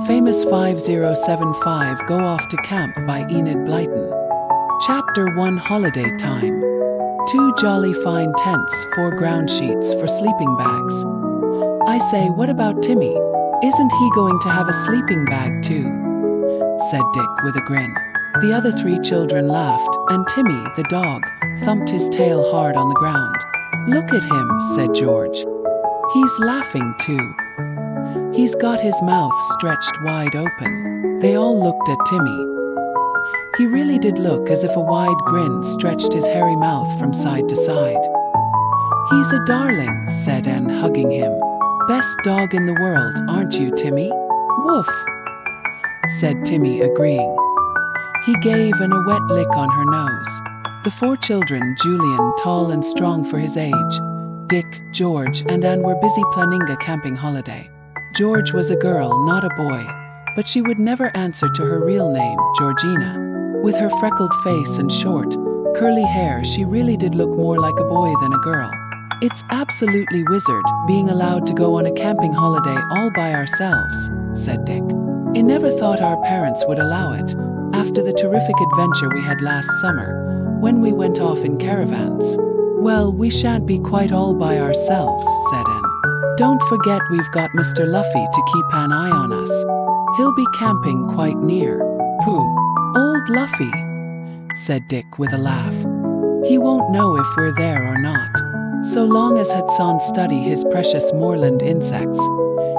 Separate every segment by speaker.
Speaker 1: Famous 5075 Go Off to Camp by Enid Blyton. Chapter 1 Holiday Time. 2 jolly fine tents, 4 ground sheets for sleeping bags. I say, what about Timmy? Isn't he going to have a sleeping bag too? Said Dick with a grin. The other 3 children laughed, and Timmy, the dog, thumped his tail hard on the ground. Look at him, said George. He's laughing too. He's got his mouth stretched wide open. They all looked at Timmy. He really did look as if a wide grin stretched his hairy mouth from side to side. He's a darling, said Anne, hugging him. Best dog in the world, aren't you, Timmy? Woof, said Timmy, agreeing. He gave Anne a wet lick on her nose. The 4 children, Julian, tall and strong for his age, Dick, George, and Anne, were busy planning a camping holiday. George was a girl, not a boy, but she would never answer to her real name, Georgina. With her freckled face and short, curly hair, she really did look more like a boy than a girl. It's absolutely wizard, being allowed to go on a camping holiday all by ourselves, said Dick. I never thought our parents would allow it, after the terrific adventure we had last summer, when we went off in caravans. Well, we shan't be quite all by ourselves, said Anne. Don't forget we've got Mr. Luffy to keep an eye on us. He'll be camping quite near. Pooh, old Luffy, said Dick with a laugh. He won't know if we're there or not. So long as Hudson study his precious moorland insects,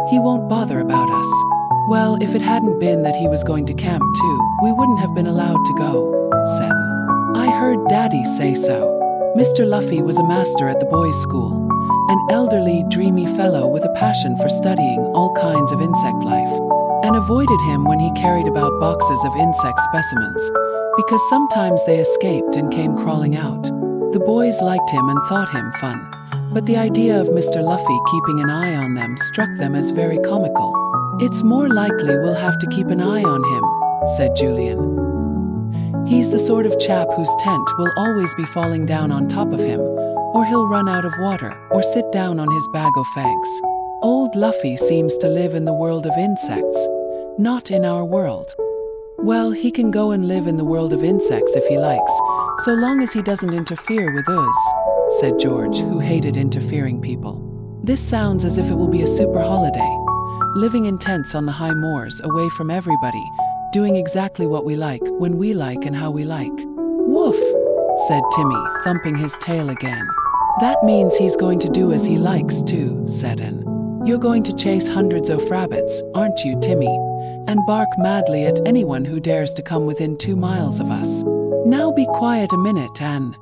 Speaker 1: he won't bother about us. Well, if it hadn't been that he was going to camp too, we wouldn't have been allowed to go, said Anne. I heard Daddy say so. Mr. Luffy was a master at the boys' school, an elderly, dreamy fellow with a passion for studying all kinds of insect life, and avoided him when he carried about boxes of insect specimens, because sometimes they escaped and came crawling out. The boys liked him and thought him fun, but the idea of Mr. Luffy keeping an eye on them struck them as very comical. It's more likely we'll have to keep an eye on him, said Julian. He's the sort of chap whose tent will always be falling down on top of him, or he'll run out of water, or sit down on his bag of eggs. Old Luffy seems to live in the world of insects, not in our world. Well, he can go and live in the world of insects if he likes, so long as he doesn't interfere with us, said George, who hated interfering people. This sounds as if it will be a super holiday, living in tents on the high moors, away from everybody, doing exactly what we like, when we like, and how we like. Woof, said Timmy, thumping his tail again. That means he's going to do as he likes too, said Anne. You're going to chase hundreds of rabbits, aren't you, Timmy? And bark madly at anyone who dares to come within 2 miles of us. Now be quiet a minute, Anne,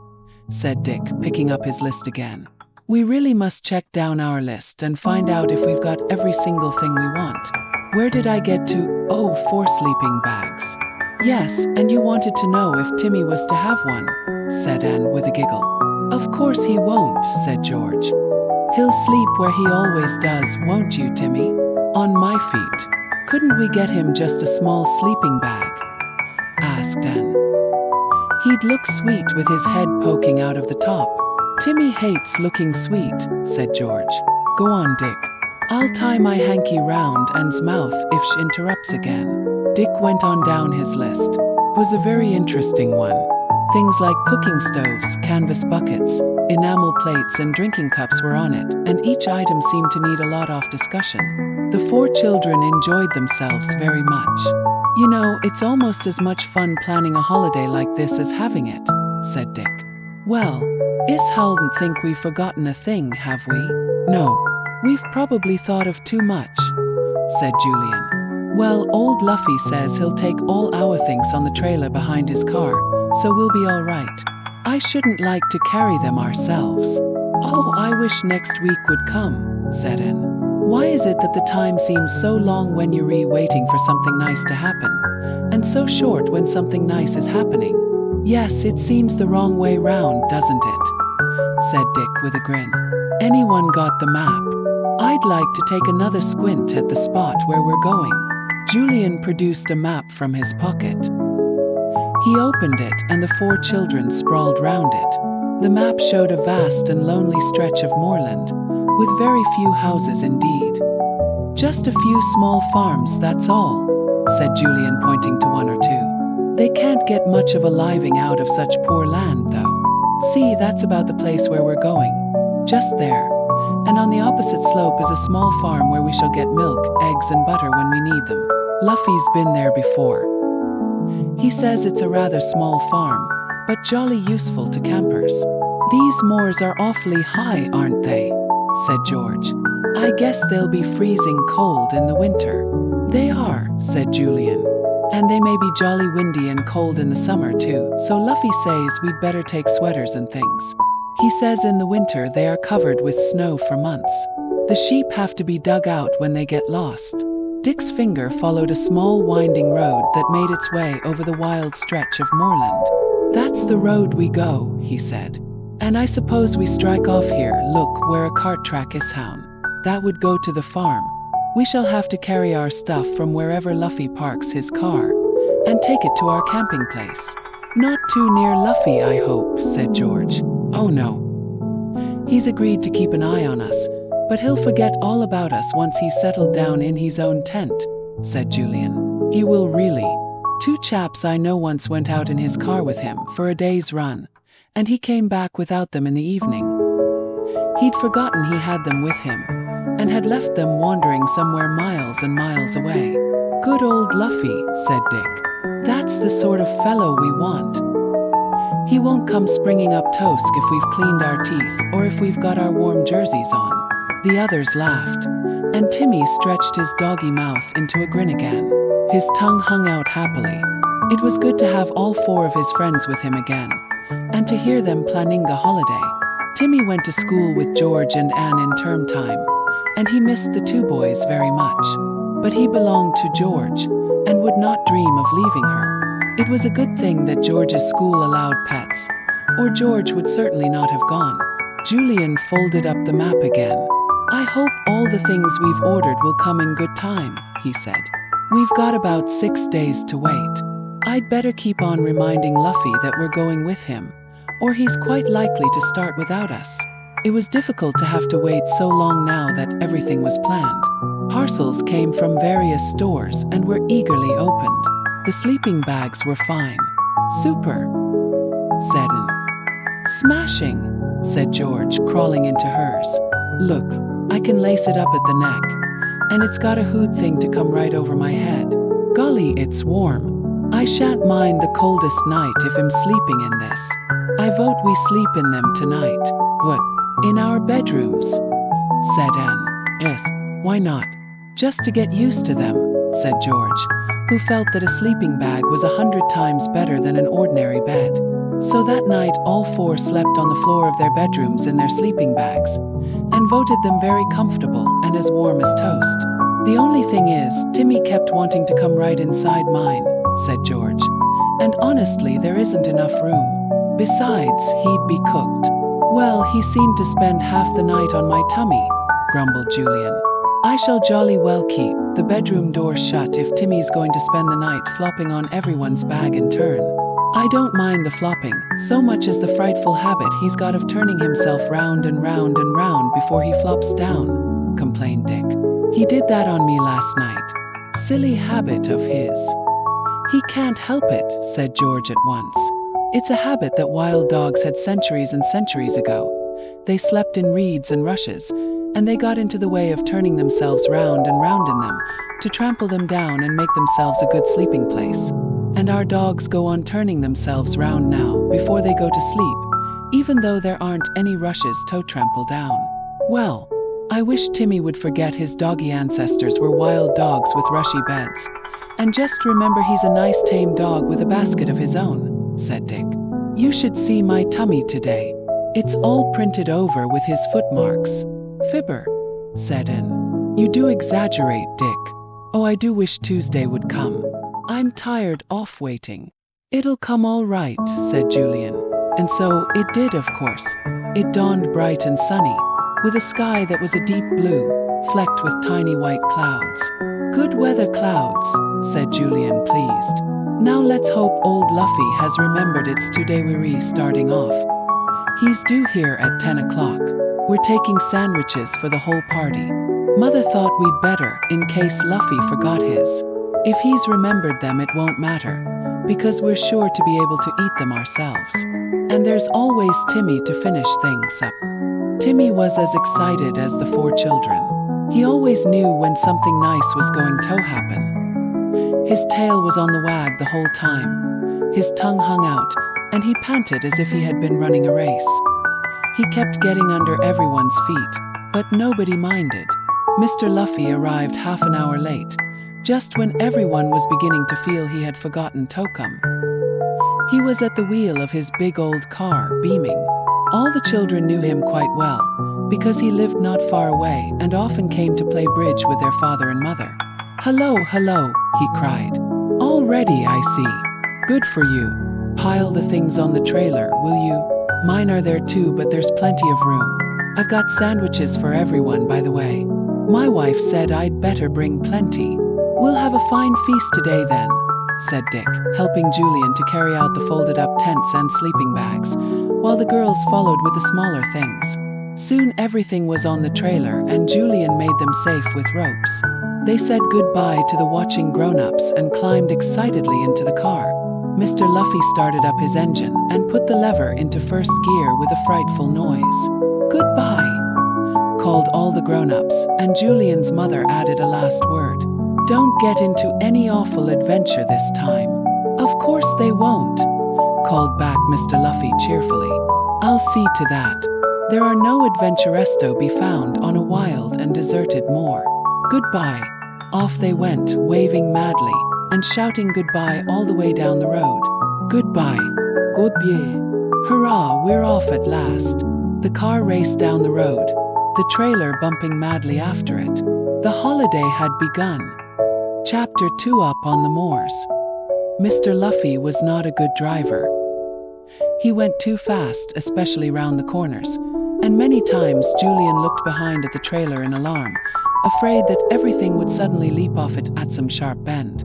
Speaker 1: said Dick, picking up his list again. We really must check down our list and find out if we've got every single thing we want. Where did I get to? Oh, 4 sleeping bags. Yes, and you wanted to know if Timmy was to have one, said Anne with a giggle. Of course he won't, said George. He'll sleep where he always does, won't you, Timmy? On my feet. Couldn't we get him just a small sleeping bag? Asked Anne. He'd look sweet with his head poking out of the top. Timmy hates looking sweet, said George. Go on, Dick. I'll tie my hanky round Anne's mouth if she interrupts again. Dick went on down his list. It was a very interesting one. Things like cooking stoves, canvas buckets, enamel plates, and drinking cups were on it, and each item seemed to need a lot of discussion. The 4 children enjoyed themselves very much. You know, it's almost as much fun planning a holiday like this as having it, said Dick. Well, Is Howlden think we've forgotten a thing, have we? No. We've probably thought of too much, said Julian. Well, old Luffy says he'll take all our things on the trailer behind his car, so we'll be all right. I shouldn't like to carry them ourselves. Oh, I wish next week would come, said Anne. Why is it that the time seems so long when you're waiting for something nice to happen, and so short when something nice is happening? Yes, it seems the wrong way round, doesn't it? Said Dick with a grin. Anyone got the map? I'd like to take another squint at the spot where we're going. Julian produced a map from his pocket. He opened it, and the 4 children sprawled round it. The map showed a vast and lonely stretch of moorland, with very few houses indeed. Just a few small farms, that's all, said Julian, pointing to one or two. They can't get much of a living out of such poor land, though. See, that's about the place where we're going. Just there. And on the opposite slope is a small farm where we shall get milk, eggs, and butter when we need them. Luffy's been there before. He says it's a rather small farm, but jolly useful to campers. These moors are awfully high, aren't they? Said George. I guess they'll be freezing cold in the winter. They are, said Julian. And they may be jolly windy and cold in the summer too, so Luffy says we'd better take sweaters and things. He says in the winter they are covered with snow for months. The sheep have to be dug out when they get lost. Dick's finger followed a small winding road that made its way over the wild stretch of moorland. That's the road we go, he said. And I suppose we strike off here, look where a cart track is down. That would go to the farm. We shall have to carry our stuff from wherever Luffy parks his car, and take it to our camping place. Not too near Luffy, I hope, said George. Oh no. He's agreed to keep an eye on us, but he'll forget all about us once he's settled down in his own tent, said Julian. He will really. 2 chaps I know once went out in his car with him for a day's run, and he came back without them in the evening. He'd forgotten he had them with him, and had left them wandering somewhere miles and miles away. Good old Luffy, said Dick. That's the sort of fellow we want. He won't come springing up Tosk if we've cleaned our teeth or if we've got our warm jerseys on. The others laughed, and Timmy stretched his doggy mouth into a grin again. His tongue hung out happily. It was good to have all 4 of his friends with him again, and to hear them planning the holiday. Timmy went to school with George and Anne in term time, and he missed the 2 boys very much. But he belonged to George, and would not dream of leaving her. It was a good thing that George's school allowed pets, or George would certainly not have gone. Julian folded up the map again. I hope all the things we've ordered will come in good time, he said. We've got about 6 days to wait. I'd better keep on reminding Luffy that we're going with him, or he's quite likely to start without us. It was difficult to have to wait so long now that everything was planned. Parcels came from various stores and were eagerly opened. The sleeping bags were fine. Super, said Anne. Smashing, said George, crawling into hers. Look, I can lace it up at the neck, and it's got a hood thing to come right over my head. Golly, it's warm. I shan't mind the coldest night if I'm sleeping in this. I vote we sleep in them tonight. What? In our bedrooms? Said Anne. Yes, why not? Just to get used to them, said George, who felt that a sleeping bag was 100 times better than an ordinary bed. So that night all 4 slept on the floor of their bedrooms in their sleeping bags, and voted them very comfortable and as warm as toast. The only thing is, Timmy kept wanting to come right inside mine, said George. And honestly, there isn't enough room. Besides, he'd be cooked. Well, he seemed to spend half the night on my tummy, grumbled Julian. I shall jolly well keep the bedroom door shut if Timmy's going to spend the night flopping on everyone's bag in turn. I don't mind the flopping so much as the frightful habit he's got of turning himself round and round and round before he flops down, complained Dick. He did that on me last night. Silly habit of his. He can't help it, said George at once. It's a habit that wild dogs had centuries and centuries ago. They slept in reeds and rushes, and they got into the way of turning themselves round and round in them, to trample them down and make themselves a good sleeping place. And our dogs go on turning themselves round now, before they go to sleep, even though there aren't any rushes to trample down. Well, I wish Timmy would forget his doggy ancestors were wild dogs with rushy beds, and just remember he's a nice tame dog with a basket of his own, said Dick. You should see my tummy today. It's all printed over with his footmarks. Fibber, said Anne. You do exaggerate, Dick. Oh, I do wish Tuesday would come. I'm tired of waiting. It'll come all right, said Julian. And so it did, of course. It dawned bright and sunny, with a sky that was a deep blue, flecked with tiny white clouds. Good weather clouds, said Julian, pleased. Now let's hope old Luffy has remembered it's today we're starting off. He's due here at 10 o'clock. We're taking sandwiches for the whole party. Mother thought we'd better, in case Luffy forgot his. If he's remembered them it won't matter, because we're sure to be able to eat them ourselves. And there's always Timmy to finish things up. Timmy was as excited as the 4 children. He always knew when something nice was going to happen. His tail was on the wag the whole time. His tongue hung out, and he panted as if he had been running a race. He kept getting under everyone's feet, but nobody minded. Mr. Luffy arrived half an hour late, just when everyone was beginning to feel he had forgotten Tokum. He was at the wheel of his big old car, beaming. All the children knew him quite well, because he lived not far away and often came to play bridge with their father and mother. "Hello, hello," he cried. "All ready, I see. Good for you. Pile the things on the trailer, will you? Mine are there too, but there's plenty of room. I've got sandwiches for everyone, by the way. My wife said I'd better bring plenty. We'll have a fine feast today then," said Dick, helping Julian to carry out the folded-up tents and sleeping bags, while the girls followed with the smaller things. Soon everything was on the trailer and Julian made them safe with ropes. They said goodbye to the watching grown-ups and climbed excitedly into the car. Mr. Luffy started up his engine and put the lever into first gear with a frightful noise. "Goodbye," called all the grown-ups, and Julian's mother added a last word. "Don't get into any awful adventure this time." "Of course they won't," called back Mr. Luffy cheerfully. "I'll see to that. There are no adventurers to be found on a wild and deserted moor. Goodbye." Off they went, waving madly, and shouting goodbye all the way down the road. "Goodbye. Goodbye. Hurrah, we're off at last." The car raced down the road, the trailer bumping madly after it. The holiday had begun. Chapter 2 Up on the Moors. Mr. Luffy was not a good driver. He went too fast, especially round the corners, and many times Julian looked behind at the trailer in alarm, afraid that everything would suddenly leap off it at some sharp bend.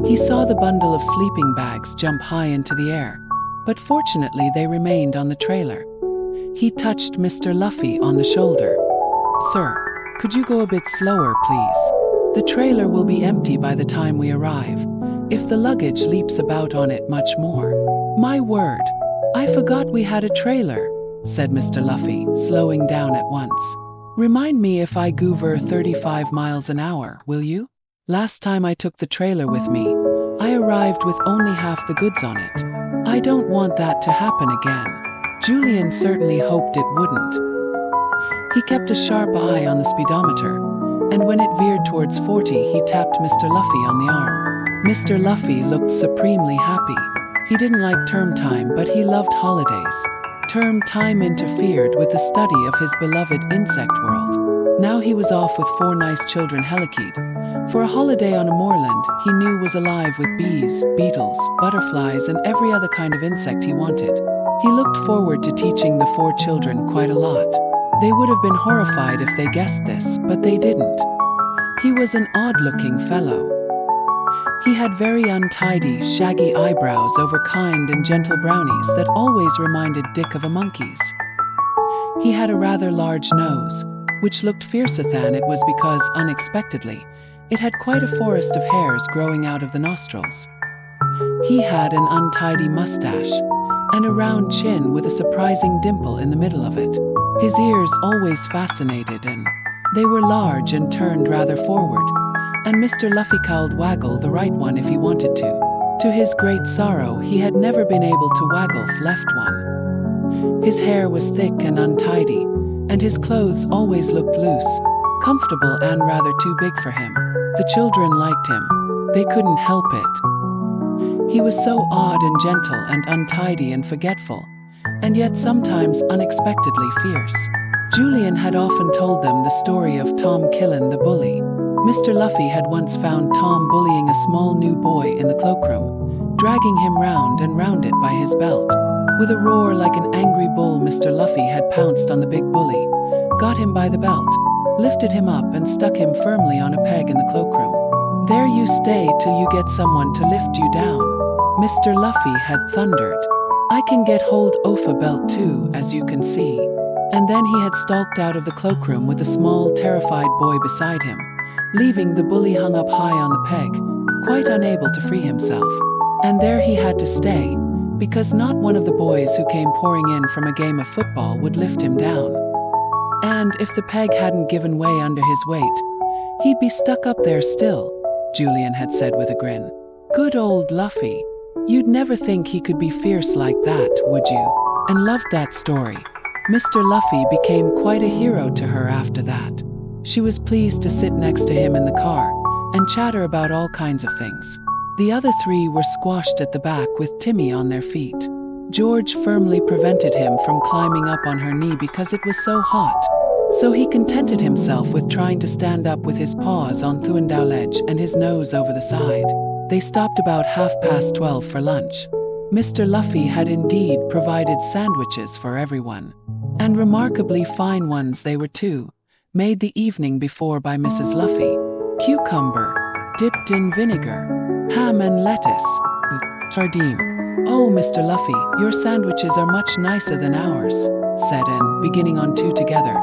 Speaker 1: He saw the bundle of sleeping bags jump high into the air, but fortunately they remained on the trailer. He touched Mr. Luffy on the shoulder. "Sir, could you go a bit slower, please? The trailer will be empty by the time we arrive, if the luggage leaps about on it much more." "My word, I forgot we had a trailer," said Mr. Luffy, slowing down at once. "Remind me if I go over 35 miles an hour, will you? Last time I took the trailer with me, I arrived with only half the goods on it. I don't want that to happen again." Julian certainly hoped it wouldn't. He kept a sharp eye on the speedometer, and when it veered towards 40 he tapped Mr. Luffy on the arm. Mr. Luffy looked supremely happy. He didn't like term time, but he loved holidays. Term time interfered with the study of his beloved insect world. Now he was off with 4 nice children Helikid. For a holiday on a moorland he knew was alive with bees, beetles, butterflies and every other kind of insect he wanted. He looked forward to teaching the 4 children quite a lot. They would have been horrified if they guessed this, but they didn't. He was an odd-looking fellow. He had very untidy, shaggy eyebrows over kind and gentle brownies that always reminded Dick of a monkey's. He had a rather large nose, which looked fiercer than it was because, unexpectedly, it had quite a forest of hairs growing out of the nostrils. He had an untidy mustache, and a round chin with a surprising dimple in the middle of it. His ears always fascinated, and they were large and turned rather forward, and Mr. Luffy called waggle the right one if he wanted to. To his great sorrow, he had never been able to waggle left one. His hair was thick and untidy, and his clothes always looked loose, comfortable and rather too big for him. The children liked him. They couldn't help it. He was so odd and gentle and untidy and forgetful, and yet sometimes unexpectedly fierce. Julian had often told them the story of Tom Killen the bully. Mr. Luffy had once found Tom bullying a small new boy in the cloakroom, dragging him round and round it by his belt. With a roar like an angry bull, Mr. Luffy had pounced on the big bully, got him by the belt, lifted him up and stuck him firmly on a peg in the cloakroom. "There you stay till you get someone to lift you down," Mr. Luffy had thundered. "I can get hold of a belt too, as you can see." And then he had stalked out of the cloakroom with a small, terrified boy beside him, leaving the bully hung up high on the peg, quite unable to free himself. And there he had to stay, because not one of the boys who came pouring in from a game of football would lift him down. And if the peg hadn't given way under his weight, he'd be stuck up there still, Julian had said with a grin. Good old Luffy. You'd never think he could be fierce like that, would you? And loved that story. Mr. Luffy became quite a hero to her after that. She was pleased to sit next to him in the car and chatter about all kinds of things. The other three were squashed at the back with Timmy on their feet. George firmly prevented him from climbing up on her knee because it was so hot. So he contented himself with trying to stand up with his paws on Thuandao ledge and his nose over the side. They stopped about 12:30 for lunch. Mr. Luffy had indeed provided sandwiches for everyone. And remarkably fine ones they were too, made the evening before by Mrs. Luffy. Cucumber, dipped in vinegar, ham and lettuce, sardine. Oh, Mr. Luffy, your sandwiches are much nicer than ours, said Anne, beginning on two together,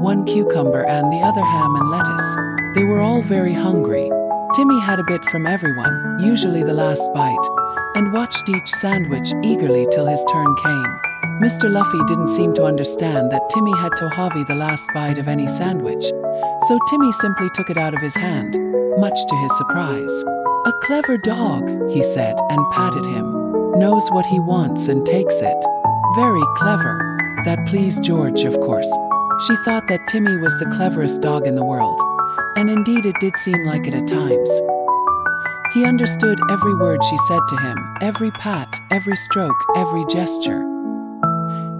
Speaker 1: one cucumber and the other ham and lettuce. They were all very hungry. Timmy had a bit from everyone, usually the last bite, and watched each sandwich eagerly till his turn came. Mr. Luffy didn't seem to understand that Timmy had to have the last bite of any sandwich, so Timmy simply took it out of his hand, much to his surprise. A clever dog, he said, and patted him. Knows what he wants and takes it. Very clever. That pleased George, of course. She thought that Timmy was the cleverest dog in the world, and indeed it did seem like it at times. He understood every word she said to him, every pat, every stroke, every gesture.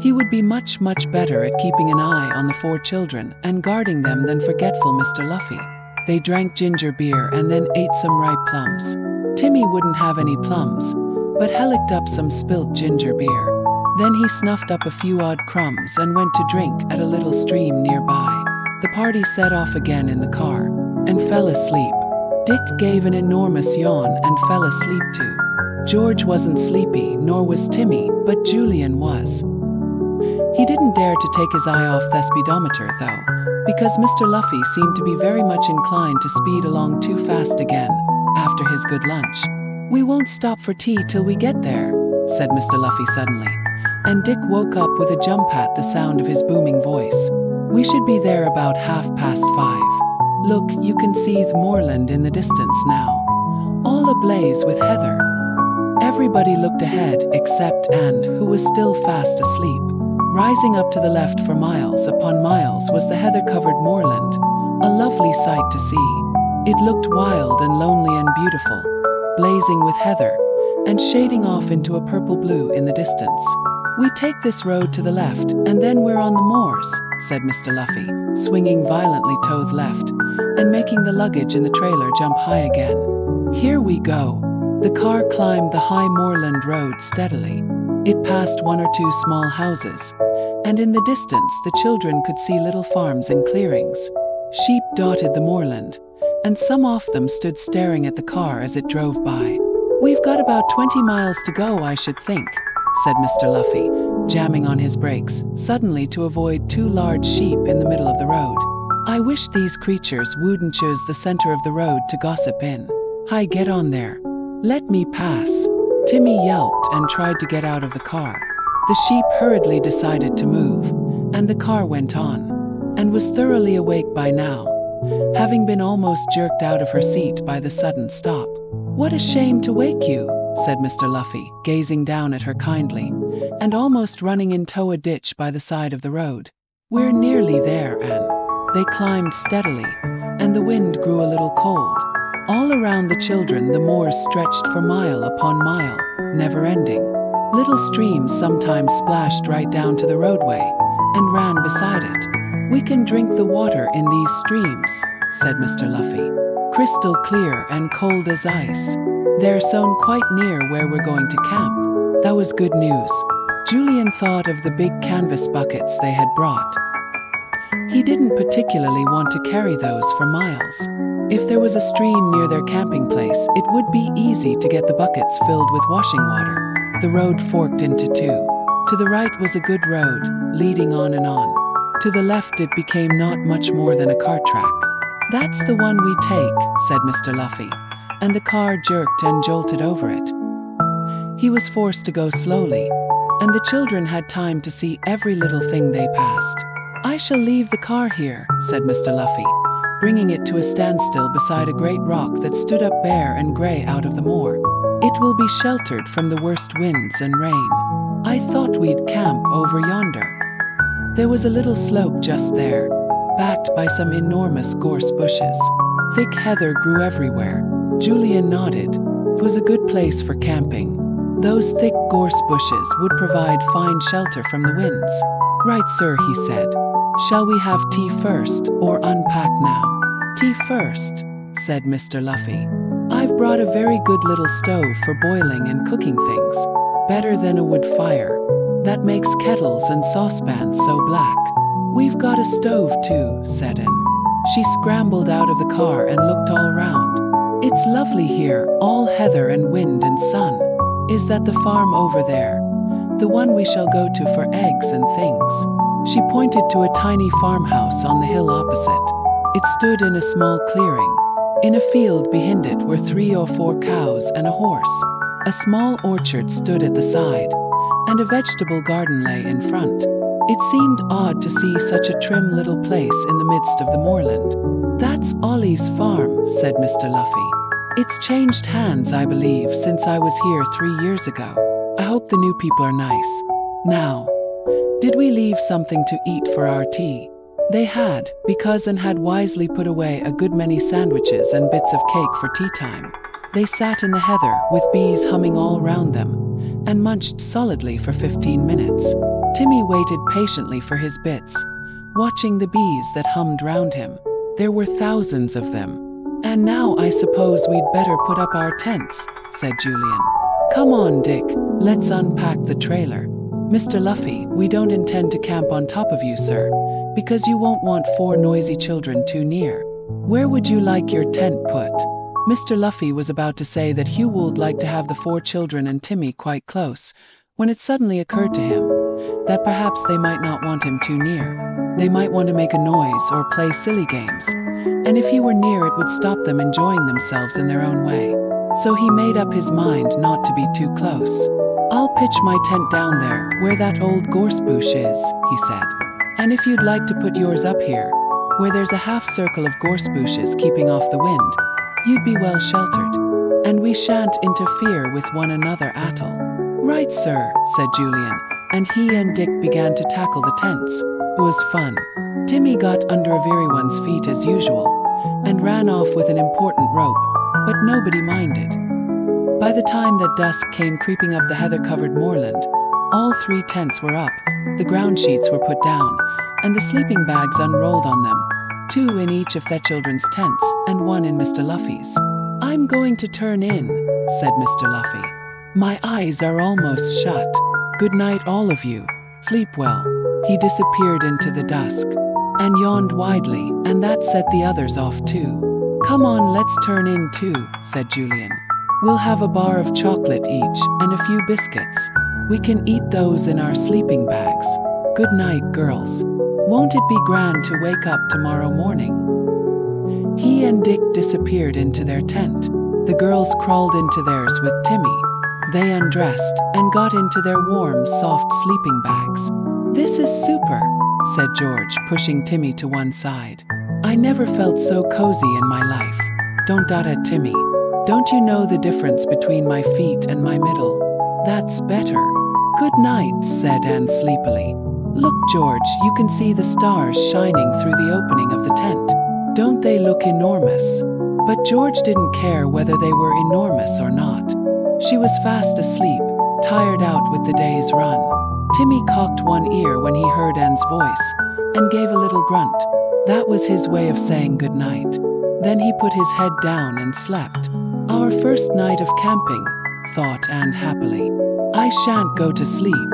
Speaker 1: He would be much, much better at keeping an eye on the four children and guarding them than forgetful Mr. Luffy. They drank ginger beer and then ate some ripe plums. Timmy wouldn't have any plums, but licked up some spilt ginger beer. Then he snuffed up a few odd crumbs and went to drink at a little stream nearby. The party set off again in the car, and fell asleep. Dick gave an enormous yawn and fell asleep too. George wasn't sleepy, nor was Timmy, but Julian was. He didn't dare to take his eye off the speedometer, though, because Mr. Luffy seemed to be very much inclined to speed along too fast again, after his good lunch. We won't stop for tea till we get there, said Mr. Luffy suddenly, and Dick woke up with a jump at the sound of his booming voice. We should be there about 5:30. Look, you can see the moorland in the distance now, all ablaze with heather. Everybody looked ahead except Anne, who was still fast asleep. Rising up to the left for miles upon miles was the heather-covered moorland, a lovely sight to see. It looked wild and lonely and beautiful, blazing with heather, and shading off into a purple blue in the distance. We take this road to the left, and then we're on the moors, said Mr. Luffy, swinging violently to the left, and making the luggage in the trailer jump high again. Here we go. The car climbed the high moorland road steadily. It passed one or two small houses, and in the distance the children could see little farms and clearings. Sheep dotted the moorland, and some of them stood staring at the car as it drove by. We've got about 20 miles to go, I should think, said Mr. Luffy, jamming on his brakes, suddenly to avoid two large sheep in the middle of the road. I wish these creatures wouldn't choose the center of the road to gossip in. Hi, get on there. Let me pass. Timmy yelped and tried to get out of the car. The sheep hurriedly decided to move, and the car went on, and was thoroughly awake by now, having been almost jerked out of her seat by the sudden stop. What a shame to wake you, said Mr. Luffy, gazing down at her kindly, and almost running into a ditch by the side of the road. We're nearly there, Anne. They climbed steadily, and the wind grew a little cold. All around the children the moors stretched for mile upon mile, never ending. Little streams sometimes splashed right down to the roadway, and ran beside it. We can drink the water in these streams, said Mr. Luffy. Crystal clear and cold as ice. They're sown quite near where we're going to camp. That was good news. Julian thought of the big canvas buckets they had brought. He didn't particularly want to carry those for miles. If there was a stream near their camping place, it would be easy to get the buckets filled with washing water. The road forked into two. To the right was a good road, leading on and on. To the left it became not much more than a cart track. "That's the one we take," said Mr. Luffy, and the car jerked and jolted over it. He was forced to go slowly, and the children had time to see every little thing they passed. "I shall leave the car here," said Mr. Luffy, bringing it to a standstill beside a great rock that stood up bare and grey out of the moor. "It will be sheltered from the worst winds and rain. I thought we'd camp over yonder." There was a little slope just there, backed by some enormous gorse bushes. Thick heather grew everywhere. Julian nodded. It was a good place for camping. Those thick gorse bushes would provide fine shelter from the winds. "Right, sir," he said. "Shall we have tea first, or unpack now?" "Tea first," said Mr. Luffy. "I've brought a very good little stove for boiling and cooking things. Better than a wood fire. That makes kettles and saucepans so black." "We've got a stove too," said Anne. She scrambled out of the car and looked all round. "It's lovely here, all heather and wind and sun. Is that the farm over there? The one we shall go to for eggs and things?" She pointed to a tiny farmhouse on the hill opposite. It stood in a small clearing. In a field behind it were 3 or 4 cows and a horse. A small orchard stood at the side, and a vegetable garden lay in front. It seemed odd to see such a trim little place in the midst of the moorland. "That's Ollie's farm," said Mr. Luffy. "It's changed hands, I believe, since I was here 3 years ago. I hope the new people are nice. Now, did we leave something to eat for our tea?" They had, because Anne had wisely put away a good many sandwiches and bits of cake for tea time. They sat in the heather, with bees humming all round them, and munched solidly for 15 minutes. Timmy waited patiently for his bits, watching the bees that hummed round him. There were thousands of them. "And now I suppose we'd better put up our tents," said Julian. "Come on, Dick, let's unpack the trailer. Mr. Luffy, we don't intend to camp on top of you, sir, because you won't want 4 noisy children too near. Where would you like your tent put?" Mr. Luffy was about to say that Hugh would like to have the 4 children and Timmy quite close, when it suddenly occurred to him that perhaps they might not want him too near. They might want to make a noise or play silly games, and if he were near it would stop them enjoying themselves in their own way. So he made up his mind not to be too close. "I'll pitch my tent down there, where that old gorse bush is," he said. "And if you'd like to put yours up here, where there's a half circle of gorse bushes keeping off the wind, you'd be well sheltered. And we shan't interfere with one another at all." "Right, sir," said Julian, and he and Dick began to tackle the tents. It was fun. Timmy got under everyone's feet as usual, and ran off with an important rope, but nobody minded. By the time that dusk came creeping up the heather-covered moorland, all 3 tents were up, the ground sheets were put down, and the sleeping bags unrolled on them, 2 in each of the children's tents, and 1 in Mr. Luffy's. "I'm going to turn in," said Mr. Luffy. "My eyes are almost shut. Good night, all of you. Sleep well." He disappeared into the dusk, and yawned widely, and that set the others off too. "Come on, let's turn in too," said Julian. "We'll have a bar of chocolate each, and a few biscuits. We can eat those in our sleeping bags. Good night, girls. Won't it be grand to wake up tomorrow morning?" He and Dick disappeared into their tent. The girls crawled into theirs with Timmy. They undressed and got into their warm, soft sleeping bags. "This is super," said George, pushing Timmy to one side. "I never felt so cozy in my life." "Don't at Timmy. Don't you know the difference between my feet and my middle? That's better." "Good night," said Anne sleepily. "Look, George, you can see the stars shining through the opening of the tent. Don't they look enormous?" But George didn't care whether they were enormous or not. She was fast asleep, tired out with the day's run. Timmy cocked one ear when he heard Anne's voice, and gave a little grunt. That was his way of saying good night. Then he put his head down and slept. "Our first night of camping," thought Anne happily. "I shan't go to sleep.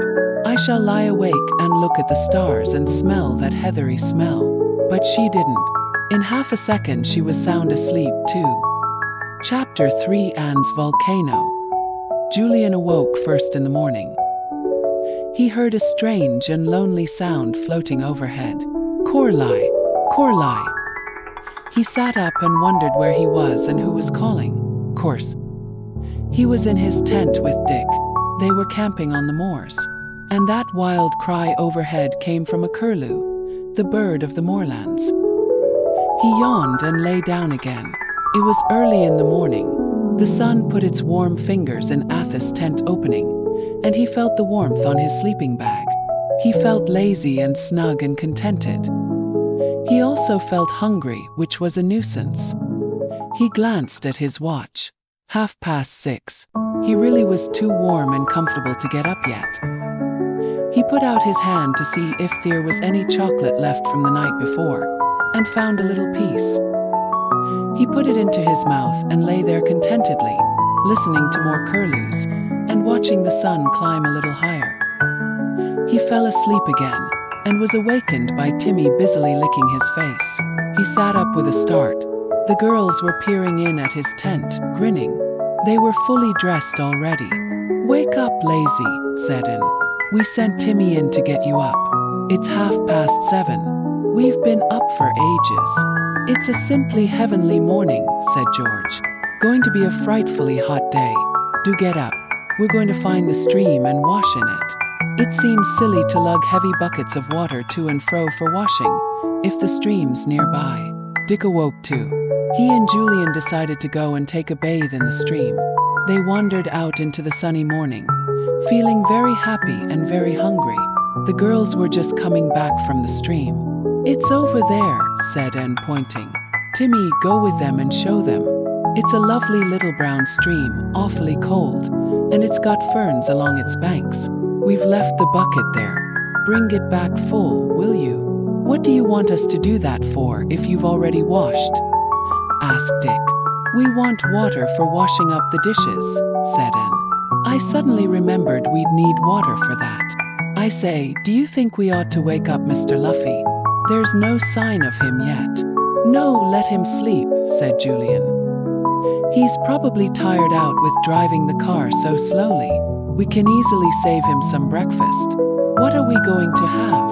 Speaker 1: I shall lie awake and look at the stars and smell that heathery smell." But she didn't. In half a second she was sound asleep too. Chapter 3: Anne's Volcano. Julian awoke first in the morning. he heard a strange and lonely sound floating overhead. Corley, Corley. He sat up and wondered where he was and who was calling. Course, he was in his tent with Dick. They were camping on the moors. And that wild cry overhead came from a curlew, the bird of the moorlands. He yawned and lay down again. It was early in the morning. The sun put its warm fingers in Athos' tent opening, and he felt the warmth on his sleeping bag. He felt lazy and snug and contented. He also felt hungry, which was a nuisance. He glanced at his watch. 6:30. He really was too warm and comfortable to get up yet. He put out his hand to see if there was any chocolate left from the night before, and found a little piece. He put it into his mouth and lay there contentedly, listening to more curlews, and watching the sun climb a little higher. He fell asleep again, and was awakened by Timmy busily licking his face. He sat up with a start. The girls were peering in at his tent, grinning. They were fully dressed already. "Wake up, lazy," said Anne. "We sent Timmy in to get you up. It's 7:30. We've been up for ages." "It's a simply heavenly morning," said George. "Going to be a frightfully hot day. Do get up. We're going to find the stream and wash in it. It seems silly to lug heavy buckets of water to and fro for washing, if the stream's nearby." Dick awoke too. He and Julian decided to go and take a bathe in the stream. They wandered out into the sunny morning, feeling very happy and very hungry. The girls were just coming back from the stream. "It's over there," said Anne, pointing. "Timmy, go with them and show them. It's a lovely little brown stream, awfully cold, and it's got ferns along its banks. We've left the bucket there. Bring it back full, will you?" "What do you want us to do that for if you've already washed?" asked Dick. "We want water for washing up the dishes," said Anne. "I suddenly remembered we'd need water for that. I say, do you think we ought to wake up Mr. Luffy? There's no sign of him yet." "No, let him sleep," said Julian. "He's probably tired out with driving the car so slowly. We can easily save him some breakfast. What are we going to have?"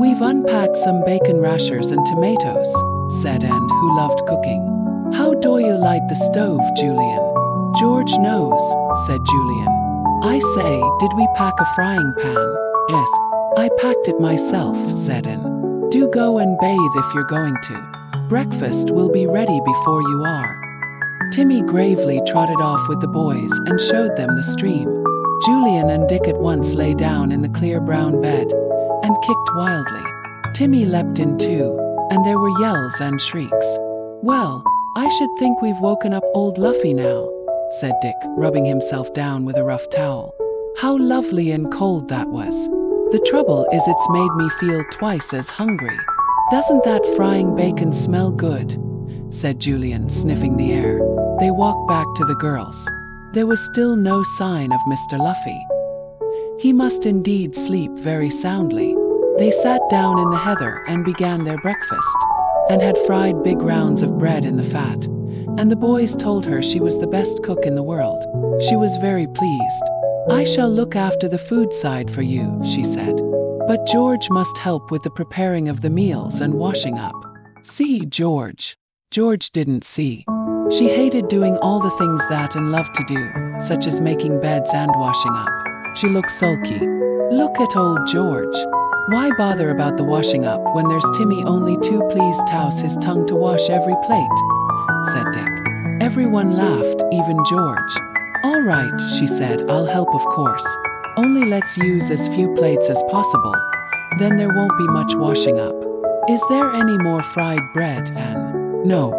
Speaker 1: "We've unpacked some bacon rashers and tomatoes," said Anne, who loved cooking. "How do you light the stove, Julian?" "George knows," said Julian. "I say, did we pack a frying pan?" "Yes, I packed it myself," said Anne. "Do go and bathe if you're going to. Breakfast will be ready before you are." Timmy gravely trotted off with the boys and showed them the stream. Julian and Dick at once lay down in the clear brown bed and kicked wildly. Timmy leapt in too, and there were yells and shrieks. "Well, I should think we've woken up old Luffy now," said Dick, rubbing himself down with a rough towel. "How lovely and cold that was. The trouble is it's made me feel twice as hungry." "Doesn't that frying bacon smell good?" said Julian, sniffing the air. They walked back to the girls. There was still no sign of Mr. Luffy. He must indeed sleep very soundly. They sat down in the heather and began their breakfast, and had fried big rounds of bread in the fat, and the boys told her she was the best cook in the world. She was very pleased. "I shall look after the food side for you," she said. "But George must help with the preparing of the meals and washing up. See, George." George didn't see. She hated doing all the things that Anne loved to do, such as making beds and washing up. She looked sulky. "Look at old George. Why bother about the washing up when there's Timmy only too pleased touse his tongue to wash every plate?" said Dick. Everyone laughed, even George. "All right," she said, "I'll help of course. Only let's use as few plates as possible. Then there won't be much washing up. Is there any more fried bread, Anne?" "No.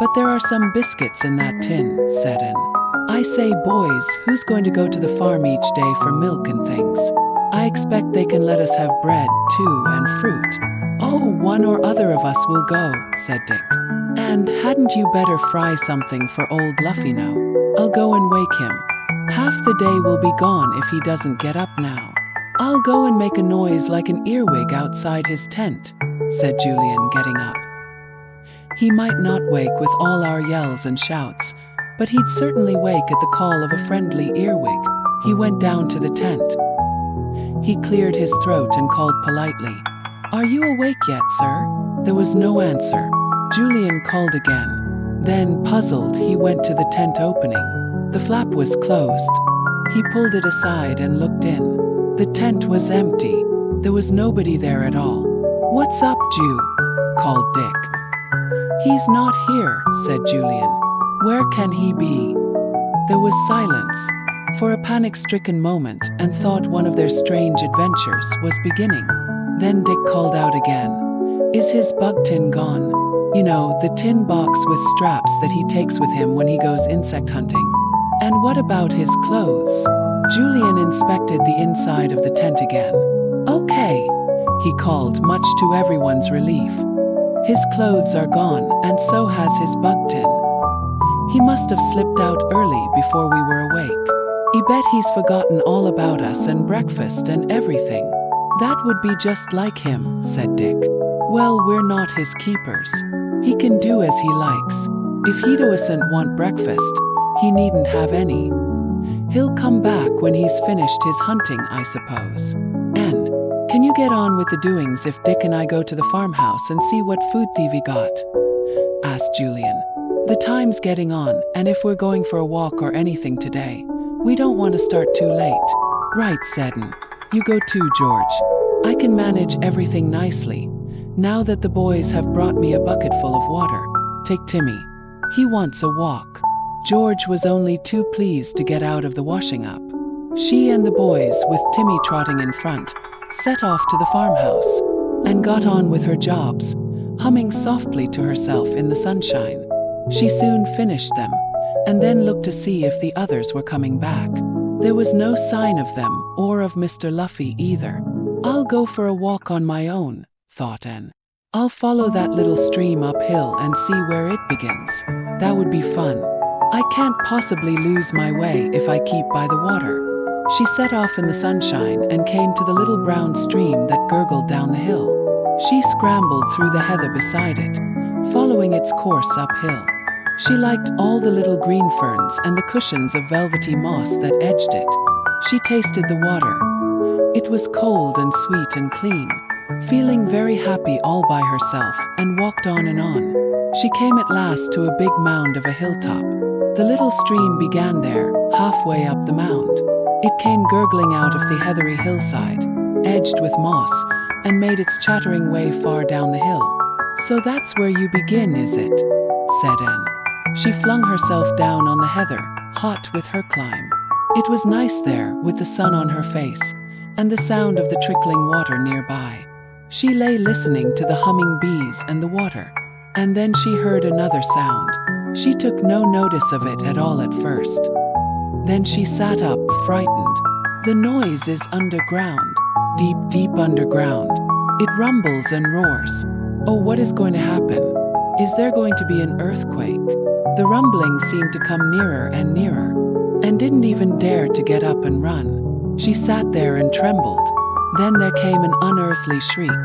Speaker 1: But there are some biscuits in that tin," said Anne. "I say, boys, who's going to go to the farm each day for milk and things? I expect they can let us have bread, too, and fruit." "Oh, one or other of us will go," said Dick. "And hadn't you better fry something for old Luffy now? I'll go and wake him. Half the day will be gone if he doesn't get up now." "I'll go and make a noise like an earwig outside his tent," said Julian, getting up. "He might not wake with all our yells and shouts, but he'd certainly wake at the call of a friendly earwig." He went down to the tent. He cleared his throat and called politely, "Are you awake yet, sir?" There was no answer. Julian called again. Then, puzzled, he went to the tent opening. The flap was closed. He pulled it aside and looked in. The tent was empty. There was nobody there at all. "What's up, Ju?" called Dick. "He's not here," said Julian. "Where can he be?" There was silence for a panic-stricken moment, and thought one of their strange adventures was beginning. Then Dick called out again. "Is his bug tin gone? You know, the tin box with straps that he takes with him when he goes insect hunting. And what about his clothes?" Julian inspected the inside of the tent again. "Okay," he called, much to everyone's relief. "His clothes are gone, and so has his bug tin. He must have slipped out early before we were awake. I bet he's forgotten all about us and breakfast and everything." "That would be just like him," said Dick. "Well, we're not his keepers. He can do as he likes. If he doesn't want breakfast, he needn't have any. He'll come back when he's finished his hunting, I suppose. And can you get on with the doings if Dick and I go to the farmhouse and see what food thievy got?" asked Julian. "The time's getting on, and if we're going for a walk or anything today, we don't want to start too late." "Right," said Anne. "You go too, George. I can manage everything nicely. Now that the boys have brought me a bucket full of water. Take Timmy. He wants a walk." George was only too pleased to get out of the washing up. She and the boys, with Timmy trotting in front, set off to the farmhouse and got on with her jobs, humming softly to herself in the sunshine. She soon finished them, and then looked to see if the others were coming back. There was no sign of them, or of Mr. Luffy either. "I'll go for a walk on my own," thought Anne. "I'll follow that little stream uphill and see where it begins. That would be fun. I can't possibly lose my way if I keep by the water." She set off in the sunshine and came to the little brown stream that gurgled down the hill. She scrambled through the heather beside it, following its course uphill. She liked all the little green ferns and the cushions of velvety moss that edged it. She tasted the water. It was cold and sweet and clean. Feeling very happy all by herself, and walked on and on. She came at last to a big mound of a hilltop. The little stream began there, halfway up the mound. It came gurgling out of the heathery hillside, edged with moss, and made its chattering way far down the hill. "So that's where you begin, is it?" said Anne. She flung herself down on the heather, hot with her climb. It was nice there, with the sun on her face, and the sound of the trickling water nearby. She lay listening to the humming bees and the water, and then she heard another sound. She took no notice of it at all at first. Then she sat up, frightened. "The noise is underground. Deep, deep underground. It rumbles and roars. Oh, what is going to happen? Is there going to be an earthquake?" The rumbling seemed to come nearer and nearer, and didn't even dare to get up and run. She sat there and trembled. Then there came an unearthly shriek,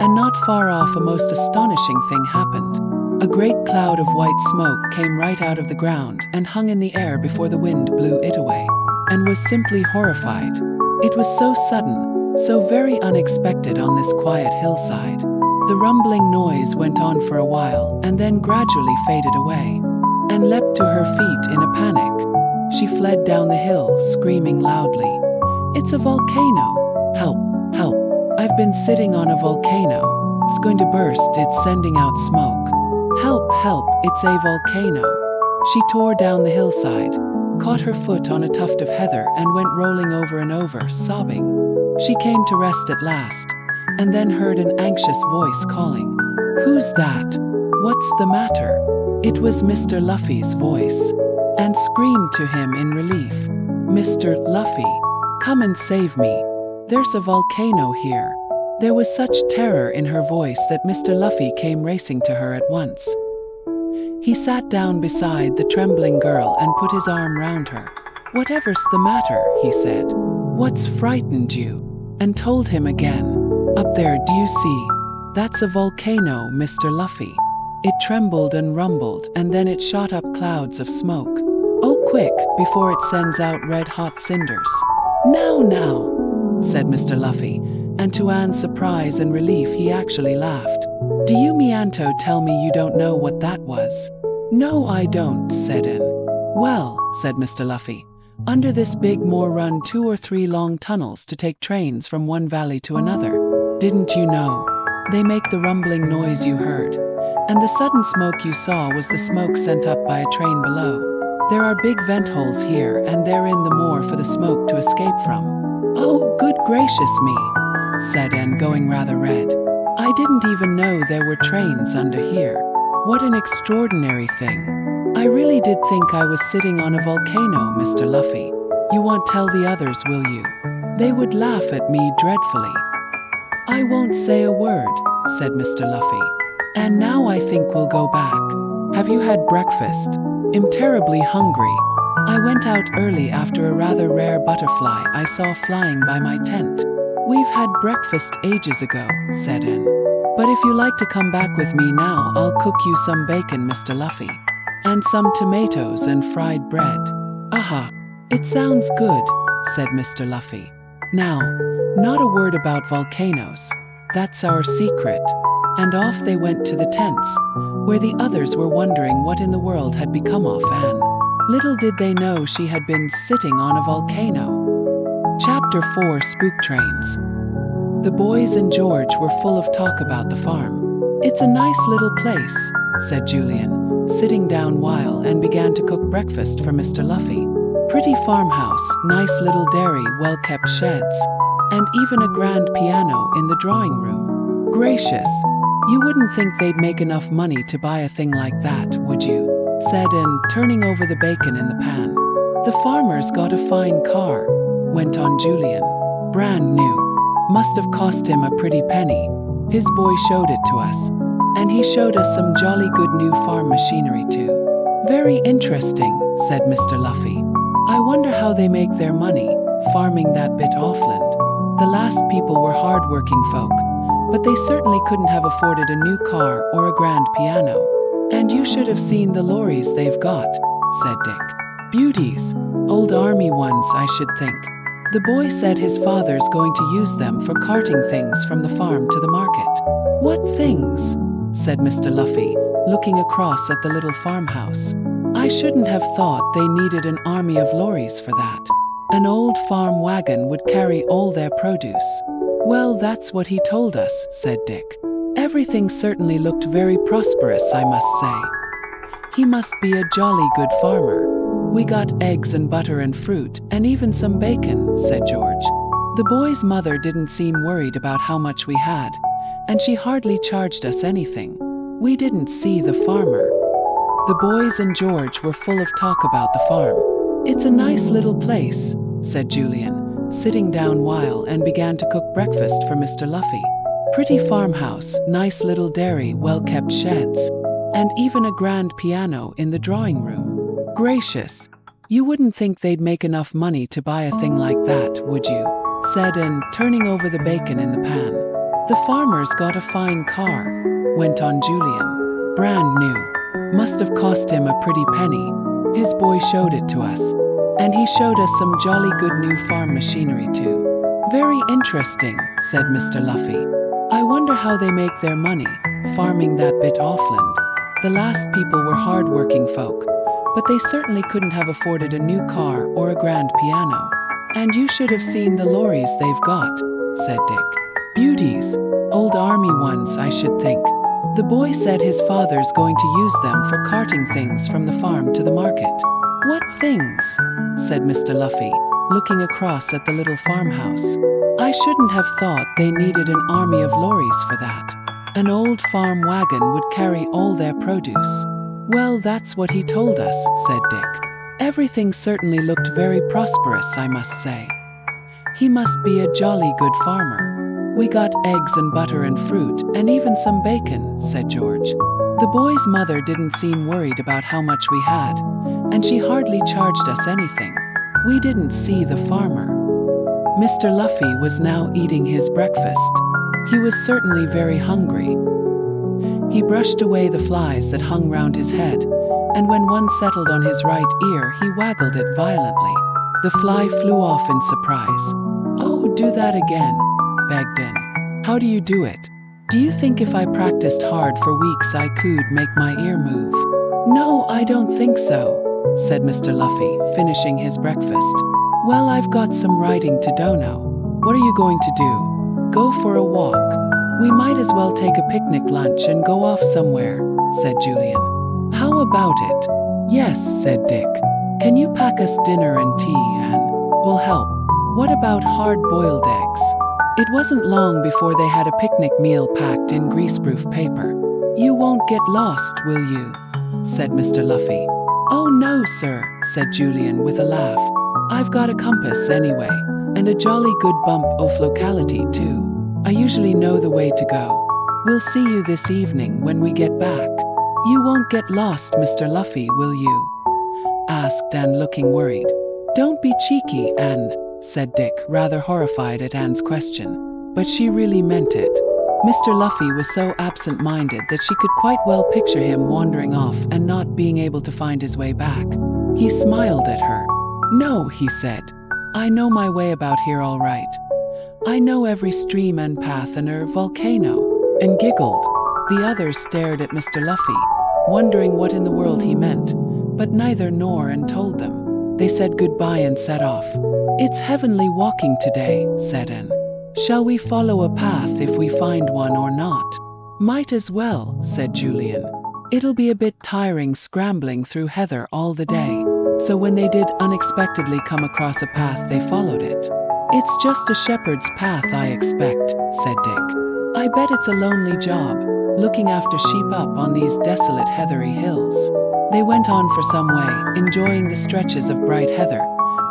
Speaker 1: and not far off a most astonishing thing happened. A great cloud of white smoke came right out of the ground and hung in the air before the wind blew it away, and was simply horrified. It was so sudden, so very unexpected on this quiet hillside. The rumbling noise went on for a while and then gradually faded away. And leapt to her feet in a panic. She fled down the hill, screaming loudly. "It's a volcano! Help! Help! I've been sitting on a volcano. It's going to burst, it's sending out smoke. Help! Help! It's a volcano!" She tore down the hillside, caught her foot on a tuft of heather and went rolling over and over, sobbing. She came to rest at last, and then heard an anxious voice calling. "Who's that? What's the matter?" It was Mr. Luffy's voice, and screamed to him in relief. "Mr. Luffy, come and save me. There's a volcano here." There was such terror in her voice that Mr. Luffy came racing to her at once. He sat down beside the trembling girl and put his arm round her. "Whatever's the matter?" he said. "What's frightened you?" And told him again. "Up there, do you see? That's a volcano, Mr. Luffy. It trembled and rumbled, and then it shot up clouds of smoke. Oh, quick, before it sends out red-hot cinders. Now, now!" said Mr. Luffy, and to Anne's surprise and relief he actually laughed. Do you meanto tell me you don't know what that was? No, I don't, said Anne. Well, said Mr. Luffy, under this big moor run 2 or 3 long tunnels to take trains from one valley to another. Didn't you know? They make the rumbling noise you heard. And the sudden smoke you saw was the smoke sent up by a train below. There are big vent holes here and there in the moor for the smoke to escape from. Oh, good gracious me, said Anne, going rather red. I didn't even know there were trains under here. What an extraordinary thing. I really did think I was sitting on a volcano, Mr. Luffy. You won't tell the others, will you? They would laugh at me dreadfully. I won't say a word, said Mr. Luffy. And now I think we'll go back. Have you had breakfast? I'm terribly hungry. I went out early after a rather rare butterfly I saw flying by my tent. We've had breakfast ages ago, said Anne. But if you like to come back with me now, I'll cook you some bacon, Mr. Luffy. And some tomatoes and fried bread. Aha, it sounds good, said Mr. Luffy. Now, not a word about volcanoes. That's our secret. And off they went to the tents, where the others were wondering what in the world had become of Anne. Little did they know she had been sitting on a volcano. Chapter 4: Spook Trains. The boys and George were full of talk about the farm. It's a nice little place, said Julian, sitting down while Anne began to cook breakfast for Mr. Luffy. Pretty farmhouse, nice little dairy, well-kept sheds, and even a grand piano in the drawing room. Gracious, you wouldn't think they'd make enough money to buy a thing like that, would you? Said Anne, turning over the bacon in the pan. The farmer's got a fine car, went on Julian. Brand new. Must have cost him a pretty penny. His boy showed it to us. And he showed us some jolly good new farm machinery too. Very interesting, said Mr. Luffy. I wonder how they make their money, farming that bit offland. The last people were hard-working folk, but they certainly couldn't have afforded a new car or a grand piano. And you should have seen the lorries they've got, said Dick. Beauties, old army ones, I should think. The boy said his father's going to use them for carting things from the farm to the market. What things? Said Mr. Luffy, looking across at the little farmhouse. I shouldn't have thought they needed an army of lorries for that. An old farm wagon would carry all their produce. Well, that's what he told us, said Dick. Everything certainly looked very prosperous, I must say. He must be a jolly good farmer. We got eggs and butter and fruit, and even some bacon, said George. The boy's mother didn't seem worried about how much we had, and she hardly charged us anything. We didn't see the farmer. The boys and George were full of talk about the farm. It's a nice little place, said Julian, sitting down while Anne began to cook breakfast for Mr. Luffy. Pretty farmhouse, nice little dairy, well-kept sheds, and even a grand piano in the drawing room. Gracious, you wouldn't think they'd make enough money to buy a thing like that, would you? Said Anne, turning over the bacon in the pan. The farmer's got a fine car, went on Julian. Brand new. Must have cost him a pretty penny. His boy showed it to us. And he showed us some jolly good new farm machinery too. Very interesting, said Mr. Luffy. I wonder how they make their money, farming that bit offland. The last people were hard-working folk, but they certainly couldn't have afforded a new car or a grand piano. And you should have seen the lorries they've got, said Dick. Beauties, old army ones, I should think. The boy said his father's going to use them for carting things from the farm to the market. What things? Said Mr. Luffy, looking across at the little farmhouse. I shouldn't have thought they needed an army of lorries for that. An old farm wagon would carry all their produce. Well, that's what he told us, said Dick. Everything certainly looked very prosperous, I must say. He must be a jolly good farmer. We got eggs and butter and fruit, and even some bacon, said George. The boy's mother didn't seem worried about how much we had, and she hardly charged us anything. We didn't see the farmer. Mr. Luffy was now eating his breakfast. He was certainly very hungry. He brushed away the flies that hung round his head, and when one settled on his right ear, he waggled it violently. The fly flew off in surprise. "Oh, do that again," begged Anne. "How do you do it? Do you think if I practiced hard for weeks I could make my ear move?" "No, I don't think so," said Mr. Luffy, finishing his breakfast. "Well, I've got some writing to do now." "What are you going to do?" "Go for a walk. We might as well take a picnic lunch and go off somewhere," said Julian. "How about it?" "Yes," said Dick. "Can you pack us dinner and tea, and we'll help." "What about hard-boiled eggs?" It wasn't long before they had a picnic meal packed in greaseproof paper. "You won't get lost, will you?" said Mr. Luffy. "Oh no, sir," said Julian with a laugh. "I've got a compass anyway, and a jolly good bump of locality too. I usually know the way to go. We'll see you this evening when we get back." "You won't get lost, Mr. Luffy, will you?" asked Anne, looking worried. "Don't be cheeky, Anne," said Dick, rather horrified at Anne's question. But she really meant it. Mr. Luffy was so absent-minded that she could quite well picture him wandering off and not being able to find his way back. He smiled at her. "No," he said. "I know my way about here all right. I know every stream and path and volcano," and giggled. The others stared at Mr. Luffy, wondering what in the world he meant, but neither nor Anne told them. They said goodbye and set off. "It's heavenly walking today," said Anne. "Shall we follow a path if we find one or not?" "Might as well," said Julian. "It'll be a bit tiring scrambling through heather all the day." So when they did unexpectedly come across a path, they followed it. "It's just a shepherd's path, I expect," said Dick. "I bet it's a lonely job, looking after sheep up on these desolate heathery hills." They went on for some way, enjoying the stretches of bright heather,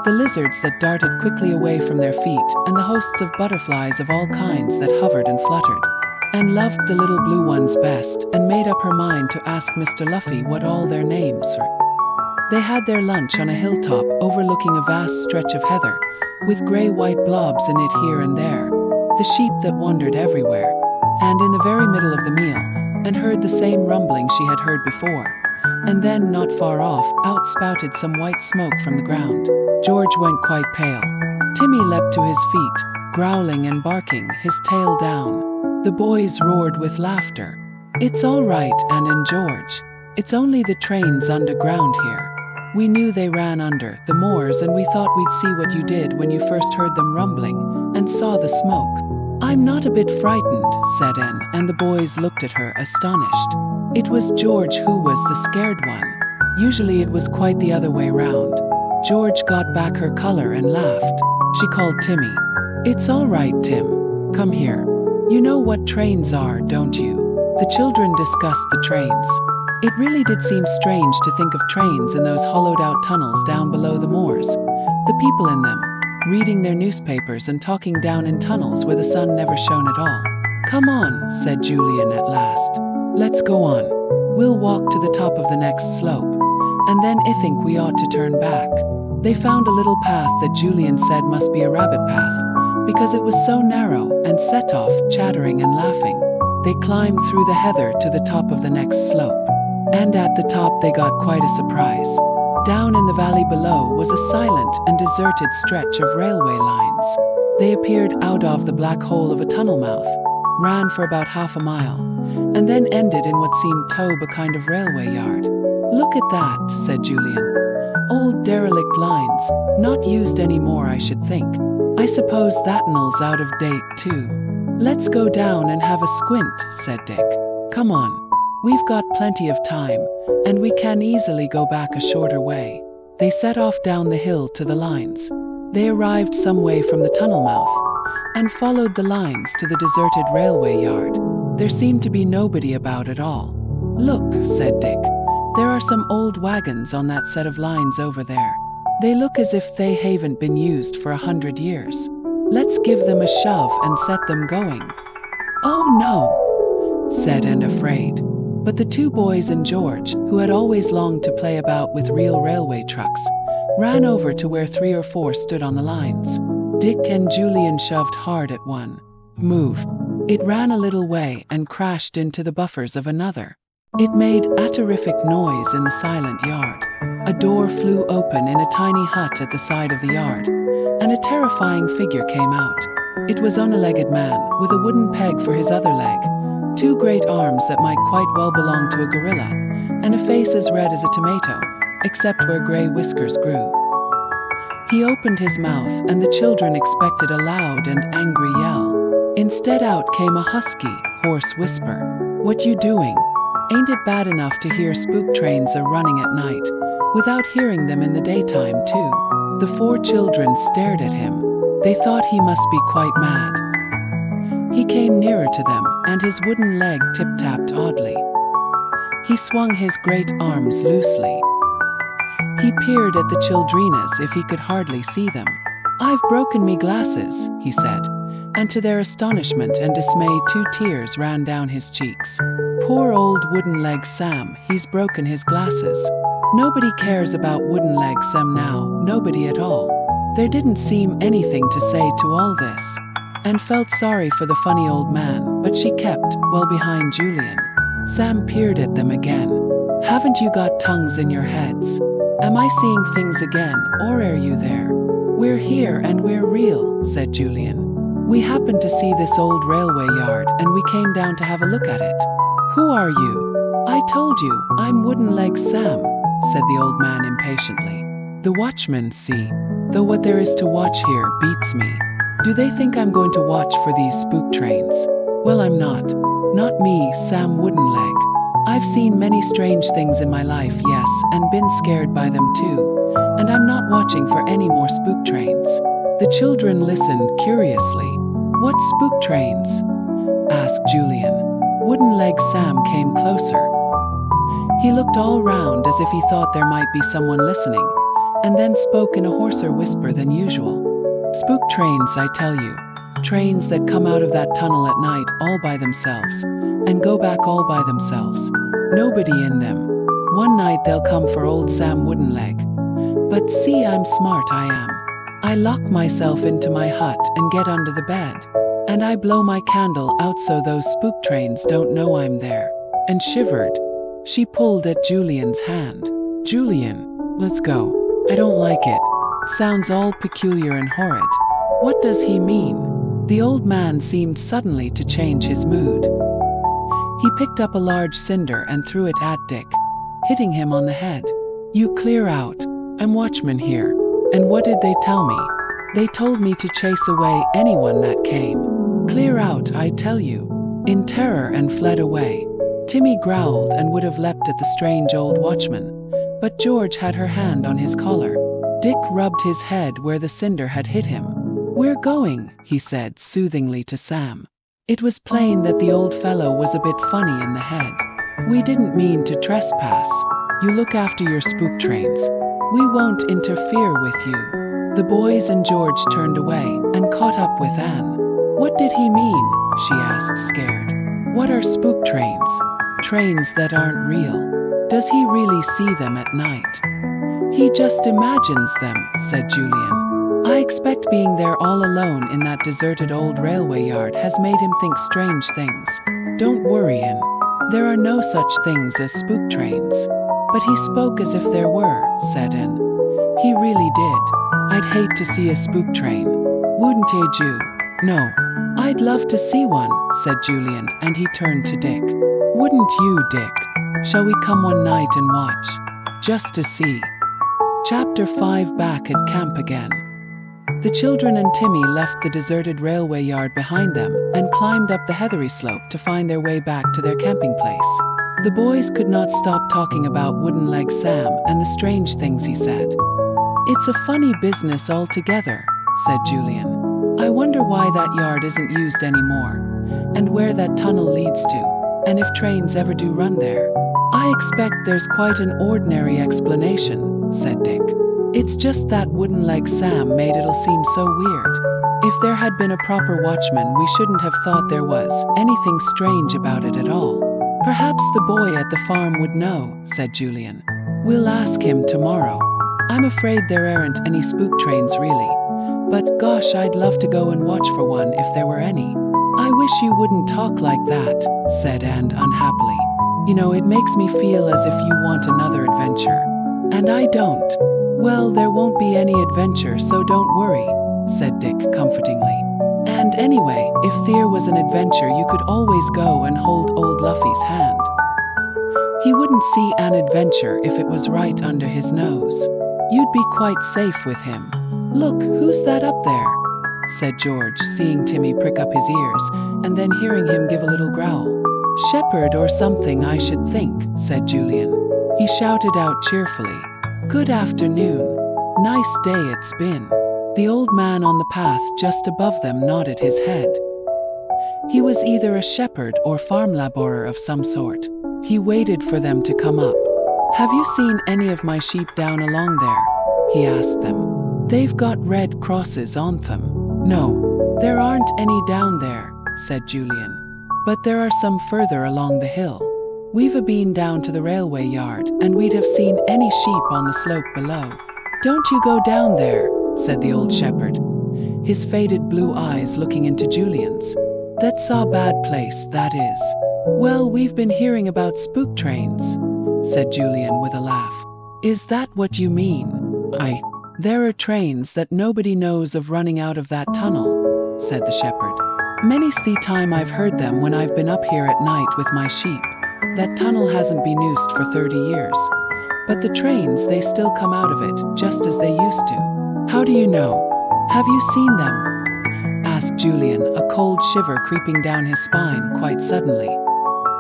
Speaker 1: the lizards that darted quickly away from their feet, and the hosts of butterflies of all kinds that hovered and fluttered. Anne loved the little blue ones best and made up her mind to ask Mr. Luffy what all their names were. They had their lunch on a hilltop overlooking a vast stretch of heather, with grey-white blobs in it here and there, the sheep that wandered everywhere. And in the very middle of the meal, Anne heard the same rumbling she had heard before. And then, not far off, out spouted some white smoke from the ground. George went quite pale. Timmy leapt to his feet, growling and barking, his tail down. The boys roared with laughter. "It's all right, Anne and George. It's only the trains underground here. We knew they ran under the moors, and we thought we'd see what you did when you first heard them rumbling and saw the smoke." "I'm not a bit frightened," said Anne, and the boys looked at her astonished. It was George who was the scared one. Usually it was quite the other way round. George got back her color and laughed. She called Timmy. "It's all right, Tim. Come here. You know what trains are, don't you?" The children discussed the trains. It really did seem strange to think of trains in those hollowed-out tunnels down below the moors. The people in them, reading their newspapers and talking down in tunnels where the sun never shone at all. "Come on," said Julian at last. "Let's go on. We'll walk to the top of the next slope, and then I think we ought to turn back." They found a little path that Julian said must be a rabbit path, because it was so narrow, and set off, chattering and laughing. They climbed through the heather to the top of the next slope. And at the top they got quite a surprise. Down in the valley below was a silent and deserted stretch of railway lines. They appeared out of the black hole of a tunnel mouth, ran for about half a mile, and then ended in what seemed to be a kind of railway yard. "Look at that," said Julian. "Old derelict lines, not used anymore, I should think. I suppose that tunnel's out of date too." "Let's go down and have a squint," said Dick. "Come on. We've got plenty of time, and we can easily go back a shorter way." They set off down the hill to the lines. They arrived some way from the tunnel mouth, and followed the lines to the deserted railway yard. There seemed to be nobody about at all. "Look," said Dick. "There are some old wagons on that set of lines over there. They look as if they haven't been used for 100 years. Let's give them a shove and set them going." "Oh no," said Anne, afraid. But the two boys and George, who had always longed to play about with real railway trucks, ran over to where 3 or 4 stood on the lines. Dick and Julian shoved hard at one. Moved. It ran a little way and crashed into the buffers of another. It made a terrific noise in the silent yard. A door flew open in a tiny hut at the side of the yard, and a terrifying figure came out. It was an one-legged man, with a wooden peg for his other leg, two great arms that might quite well belong to a gorilla, and a face as red as a tomato, except where gray whiskers grew. He opened his mouth, and the children expected a loud and angry yell. Instead out came a husky, hoarse whisper. "What you doing? Ain't it bad enough to hear spook trains running at night, without hearing them in the daytime too?" The four children stared at him. They thought he must be quite mad. He came nearer to them, and his wooden leg tip-tapped oddly. He swung his great arms loosely. He peered at the children as if he could hardly see them. "I've broken me glasses," he said, and to their astonishment and dismay 2 tears ran down his cheeks. "Poor old wooden leg Sam, he's broken his glasses." Nobody cares about wooden leg Sam now, nobody at all. There didn't seem anything to say to all this, and felt sorry for the funny old man, but she kept well behind Julian. Sam peered at them again. "Haven't you got tongues in your heads? Am I seeing things again, or are you there?" "We're here and we're real," said Julian. "We happened to see this old railway yard and we came down to have a look at it." "Who are you?" "I told you, I'm Wooden Leg Sam," said the old man impatiently. "The watchmen see, though what there is to watch here beats me. Do they think I'm going to watch for these spook trains? Well, I'm not. Not me, Sam Woodenleg. I've seen many strange things in my life, yes, and been scared by them too. And I'm not watching for any more spook trains." The children listened curiously. "What spook trains?" asked Julian. Wooden Leg Sam came closer. He looked all round as if he thought there might be someone listening, and then spoke in a hoarser whisper than usual. "Spook trains, I tell you. Trains that come out of that tunnel at night all by themselves, and go back all by themselves. Nobody in them. One night they'll come for old Sam Woodenleg. But see, I'm smart, I am. I lock myself into my hut and get under the bed, and I blow my candle out so those spook trains don't know I'm there." And shivered. She pulled at Julian's hand. "Julian, let's go. I don't like it. Sounds all peculiar and horrid." "What does he mean?" The old man seemed suddenly to change his mood. He picked up a large cinder and threw it at Dick, hitting him on the head. "You clear out. I'm watchman here. And what did they tell me? They told me to chase away anyone that came. Clear out, I tell you." In terror and fled away. Timmy growled and would have leapt at the strange old watchman, but George had her hand on his collar. Dick rubbed his head where the cinder had hit him. "We're going," he said soothingly to Sam. It was plain that the old fellow was a bit funny in the head. "We didn't mean to trespass. You look after your spook trains. We won't interfere with you." The boys and George turned away and caught up with Anne. "What did he mean?" she asked, scared. "What are spook trains?" "Trains that aren't real. Does he really see them at night?" "He just imagines them," said Julian. "I expect being there all alone in that deserted old railway yard has made him think strange things. Don't worry, Anne. There are no such things as spook trains." "But he spoke as if there were," said Anne. "He really did. I'd hate to see a spook train. Wouldn't you?" "No. I'd love to see one," said Julian, and he turned to Dick. "Wouldn't you, Dick? Shall we come one night and watch? Just to see." Chapter 5. Back at camp again. The children and Timmy left the deserted railway yard behind them and climbed up the heathery slope to find their way back to their camping place. The boys could not stop talking about Wooden Leg Sam and the strange things he said. "It's a funny business altogether," said Julian. "I wonder why that yard isn't used anymore, and where that tunnel leads to, and if trains ever do run there." "I expect there's quite an ordinary explanation," said Dick. "It's just that Wooden Leg Sam made it'll seem so weird. If there had been a proper watchman, we shouldn't have thought there was anything strange about it at all." "Perhaps the boy at the farm would know," said Julian. "We'll ask him tomorrow. I'm afraid there aren't any spook trains really, but gosh, I'd love to go and watch for one if there were any." "I wish you wouldn't talk like that," said Anne unhappily. "You know, it makes me feel as if you want another adventure." And I don't. Well, there won't be any adventure, so don't worry, said Dick comfortingly. And anyway, if there was an adventure, you could always go and hold old Luffy's hand. He wouldn't see an adventure if it was right under his nose. You'd be quite safe with him. Look, who's that up there? Said George, seeing Timmy prick up his ears, and then hearing him give a little growl. Shepherd or something, I should think, said Julian. He shouted out cheerfully. Good afternoon. Nice day it's been. The old man on the path just above them nodded his head. He was either a shepherd or farm laborer of some sort. He waited for them to come up. Have you seen any of my sheep down along there? He asked them. They've got red crosses on them. No, there aren't any down there, said Julian. But there are some further along the hill. We've been down to the railway yard, and we'd have seen any sheep on the slope below. Don't you go down there, said the old shepherd, his faded blue eyes looking into Julian's. That's a bad place, that is. Well, we've been hearing about spook trains, said Julian with a laugh. Is that what you mean? Aye. There are trains that nobody knows of running out of that tunnel, said the shepherd. Many's the time I've heard them when I've been up here at night with my sheep. That tunnel hasn't been used for 30 years. But the trains, they still come out of it, just as they used to. How do you know? Have you seen them? Asked Julian, a cold shiver creeping down his spine quite suddenly.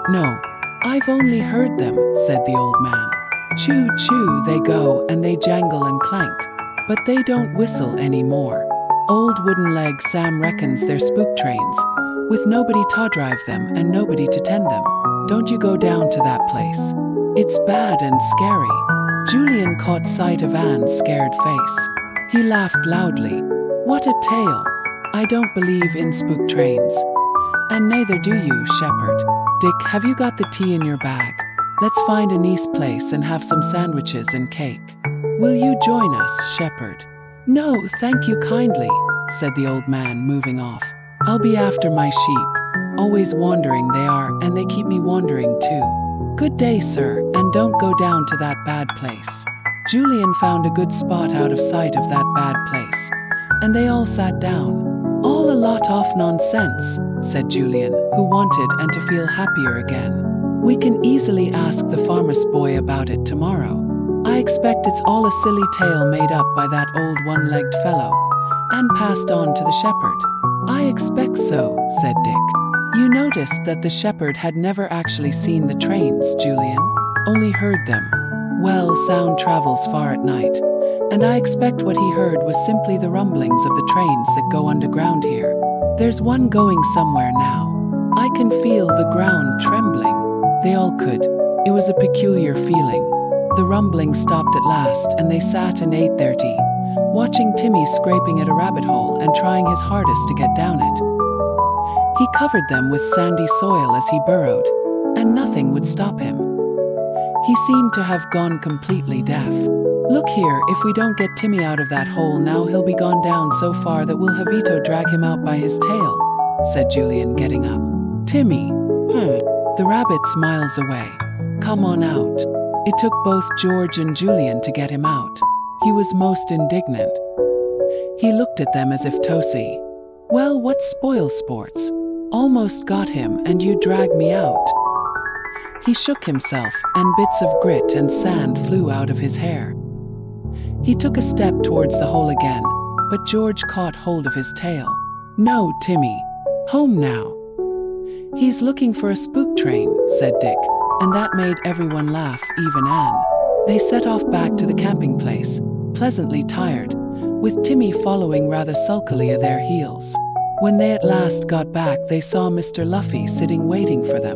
Speaker 1: No, I've only heard them, said the old man. Choo-choo they go, and they jangle and clank. But they don't whistle anymore. Old Wooden Leg Sam reckons they're spook trains, with nobody to drive them and nobody to tend them. Don't you go down to that place. It's bad and scary. Julian caught sight of Anne's scared face. He laughed loudly. What a tale. I don't believe in spook trains. And neither do you, shepherd. Dick, have you got the tea in your bag? Let's find a nice place and have some sandwiches and cake. Will you join us, shepherd? No, thank you kindly, said the old man, moving off. I'll be after my sheep. Always wandering they are, and they keep me wandering too. Good day, sir, and don't go down to that bad place. Julian found a good spot out of sight of that bad place, and they all sat down. All a lot of nonsense, said Julian, who wanted and to feel happier again. We can easily ask the farmer's boy about it tomorrow. I expect it's all a silly tale made up by that old one-legged fellow, and passed on to the shepherd. I expect so, said Dick. You noticed that the shepherd had never actually seen the trains, Julian, only heard them. Well, sound travels far at night, and I expect what he heard was simply the rumblings of the trains that go underground here. There's one going somewhere now. I can feel the ground trembling. They all could. It was a peculiar feeling. The rumbling stopped at last, and they sat and ate their tea, watching Timmy scraping at a rabbit hole and trying his hardest to get down it. He covered them with sandy soil as he burrowed, and nothing would stop him. He seemed to have gone completely deaf. Look here, if we don't get Timmy out of that hole now, he'll be gone down so far that we'll have Vito drag him out by his tail, said Julian, getting up. Timmy? The rabbit's miles away. Come on out. It took both George and Julian to get him out. He was most indignant. He looked at them as if to say, well, what spoil sports? Almost got him, and you drag me out. He shook himself, and bits of grit and sand flew out of his hair. He took a step towards the hole again, but George caught hold of his tail. No, Timmy. Home now. He's looking for a spook train, said Dick, and that made everyone laugh, even Anne. They set off back to the camping place, pleasantly tired, with Timmy following rather sulkily at their heels. When they at last got back, they saw Mr. Luffy sitting waiting for them.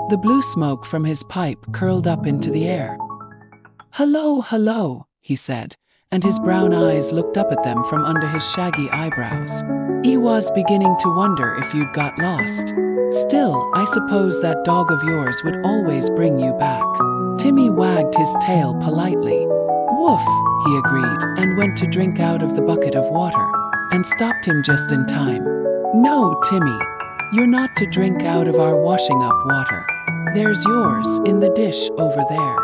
Speaker 1: The blue smoke from his pipe curled up into the air. Hello, hello, he said, and his brown eyes looked up at them from under his shaggy eyebrows. I was beginning to wonder if you'd got lost. Still, I suppose that dog of yours would always bring you back. Timmy wagged his tail politely. Woof, he agreed, and went to drink out of the bucket of water, and stopped him just in time. No, Timmy, you're not to drink out of our washing up water. There's yours in the dish over there.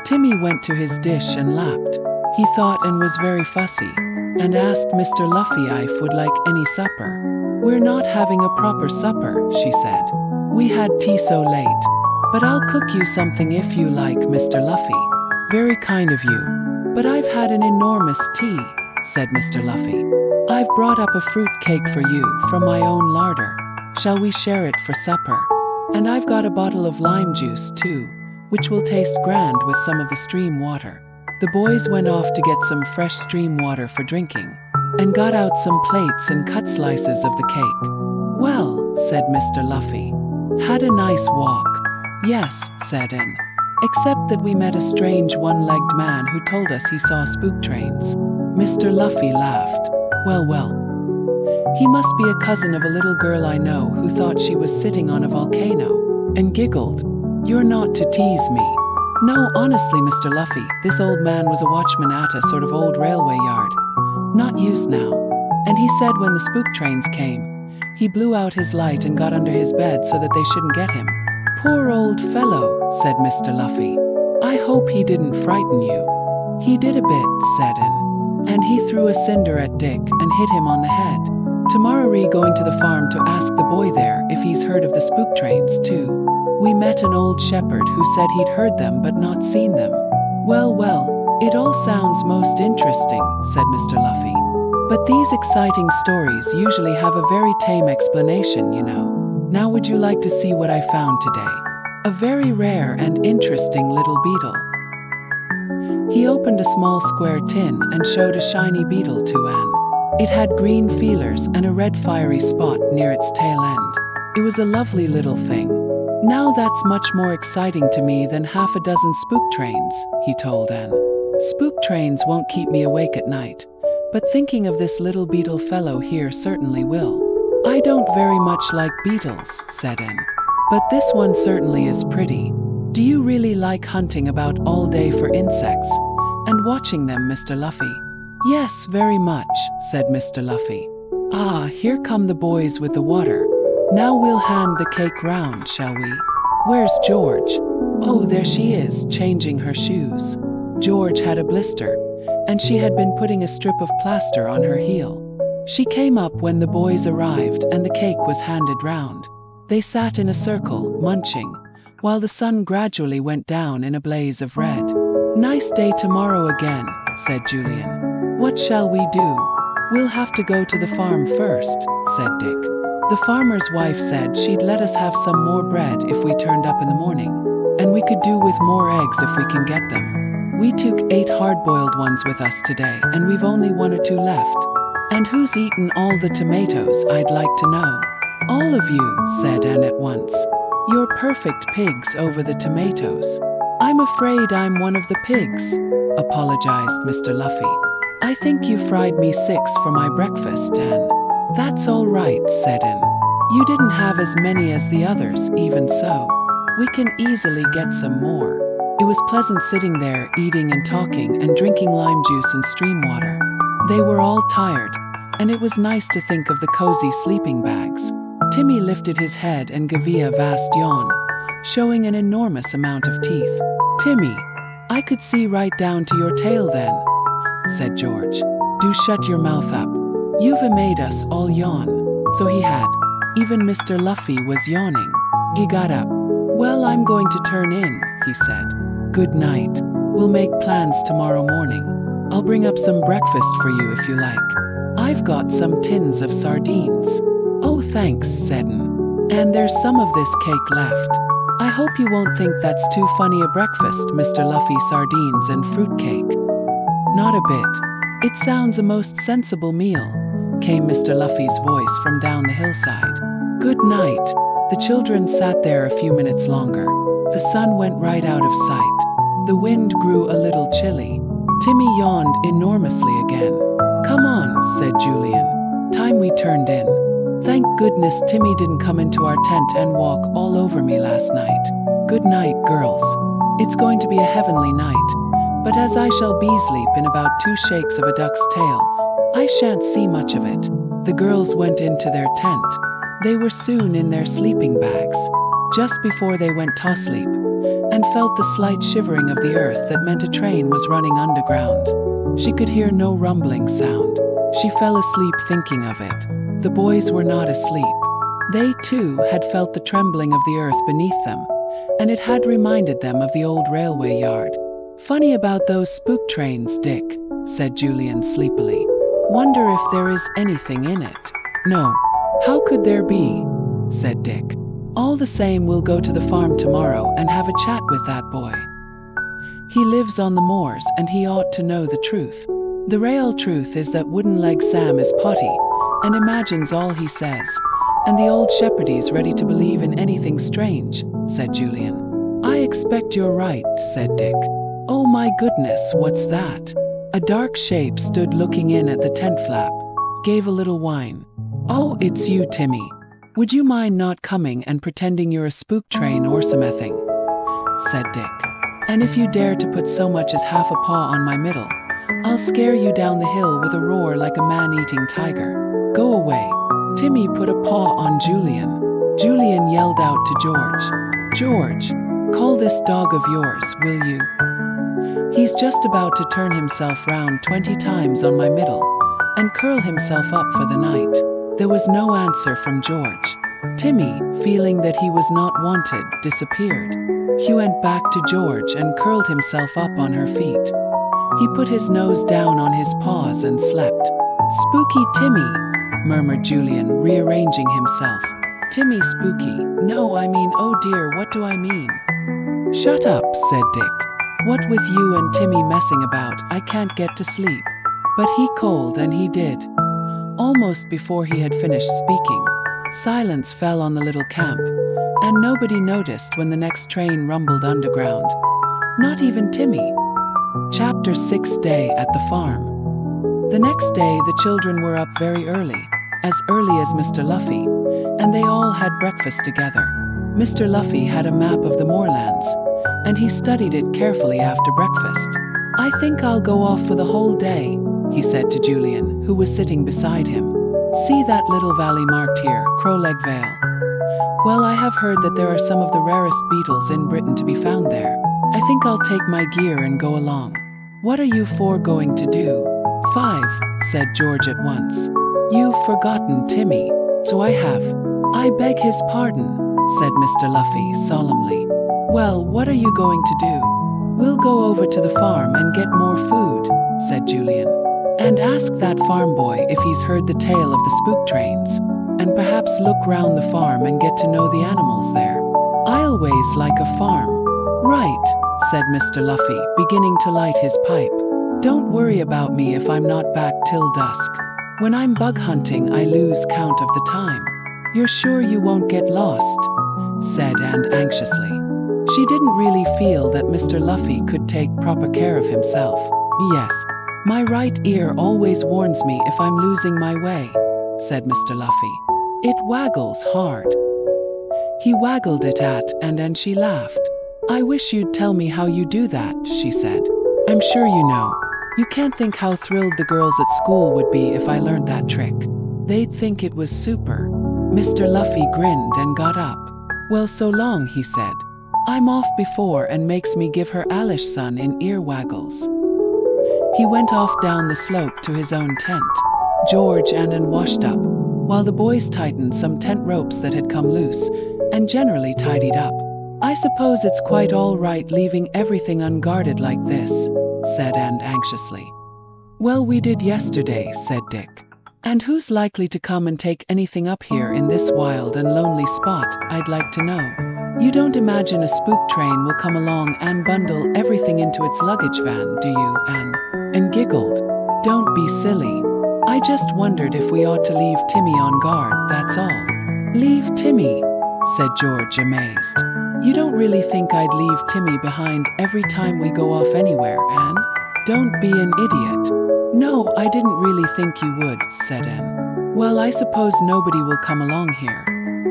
Speaker 1: Timmy went to his dish and lapped. He thought and was very fussy, and asked Mr. Luffy if would like any supper. "We're not having a proper supper," she said. "We had tea so late. But I'll cook you something if you like, Mr. Luffy." "Very kind of you. But I've had an enormous tea," said Mr. Luffy. "I've brought up a fruit cake for you from my own larder. Shall we share it for supper? And I've got a bottle of lime juice too, which will taste grand with some of the stream water." The boys went off to get some fresh stream water for drinking, and got out some plates and cut slices of the cake. "Well," said Mr. Luffy, "had a nice walk?" "Yes," said Anne, "except that we met a strange one-legged man who told us he saw spook trains." Mr. Luffy laughed. Well. He must be a cousin of a little girl I know who thought she was sitting on a volcano," and giggled. "You're not to tease me." "No, honestly, Mr. Luffy, this old man was a watchman at a sort of old railway yard. Not used now. And he said when the spook trains came, he blew out his light and got under his bed so that they shouldn't get him." "Poor old fellow," said Mr. Luffy. "I hope he didn't frighten you." "He did a bit," said Anne. "And he threw a cinder at Dick and hit him on the head. Tomorrow going to the farm to ask the boy there if he's heard of the spook trains too. We met an old shepherd who said he'd heard them but not seen them." Well, it all sounds most interesting," said Mr. Luffy. "But these exciting stories usually have a very tame explanation, you know. Now would you like to see what I found today? A very rare and interesting little beetle." He opened a small square tin and showed a shiny beetle to Anne. It had green feelers and a red fiery spot near its tail end. It was a lovely little thing. "Now that's much more exciting to me than half a dozen spook trains," he told Anne. "Spook trains won't keep me awake at night, but thinking of this little beetle fellow here certainly will." "I don't very much like beetles," said Anne, "but this one certainly is pretty. Do you really like hunting about all day for insects and watching them, Mr. Luffy?" "Yes, very much," said Mr. Luffy. "Ah, here come the boys with the water. Now we'll hand the cake round, shall we? Where's George? Oh, there she is, changing her shoes." George had a blister, and she had been putting a strip of plaster on her heel. She came up when the boys arrived and the cake was handed round. They sat in a circle, munching, while the sun gradually went down in a blaze of red. "Nice day tomorrow again," said Julian. "What shall we do?" "We'll have to go to the farm first," said Dick. "The farmer's wife said she'd let us have some more bread if we turned up in the morning, and we could do with more eggs if we can get them. We took 8 hard-boiled ones with us today, and we've only 1 or 2 left. And who's eaten all the tomatoes, I'd like to know?" "All of you," said Anne at once. "You're perfect pigs over the tomatoes." "I'm afraid I'm one of the pigs," apologized Mr. Luffy. "I think you fried me 6 for my breakfast, Anne." "That's all right," said Anne. "You didn't have as many as the others, even so. We can easily get some more." It was pleasant sitting there, eating and talking and drinking lime juice and stream water. They were all tired, and it was nice to think of the cozy sleeping bags. Timmy lifted his head and gave a vast yawn, showing an enormous amount of teeth. "Timmy, I could see right down to your tail then," said George. "Do shut your mouth up. You've made us all yawn." So he had. Even Mr. Luffy was yawning. He got up. "Well, I'm going to turn in," he said. "Good night. We'll make plans tomorrow morning. I'll bring up some breakfast for you if you like. I've got some tins of sardines." "Oh, thanks," said Anne. "And there's some of this cake left. I hope you won't think that's too funny a breakfast, Mr. Luffy, sardines and fruitcake." "Not a bit. It sounds a most sensible meal," came Mr. Luffy's voice from down the hillside. "Good night." The children sat there a few minutes longer. The sun went right out of sight. The wind grew a little chilly. Timmy yawned enormously again. "Come on," said Julian. "Time we turned in. Thank goodness Timmy didn't come into our tent and walk all over me last night. Good night, girls. It's going to be a heavenly night, but as I shall be asleep in about 2 shakes of a duck's tail, I shan't see much of it." The girls went into their tent. They were soon in their sleeping bags. Just before they went to sleep, and felt the slight shivering of the earth that meant a train was running underground. She could hear no rumbling sound. She fell asleep thinking of it. The boys were not asleep. They, too, had felt the trembling of the earth beneath them, and it had reminded them of the old railway yard. "Funny about those spook trains, Dick," said Julian sleepily. "Wonder if there is anything in it." "No. How could there be?" said Dick. "All the same, we'll go to the farm tomorrow and have a chat with that boy. He lives on the moors and he ought to know the truth. The real truth is that Wooden Leg Sam is potty and imagines all he says, and the old shepherdie's ready to believe in anything strange," said Julian. "I expect you're right," said Dick. "Oh my goodness, what's that?" A dark shape stood looking in at the tent flap, gave a little whine. "Oh, it's you, Timmy. Would you mind not coming and pretending you're a spook train or something?" said Dick. "And if you dare to put so much as half a paw on my middle, I'll scare you down the hill with a roar like a man-eating tiger. Go away." Timmy put a paw on Julian. Julian yelled out to George, "George, call this dog of yours, will you? He's just about to turn himself round 20 times on my middle and curl himself up for the night." There was no answer from George. Timmy, feeling that he was not wanted, disappeared. He went back to George and curled himself up on her feet. He put his nose down on his paws and slept. "Spooky Timmy," murmured Julian, rearranging himself. "Timmy spooky. No, I mean, oh dear, what do I mean?" "Shut up," said Dick. "What with you and Timmy messing about, I can't get to sleep." But he called and he did. Almost before he had finished speaking, silence fell on the little camp, and nobody noticed when the next train rumbled underground. Not even Timmy. Chapter 6 Day at the Farm. The next day the children were up very early as Mr. Luffy, and they all had breakfast together. Mr. Luffy had a map of the moorlands, and he studied it carefully after breakfast. "I think I'll go off for the whole day," he said to Julian, who was sitting beside him. "See that little valley marked here, Crowleg Vale? Well, I have heard that there are some of the rarest beetles in Britain to be found there. I think I'll take my gear and go along." "What are you four going to do?" "5, said George at once. "You've forgotten Timmy." "So I have." "I beg his pardon," said Mr. Luffy solemnly. "Well, what are you going to do?" "We'll go over to the farm and get more food," said Julian. "And ask that farm boy if he's heard the tale of the spook trains, and perhaps look round the farm and get to know the animals there. I always like a farm." "Right," said Mr. Luffy, beginning to light his pipe. "Don't worry about me if I'm not back till dusk. When I'm bug hunting, I lose count of the time." "You're sure you won't get lost?" said Anne anxiously. She didn't really feel that Mr. Luffy could take proper care of himself. "Yes. My right ear always warns me if I'm losing my way," said Mr. Luffy. "It waggles hard." He waggled it at and she laughed. "I wish you'd tell me how you do that," she said. "I'm sure you know. You can't think how thrilled the girls at school would be if I learned that trick. They'd think it was super." Mr. Luffy grinned and got up. "Well, so long," he said. "I'm off before and makes me give her Alish son in ear waggles." He went off down the slope to his own tent. George and washed up, while the boys tightened some tent ropes that had come loose, and generally tidied up. "I suppose it's quite all right leaving everything unguarded like this," said Anne anxiously. "Well, we did yesterday," said Dick. "And who's likely to come and take anything up here in this wild and lonely spot, I'd like to know? You don't imagine a spook train will come along and bundle everything into its luggage van, do you, Anne?" And giggled. "Don't be silly. I just wondered if we ought to leave Timmy on guard, that's all." "Leave Timmy?" said George, amazed. "You don't really think I'd leave Timmy behind every time we go off anywhere, Anne? Don't be an idiot." "No, I didn't really think you would," said Anne. "Well, I suppose nobody will come along here.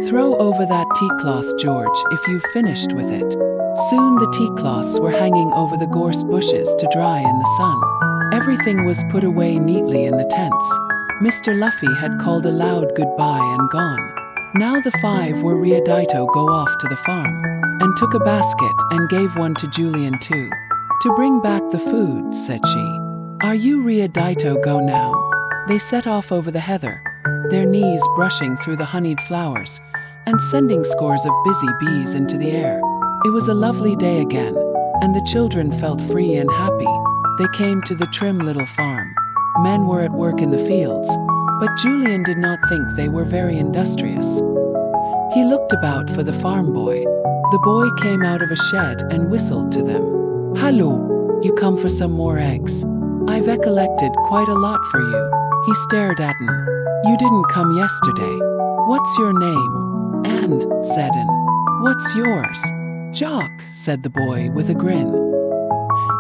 Speaker 1: Throw over that tea cloth, George, if you've finished with it." Soon the tea cloths were hanging over the gorse bushes to dry in the sun. Everything was put away neatly in the tents. Mr. Luffy had called a loud goodbye and gone. Now the 5 were ready to go off to the farm, and took a basket and gave one to Julian too. "To bring back the food," said she. "Are you ready to go now?" They set off over the heather, their knees brushing through the honeyed flowers and sending scores of busy bees into the air. It was a lovely day again, and the children felt free and happy. They came to the trim little farm. Men were at work in the fields, but Julian did not think they were very industrious. He looked about for the farm boy. The boy came out of a shed and whistled to them. "Hallo, you come for some more eggs? I've collected quite a lot for you." He stared at him. "You didn't come yesterday. What's your name?" "And," said Anne. "What's yours?" "Jock," said the boy with a grin.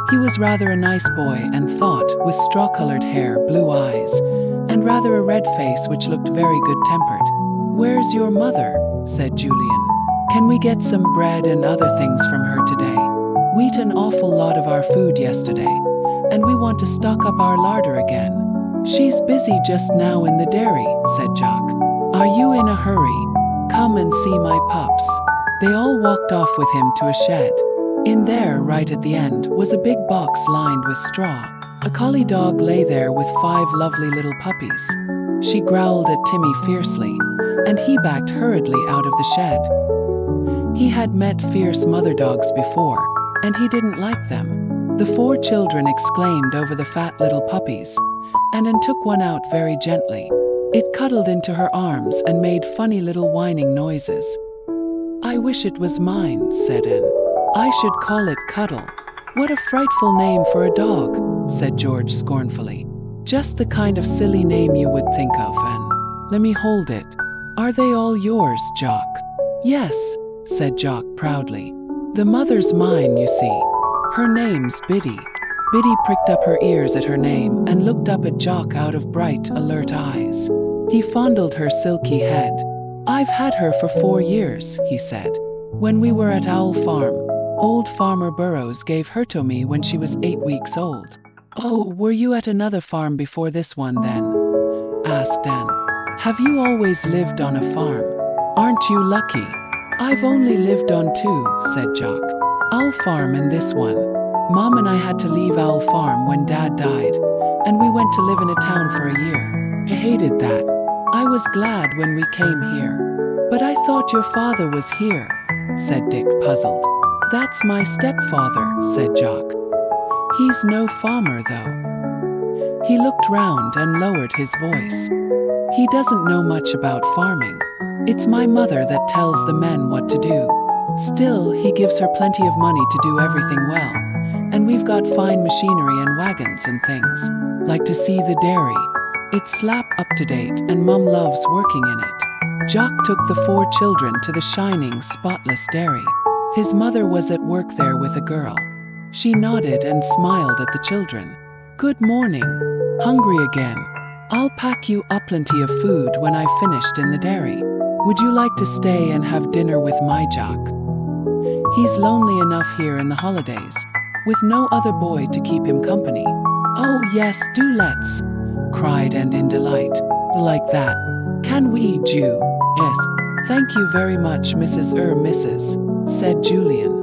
Speaker 1: He was rather a nice boy and thought, with straw-colored hair, blue eyes, and rather a red face which looked very good-tempered. "Where's your mother?" said Julian. "Can we get some bread and other things from her today? We ate an awful lot of our food yesterday, and we want to stock up our larder again." "She's busy just now in the dairy," said Jock. "Are you in a hurry? Come and see my pups." They all walked off with him to a shed. In there, right at the end, was a big box lined with straw. A collie dog lay there with 5 lovely little puppies. She growled at Timmy fiercely, and he backed hurriedly out of the shed. He had met fierce mother dogs before, and he didn't like them. The 4 children exclaimed over the fat little puppies, and Anne took one out very gently. It cuddled into her arms and made funny little whining noises. "I wish it was mine," said Anne. "I should call it Cuddle." "What a frightful name for a dog," said George scornfully. "Just the kind of silly name you would think of, Anne. Let me hold it." "Are they all yours, Jock?" "Yes," said Jock proudly. "The mother's mine, you see. Her name's Biddy." Biddy pricked up her ears at her name and looked up at Jock out of bright, alert eyes. He fondled her silky head. "I've had her for 4 years," he said. "When we were at Owl Farm, old Farmer Burrows gave her to me when she was 8 weeks old." "Oh, were you at another farm before this one then?" asked Anne. "Have you always lived on a farm? Aren't you lucky?" "I've only lived on 2, said Jock. "Owl Farm and this one. Mom and I had to leave Owl Farm when Dad died, and we went to live in a town for a year. I hated that. I was glad when we came here." "But I thought your father was here," said Dick, puzzled. "That's my stepfather," said Jock. "He's no farmer, though." He looked round and lowered his voice. "He doesn't know much about farming. It's my mother that tells the men what to do. Still, he gives her plenty of money to do everything well, and we've got fine machinery and wagons and things. Like to see the dairy. It's slap up to date and Mum loves working in it." Jock took the 4 children to the shining, spotless dairy. His mother was at work there with a girl. She nodded and smiled at the children. "Good morning. Hungry again? I'll pack you up plenty of food when I've finished in the dairy. Would you like to stay and have dinner with my Jock? He's lonely enough here in the holidays, with no other boy to keep him company." "Oh yes, do let's," cried Anne in delight. "Like that. Can we, Jew?" "Yes. Thank you very much, Mrs., said Julian.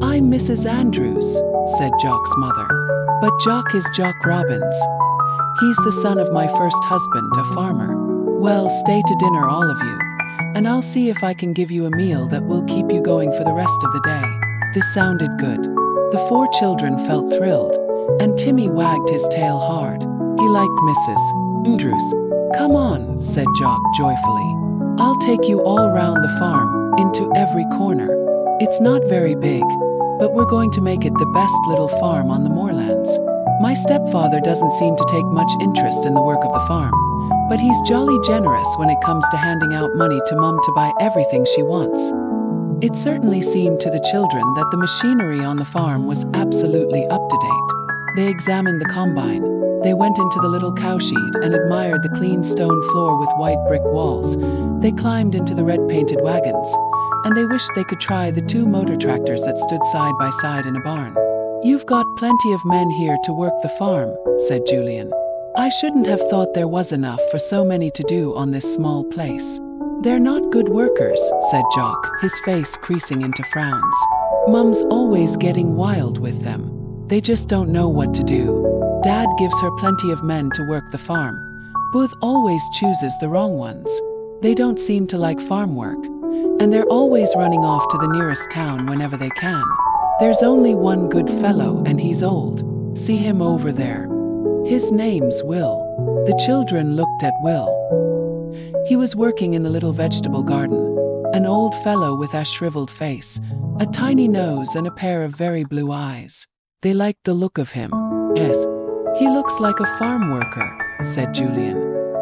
Speaker 1: "I'm Mrs. Andrews," said Jock's mother. "But Jock is Jock Robbins. He's the son of my first husband, a farmer." "Well, stay to dinner, all of you, and I'll see if I can give you a meal that will keep you going for the rest of the day." This sounded good. The 4 children felt thrilled, and Timmy wagged his tail hard. He liked Mrs. Andrews. "Come on," said Jock joyfully. "I'll take you all round the farm, into every corner. It's not very big, but we're going to make it the best little farm on the moorlands. My stepfather doesn't seem to take much interest in the work of the farm, but he's jolly generous when it comes to handing out money to Mum to buy everything she wants." It certainly seemed to the children that the machinery on the farm was absolutely up to date. They examined the combine. They went into the little cowshed and admired the clean stone floor with white brick walls. They climbed into the red-painted wagons, and they wished they could try the 2 motor tractors that stood side by side in a barn. "You've got plenty of men here to work the farm," said Julian. "I shouldn't have thought there was enough for so many to do on this small place." "They're not good workers," said Jock, his face creasing into frowns. Mum's always getting wild with them. They just don't know what to do. Dad gives her plenty of men to work the farm. Booth always chooses the wrong ones. They don't seem to like farm work, and they're always running off to the nearest town whenever they can. There's only one good fellow, and he's old. See him over there. His name's Will. The children looked at Will. He was working in the little vegetable garden. An old fellow with a shriveled face, a tiny nose and a pair of very blue eyes. They liked the look of him. Yes, he looks like a farm worker, said Julian.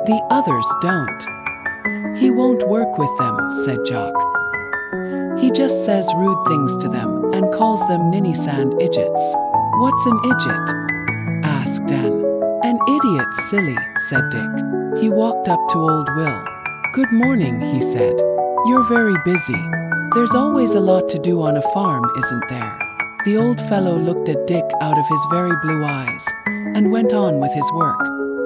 Speaker 1: The others don't. He won't work with them, said Jock. He just says rude things to them and calls them ninnies and idiots. What's an idiot? Asked Dan. An idiot, silly, said Dick. He walked up to old Will. Good morning, he said. You're very busy. There's always a lot to do on a farm, isn't there? The old fellow looked at Dick out of his very blue eyes and went on with his work.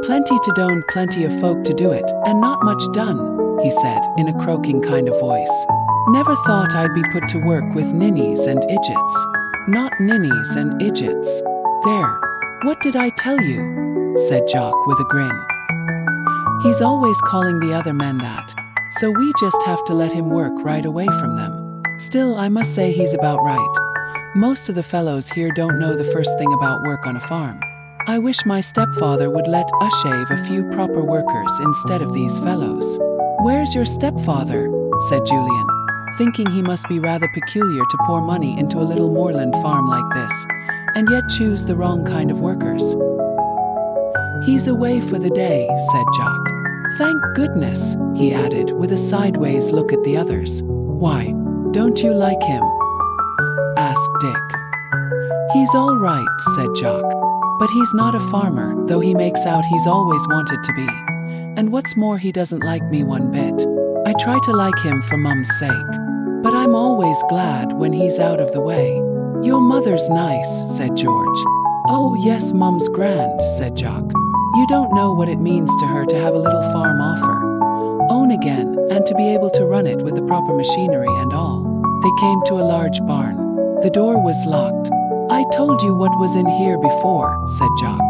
Speaker 1: Plenty to do and plenty of folk to do it, and not much done, he said in a croaking kind of voice. Never thought I'd be put to work with ninnies and idiots. Not ninnies and idiots. There. What did I tell you? Said Jock with a grin. He's always calling the other men that, so we just have to let him work right away from them. Still, I must say he's about right. Most of the fellows here don't know the first thing about work on a farm. I wish my stepfather would let us shave a few proper workers instead of these fellows. Where's your stepfather? Said Julian, thinking he must be rather peculiar to pour money into a little moorland farm like this, and yet choose the wrong kind of workers. He's away for the day, said Jock. Thank goodness, he added with a sideways look at the others. Why, don't you like him? Asked Dick. He's all right, said Jock. But he's not a farmer, though he makes out he's always wanted to be. And what's more, he doesn't like me one bit. I try to like him for Mum's sake. But I'm always glad when he's out of the way. Your mother's nice, said George. Oh yes, Mum's grand, said Jock. You don't know what it means to her to have a little farm off her own again, and to be able to run it with the proper machinery and all. They came to a large barn. The door was locked. I told you what was in here before, said Jock.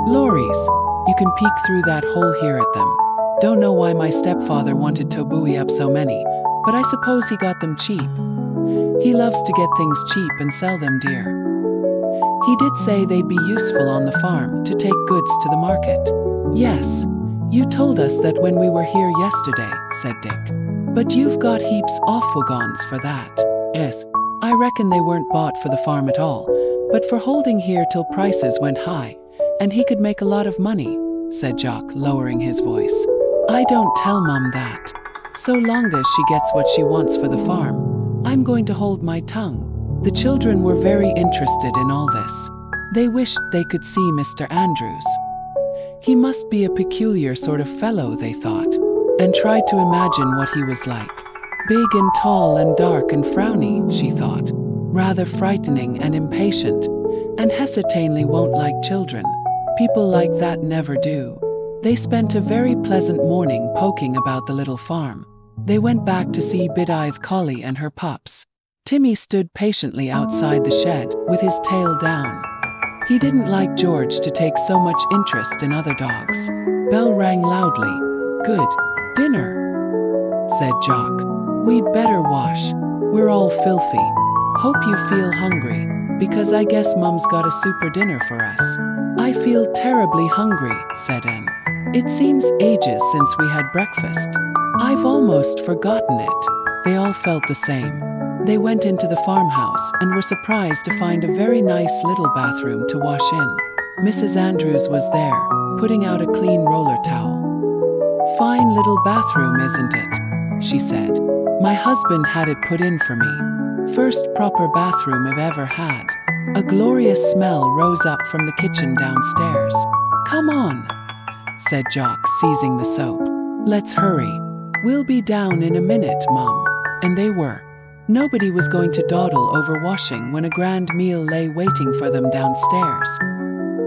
Speaker 1: Lorries. You can peek through that hole here at them. Don't know why my stepfather wanted to buoy up so many, but I suppose he got them cheap. He loves to get things cheap and sell them dear. He did say they'd be useful on the farm to take goods to the market. Yes, you told us that when we were here yesterday, said Dick. But you've got heaps of wagons for that. Yes, I reckon they weren't bought for the farm at all, but for holding here till prices went high, and he could make a lot of money, said Jock, lowering his voice. I don't tell Mum that. So long as she gets what she wants for the farm, I'm going to hold my tongue. The children were very interested in all this. They wished they could see Mr. Andrews. He must be a peculiar sort of fellow, they thought, and tried to imagine what he was like. Big and tall and dark and frowny, she thought, rather frightening and impatient, and hesitatingly won't like children. People like that never do. They spent a very pleasant morning poking about the little farm. They went back to see Bidithe Collie and her pups. Timmy stood patiently outside the shed with his tail down. He didn't like George to take so much interest in other dogs. Bell rang loudly. Good dinner, said Jock. We'd better wash. We're all filthy. Hope you feel hungry, because I guess Mum's got a super dinner for us. I feel terribly hungry, said Anne. It seems ages since we had breakfast. I've almost forgotten it. They all felt the same. They went into the farmhouse and were surprised to find a very nice little bathroom to wash in. Mrs. Andrews was there, putting out a clean roller towel. Fine little bathroom, isn't it? She said. My husband had it put in for me. First proper bathroom I've ever had. A glorious smell rose up from the kitchen downstairs. Come on, said Jock, seizing the soap. Let's hurry. We'll be down in a minute, Mum. And they were. Nobody was going to dawdle over washing when a grand meal lay waiting for them downstairs.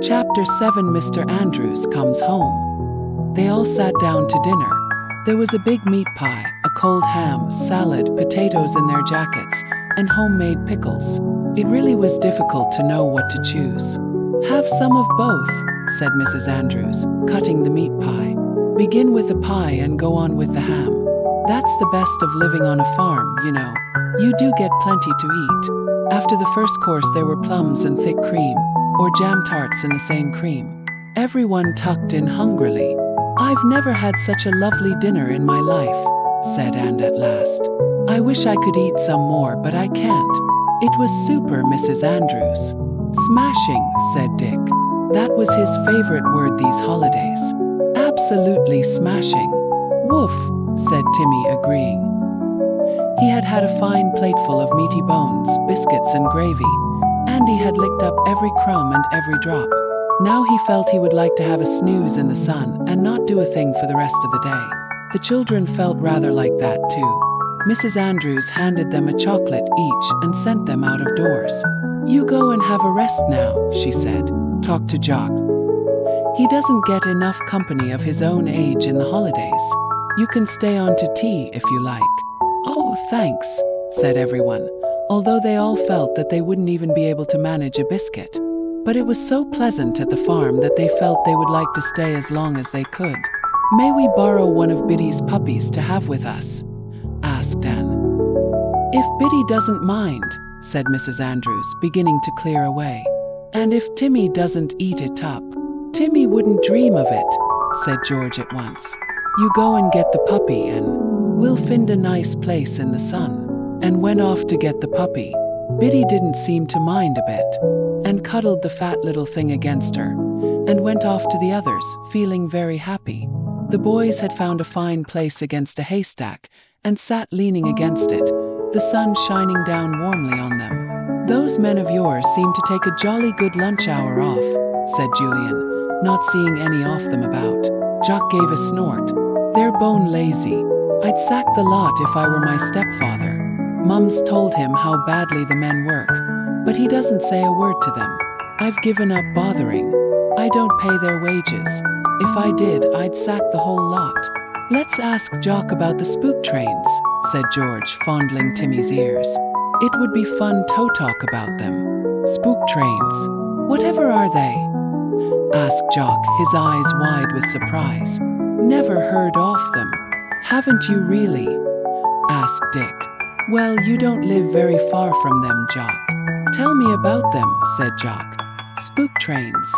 Speaker 1: Chapter 7. Mr. Andrews Comes Home. They all sat down to dinner. There was a big meat pie, a cold ham, salad, potatoes in their jackets, and homemade pickles. It really was difficult to know what to choose. Have some of both, said Mrs. Andrews, cutting the meat pie. Begin with the pie and go on with the ham. That's the best of living on a farm, you know. You do get plenty to eat. After the first course there were plums and thick cream, or jam tarts in the same cream. Everyone tucked in hungrily. I've never had such a lovely dinner in my life, said Anne at last. I wish I could eat some more, but I can't. It was super, Mrs. Andrews. Smashing, said Dick. That was his favorite word these holidays. Absolutely smashing. Woof, said Timmy, agreeing. He had had a fine plateful of meaty bones, biscuits and gravy. Andy had licked up every crumb and every drop. Now he felt he would like to have a snooze in the sun and not do a thing for the rest of the day. The children felt rather like that too. Mrs. Andrews handed them a chocolate each and sent them out of doors. You go and have a rest now, she said. Talk to Jock. He doesn't get enough company of his own age in the holidays. You can stay on to tea if you like. Oh, thanks, said everyone, although they all felt that they wouldn't even be able to manage a biscuit. But it was so pleasant at the farm that they felt they would like to stay as long as they could. May we borrow one of Biddy's puppies to have with us? Asked Anne. If Biddy doesn't mind, said Mrs. Andrews, beginning to clear away. And if Timmy doesn't eat it up. Timmy wouldn't dream of it, said George at once. You go and get the puppy and we'll find a nice place in the sun. And went off to get the puppy. Biddy didn't seem to mind a bit, and cuddled the fat little thing against her, and went off to the others, feeling very happy. The boys had found a fine place against a haystack, and sat leaning against it, the sun shining down warmly on them. Those men of yours seem to take a jolly good lunch hour off, said Julian, not seeing any off them about. Jock gave a snort. They're bone lazy. I'd sack the lot if I were my stepfather. Mums told him how badly the men work, but he doesn't say a word to them. I've given up bothering. I don't pay their wages. If I did, I'd sack the whole lot. Let's ask Jock about the spook trains, said George, fondling Timmy's ears. It would be fun to talk about them. Spook trains. Whatever are they? Asked Jock, his eyes wide with surprise. Never heard of them. Haven't you really? Asked Dick. Well, you don't live very far from them, Jock. Tell me about them, said Jock. Spook trains.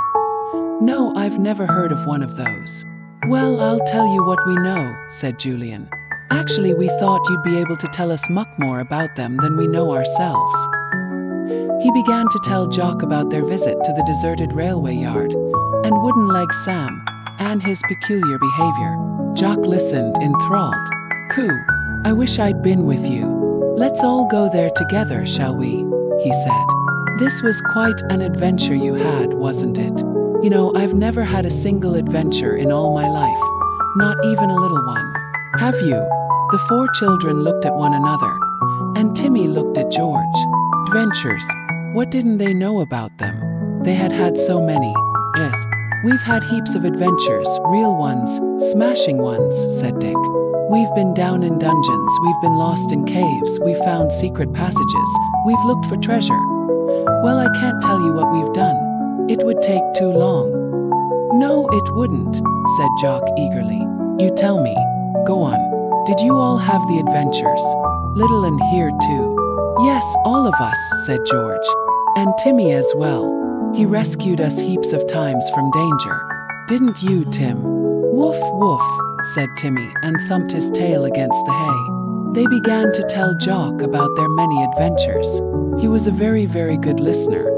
Speaker 1: No, I've never heard of one of those. Well, I'll tell you what we know, said Julian. Actually, we thought you'd be able to tell us much more about them than we know ourselves. He began to tell Jock about their visit to the deserted railway yard, and Wooden Leg Sam, and his peculiar behavior. Jock listened, enthralled. Coo, I wish I'd been with you. Let's all go there together, shall we? He said. This was quite an adventure you had, wasn't it? You know, I've never had a single adventure in all my life, not even a little one. Have you? The four children looked at one another, and Timmy looked at George. Adventures. What didn't they know about them? They had had so many. Yes, we've had heaps of adventures, real ones, smashing ones, said Dick. We've been down in dungeons, we've been lost in caves, we've found secret passages, we've looked for treasure. Well, I can't tell you what we've done. It would take too long. No, it wouldn't, said Jock eagerly. You tell me. Go on. Did you all have the adventures? Little and here too. Yes, all of us, said George. And Timmy as well. He rescued us heaps of times from danger. Didn't you, Tim? Woof, woof, said Timmy, and thumped his tail against the hay. They began to tell Jock about their many adventures. He was a very, very good listener.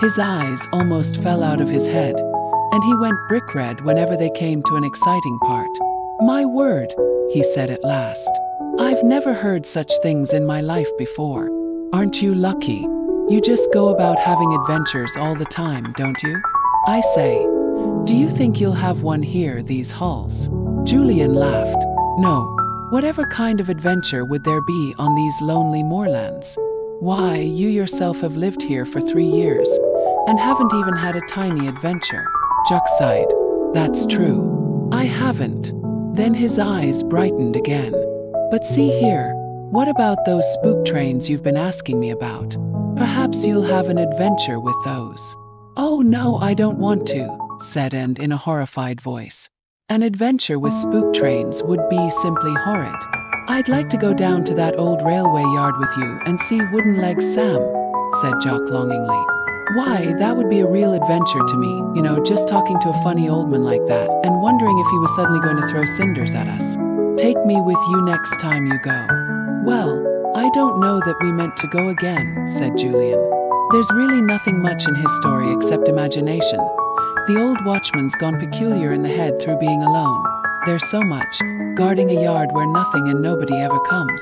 Speaker 1: His eyes almost fell out of his head, and he went brick red whenever they came to an exciting part. My word, he said at last. I've never heard such things in my life before. Aren't you lucky? You just go about having adventures all the time, don't you? I say, do you think you'll have one here, these halls? Julian laughed. No. Whatever kind of adventure would there be on these lonely moorlands? Why, you yourself have lived here for 3 years, and haven't even had a tiny adventure. Jock sighed. That's true. I haven't. Then his eyes brightened again. But see here, what about those spook trains you've been asking me about? Perhaps you'll have an adventure with those." "Oh no, I don't want to," said Anne in a horrified voice. "An adventure with spook trains would be simply horrid. I'd like to go down to that old railway yard with you and see Wooden Leg Sam," said Jock longingly. "Why, that would be a real adventure to me, just talking to a funny old man like that and wondering if he was suddenly going to throw cinders at us. Take me with you next time you go." "Well, I don't know that we meant to go again," said Julian. "There's really nothing much in his story except imagination. The old watchman's gone peculiar in the head through being alone. There's so much, guarding a yard where nothing and nobody ever comes.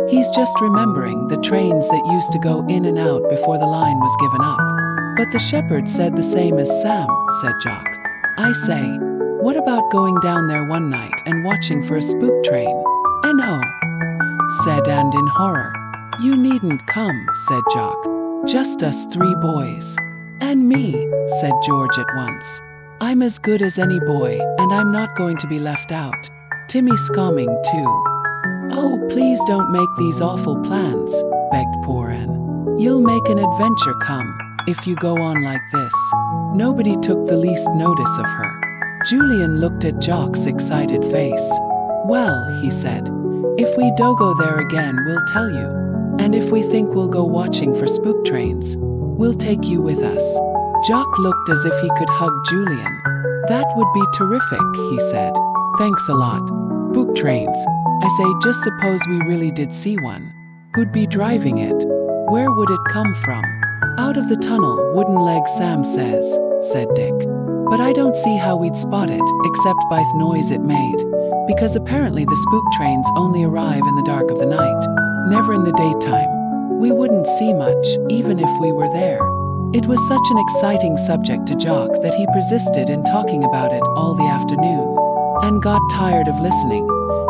Speaker 1: He's just remembering the trains that used to go in and out before the line was given up." "But the shepherd said the same as Sam," said Jock. "I say, what about going down there one night and watching for a spook train?" "No," said Anne in horror. "You needn't come," said Jock. "Just us three boys." "And me," said George at once. "I'm as good as any boy, and I'm not going to be left out. Timmy's coming too." "Oh, please don't make these awful plans," begged poor Anne. "You'll make an adventure come, if you go on like this." Nobody took the least notice of her. Julian looked at Jock's excited face. "Well," he said, "if we do go there again, we'll tell you. And if we think we'll go watching for spook trains, we'll take you with us." Jock looked as if he could hug Julian. "That would be terrific," he said. "Thanks a lot. Spook trains. I say, just suppose we really did see one. Who'd be driving it? Where would it come from?" "Out of the tunnel, Wooden Leg Sam says," said Dick. "But I don't see how we'd spot it, except by the noise it made, because apparently the spook trains only arrive in the dark of the night, never in the daytime. We wouldn't see much, even if we were there." It was such an exciting subject to Jock that he persisted in talking about it all the afternoon, and got tired of listening,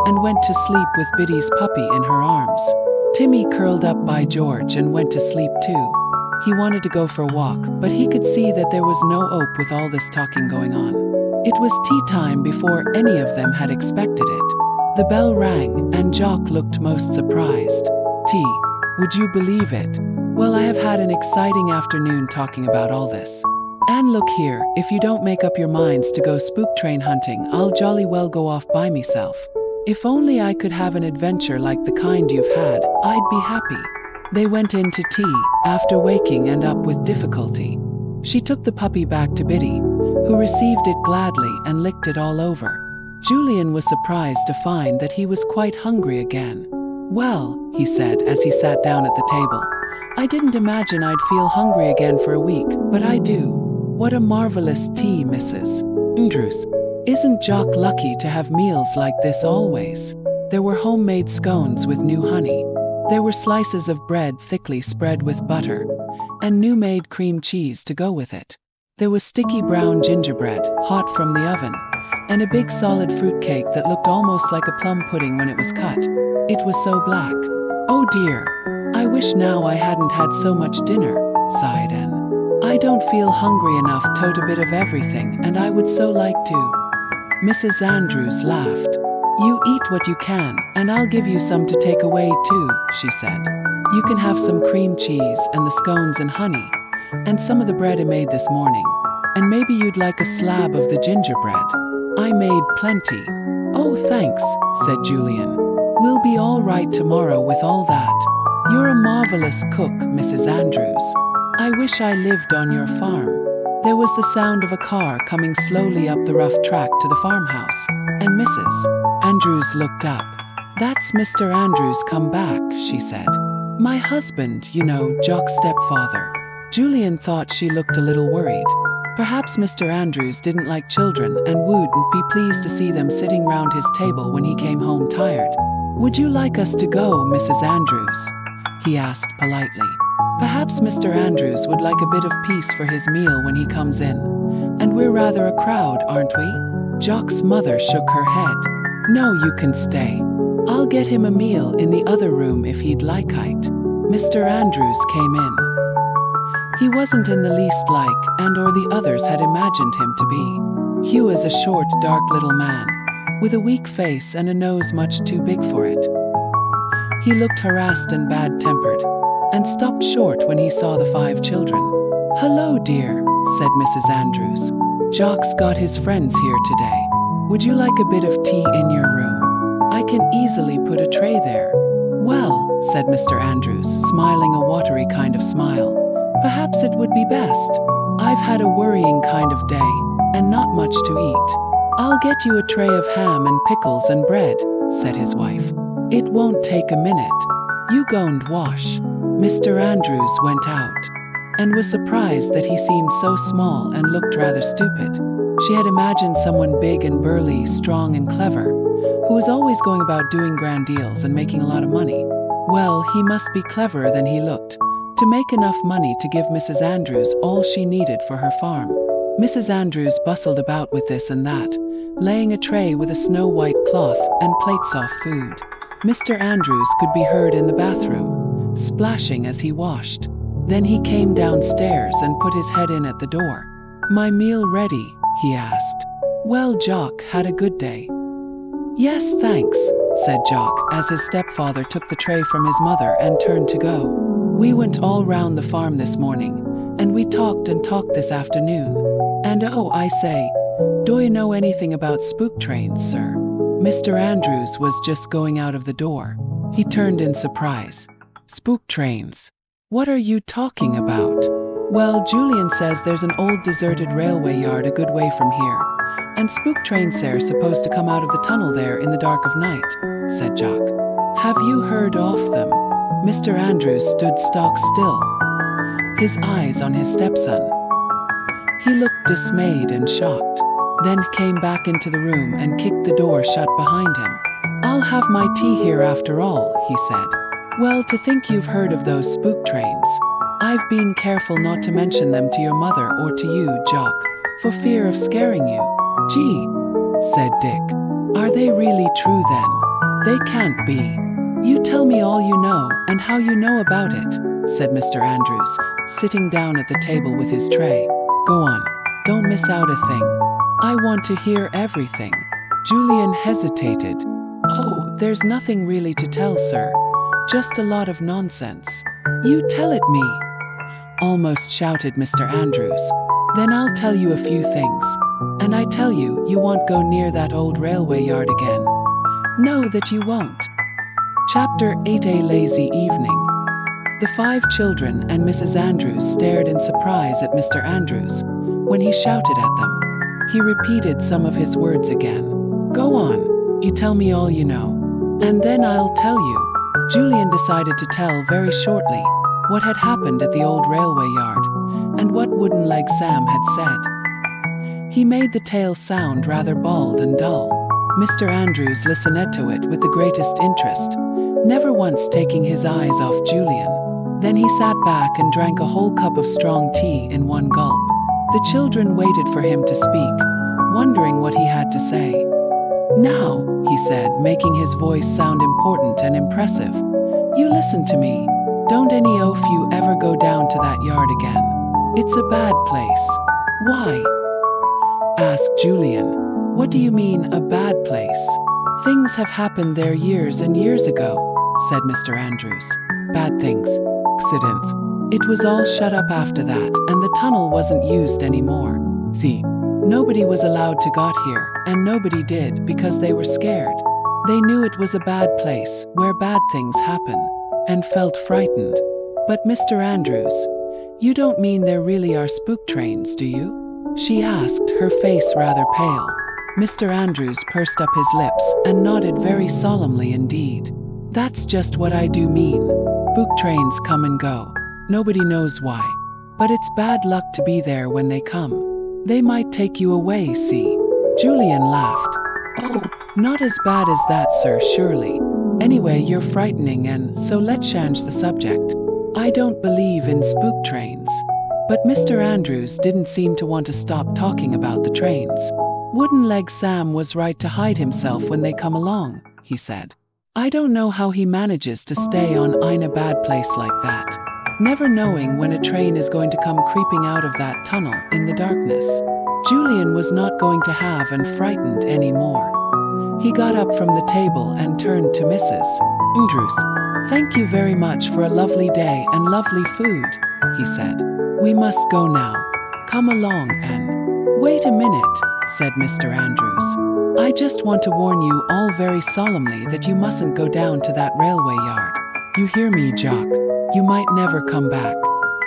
Speaker 1: and went to sleep with Biddy's puppy in her arms. Timmy curled up by George and went to sleep too. He wanted to go for a walk, but he could see that there was no hope with all this talking going on. It was tea time before any of them had expected it. The bell rang, and Jock looked most surprised. "Tea? Would you believe it? Well, I have had an exciting afternoon talking about all this. And look here, if you don't make up your minds to go spook train hunting, I'll jolly well go off by myself. If only I could have an adventure like the kind you've had, I'd be happy." They went in to tea, after waking and up with difficulty. She took the puppy back to Biddy, who received it gladly and licked it all over. Julian was surprised to find that he was quite hungry again. "Well," he said as he sat down at the table, "I didn't imagine I'd feel hungry again for a week, but I do. What a marvelous tea, Mrs. Andrews. Isn't Jock lucky to have meals like this always?" There were homemade scones with new honey. There were slices of bread thickly spread with butter, and new-made cream cheese to go with it. There was sticky brown gingerbread, hot from the oven, and a big solid fruit cake that looked almost like a plum pudding when it was cut. It was so black. "Oh dear, I wish now I hadn't had so much dinner," sighed Anne. "I don't feel hungry enough to eat a bit of everything, and I would so like to." Mrs. Andrews laughed. "You eat what you can, and I'll give you some to take away too," she said. "You can have some cream cheese and the scones and honey, and some of the bread I made this morning. And maybe you'd like a slab of the gingerbread. I made plenty." "Oh, thanks," said Julian. "We'll be all right tomorrow with all that. You're a marvelous cook, Mrs. Andrews. I wish I lived on your farm." There was the sound of a car coming slowly up the rough track to the farmhouse, and Mrs. Andrews looked up. "That's Mr. Andrews come back," she said. "My husband, Jock's stepfather." Julian thought she looked a little worried. Perhaps Mr. Andrews didn't like children and wouldn't be pleased to see them sitting round his table when he came home tired. "Would you like us to go, Mrs. Andrews?" he asked politely. "Perhaps Mr. Andrews would like a bit of peace for his meal when he comes in. And we're rather a crowd, aren't we?" Jock's mother shook her head. "No, you can stay. I'll get him a meal in the other room if he'd like it." Mr. Andrews came in. He wasn't in the least like or the others had imagined him to be. He was a short, dark little man, with a weak face and a nose much too big for it. He looked harassed and bad-tempered, and stopped short when he saw the 5 children. "Hello, dear," said Mrs. Andrews. "Jock's got his friends here today. Would you like a bit of tea in your room? I can easily put a tray there." "Well," said Mr. Andrews, smiling a watery kind of smile, "perhaps it would be best. I've had a worrying kind of day, and not much to eat." "I'll get you a tray of ham and pickles and bread," said his wife. "It won't take a minute. You go and wash." Mr. Andrews went out, and was surprised that he seemed so small and looked rather stupid. She had imagined someone big and burly, strong and clever, who was always going about doing grand deals and making a lot of money. Well, he must be cleverer than he looked, to make enough money to give Mrs. Andrews all she needed for her farm. Mrs. Andrews bustled about with this and that, laying a tray with a snow-white cloth and plates of food. Mr. Andrews could be heard in the bathroom, splashing as he washed. Then he came downstairs and put his head in at the door. "My meal ready?" he asked. "Well, Jock had a good day." "Yes, thanks," said Jock, as his stepfather took the tray from his mother and turned to go. "We went all round the farm this morning, and we talked and talked this afternoon. And oh, I say, do you know anything about spook trains, sir?" Mr. Andrews was just going out of the door. He turned in surprise. "Spook trains? What are you talking about?" "Well, Julian says there's an old deserted railway yard a good way from here, and spook trains are supposed to come out of the tunnel there in the dark of night," said Jock. "Have you heard of them?" Mr. Andrews stood stock still, his eyes on his stepson. He looked dismayed and shocked, then came back into the room and kicked the door shut behind him. "I'll have my tea here after all," he said. "Well, to think you've heard of those spook trains. I've been careful not to mention them to your mother or to you, Jock, for fear of scaring you." "Gee," said Dick. "Are they really true then?" "They can't be. You tell me all you know and how you know about it," said Mr. Andrews, sitting down at the table with his tray. "Go on. Don't miss out a thing. I want to hear everything." Julian hesitated. "Oh, there's nothing really to tell, sir. Just a lot of nonsense." "You tell it me," almost shouted Mr. Andrews. "Then I'll tell you a few things. And I tell you, you won't go near that old railway yard again." "No, that you won't." Chapter 8. A lazy evening. The 5 children and Mrs. Andrews stared in surprise at Mr. Andrews when he shouted at them. He repeated some of his words again. "Go on, you tell me all you know, and then I'll tell you." Julian decided to tell very shortly what had happened at the old railway yard, and what Wooden Leg Sam had said. He made the tale sound rather bald and dull. Mr. Andrews listened to it with the greatest interest, never once taking his eyes off Julian. Then he sat back and drank a whole cup of strong tea in one gulp. The children waited for him to speak, wondering what he had to say. "Now," he said, making his voice sound important and impressive, "you listen to me. Don't any of you ever go down to that yard again. It's a bad place." "Why?" asked Julian. "What do you mean, a bad place?" "Things have happened there years and years ago," said Mr. Andrews. "Bad things. Accidents. It was all shut up after that, and the tunnel wasn't used anymore. See, nobody was allowed to got here, and nobody did because they were scared. They knew it was a bad place where bad things happen, and felt frightened." "But Mr. Andrews, you don't mean there really are spook trains, do you?" she asked, her face rather pale. Mr. Andrews pursed up his lips and nodded very solemnly indeed. "That's just what I do mean. Spook trains come and go. Nobody knows why. But it's bad luck to be there when they come. They might take you away, see." Julian laughed. "Oh, not as bad as that, sir, surely. Anyway, you're frightening, and so let's change the subject. I don't believe in spook trains." But Mr. Andrews didn't seem to want to stop talking about the trains. "Wooden Leg Sam was right to hide himself when they come along," he said. "I don't know how he manages to stay on in a bad place like that, never knowing when a train is going to come creeping out of that tunnel in the darkness." Julian was not going to have and frightened any more. He got up from the table and turned to Mrs. Andrews. Thank you very much for a lovely day and lovely food, he said. We must go now. Come along and... Wait a minute, said Mr. Andrews. I just want to warn you all very solemnly that you mustn't go down to that railway yard. You hear me, Jock? You might never come back.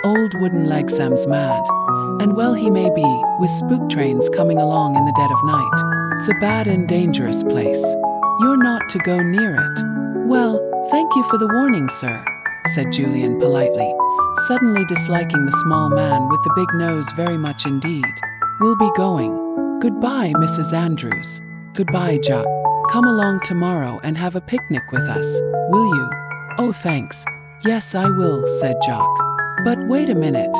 Speaker 1: Old Wooden Leg Sam's mad. And well he may be, with spook trains coming along in the dead of night. It's a bad and dangerous place. You're not to go near it. Well, thank you for the warning, sir, said Julian politely, suddenly disliking the small man with the big nose very much indeed. We'll be going. Goodbye, Mrs. Andrews. Goodbye, Jock. Come along tomorrow and have a picnic with us, will you? Oh, thanks. Yes, I will, said Jock. But wait a minute.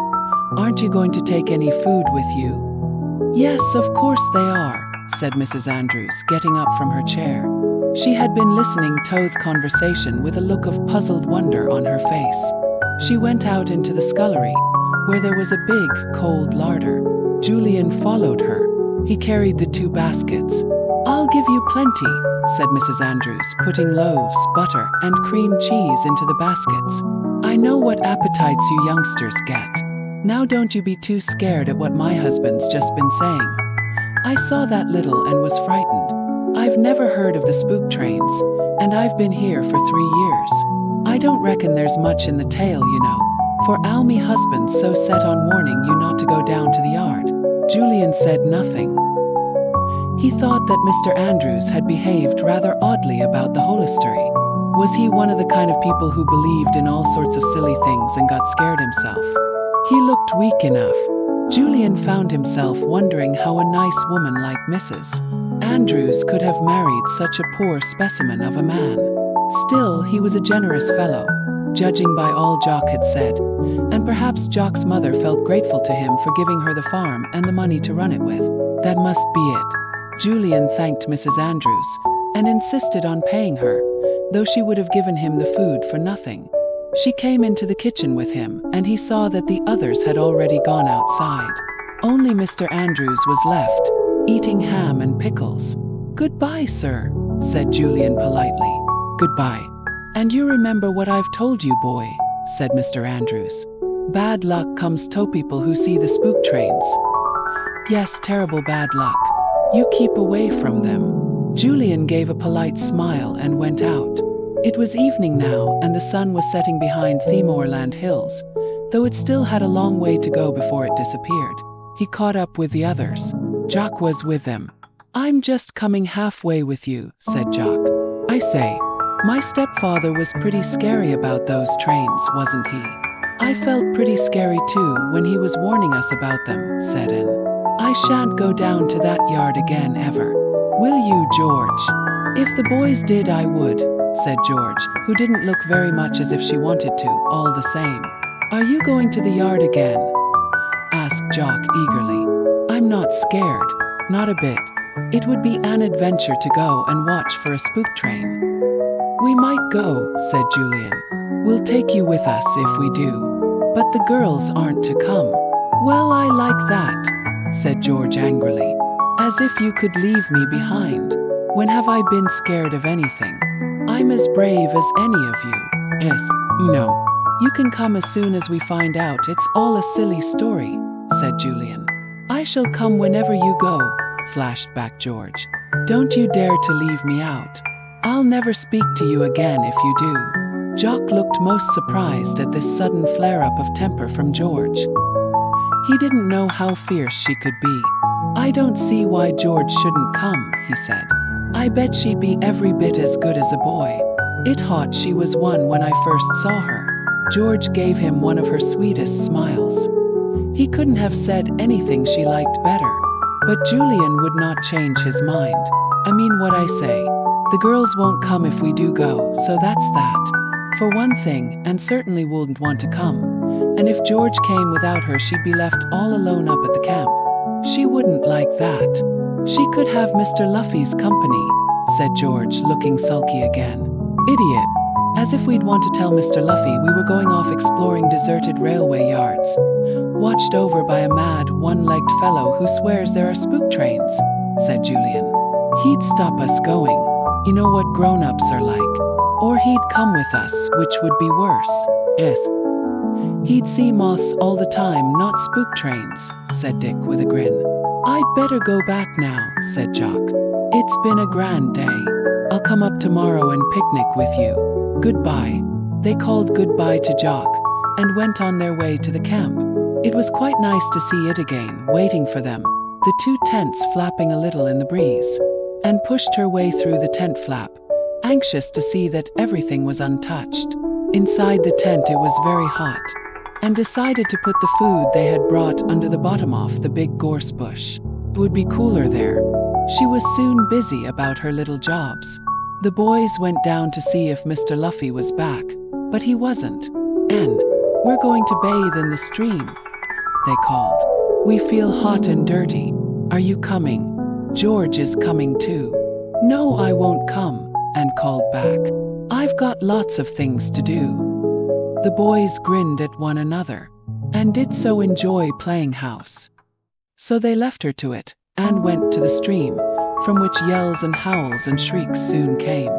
Speaker 1: Aren't you going to take any food with you? Yes, of course they are, said Mrs. Andrews, getting up from her chair. She had been listening to the conversation with a look of puzzled wonder on her face. She went out into the scullery, where there was a big, cold larder. Julian followed her. He carried the 2 baskets. I'll give you plenty, said Mrs. Andrews, putting loaves, butter, and cream cheese into the baskets. I know what appetites you youngsters get. Now don't you be too scared at what my husband's just been saying. I saw that little and was frightened. I've never heard of the spook trains, and I've been here for 3 years. I don't reckon there's much in the tale, you know, for Almy husband's so set on warning you not to go down to the yard. Julian said nothing. He thought that Mr. Andrews had behaved rather oddly about the whole history. Was he one of the kind of people who believed in all sorts of silly things and got scared himself? He looked weak enough. Julian found himself wondering how a nice woman like Mrs. Andrews could have married such a poor specimen of a man. Still, he was a generous fellow, judging by all Jock had said, and perhaps Jock's mother felt grateful to him for giving her the farm and the money to run it with. That must be it. Julian thanked Mrs. Andrews and insisted on paying her, though she would have given him the food for nothing. She came into the kitchen with him, and he saw that the others had already gone outside. Only Mr. Andrews was left, eating ham and pickles. Goodbye, sir, said Julian politely. Goodbye. And you remember what I've told you, boy, said Mr. Andrews. Bad luck comes to people who see the spook trains. Yes, terrible bad luck. You keep away from them. Julian gave a polite smile and went out. It was evening now, and the sun was setting behind Themorland Hills, though it still had a long way to go before it disappeared. He caught up with the others. Jock was with them. I'm just coming halfway with you, said Jock. I say, my stepfather was pretty scary about those trains, wasn't he? I felt pretty scary too when he was warning us about them, said Anne. I shan't go down to that yard again ever. Will you, George? If the boys did, I would, said George, who didn't look very much as if she wanted to, all the same. Are you going to the yard again? Asked Jock eagerly. I'm not scared, not a bit. It would be an adventure to go and watch for a spook train. We might go, said Julian. We'll take you with us if we do. But the girls aren't to come. Well, I like that, said George angrily. As if you could leave me behind. When have I been scared of anything? I'm as brave as any of you. Yes, you know. You can come as soon as we find out it's all a silly story, said Julian. I shall come whenever you go, flashed back George. Don't you dare to leave me out. I'll never speak to you again if you do. Jock looked most surprised at this sudden flare-up of temper from George. He didn't know how fierce she could be. I don't see why George shouldn't come, he said. I bet she'd be every bit as good as a boy. It hot she was one when I first saw her. George gave him one of her sweetest smiles. He couldn't have said anything she liked better. But Julian would not change his mind. I mean what I say. The girls won't come if we do go, so that's that. For one thing, and certainly wouldn't want to come. And if George came without her, she'd be left all alone up at the camp. She wouldn't like that. She could have Mr. Luffy's company, said George, looking sulky again. Idiot. As if we'd want to tell Mr. Luffy we were going off exploring deserted railway yards, watched over by a mad, one-legged fellow who swears there are spook trains, said Julian. He'd stop us going. You know what grown-ups are like. Or he'd come with us, which would be worse. Yes. He'd see moths all the time, not spook trains, said Dick with a grin. I'd better go back now, said Jock. It's been a grand day. I'll come up tomorrow and picnic with you. Goodbye. They called goodbye to Jock and went on their way to the camp. It was quite nice to see it again, waiting for them, the two tents flapping a little in the breeze. Anne pushed her way through the tent flap, anxious to see that everything was untouched. Inside the tent it was very hot, and decided to put the food they had brought under the bottom of the big gorse bush. It would be cooler there. She was soon busy about her little jobs. The boys went down to see if Mr. Luffy was back, but he wasn't. Anne, we're going to bathe in the stream, they called. We feel hot and dirty. Are you coming? George is coming too. No, I won't come, Anne called back. I've got lots of things to do. The boys grinned at one another, and did so enjoy playing house. So they left her to it, and went to the stream, from which yells and howls and shrieks soon came.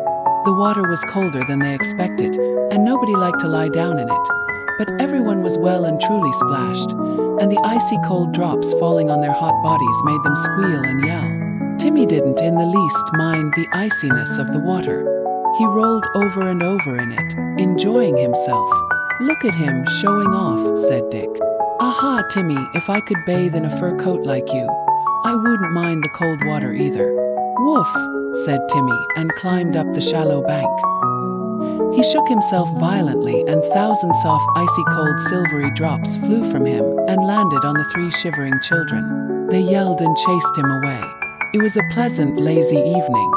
Speaker 1: The water was colder than they expected, and nobody liked to lie down in it. But everyone was well and truly splashed, and the icy cold drops falling on their hot bodies made them squeal and yell. Timmy didn't in the least mind the iciness of the water. He rolled over and over in it, enjoying himself. Look at him showing off, said Dick. Aha, Timmy, if I could bathe in a fur coat like you, I wouldn't mind the cold water either. Woof, said Timmy, and climbed up the shallow bank. He shook himself violently, and thousands of icy cold silvery drops flew from him and landed on the three shivering children. They yelled and chased him away. It was a pleasant, lazy evening.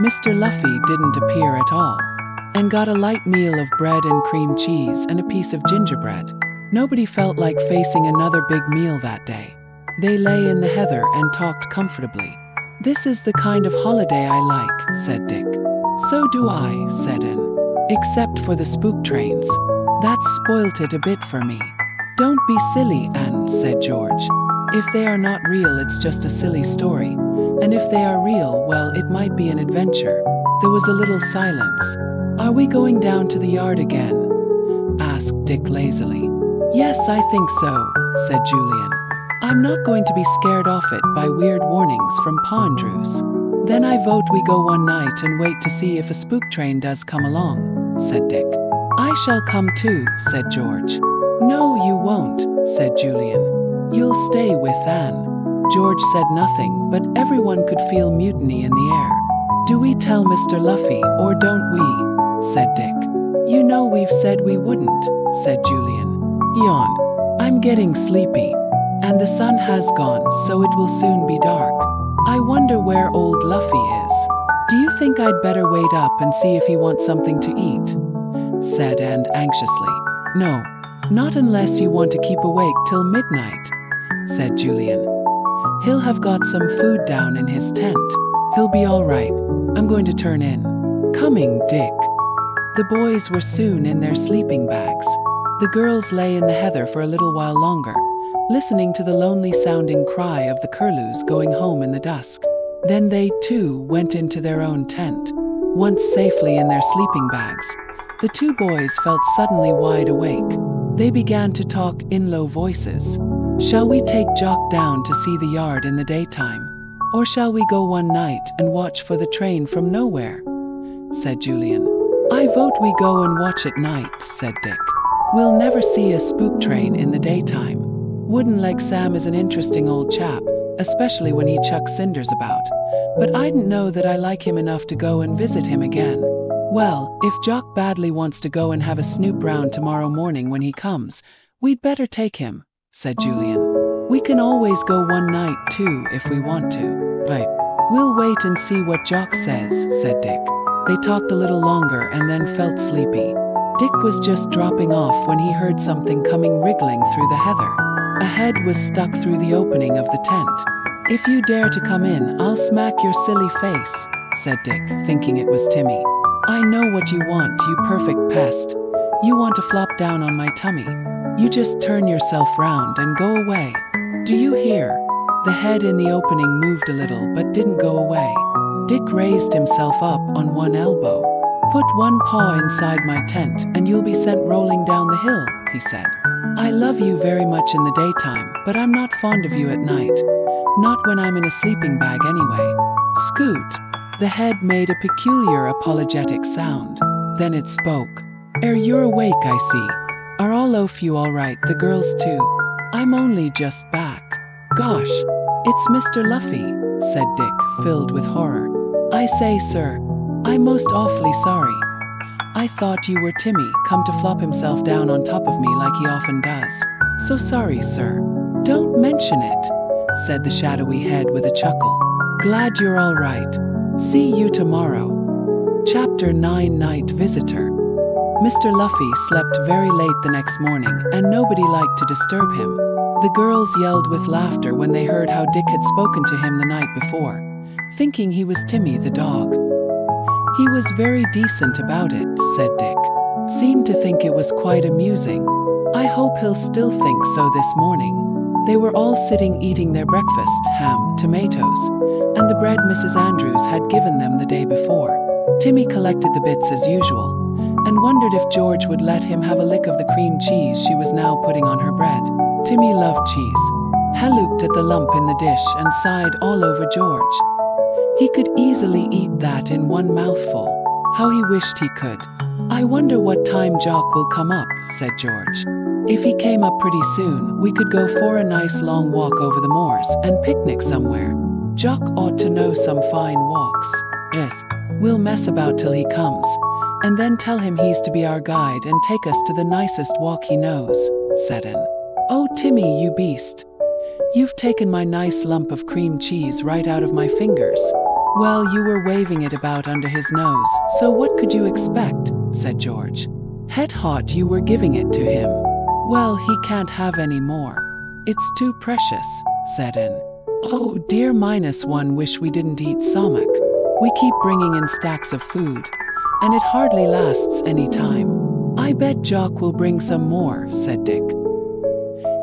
Speaker 1: Mr. Luffy didn't appear at all, and got a light meal of bread and cream cheese and a piece of gingerbread. Nobody felt like facing another big meal that day. They lay in the heather and talked comfortably. This is the kind of holiday I like, said Dick. So do I, said Anne. Except for the spook trains. That spoilt it a bit for me. Don't be silly, Anne, said George. If they are not real, it's just a silly story. And if they are real, well, it might be an adventure. There was a little silence. Are we going down to the yard again? Asked Dick lazily. Yes, I think so, said Julian. I'm not going to be scared off it by weird warnings from Pa Andrews. Then I vote we go one night and wait to see if a spook train does come along, said Dick. I shall come too, said George. No, you won't, said Julian. You'll stay with Anne. George said nothing, but everyone could feel mutiny in the air. Do we tell Mr. Luffy, or don't we? Said Dick. You know we've said we wouldn't, said Julian. Yawned. I'm getting sleepy, and the sun has gone, so it will soon be dark. I wonder where old Luffy is. Do you think I'd better wait up and see if he wants something to eat? Said Anne anxiously. No, not unless you want to keep awake till midnight, said Julian. He'll have got some food down in his tent. He'll be all right. I'm going to turn in. Coming, Dick. The boys were soon in their sleeping bags. The girls lay in the heather for a little while longer, listening to the lonely-sounding cry of the curlews going home in the dusk. Then they, too, went into their own tent. Once safely in their sleeping bags, the two boys felt suddenly wide awake. They began to talk in low voices. Shall we take Jock down to see the yard in the daytime? Or shall we go one night and watch for the train from nowhere? Said Julian. I vote we go and watch at night, said Dick. We'll never see a spook train in the daytime. Wooden Leg Sam is an interesting old chap, especially when he chucks cinders about. But I didn't know that I like him enough to go and visit him again. Well, if Jock badly wants to go and have a snoop round tomorrow morning when he comes, we'd better take him, said Julian. We can always go one night too if we want to. Right. We'll wait and see what Jock says, said Dick. They talked a little longer and then felt sleepy. Dick was just dropping off when he heard something coming wriggling through the heather. A head was stuck through the opening of the tent. If you dare to come in, I'll smack your silly face, said Dick, thinking it was Timmy. I know what you want, you perfect pest. You want to flop down on my tummy. You just turn yourself round and go away. Do you hear? The head in the opening moved a little but didn't go away. Dick raised himself up on one elbow. Put one paw inside my tent and you'll be sent rolling down the hill, he said. I love you very much in the daytime, but I'm not fond of you at night. Not when I'm in a sleeping bag anyway. Scoot. The head made a peculiar apologetic sound. Then it spoke. You're awake, I see. Are all of you all right, the girls too? I'm only just back. Gosh, it's Mr. Luffy, said Dick, filled with horror. I say, sir, I'm most awfully sorry. I thought you were Timmy, come to flop himself down on top of me like he often does. So sorry, sir. Don't mention it, said the shadowy head with a chuckle. Glad you're all right. See you tomorrow. Chapter 9 Night Visitor. Mr. Luffy slept very late the next morning, and nobody liked to disturb him. The girls yelled with laughter when they heard how Dick had spoken to him the night before, thinking he was Timmy the dog. He was very decent about it, said Dick. Seemed to think it was quite amusing. I hope he'll still think so this morning. They were all sitting eating their breakfast, ham, tomatoes, and the bread Mrs. Andrews had given them the day before. Timmy collected the bits as usual, and wondered if George would let him have a lick of the cream cheese she was now putting on her bread. Timmy loved cheese. He looked at the lump in the dish and sighed all over George. He could easily eat that in one mouthful. How he wished he could. I wonder what time Jock will come up, said George. If he came up pretty soon, we could go for a nice long walk over the moors and picnic somewhere. Jock ought to know some fine walks. Yes, we'll mess about till he comes, and then tell him he's to be our guide and take us to the nicest walk he knows, said Anne. Oh, Timmy, you beast. You've taken my nice lump of cream cheese right out of my fingers. Well, you were waving it about under his nose, so what could you expect, said George. Head hot you were giving it to him. Well, he can't have any more. It's too precious, said Anne. Oh dear, -1 wish we didn't eat samak. We keep bringing in stacks of food, and it hardly lasts any time. I bet Jock will bring some more, said Dick.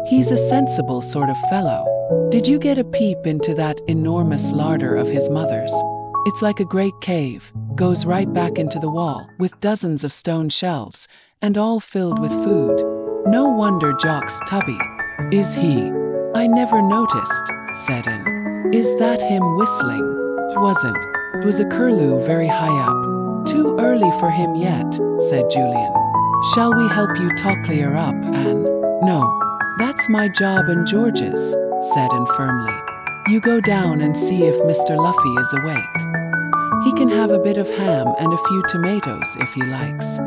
Speaker 1: He's a sensible sort of fellow. Did you get a peep into that enormous larder of his mother's? It's like a great cave, goes right back into the wall, with dozens of stone shelves, and all filled with food. No wonder Jock's tubby. Is he? I never noticed, said Anne. Is that him whistling? It wasn't. It was a curlew very high up. Too early for him yet, said Julian. Shall we help you talk clear up, Anne? No. That's my job and George's, said Anne firmly. You go down and see if Mr. Luffy is awake. He can have a bit of ham and a few tomatoes if he likes.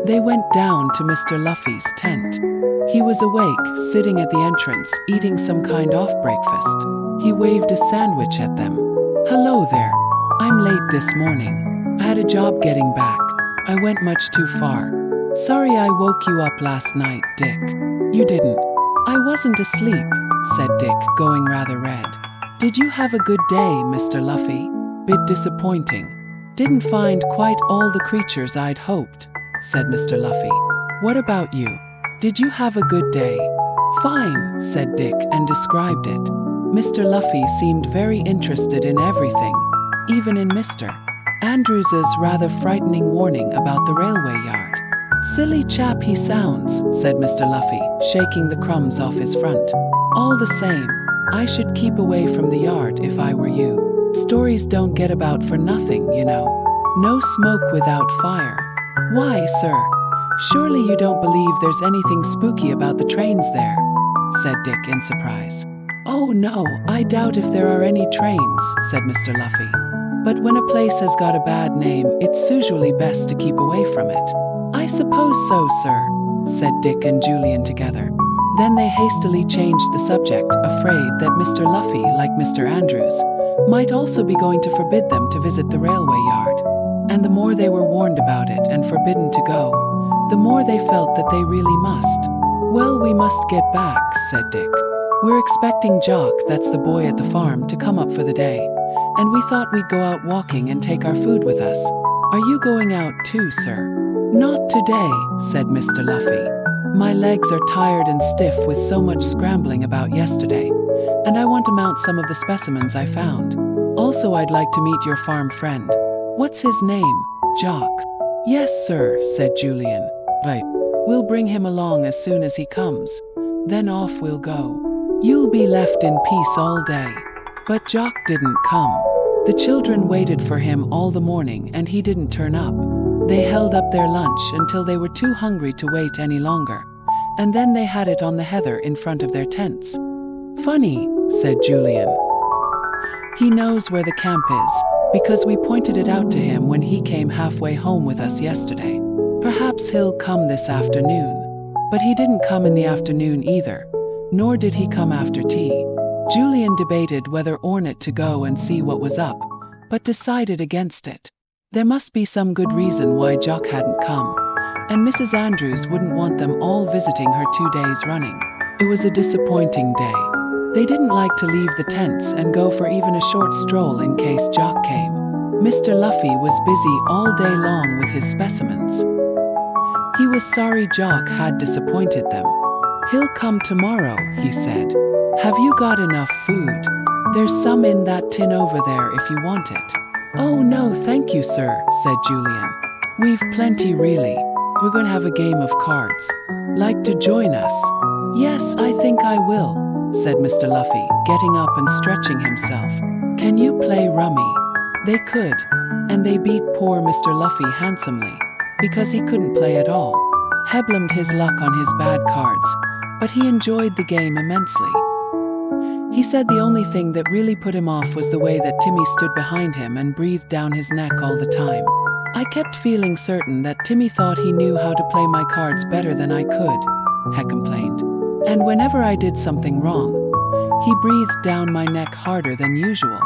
Speaker 1: They went down to Mr. Luffy's tent. He was awake, sitting at the entrance, eating some kind of breakfast. He waved a sandwich at them. Hello there. I'm late this morning. I had a job getting back. I went much too far. Sorry I woke you up last night, Dick. You didn't. I wasn't asleep, said Dick, going rather red. Did you have a good day, Mr. Luffy? Bit disappointing. Didn't find quite all the creatures I'd hoped, said Mr. Luffy. What about you? Did you have a good day? Fine, said Dick and described it. Mr. Luffy seemed very interested in everything, even in Mr. Andrews's rather frightening warning about the railway yard. Silly chap he sounds, said Mr. Luffy, shaking the crumbs off his front. All the same, I should keep away from the yard if I were you. Stories don't get about for nothing, you know. No smoke without fire. Why, sir? Surely you don't believe there's anything spooky about the trains there, said Dick in surprise. Oh no, I doubt if there are any trains, said Mr. Luffy. But when a place has got a bad name, it's usually best to keep away from it. I suppose so, sir, said Dick and Julian together. Then they hastily changed the subject, afraid that Mr. Luffy, like Mr. Andrews, might also be going to forbid them to visit the railway yard. And the more they were warned about it and forbidden to go, the more they felt that they really must. Well, we must get back, said Dick. We're expecting Jock, that's the boy at the farm, to come up for the day, and we thought we'd go out walking and take our food with us. Are you going out too, sir? Not today, said Mr. Luffy. My legs are tired and stiff with so much scrambling about yesterday, and I want to mount some of the specimens I found. Also, I'd like to meet your farm friend. What's his name? Jock. Yes, sir, said Julian. Right. We'll bring him along as soon as he comes. Then off we'll go. You'll be left in peace all day. But Jock didn't come. The children waited for him all the morning and he didn't turn up. They held up their lunch until they were too hungry to wait any longer. And then they had it on the heather in front of their tents. Funny, said Julian. He knows where the camp is, because we pointed it out to him when he came halfway home with us yesterday. Perhaps he'll come this afternoon. But he didn't come in the afternoon either, nor did he come after tea. Julian debated whether or not to go and see what was up, but decided against it. There must be some good reason why Jock hadn't come, and Mrs. Andrews wouldn't want them all visiting her 2 days running. It was a disappointing day. They didn't like to leave the tents and go for even a short stroll in case Jock came. Mr. Luffy was busy all day long with his specimens. He was sorry Jock had disappointed them. He'll come tomorrow, he said. Have you got enough food? There's some in that tin over there if you want it. Oh no, thank you, sir, said Julian. We've plenty really. We're going to have a game of cards. Like to join us? Yes, I think I will, said Mr. Luffy, getting up and stretching himself. Can you play rummy? They could, and they beat poor Mr. Luffy handsomely, because he couldn't play at all. Heblamed his luck on his bad cards, but he enjoyed the game immensely. He said the only thing that really put him off was the way that Timmy stood behind him and breathed down his neck all the time. I kept feeling certain that Timmy thought he knew how to play my cards better than I could, he complained. And whenever I did something wrong, he breathed down my neck harder than usual.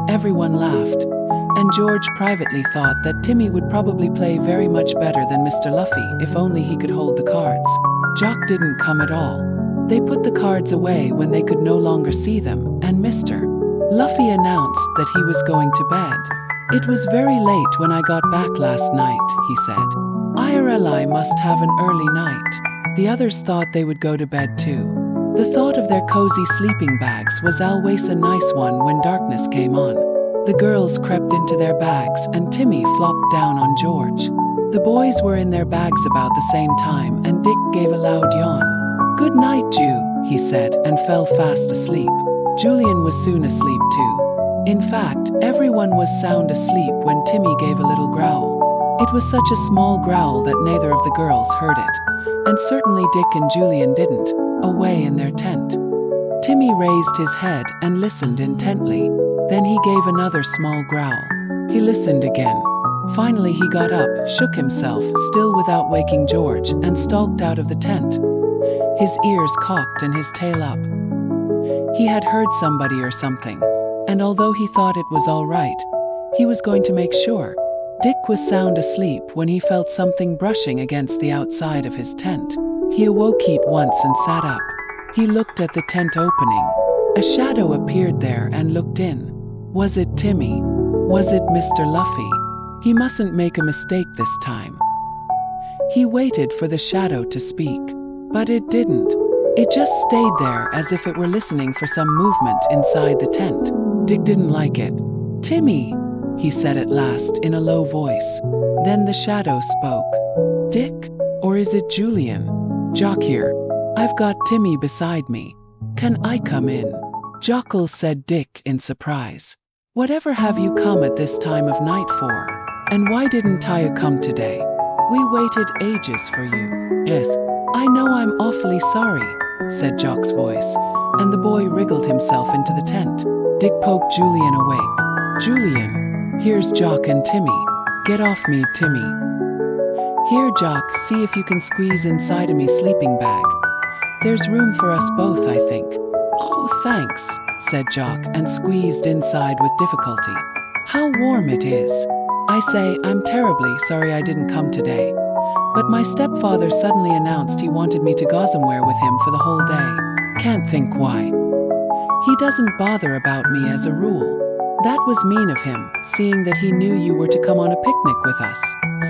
Speaker 1: Everyone laughed, and George privately thought that Timmy would probably play very much better than Mr. Luffy if only he could hold the cards. Jock didn't come at all. They put the cards away when they could no longer see them, and Mr. Luffy announced that he was going to bed. It was very late when I got back last night, he said. IRLI must have an early night. The others thought they would go to bed too. The thought of their cozy sleeping bags was always a nice one when darkness came on. The girls crept into their bags and Timmy flopped down on George. The boys were in their bags about the same time and Dick gave a loud yawn. Good night, Jew, he said, and fell fast asleep. Julian was soon asleep too. In fact, everyone was sound asleep when Timmy gave a little growl. It was such a small growl that neither of the girls heard it, and certainly Dick and Julian didn't, away in their tent. Timmy raised his head and listened intently. Then he gave another small growl. He listened again. Finally he got up, shook himself, still without waking George, and stalked out of the tent. His ears cocked and his tail up. He had heard somebody or something, and although he thought it was all right, he was going to make sure. Dick was sound asleep when he felt something brushing against the outside of his tent. He awoke at once and sat up. He looked at the tent opening. A shadow appeared there and looked in. Was it Timmy? Was it Mr. Luffy? He mustn't make a mistake this time. He waited for the shadow to speak. But it didn't. It just stayed there as if it were listening for some movement inside the tent. Dick didn't like it. Timmy, he said at last in a low voice. Then the shadow spoke. Dick? Or is it Julian? Jock here. I've got Timmy beside me. Can I come in? Jockle, said Dick in surprise. Whatever have you come at this time of night for? And why didn't I come today? We waited ages for you. Yes. I know, I'm awfully sorry, said Jock's voice, and the boy wriggled himself into the tent. Dick poked Julian awake. Julian, here's Jock and Timmy. Get off me, Timmy. Here, Jock, see if you can squeeze inside of me sleeping bag. There's room for us both, I think. Oh, thanks, said Jock, and squeezed inside with difficulty. How warm it is. I say, I'm terribly sorry I didn't come today. But my stepfather suddenly announced he wanted me to Gossamware with him for the whole day. Can't think why. He doesn't bother about me as a rule. That was mean of him, seeing that he knew you were to come on a picnic with us,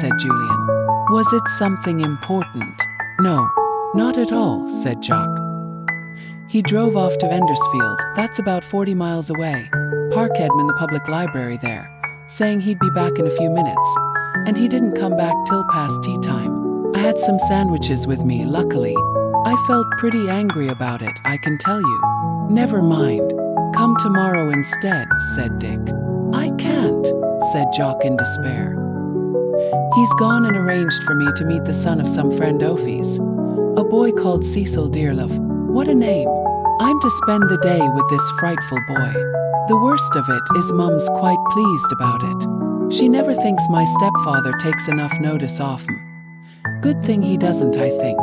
Speaker 1: said Julian. Was it something important? No, not at all, said Jock. He drove off to Endersfield, that's about 40 miles away, Park Edmund, the public library there, saying he'd be back in a few minutes. and he didn't come back till past tea time. I had some sandwiches with me, luckily. I felt pretty angry about it, I can tell you. Never mind. Come tomorrow instead, said Dick. I can't, said Jock in despair. He's gone and arranged for me to meet the son of some friend Ophi's. A boy called Cecil Dearlove. What a name. I'm to spend the day with this frightful boy. The worst of it is Mum's quite pleased about it. She never thinks my stepfather takes enough notice of him. Good thing he doesn't, I think.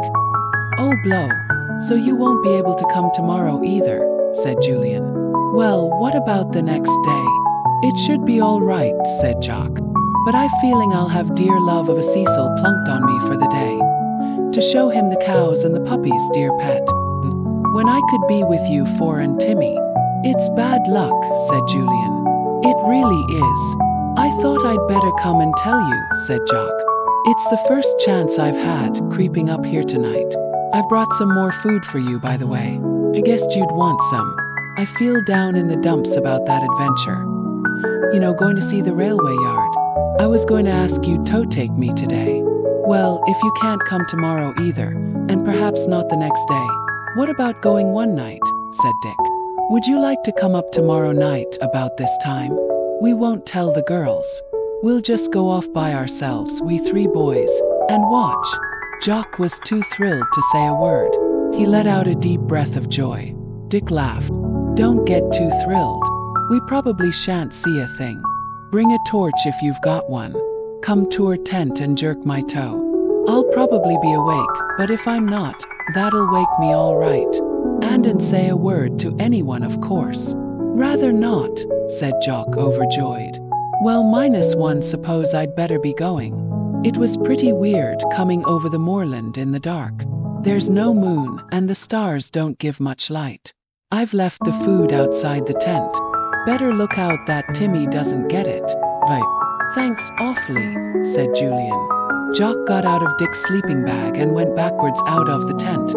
Speaker 1: Oh, blow. So you won't be able to come tomorrow either, said Julian. Well, what about the next day? It should be all right, said Jock. But I'm feeling I'll have dear love of a Cecil plunked on me for the day. To show him the cows and the puppies, dear pet. When I could be with you four and Timmy. It's bad luck, said Julian. It really is. I thought I'd better come and tell you, said Jock. It's the first chance I've had, creeping up here tonight. I've brought some more food for you, by the way. I guessed you'd want some. I feel down in the dumps about that adventure. You know, going to see the railway yard. I was going to ask you to take me today. Well, if you can't come tomorrow either, and perhaps not the next day, what about going one night, said Dick. Would you like to come up tomorrow night about this time? We won't tell the girls. We'll just go off by ourselves, we three boys, and watch. Jock was too thrilled to say a word. He let out a deep breath of joy. Dick laughed. Don't get too thrilled. We probably shan't see a thing. Bring a torch if you've got one. Come to our tent and jerk my toe. I'll probably be awake, but if I'm not, that'll wake me all right. And say a word to anyone, of course. Rather not, said Jock, overjoyed. Well, -1, suppose I'd better be going. It was pretty weird coming over the moorland in the dark. There's no moon, and the stars don't give much light. I've left the food outside the tent. Better look out that Timmy doesn't get it. Right. Thanks awfully, said Julian. Jock got out of Dick's sleeping bag and went backwards out of the tent,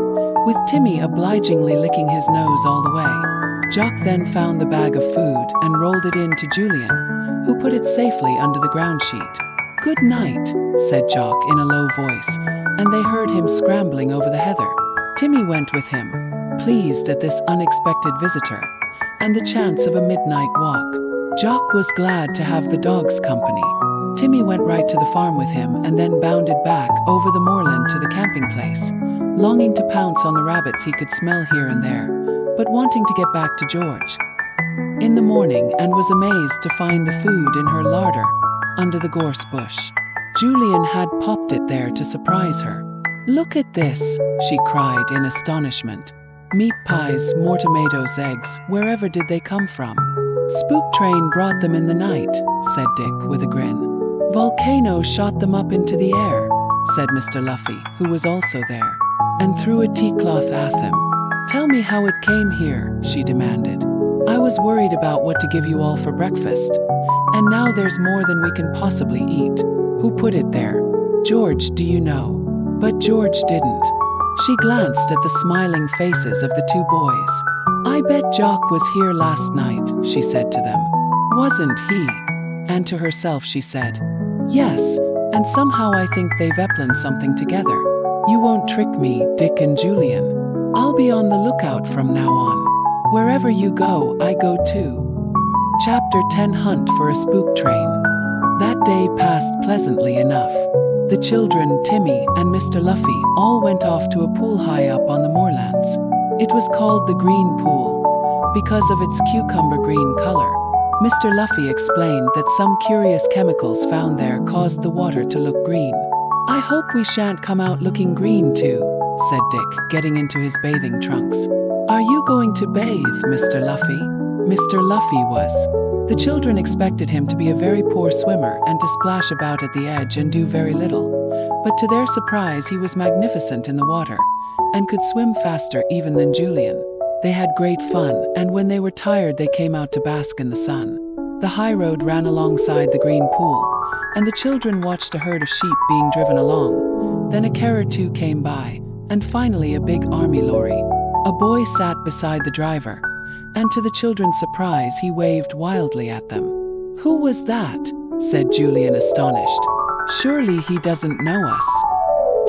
Speaker 1: with Timmy obligingly licking his nose all the way. Jock then found the bag of food and rolled it in to Julian, who put it safely under the ground sheet. Good night, said Jock in a low voice, and they heard him scrambling over the heather. Timmy went with him, pleased at this unexpected visitor, and the chance of a midnight walk. Jock was glad to have the dog's company. Timmy went right to the farm with him and then bounded back over the moorland to the camping place, longing to pounce on the rabbits he could smell here and there, but wanting to get back to George in the morning, and was amazed to find the food in her larder under the gorse bush. Julian had popped it there to surprise her. Look at this, she cried in astonishment. Meat pies, more tomatoes, eggs, wherever did they come from? Spook train brought them in the night, said Dick with a grin. Volcano shot them up into the air, said Mr. Luffy, who was also there, and threw a tea cloth at them. Tell me how it came here, she demanded. I was worried about what to give you all for breakfast, and now there's more than we can possibly eat. Who put it there? George, do you know? But George didn't. She glanced at the smiling faces of the two boys. I bet Jock was here last night, she said to them. Wasn't he? And to herself she said, yes, and somehow I think they've Eplin something together. You won't trick me, Dick and Julian. I'll be on the lookout from now on. Wherever you go, I go too. Chapter 10 Hunt for a Spook Train. That day passed pleasantly enough. The children, Timmy, and Mr. Luffy all went off to a pool high up on the moorlands. It was called the Green Pool because of its cucumber green color. Mr. Luffy explained that some curious chemicals found there caused the water to look green. I hope we shan't come out looking green too, said Dick, getting into his bathing trunks. Are you going to bathe, Mr. Luffy? Mr. Luffy was. The children expected him to be a very poor swimmer and to splash about at the edge and do very little. But to their surprise, he was magnificent in the water and could swim faster even than Julian. They had great fun, and when they were tired they came out to bask in the sun. The high road ran alongside the green pool, and the children watched a herd of sheep being driven along. Then a car or two came by, and finally a big army lorry. A boy sat beside the driver, and to the children's surprise he waved wildly at them. Who was that? Said Julian, astonished. Surely he doesn't know us.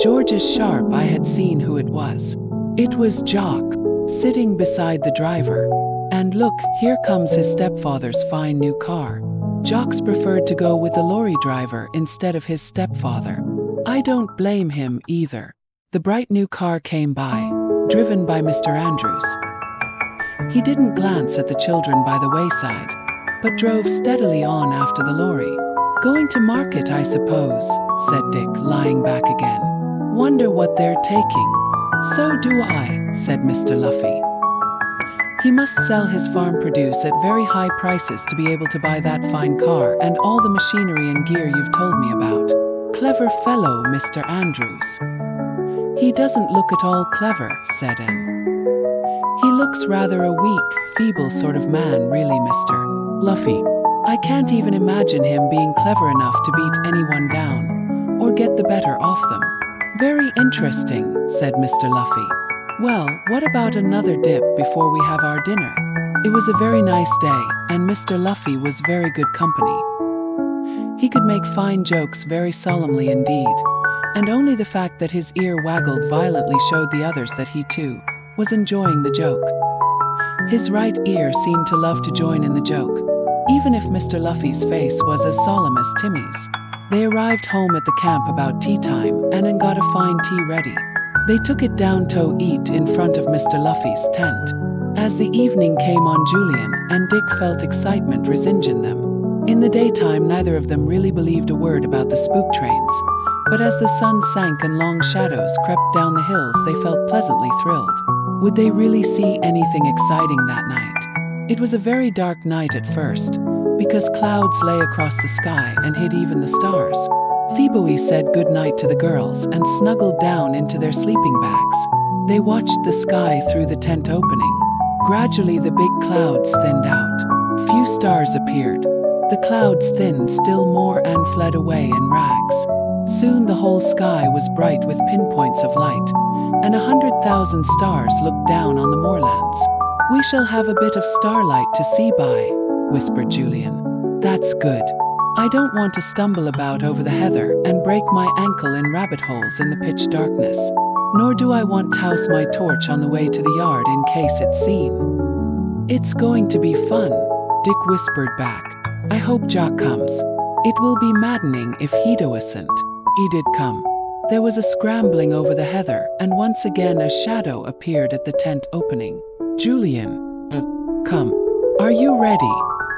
Speaker 1: George's sharp eye had seen who it was. It was Jock, sitting beside the driver. And look, here comes his stepfather's fine new car. Jock's preferred to go with the lorry driver instead of his stepfather. I don't blame him either. The bright new car came by, driven by Mr. Andrews. He didn't glance at the children by the wayside, but drove steadily on after the lorry. Going to market, I suppose, said Dick, lying back again. Wonder what they're taking. So do I, said Mr. Luffy. He must sell his farm produce at very high prices to be able to buy that fine car and all the machinery and gear you've told me about. Clever fellow, Mr. Andrews. He doesn't look at all clever, said N. He looks rather a weak, feeble sort of man, really, Mr. Luffy. I can't even imagine him being clever enough to beat anyone down, or get the better of them. Very interesting, said Mr. Luffy. Well, what about another dip before we have our dinner? It was a very nice day, and Mr. Luffy was very good company. He could make fine jokes very solemnly indeed, and only the fact that his ear waggled violently showed the others that he too was enjoying the joke. His right ear seemed to love to join in the joke, even if Mr. Luffy's face was as solemn as Timmy's. They arrived home at the camp about tea time and got a fine tea ready. They took it down to eat in front of Mr. Luffy's tent. As the evening came on, Julian and Dick felt excitement rising in them. In the daytime, neither of them really believed a word about the spook trains, but as the sun sank and long shadows crept down the hills, they felt pleasantly thrilled. Would they really see anything exciting that night? It was a very dark night at first, because clouds lay across the sky and hid even the stars. Phoebe said good night to the girls and snuggled down into their sleeping bags. They watched the sky through the tent opening. Gradually the big clouds thinned out. Few stars appeared. The clouds thinned still more and fled away in rags. Soon the whole sky was bright with pinpoints of light, and 100,000 stars looked down on the moorlands. We shall have a bit of starlight to see by, whispered Julian. That's good. I don't want to stumble about over the heather and break my ankle in rabbit holes in the pitch darkness. Nor do I want to house my torch on the way to the yard in case it's seen. It's going to be fun, Dick whispered back. I hope Jock comes. It will be maddening if he doesn't. He did come. There was a scrambling over the heather, and once again a shadow appeared at the tent opening. Julian, come. Are you ready?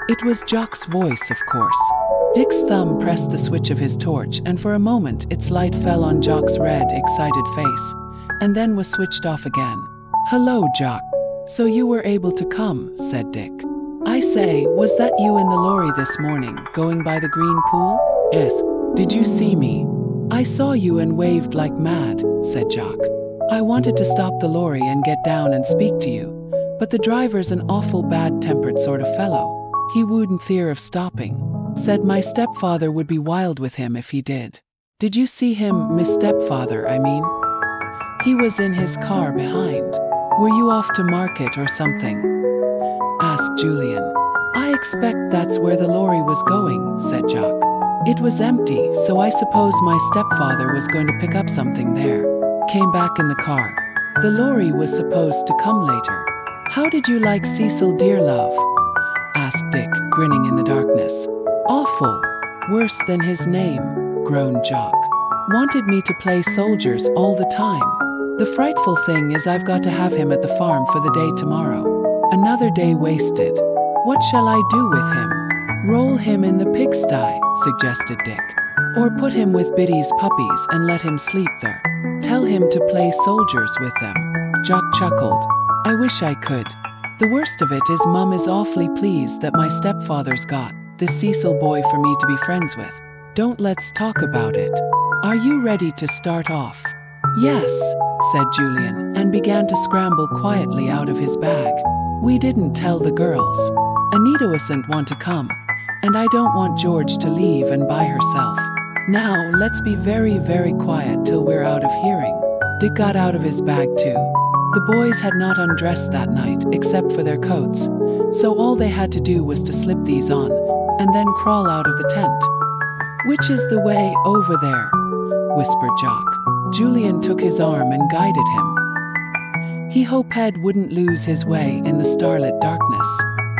Speaker 1: It was Jock's voice, of course. Dick's thumb pressed the switch of his torch, and for a moment its light fell on Jock's red, excited face, and then was switched off again. Hello, Jock. So you were able to come, said Dick. I say, was that you in the lorry this morning, going by the green pool? Yes. Did you see me? I saw you and waved like mad, said Jock. I wanted to stop the lorry and get down and speak to you, but the driver's an awful bad-tempered sort of fellow. He wouldn't fear of stopping. Said my stepfather would be wild with him if he did. Did you see him, Miss Stepfather, I mean? He was in his car behind. Were you off to market or something? Asked Julian. I expect that's where the lorry was going, said Jock. It was empty, so I suppose my stepfather was going to pick up something there. Came back in the car. The lorry was supposed to come later. How did you like Cecil, dear love? Asked Dick, grinning in the darkness. Awful. Worse than his name, groaned Jock. Wanted me to play soldiers all the time. The frightful thing is I've got to have him at the farm for the day tomorrow. Another day wasted. What shall I do with him? Roll him in the pigsty, suggested Dick. Or put him with Biddy's puppies and let him sleep there. Tell him to play soldiers with them. Jock chuckled. I wish I could. The worst of it is Mum is awfully pleased that my stepfather's got this Cecil boy for me to be friends with. Don't let's talk about it. Are you ready to start off? Yes, said Julian, and began to scramble quietly out of his bag. We didn't tell the girls. Anita doesn't want to come, and I don't want George to leave and by herself. Now, let's be very, very quiet till we're out of hearing. Dick got out of his bag too. The boys had not undressed that night, except for their coats, so all they had to do was to slip these on, and then crawl out of the tent. "Which is the way over there?" whispered Jock. Julian took his arm and guided him. He hoped Ed wouldn't lose his way in the starlit darkness.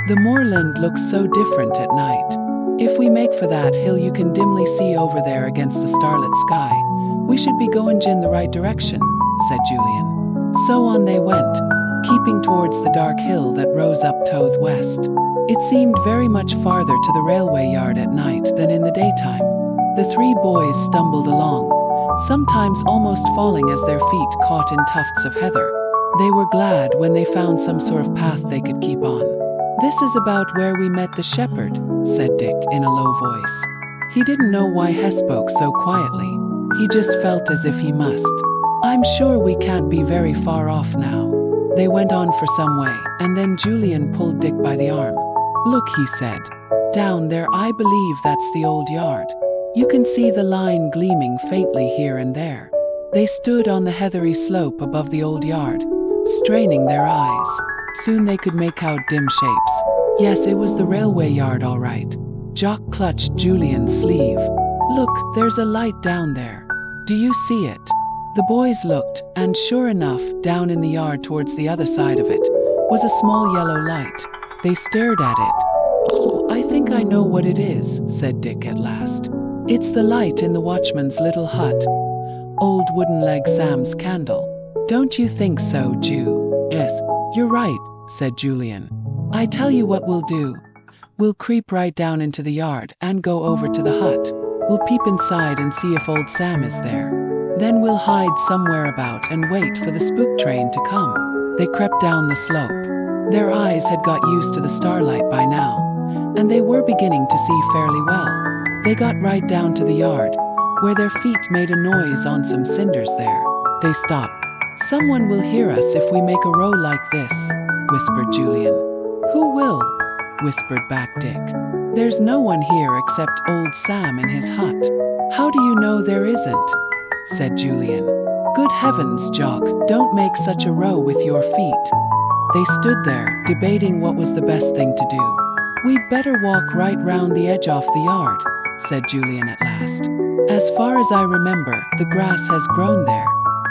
Speaker 1: "The moorland looks so different at night. If we make for that hill you can dimly see over there against the starlit sky, we should be going in the right direction," said Julian. So on they went, keeping towards the dark hill that rose up toward west. It seemed very much farther to the railway yard at night than in the daytime. The three boys stumbled along, sometimes almost falling as their feet caught in tufts of heather. They were glad when they found some sort of path they could keep on. "This is about where we met the shepherd," said Dick in a low voice. He didn't know why Hess spoke so quietly. He just felt as if he must. "I'm sure we can't be very far off now." They went on for some way, and then Julian pulled Dick by the arm. "Look," he said. "Down there, I believe that's the old yard. You can see the line gleaming faintly here and there." They stood on the heathery slope above the old yard, straining their eyes. Soon they could make out dim shapes. Yes, it was the railway yard all right. Jock clutched Julian's sleeve. "Look, there's a light down there. Do you see it?" The boys looked, and sure enough, down in the yard towards the other side of it, was a small yellow light. They stared at it. "Oh, I think I know what it is," said Dick at last. "It's the light in the watchman's little hut. Old Wooden Leg Sam's candle. Don't you think so, Ju?" "Yes, you're right," said Julian. "I tell you what we'll do. We'll creep right down into the yard and go over to the hut. We'll peep inside and see if old Sam is there. Then we'll hide somewhere about and wait for the spook train to come." They crept down the slope. Their eyes had got used to the starlight by now, and they were beginning to see fairly well. They got right down to the yard, where their feet made a noise on some cinders there. They stopped. "Someone will hear us if we make a row like this," whispered Julian. "Who will?" whispered back Dick. "There's no one here except old Sam in his hut." "How do you know there isn't?" said Julian. "Good heavens, Jock, don't make such a row with your feet." They stood there, debating what was the best thing to do. "We'd better walk right round the edge off the yard," said Julian at last. "As far as I remember, the grass has grown there.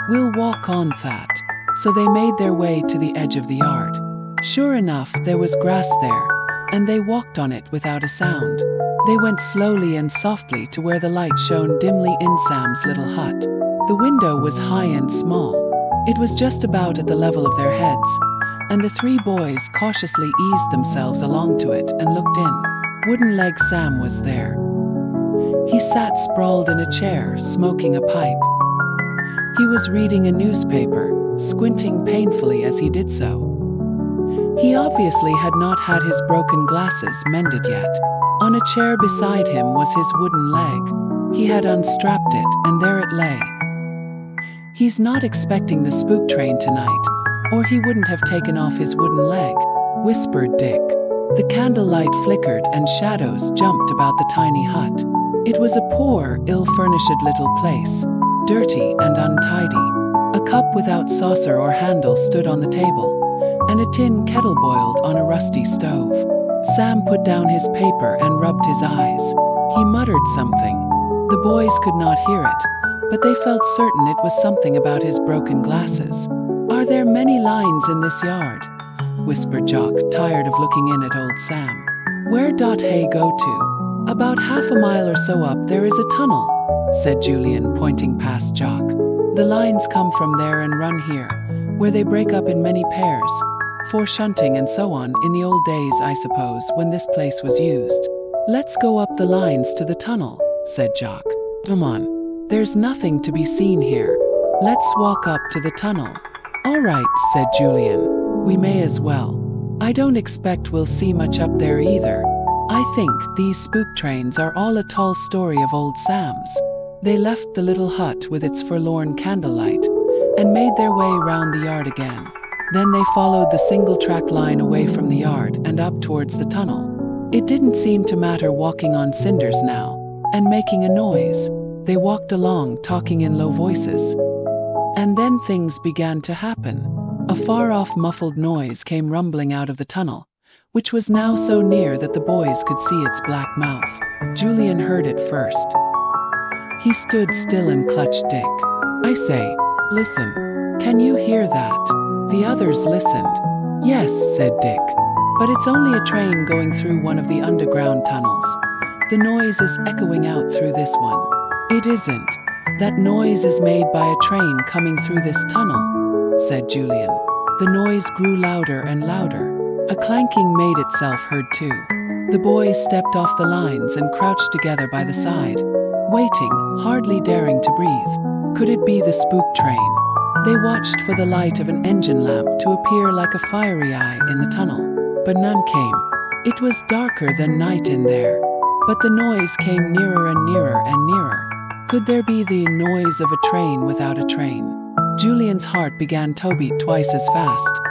Speaker 1: We'll walk on that." So they made their way to the edge of the yard. Sure enough, there was grass there, and they walked on it without a sound. They went slowly and softly to where the light shone dimly in Sam's little hut. The window was high and small. It was just about at the level of their heads, and the three boys cautiously eased themselves along to it and looked in. Wooden Leg Sam was there. He sat sprawled in a chair, smoking a pipe. He was reading a newspaper, squinting painfully as he did so. He obviously had not had his broken glasses mended yet. On a chair beside him was his wooden leg. He had unstrapped it, and there it lay. "He's not expecting the spook train tonight, or he wouldn't have taken off his wooden leg," whispered Dick. The candlelight flickered and shadows jumped about the tiny hut. It was a poor, ill-furnished little place, dirty and untidy. A cup without saucer or handle stood on the table, and a tin kettle boiled on a rusty stove. Sam put down his paper and rubbed his eyes. He muttered something. The boys could not hear it, but they felt certain it was something about his broken glasses. "Are there many lines in this yard?" whispered Jock, tired of looking in at old Sam. "Where hey go to?" "About half a mile or so up there is a tunnel," said Julian, pointing past Jock. "The lines come from there and run here, where they break up in many pairs, for shunting and so on in the old days, I suppose, when this place was used." "Let's go up the lines to the tunnel," said Jock. "Come on. There's nothing to be seen here. Let's walk up to the tunnel." "All right," said Julian. "We may as well. I don't expect we'll see much up there either. I think these spook trains are all a tall story of old Sam's." They left the little hut with its forlorn candlelight and made their way round the yard again. Then they followed the single-track line away from the yard and up towards the tunnel. It didn't seem to matter walking on cinders now and making a noise. They walked along, talking in low voices. And then things began to happen. A far-off muffled noise came rumbling out of the tunnel, which was now so near that the boys could see its black mouth. Julian heard it first. He stood still and clutched Dick. "I say, listen. Can you hear that?" The others listened. "Yes," said Dick. "But it's only a train going through one of the underground tunnels. The noise is echoing out through this one." "It isn't. That noise is made by a train coming through this tunnel," said Julian. The noise grew louder and louder. A clanking made itself heard too. The boys stepped off the lines and crouched together by the side, waiting, hardly daring to breathe. Could it be the spook train? They watched for the light of an engine lamp to appear like a fiery eye in the tunnel, but none came. It was darker than night in there, but the noise came nearer and nearer and nearer. Could there be the noise of a train without a train? Julian's heart began to beat twice as fast,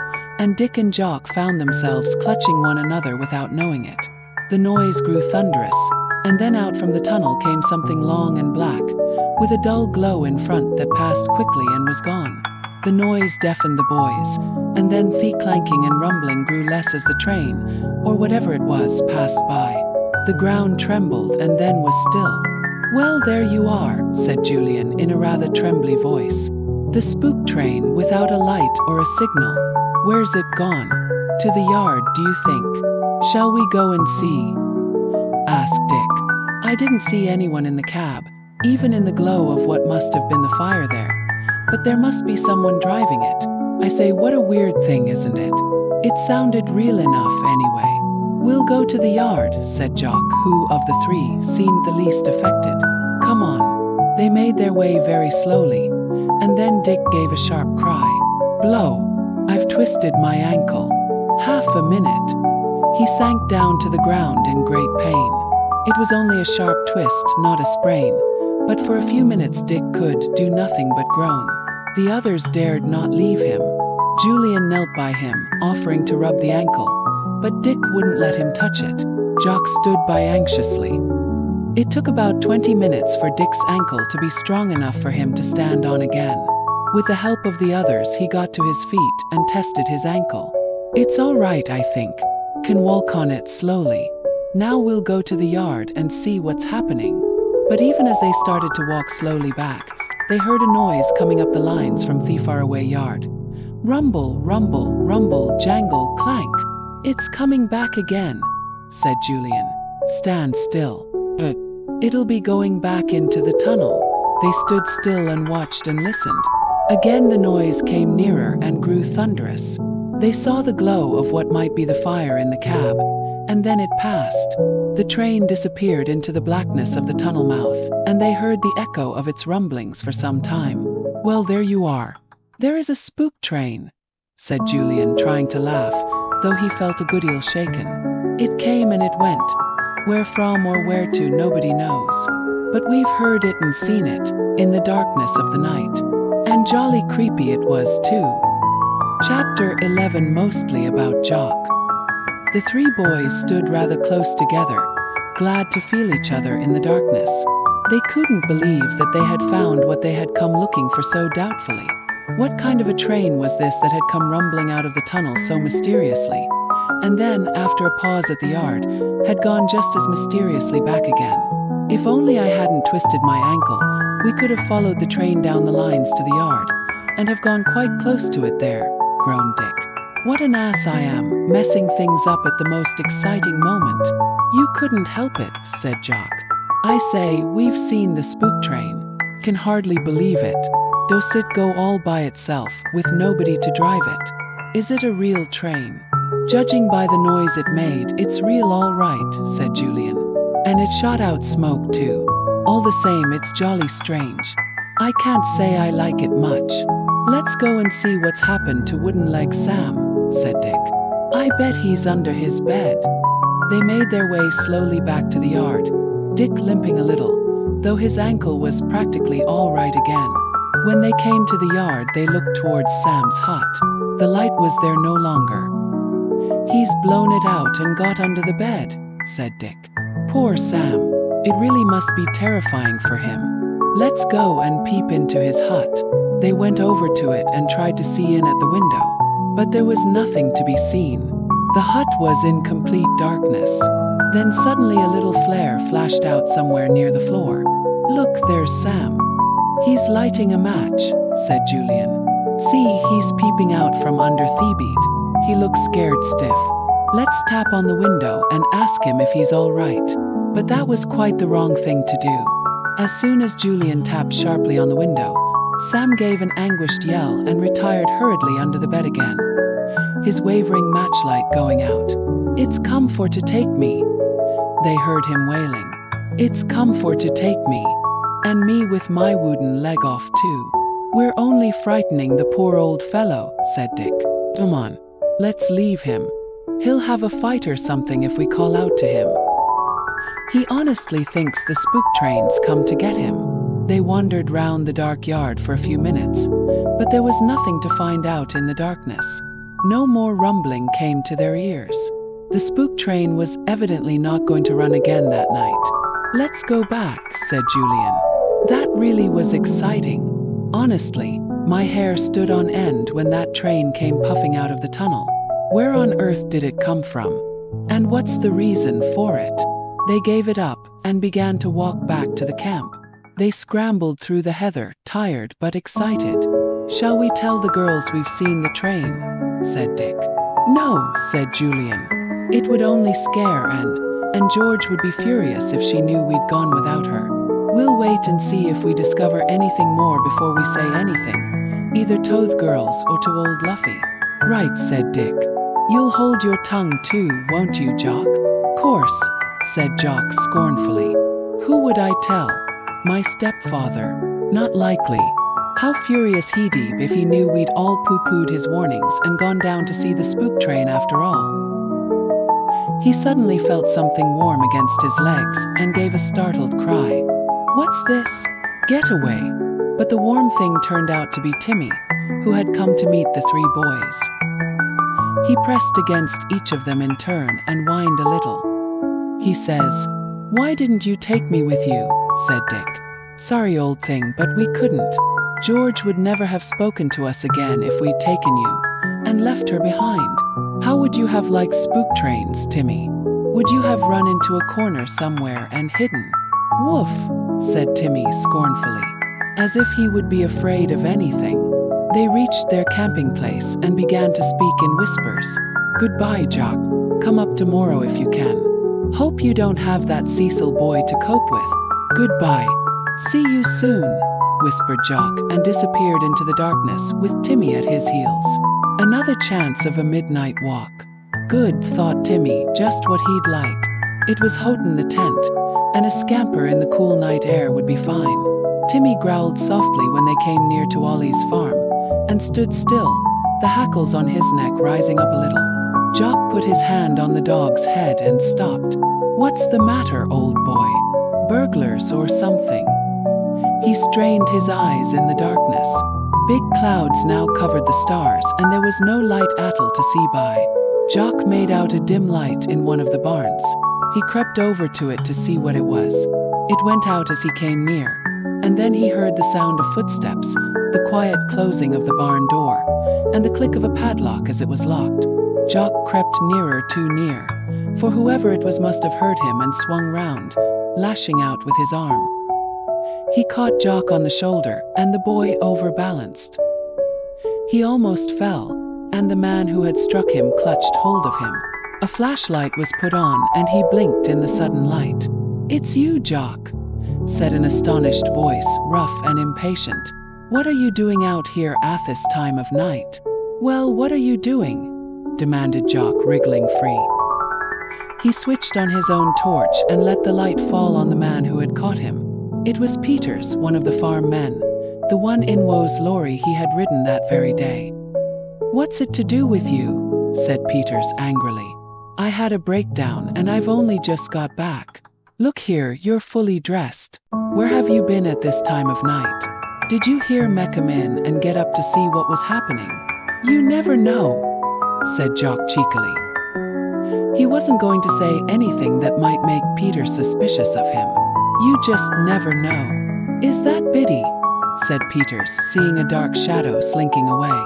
Speaker 1: and Dick and Jock found themselves clutching one another without knowing it. The noise grew thunderous, and then out from the tunnel came something long and black, with a dull glow in front that passed quickly and was gone. The noise deafened the boys, and then the clanking and rumbling grew less as the train, or whatever it was, passed by. The ground trembled and then was still. "Well, there you are," said Julian in a rather trembly voice. "The spook train without a light or a signal. Where's it gone? To the yard, do you think? Shall we go and see?" asked Dick. "I didn't see anyone in the cab, even in the glow of what must have been the fire there. But there must be someone driving it. I say, what a weird thing, isn't it? It sounded real enough anyway." "We'll go to the yard," said Jock, who, of the three, seemed the least affected. "Come on." They made their way very slowly, and then Dick gave a sharp cry. "Blow! I've twisted my ankle." "Half a minute." He sank down to the ground in great pain. It was only a sharp twist, not a sprain, but for a few minutes Dick could do nothing but groan. The others dared not leave him. Julian knelt by him, offering to rub the ankle, but Dick wouldn't let him touch it. Jock stood by anxiously. It took about 20 minutes for Dick's ankle to be strong enough for him to stand on again. With the help of the others, he got to his feet and tested his ankle. "It's all right, I think. Can walk on it slowly. Now we'll go to the yard and see what's happening." But even as they started to walk slowly back, they heard a noise coming up the lines from the faraway yard. "Rumble, rumble, rumble, jangle, clank. It's coming back again," said Julian. "Stand still. It'll be going back into the tunnel." They stood still and watched and listened. Again the noise came nearer and grew thunderous. They saw the glow of what might be the fire in the cab, and then it passed. The train disappeared into the blackness of the tunnel mouth, and they heard the echo of its rumblings for some time. "Well, there you are. There is a spook train," said Julian, trying to laugh, though he felt a good deal shaken. "It came and it went. Where from or where to, nobody knows. But we've heard it and seen it, in the darkness of the night. And jolly creepy it was too." Chapter 11, mostly about Jock. The three boys stood rather close together, glad to feel each other in the darkness. They couldn't believe that they had found what they had come looking for so doubtfully. What kind of a train was this that had come rumbling out of the tunnel so mysteriously, and then, after a pause at the yard, had gone just as mysteriously back again? "If only I hadn't twisted my ankle, we could have followed the train down the lines to the yard, and have gone quite close to it there," groaned Dick. "What an ass I am, messing things up at the most exciting moment." "You couldn't help it," said Jock. "I say, we've seen the spook train. Can hardly believe it. Does it go all by itself, with nobody to drive it? Is it a real train?" "Judging by the noise it made, it's real all right," said Julian. "And it shot out smoke too. All the same, it's jolly strange. I can't say I like it much." "Let's go and see what's happened to Wooden Leg Sam," said Dick. "I bet he's under his bed." They made their way slowly back to the yard, Dick limping a little, though his ankle was practically all right again. When they came to the yard, they looked towards Sam's hut. The light was there no longer. "He's blown it out and got under the bed," said Dick. "Poor Sam. It really must be terrifying for him. Let's go and peep into his hut." They went over to it and tried to see in at the window, but there was nothing to be seen. The hut was in complete darkness. Then suddenly a little flare flashed out somewhere near the floor. "Look, there's Sam. He's lighting a match," said Julian. "See, he's peeping out from under Thebeat. He looks scared stiff. Let's tap on the window and ask him if he's all right." But that was quite the wrong thing to do. As soon as Julian tapped sharply on the window, Sam gave an anguished yell and retired hurriedly under the bed again, his wavering matchlight going out. "It's come for to take me," they heard him wailing. "It's come for to take me. And me with my wooden leg off too." "We're only frightening the poor old fellow," said Dick. "Come on, let's leave him. He'll have a fight or something if we call out to him. He honestly thinks the spook train's come to get him." They wandered round the dark yard for a few minutes, but there was nothing to find out in the darkness. No more rumbling came to their ears. The spook train was evidently not going to run again that night. "Let's go back," said Julian. "That really was exciting. Honestly, my hair stood on end when that train came puffing out of the tunnel. Where on earth did it come from? And what's the reason for it?" They gave it up and began to walk back to the camp. They scrambled through the heather, tired but excited. "Shall we tell the girls we've seen the train?" said Dick. "No," said Julian. "It would only scare and George would be furious if she knew we'd gone without her. We'll wait and see if we discover anything more before we say anything, either to the girls or to old Luffy." "Right," said Dick. "You'll hold your tongue too, won't you, Jock?" "Course," said Jock scornfully. "Who would I tell? My stepfather? Not likely. How furious he'd be if he knew we'd all pooh-poohed his warnings and gone down to see the spook train after all." He suddenly felt something warm against his legs and gave a startled cry. "What's this? Get away!" But the warm thing turned out to be Timmy, who had come to meet the three boys. He pressed against each of them in turn and whined a little. He says, "Why didn't you take me with you?" said Dick. "Sorry, old thing, but we couldn't. George would never have spoken to us again if we'd taken you and left her behind. How would you have liked spook trains, Timmy? Would you have run into a corner somewhere and hidden?" "Woof," said Timmy scornfully, as if he would be afraid of anything. They reached their camping place and began to speak in whispers. "Goodbye, Jock. Come up tomorrow if you can. Hope you don't have that Cecil boy to cope with. Goodbye. See you soon," whispered Jock and disappeared into the darkness with Timmy at his heels. Another chance of a midnight walk. Good, thought Timmy, just what he'd like. It was hot in the tent, and a scamper in the cool night air would be fine. Timmy growled softly when they came near to Ollie's farm, and stood still, the hackles on his neck rising up a little. Jock put his hand on the dog's head and stopped. "What's the matter, old boy? Burglars or something?" He strained his eyes in the darkness. Big clouds now covered the stars and there was no light at all to see by. Jock made out a dim light in one of the barns. He crept over to it to see what it was. It went out as he came near, and then he heard the sound of footsteps, the quiet closing of the barn door, and the click of a padlock as it was locked. Jock crept nearer, too near, for whoever it was must have heard him and swung round, lashing out with his arm. He caught Jock on the shoulder, and the boy overbalanced. He almost fell, and the man who had struck him clutched hold of him. A flashlight was put on, and he blinked in the sudden light. "It's you, Jock," said an astonished voice, rough and impatient. "What are you doing out here at this time of night?" "Well, what are you doing?" demanded Jock, wriggling free. He switched on his own torch and let the light fall on the man who had caught him. It was Peters, one of the farm men, the one in Woe's lorry he had ridden that very day. "What's it to do with you?" said Peters angrily. "I had a breakdown and I've only just got back. Look here, you're fully dressed. Where have you been at this time of night? Did you hear me come in and get up to see what was happening?" "You never know," said Jock cheekily. He wasn't going to say anything that might make Peter suspicious of him. "You just never know." "Is that Biddy?" said Peters, seeing a dark shadow slinking away.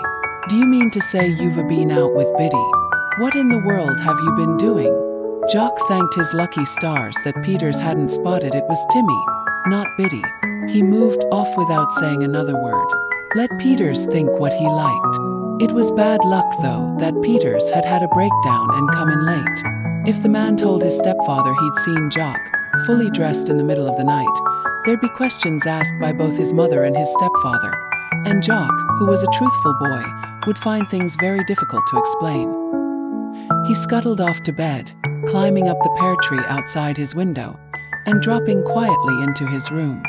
Speaker 1: "Do you mean to say you've been out with Biddy?" "What in the world have you been doing?" Jock thanked his lucky stars that Peters hadn't spotted it was Timmy, not Biddy. He moved off without saying another word. Let Peters think what he liked. It was bad luck, though, that Peters had had a breakdown and come in late. If the man told his stepfather he'd seen Jock, fully dressed in the middle of the night, there'd be questions asked by both his mother and his stepfather. And Jock, who was a truthful boy, would find things very difficult to explain. He scuttled off to bed, climbing up the pear tree outside his window, and dropping quietly into his room.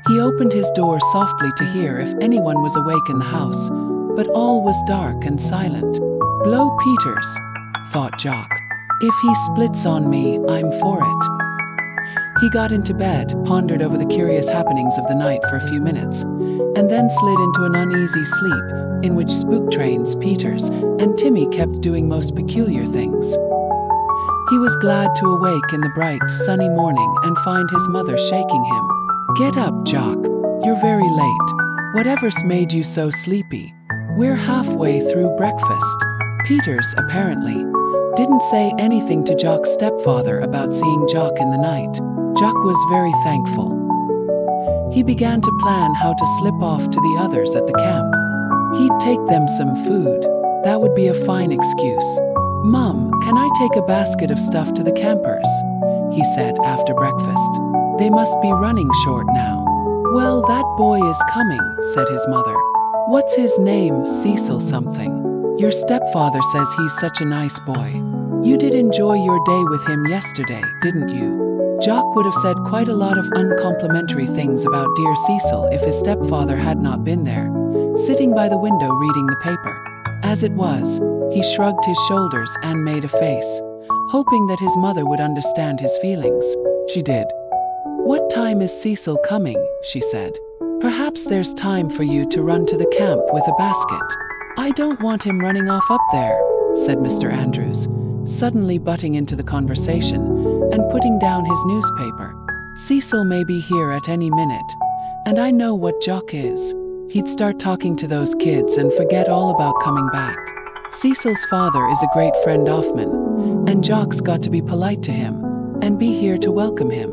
Speaker 1: He opened his door softly to hear if anyone was awake in the house, but all was dark and silent. Blow Peters, thought Jock. If he splits on me, I'm for it. He got into bed, pondered over the curious happenings of the night for a few minutes, and then slid into an uneasy sleep, in which spook trains, Peters, and Timmy kept doing most peculiar things. He was glad to awake in the bright, sunny morning and find his mother shaking him. "Get up, Jock. You're very late. Whatever's made you so sleepy? We're halfway through breakfast." Peters, apparently, didn't say anything to Jock's stepfather about seeing Jock in the night. Jock was very thankful. He began to plan how to slip off to the others at the camp. He'd take them some food. That would be a fine excuse. "Mom, can I take a basket of stuff to the campers?" he said after breakfast. "They must be running short now." "Well, that boy is coming," said his mother. "What's his name? Cecil something. Your stepfather says he's such a nice boy. You did enjoy your day with him yesterday, didn't you?" Jock would have said quite a lot of uncomplimentary things about dear Cecil if his stepfather had not been there, sitting by the window reading the paper. As it was, he shrugged his shoulders and made a face, hoping that his mother would understand his feelings. She did. "What time is Cecil coming?" she said. "Perhaps there's time for you to run to the camp with a basket." "I don't want him running off up there," said Mr. Andrews, suddenly butting into the conversation and putting down his newspaper. "Cecil may be here at any minute, and I know what Jock is. He'd start talking to those kids and forget all about coming back. Cecil's father is a great friend of mine, and Jock's got to be polite to him and be here to welcome him.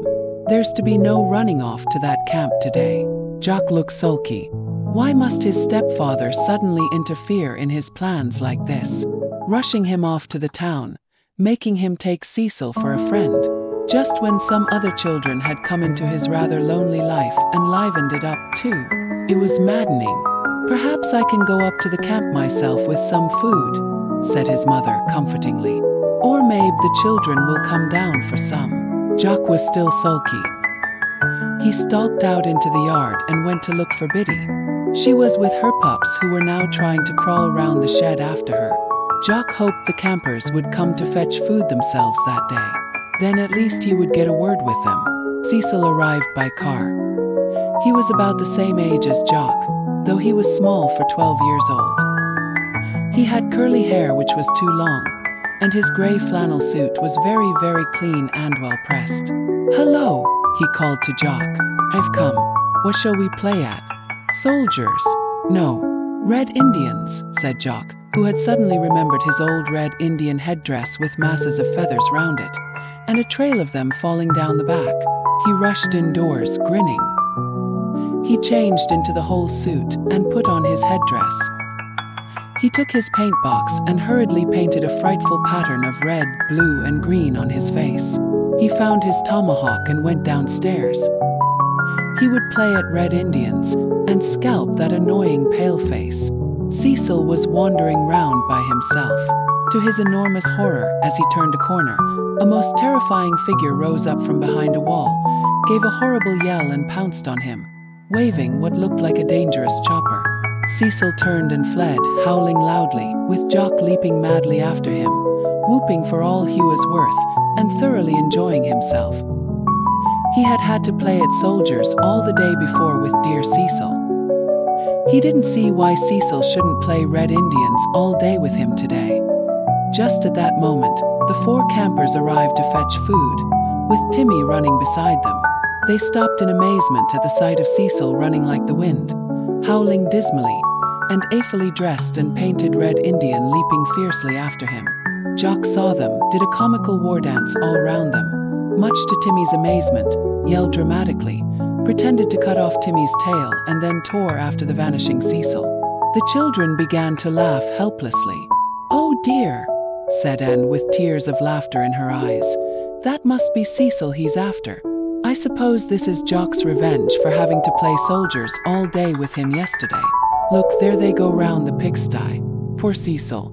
Speaker 1: There's to be no running off to that camp today." Jock looked sulky. Why must his stepfather suddenly interfere in his plans like this, rushing him off to the town, making him take Cecil for a friend, just when some other children had come into his rather lonely life and livened it up too? It was maddening. "Perhaps I can go up to the camp myself with some food," said his mother comfortingly. "Or maybe the children will come down for some." Jock was still sulky. He stalked out into the yard and went to look for Biddy. She was with her pups, who were now trying to crawl round the shed after her. Jock hoped the campers would come to fetch food themselves that day. Then at least he would get a word with them. Cecil arrived by car. He was about the same age as Jock, though he was small for 12 years old. He had curly hair which was too long, and his grey flannel suit was very, very clean and well pressed. "Hello," he called to Jock. "I've come. What shall we play at? Soldiers?" "No, Red Indians," said Jock, who had suddenly remembered his old red Indian headdress with masses of feathers round it, and a trail of them falling down the back. He rushed indoors, grinning. He changed into the whole suit and put on his headdress. He took his paint box and hurriedly painted a frightful pattern of red, blue, and green on his face. He found his tomahawk and went downstairs. He would play at Red Indians and scalp that annoying paleface. Cecil was wandering round by himself. To his enormous horror, as he turned a corner, a most terrifying figure rose up from behind a wall, gave a horrible yell and pounced on him, waving what looked like a dangerous chopper. Cecil turned and fled, howling loudly, with Jock leaping madly after him, whooping for all he was worth, and thoroughly enjoying himself. He had had to play at soldiers all the day before with dear Cecil. He didn't see why Cecil shouldn't play Red Indians all day with him today. Just at that moment, the 4 campers arrived to fetch food, with Timmy running beside them. They stopped in amazement at the sight of Cecil running like the wind, howling dismally, and a fully dressed and painted red Indian leaping fiercely after him. Jock saw them, did a comical war dance all round them, much to Timmy's amazement, yelled dramatically, pretended to cut off Timmy's tail and then tore after the vanishing Cecil. The children began to laugh helplessly. "Oh dear," said Anne with tears of laughter in her eyes. "That must be Cecil he's after. I suppose this is Jock's revenge for having to play soldiers all day with him yesterday. Look, there they go round the pigsty. Poor Cecil.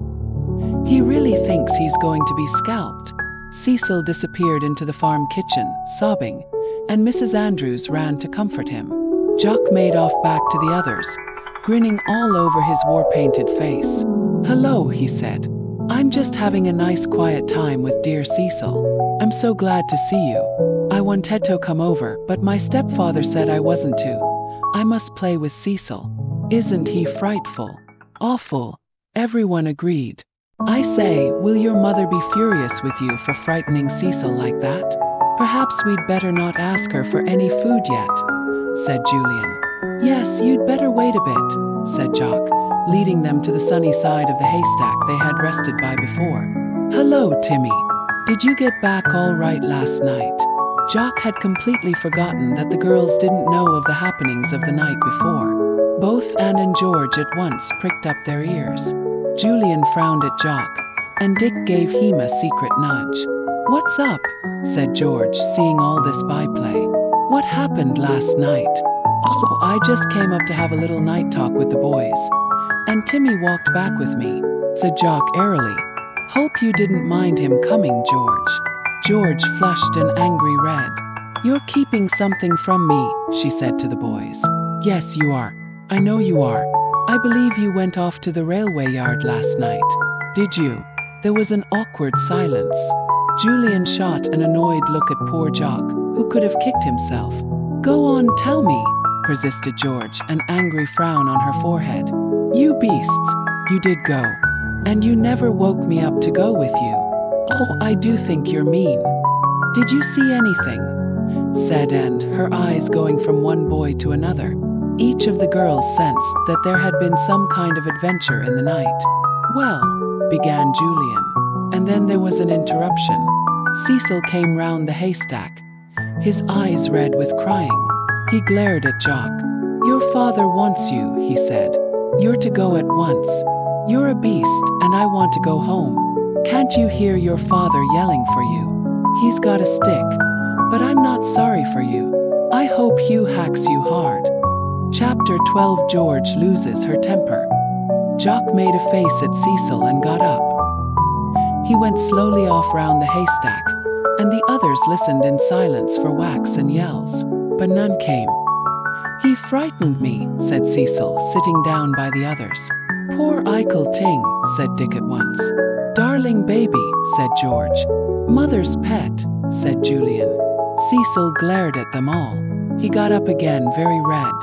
Speaker 1: He really thinks he's going to be scalped." Cecil disappeared into the farm kitchen, sobbing, and Mrs. Andrews ran to comfort him. Jock made off back to the others, grinning all over his war-painted face. "Hello," he said. "I'm just having a nice quiet time with dear Cecil. I'm so glad to see you. I wanted to come over, but my stepfather said I wasn't to. I must play with Cecil. Isn't he frightful?" "Awful," everyone agreed. "I say, will your mother be furious with you for frightening Cecil like that? Perhaps we'd better not ask her for any food yet," said Julian. "Yes, you'd better wait a bit," said Jock, leading them to the sunny side of the haystack they had rested by before. "Hello, Timmy. Did you get back all right last night?" Jock had completely forgotten that the girls didn't know of the happenings of the night before. Both Anne and George at once pricked up their ears. Julian frowned at Jock, and Dick gave him a secret nudge. "What's up?" said George, seeing all this byplay. "What happened last night?" "Oh, I just came up to have a little night talk with the boys. And Timmy walked back with me," said Jock airily. "Hope you didn't mind him coming, George." George flushed an angry red. "You're keeping something from me," she said to the boys. "Yes, you are. I know you are. I believe you went off to the railway yard last night. Did you?" There was an awkward silence. Julian shot an annoyed look at poor Jock, who could have kicked himself. "Go on, tell me," persisted George, an angry frown on her forehead. "You beasts, you did go. And you never woke me up to go with you. Oh, I do think you're mean. Did you see anything?" said Anne, her eyes going from one boy to another. Each of the girls sensed that there had been some kind of adventure in the night. "Well," began Julian. And then there was an interruption. Cecil came round the haystack, his eyes red with crying. He glared at Jock. "Your father wants you," he said. "You're to go at once. You're a beast, and I want to go home. Can't you hear your father yelling for you? He's got a stick. But I'm not sorry for you. I hope Hugh hacks you hard." Chapter 12. George loses her temper. Jock made a face at Cecil and got up. He went slowly off round the haystack, and the others listened in silence for whacks and yells, but none came. "He frightened me," said Cecil, sitting down by the others. "Poor Eichel Ting," said Dick at once. "Darling baby," said George. "Mother's pet," said Julian. Cecil glared at them all. He got up again, very red.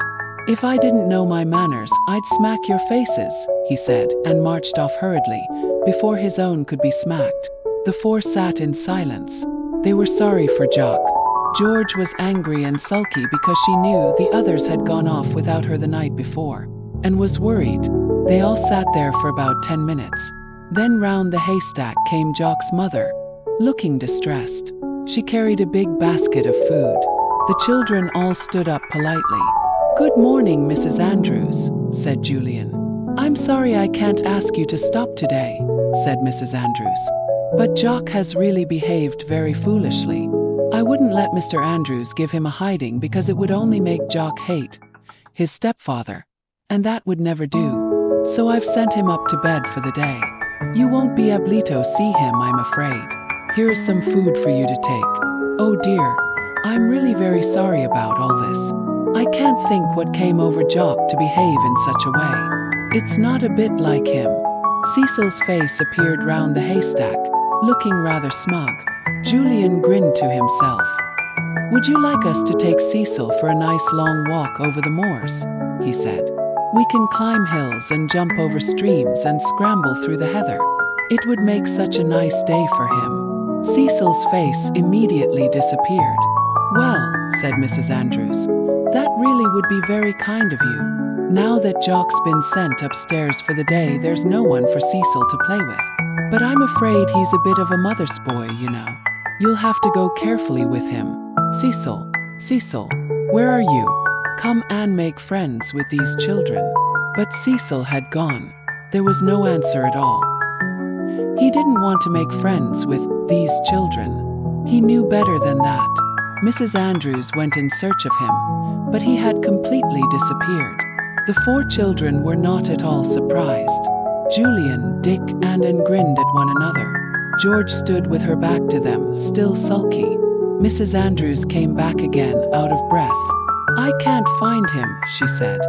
Speaker 1: "If I didn't know my manners, I'd smack your faces," he said, and marched off hurriedly, before his own could be smacked. The four sat in silence. They were sorry for Jock. George was angry and sulky because she knew the others had gone off without her the night before, and was worried. They all sat there for about 10 minutes. Then round the haystack came Jock's mother, looking distressed. She carried a big basket of food. The children all stood up politely. "Good morning, Mrs. Andrews," said Julian. "I'm sorry I can't ask you to stop today," said Mrs. Andrews. "But Jock has really behaved very foolishly. I wouldn't let Mr. Andrews give him a hiding because it would only make Jock hate his stepfather, and that would never do. So I've sent him up to bed for the day. You won't be able to see him, I'm afraid. Here is some food for you to take." "Oh dear, I'm really very sorry about all this. I can't think what came over Jock to behave in such a way. It's not a bit like him." Cecil's face appeared round the haystack, looking rather smug. Julian grinned to himself. "Would you like us to take Cecil for a nice long walk over the moors?" he said. "We can climb hills and jump over streams and scramble through the heather. It would make such a nice day for him." Cecil's face immediately disappeared. "Well," said Mrs. Andrews, "that really would be very kind of you. Now that Jock's been sent upstairs for the day, there's no one for Cecil to play with. But I'm afraid he's a bit of a mother's boy, you know. You'll have to go carefully with him. Cecil, Cecil, where are you? Come and make friends with these children. But Cecil had gone. There was no answer at all. He didn't want to make friends with these children. He knew better than that. Mrs. Andrews went in search of him, but he had completely disappeared. The 4 children were not at all surprised. Julian, Dick, and Anne grinned at one another. George stood with her back to them, still sulky. Mrs. Andrews came back again, out of breath. I can't find him, she said.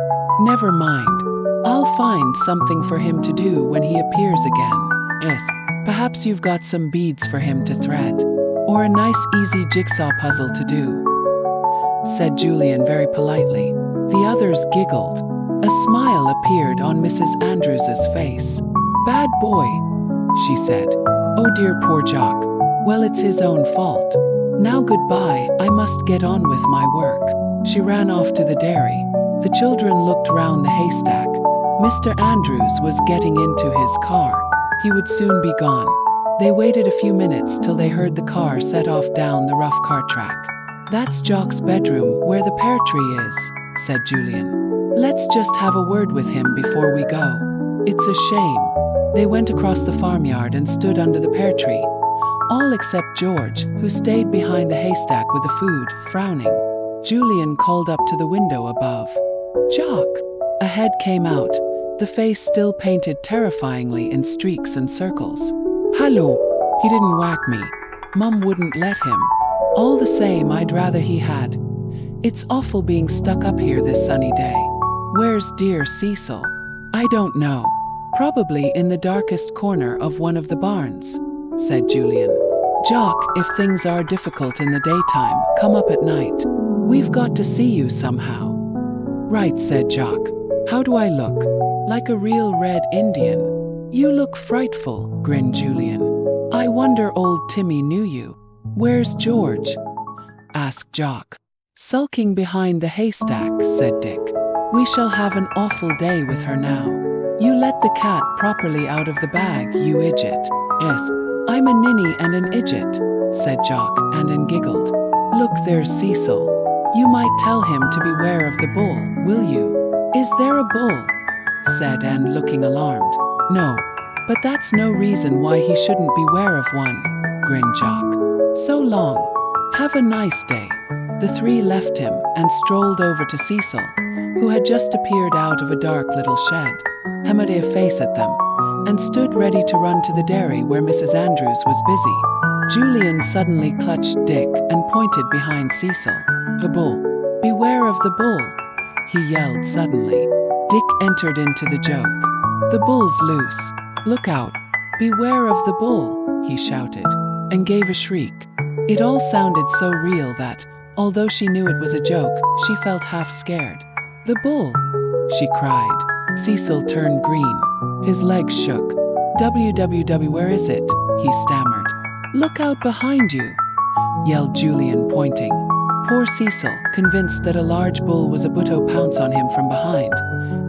Speaker 1: Never mind. I'll find something for him to do when he appears again. Yes, perhaps you've got some beads for him to thread. Or a nice easy jigsaw puzzle to do, said Julian very politely. The others giggled. A smile appeared on Mrs. Andrews's face. Bad boy, she said. Oh dear, poor Jock. Well, it's his own fault. Now goodbye, I must get on with my work. She ran off to the dairy. The children looked round the haystack. Mr. Andrews was getting into his car. He would soon be gone. They waited a few minutes till they heard the car set off down the rough cart track. That's Jock's bedroom, where the pear tree is, said Julian. Let's just have a word with him before we go. It's a shame. They went across the farmyard and stood under the pear tree. All except George, who stayed behind the haystack with the food, frowning. Julian called up to the window above. Jock! A head came out, the face still painted terrifyingly in streaks and circles. Hello! He didn't whack me. Mum wouldn't let him. All the same, I'd rather he had. It's awful being stuck up here this sunny day. Where's dear Cecil? I don't know. Probably in the darkest corner of one of the barns, said Julian. Jock, if things are difficult in the daytime, come up at night. We've got to see you somehow. Right, said Jock. How do I look? Like a real red Indian. You look frightful, grinned Julian. I wonder old Timmy knew you. Where's George? Asked Jock. Sulking behind the haystack, said Dick. We shall have an awful day with her now. You let the cat properly out of the bag, you idiot. Yes, I'm a ninny and an idiot, said Jock, and Anne giggled. Look, there's Cecil. You might tell him to beware of the bull, will you? Is there a bull? Said Anne, looking alarmed. No, but that's no reason why he shouldn't beware of one, grinned Jock. So long. Have a nice day. The 3 left him and strolled over to Cecil, who had just appeared out of a dark little shed, hammered a face at them, and stood ready to run to the dairy where Mrs. Andrews was busy. Julian suddenly clutched Dick and pointed behind Cecil. The bull. Beware of the bull, he yelled suddenly. Dick entered into the joke. The bull's loose. Look out. Beware of the bull, he shouted, and gave a shriek. It all sounded so real that, although she knew it was a joke, she felt half scared. The bull, she cried. Cecil turned green. His legs shook. WWW, where is it? He stammered. Look out behind you, yelled Julian, pointing. Poor Cecil, convinced that a large bull was about to pounce on him from behind,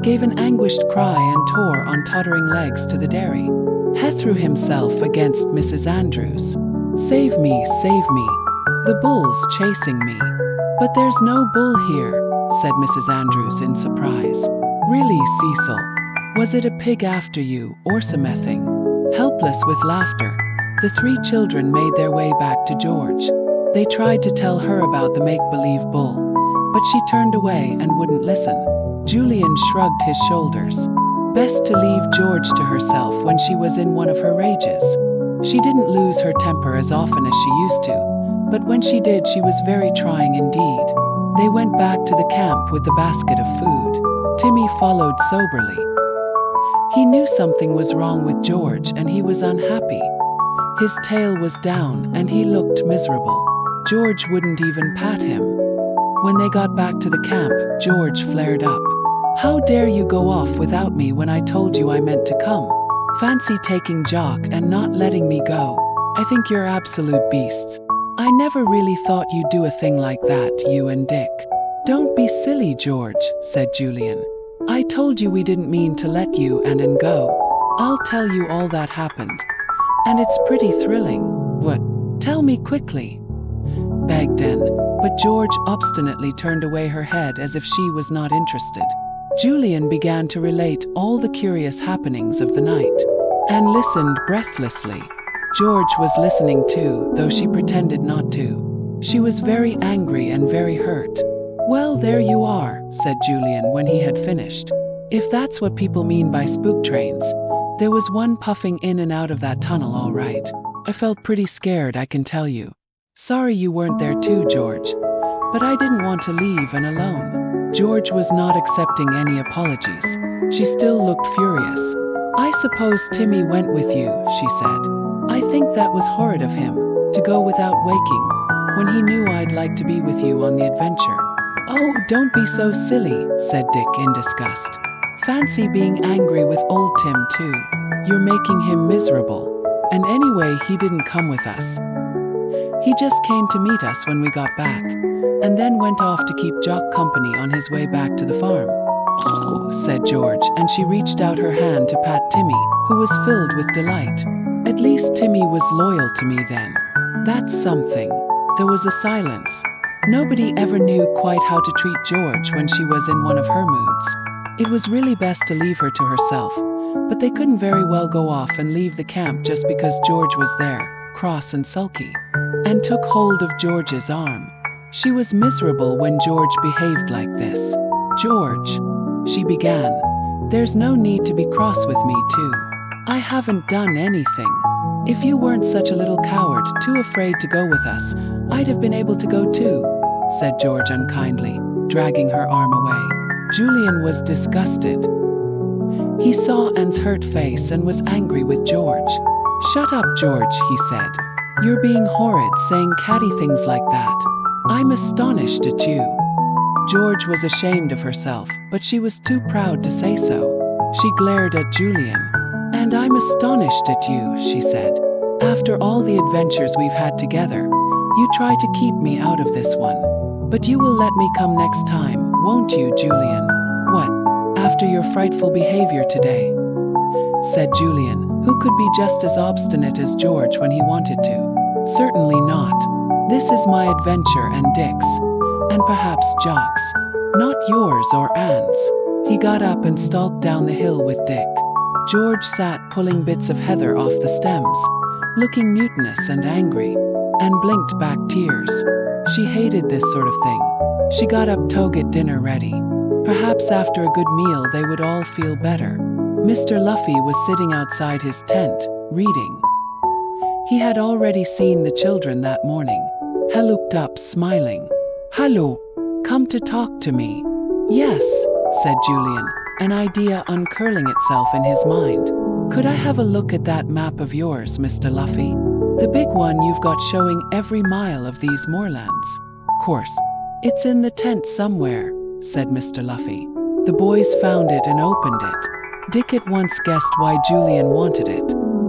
Speaker 1: gave an anguished cry and tore on tottering legs to the dairy. He threw himself against Mrs. Andrews. Save me, save me. The bull's chasing me. But there's no bull here, said Mrs. Andrews in surprise. Really, Cecil? Was it a pig after you, or something? Helpless with laughter, the 3 children made their way back to George. They tried to tell her about the make-believe bull, but she turned away and wouldn't listen. Julian shrugged his shoulders. Best to leave George to herself when she was in one of her rages. She didn't lose her temper as often as she used to, but when she did, she was very trying indeed. They went back to the camp with the basket of food. Timmy followed soberly. He knew something was wrong with George and he was unhappy. His tail was down and he looked miserable. George wouldn't even pat him. When they got back to the camp, George flared up. How dare you go off without me when I told you I meant to come? Fancy taking Jock and not letting me go. I think you're absolute beasts. I never really thought you'd do a thing like that, you and Dick. Don't be silly, George, said Julian. I told you we didn't mean to let you and go. I'll tell you all that happened. And it's pretty thrilling. What? Tell me quickly, begged Anne, but George obstinately turned away her head as if she was not interested. Julian began to relate all the curious happenings of the night. Anne listened breathlessly. George was listening too, though she pretended not to. She was very angry and very hurt. Well, there you are, said Julian when he had finished. If that's what people mean by spook trains, there was one puffing in and out of that tunnel all right. I felt pretty scared, I can tell you. Sorry you weren't there too, George. But I didn't want to leave Anne alone. George was not accepting any apologies. She still looked furious. I suppose Timmy went with you, she said. I think that was horrid of him, to go without waking, when he knew I'd like to be with you on the adventure. Oh, don't be so silly, said Dick in disgust. Fancy being angry with old Tim too. You're making him miserable. And anyway, he didn't come with us. He just came to meet us when we got back, and then went off to keep Jock company on his way back to the farm. Oh, said George, and she reached out her hand to pat Timmy, who was filled with delight. At least Timmy was loyal to me then. That's something. There was a silence. Nobody ever knew quite how to treat George when she was in one of her moods. It was really best to leave her to herself, but they couldn't very well go off and leave the camp just because George was there, cross and sulky. Anne took hold of George's arm. She was miserable when George behaved like this. George, she began, there's no need to be cross with me too. I haven't done anything. If you weren't such a little coward, too afraid to go with us, I'd have been able to go too, said George unkindly, dragging her arm away. Julian was disgusted. He saw Anne's hurt face and was angry with George. Shut up, George, he said. You're being horrid saying catty things like that. I'm astonished at you. George was ashamed of herself, but she was too proud to say so. She glared at Julian. And I'm astonished at you, she said. After all the adventures we've had together, you try to keep me out of this one. But you will let me come next time, won't you, Julian? What? After your frightful behavior today? Said Julian, who could be just as obstinate as George when he wanted to. Certainly not. This is my adventure and Dick's, and perhaps Jock's, not yours or Anne's. He got up and stalked down the hill with Dick. George sat pulling bits of heather off the stems, looking mutinous and angry, and blinked back tears. She hated this sort of thing. She got up to get dinner ready. Perhaps after a good meal they would all feel better. Mr. Luffy was sitting outside his tent, reading. He had already seen the children that morning. He looked up, smiling. Hello, come to talk to me. Yes, said Julian, an idea uncurling itself in his mind. Could I have a look at that map of yours, Mr. Luffy? The big one you've got showing every mile of these moorlands. Course, it's in the tent somewhere, said Mr. Luffy. The boys found it and opened it. Dick at once guessed why Julian wanted it.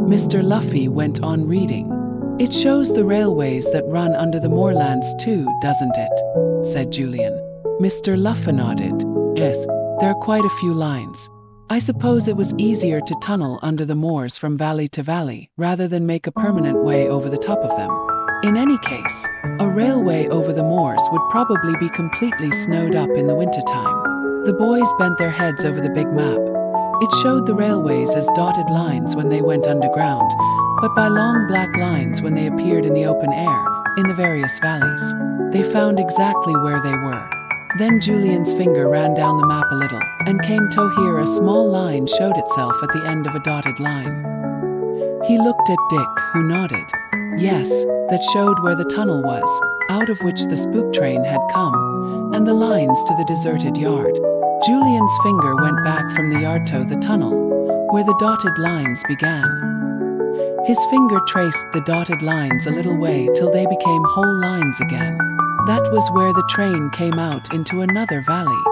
Speaker 1: Mr. Luffy went on reading. It shows the railways that run under the moorlands too, doesn't it? Said Julian. Mr. Luffy nodded. Yes, there are quite a few lines. I suppose it was easier to tunnel under the moors from valley to valley, rather than make a permanent way over the top of them. In any case, a railway over the moors would probably be completely snowed up in the wintertime. The boys bent their heads over the big map. It showed the railways as dotted lines when they went underground, but by long black lines when they appeared in the open air, in the various valleys. They found exactly where they were. Then Julian's finger ran down the map a little, and came to here a small line showed itself at the end of a dotted line. He looked at Dick, who nodded. Yes, that showed where the tunnel was, out of which the spook train had come, and the lines to the deserted yard. Julian's finger went back from the yard to the tunnel, where the dotted lines began. His finger traced the dotted lines a little way till they became whole lines again. That was where the train came out into another valley.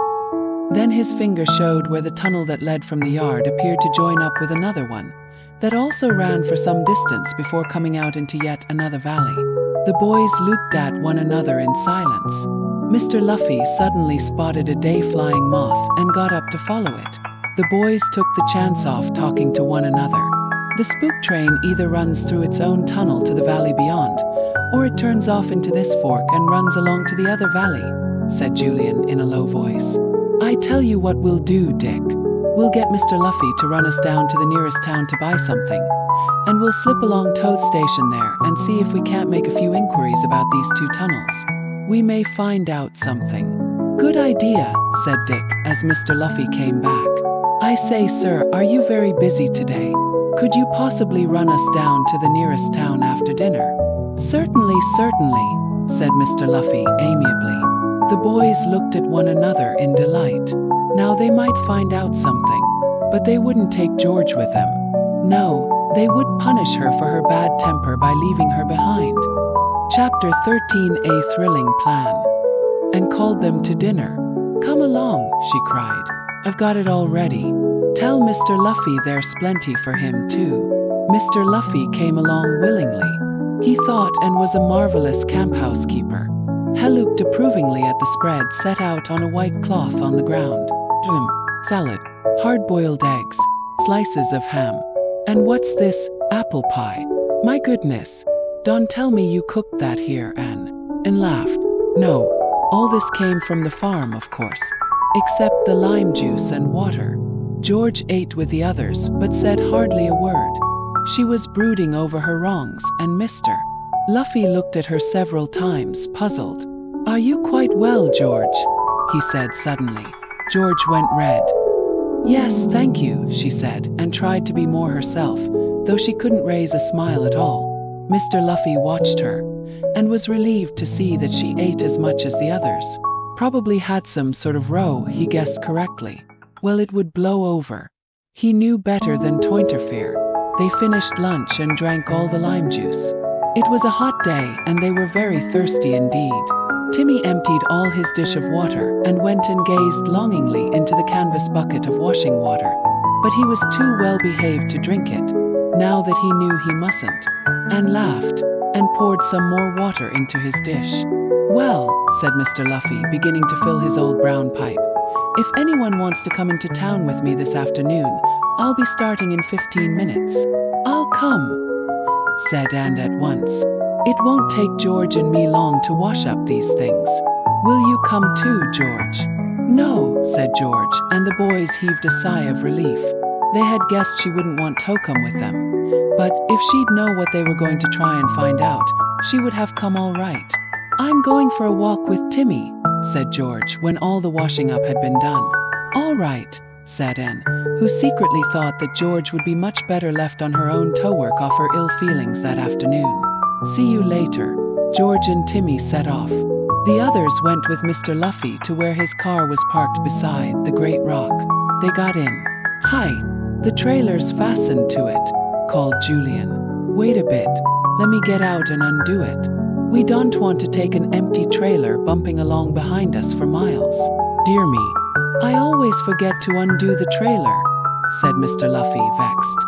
Speaker 1: Then his finger showed where the tunnel that led from the yard appeared to join up with another one, that also ran for some distance before coming out into yet another valley. The boys looked at one another in silence. Mr. Luffy suddenly spotted a day-flying moth and got up to follow it. The boys took the chance off talking to one another. The spook train either runs through its own tunnel to the valley beyond, or it turns off into this fork and runs along to the other valley, said Julian in a low voice. I tell you what we'll do, Dick. We'll get Mr. Luffy to run us down to the nearest town to buy something, and we'll slip along Toad Station there and see if we can't make a few inquiries about these two tunnels. We may find out something. Good idea, said Dick as Mr. Luffy came back. I say, sir, are you very busy today? Could you possibly run us down to the nearest town after dinner? Certainly, said Mr. Luffy amiably. The boys looked at one another in delight. Now they might find out something, but they wouldn't take George with them. No, they would punish her for her bad temper by leaving her behind. Chapter 13, A Thrilling Plan. And called them to dinner. Come along, she cried. I've got it all ready. Tell Mr. Luffy there's plenty for him too. Mr. Luffy came along willingly. He thought and was a marvelous camp housekeeper. He looked approvingly at the spread set out on a white cloth on the ground. Salad, hard-boiled eggs, slices of ham. And what's this, apple pie? My goodness. Don't tell me you cooked that here, Anne. And laughed. No, all this came from the farm, of course. Except the lime juice and water. George ate with the others, but said hardly a word. She was brooding over her wrongs, and Mr. Luffy looked at her several times, puzzled. Are you quite well, George? He said suddenly. George went red. Yes, thank you, she said, and tried to be more herself, though she couldn't raise a smile at all. Mr. Luffy watched her, and was relieved to see that she ate as much as the others. Probably had some sort of row, he guessed correctly. Well, it would blow over. He knew better than to interfere. They finished lunch and drank all the lime juice. It was a hot day, and they were very thirsty indeed. Timmy emptied all his dish of water and went and gazed longingly into the canvas bucket of washing water. But he was too well behaved to drink it, now that he knew he mustn't, and laughed, and poured some more water into his dish. Well, said Mr. Luffy, beginning to fill his old brown pipe, if anyone wants to come into town with me this afternoon, I'll be starting in 15 minutes. I'll come, said Anne at once. It won't take George and me long to wash up these things. Will you come too, George? No, said George, and the boys heaved a sigh of relief. They had guessed she wouldn't want to come with them, but if she'd know what they were going to try and find out, she would have come all right. I'm going for a walk with Timmy, said George when all the washing up had been done. All right, said Anne, who secretly thought that George would be much better left on her own to work off her ill feelings that afternoon. See you later. George and Timmy set off. The others went with Mr. Luffy to where his car was parked beside the great rock. They got in. Hi, the trailer's fastened to it, called Julian. Wait a bit. Let me get out and undo it. We don't want to take an empty trailer bumping along behind us for miles. Dear me, I always forget to undo the trailer, said Mr. Luffy, vexed.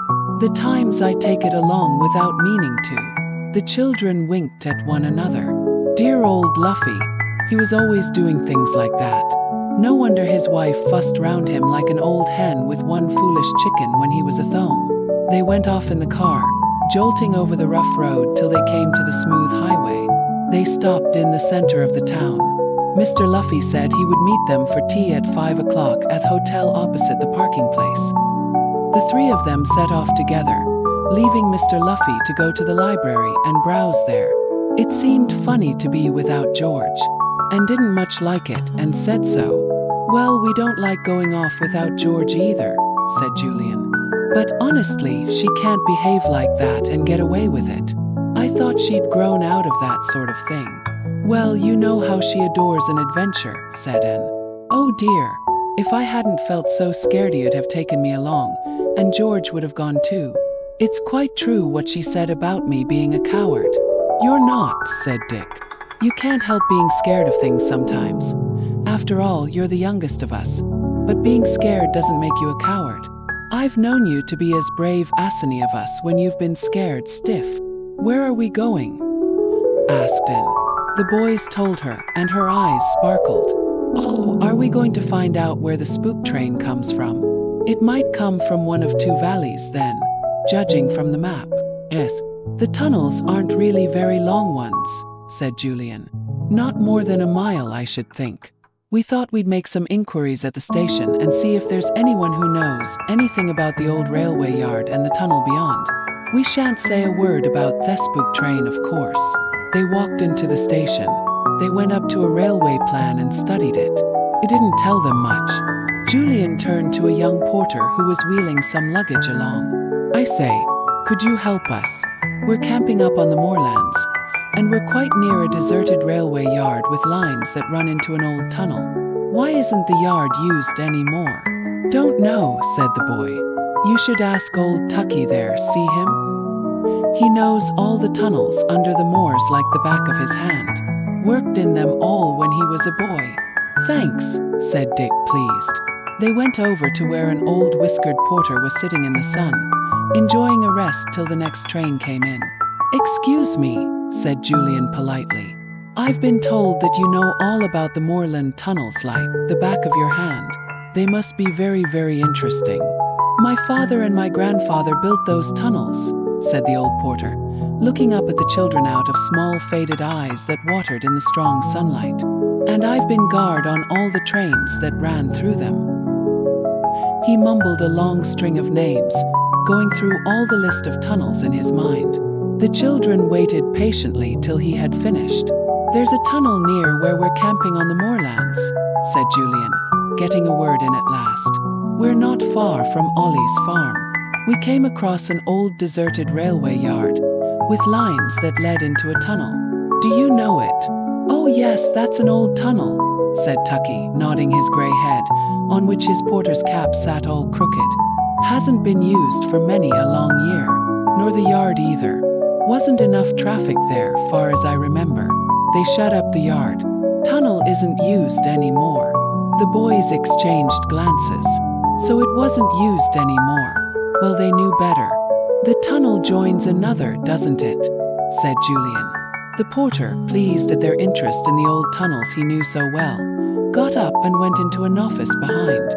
Speaker 1: The times I take it along without meaning to. The children winked at one another. Dear old Luffy, he was always doing things like that. No wonder his wife fussed round him like an old hen with one foolish chicken when he was a thome. They went off in the car, jolting over the rough road till they came to the smooth highway. They stopped in the center of the town. Mr. Luffy said he would meet them for tea at 5 o'clock at the hotel opposite the parking place. The three of them set off together, leaving Mr. Luffy to go to the library and browse there. It seemed funny to be without George, and didn't much like it, and said so. Well, we don't like going off without George either, said Julian. But honestly, she can't behave like that and get away with it. I thought she'd grown out of that sort of thing. Well, you know how she adores an adventure, said Anne. Oh dear, if I hadn't felt so scared you'd have taken me along, and George would have gone too. It's quite true what she said about me being a coward. You're not, said Dick. You can't help being scared of things sometimes. After all, you're the youngest of us. But being scared doesn't make you a coward. I've known you to be as brave as any of us when you've been scared stiff. Where are we going? Asked Anne. The boys told her, and her eyes sparkled. Oh, are we going to find out where the spook train comes from? It might come from one of two valleys then, judging from the map. Yes, the tunnels aren't really very long ones, said Julian. Not more than a mile, I should think. We thought we'd make some inquiries at the station and see if there's anyone who knows anything about the old railway yard and the tunnel beyond. We shan't say a word about the spook train, of course. They walked into the station. They went up to a railway plan and studied it. It didn't tell them much. Julian turned to a young porter who was wheeling some luggage along. I say, could you help us? We're camping up on the moorlands, and we're quite near a deserted railway yard with lines that run into an old tunnel. Why isn't the yard used anymore? Don't know, said the boy. You should ask old Tucky there, see him? He knows all the tunnels under the moors like the back of his hand. Worked in them all when he was a boy. Thanks, said Dick, pleased. They went over to where an old whiskered porter was sitting in the sun, enjoying a rest till the next train came in. Excuse me, said Julian politely. I've been told that you know all about the moorland tunnels like the back of your hand. They must be very, very interesting. My father and my grandfather built those tunnels, said the old porter, looking up at the children out of small faded eyes that watered in the strong sunlight. And I've been guard on all the trains that ran through them. He mumbled a long string of names, going through all the list of tunnels in his mind. The children waited patiently till he had finished. There's a tunnel near where we're camping on the moorlands, said Julian, getting a word in at last. We're not far from Ollie's farm. We came across an old deserted railway yard, with lines that led into a tunnel. Do you know it? Oh yes, that's an old tunnel, said Tucky, nodding his grey head, on which his porter's cap sat all crooked. Hasn't been used for many a long year, nor the yard either. Wasn't enough traffic there, far as I remember. They shut up the yard. Tunnel isn't used anymore. The boys exchanged glances. So it wasn't used anymore. Well, they knew better. The tunnel joins another, doesn't it? Said Julian. The porter, pleased at their interest in the old tunnels he knew so well, got up and went into an office behind.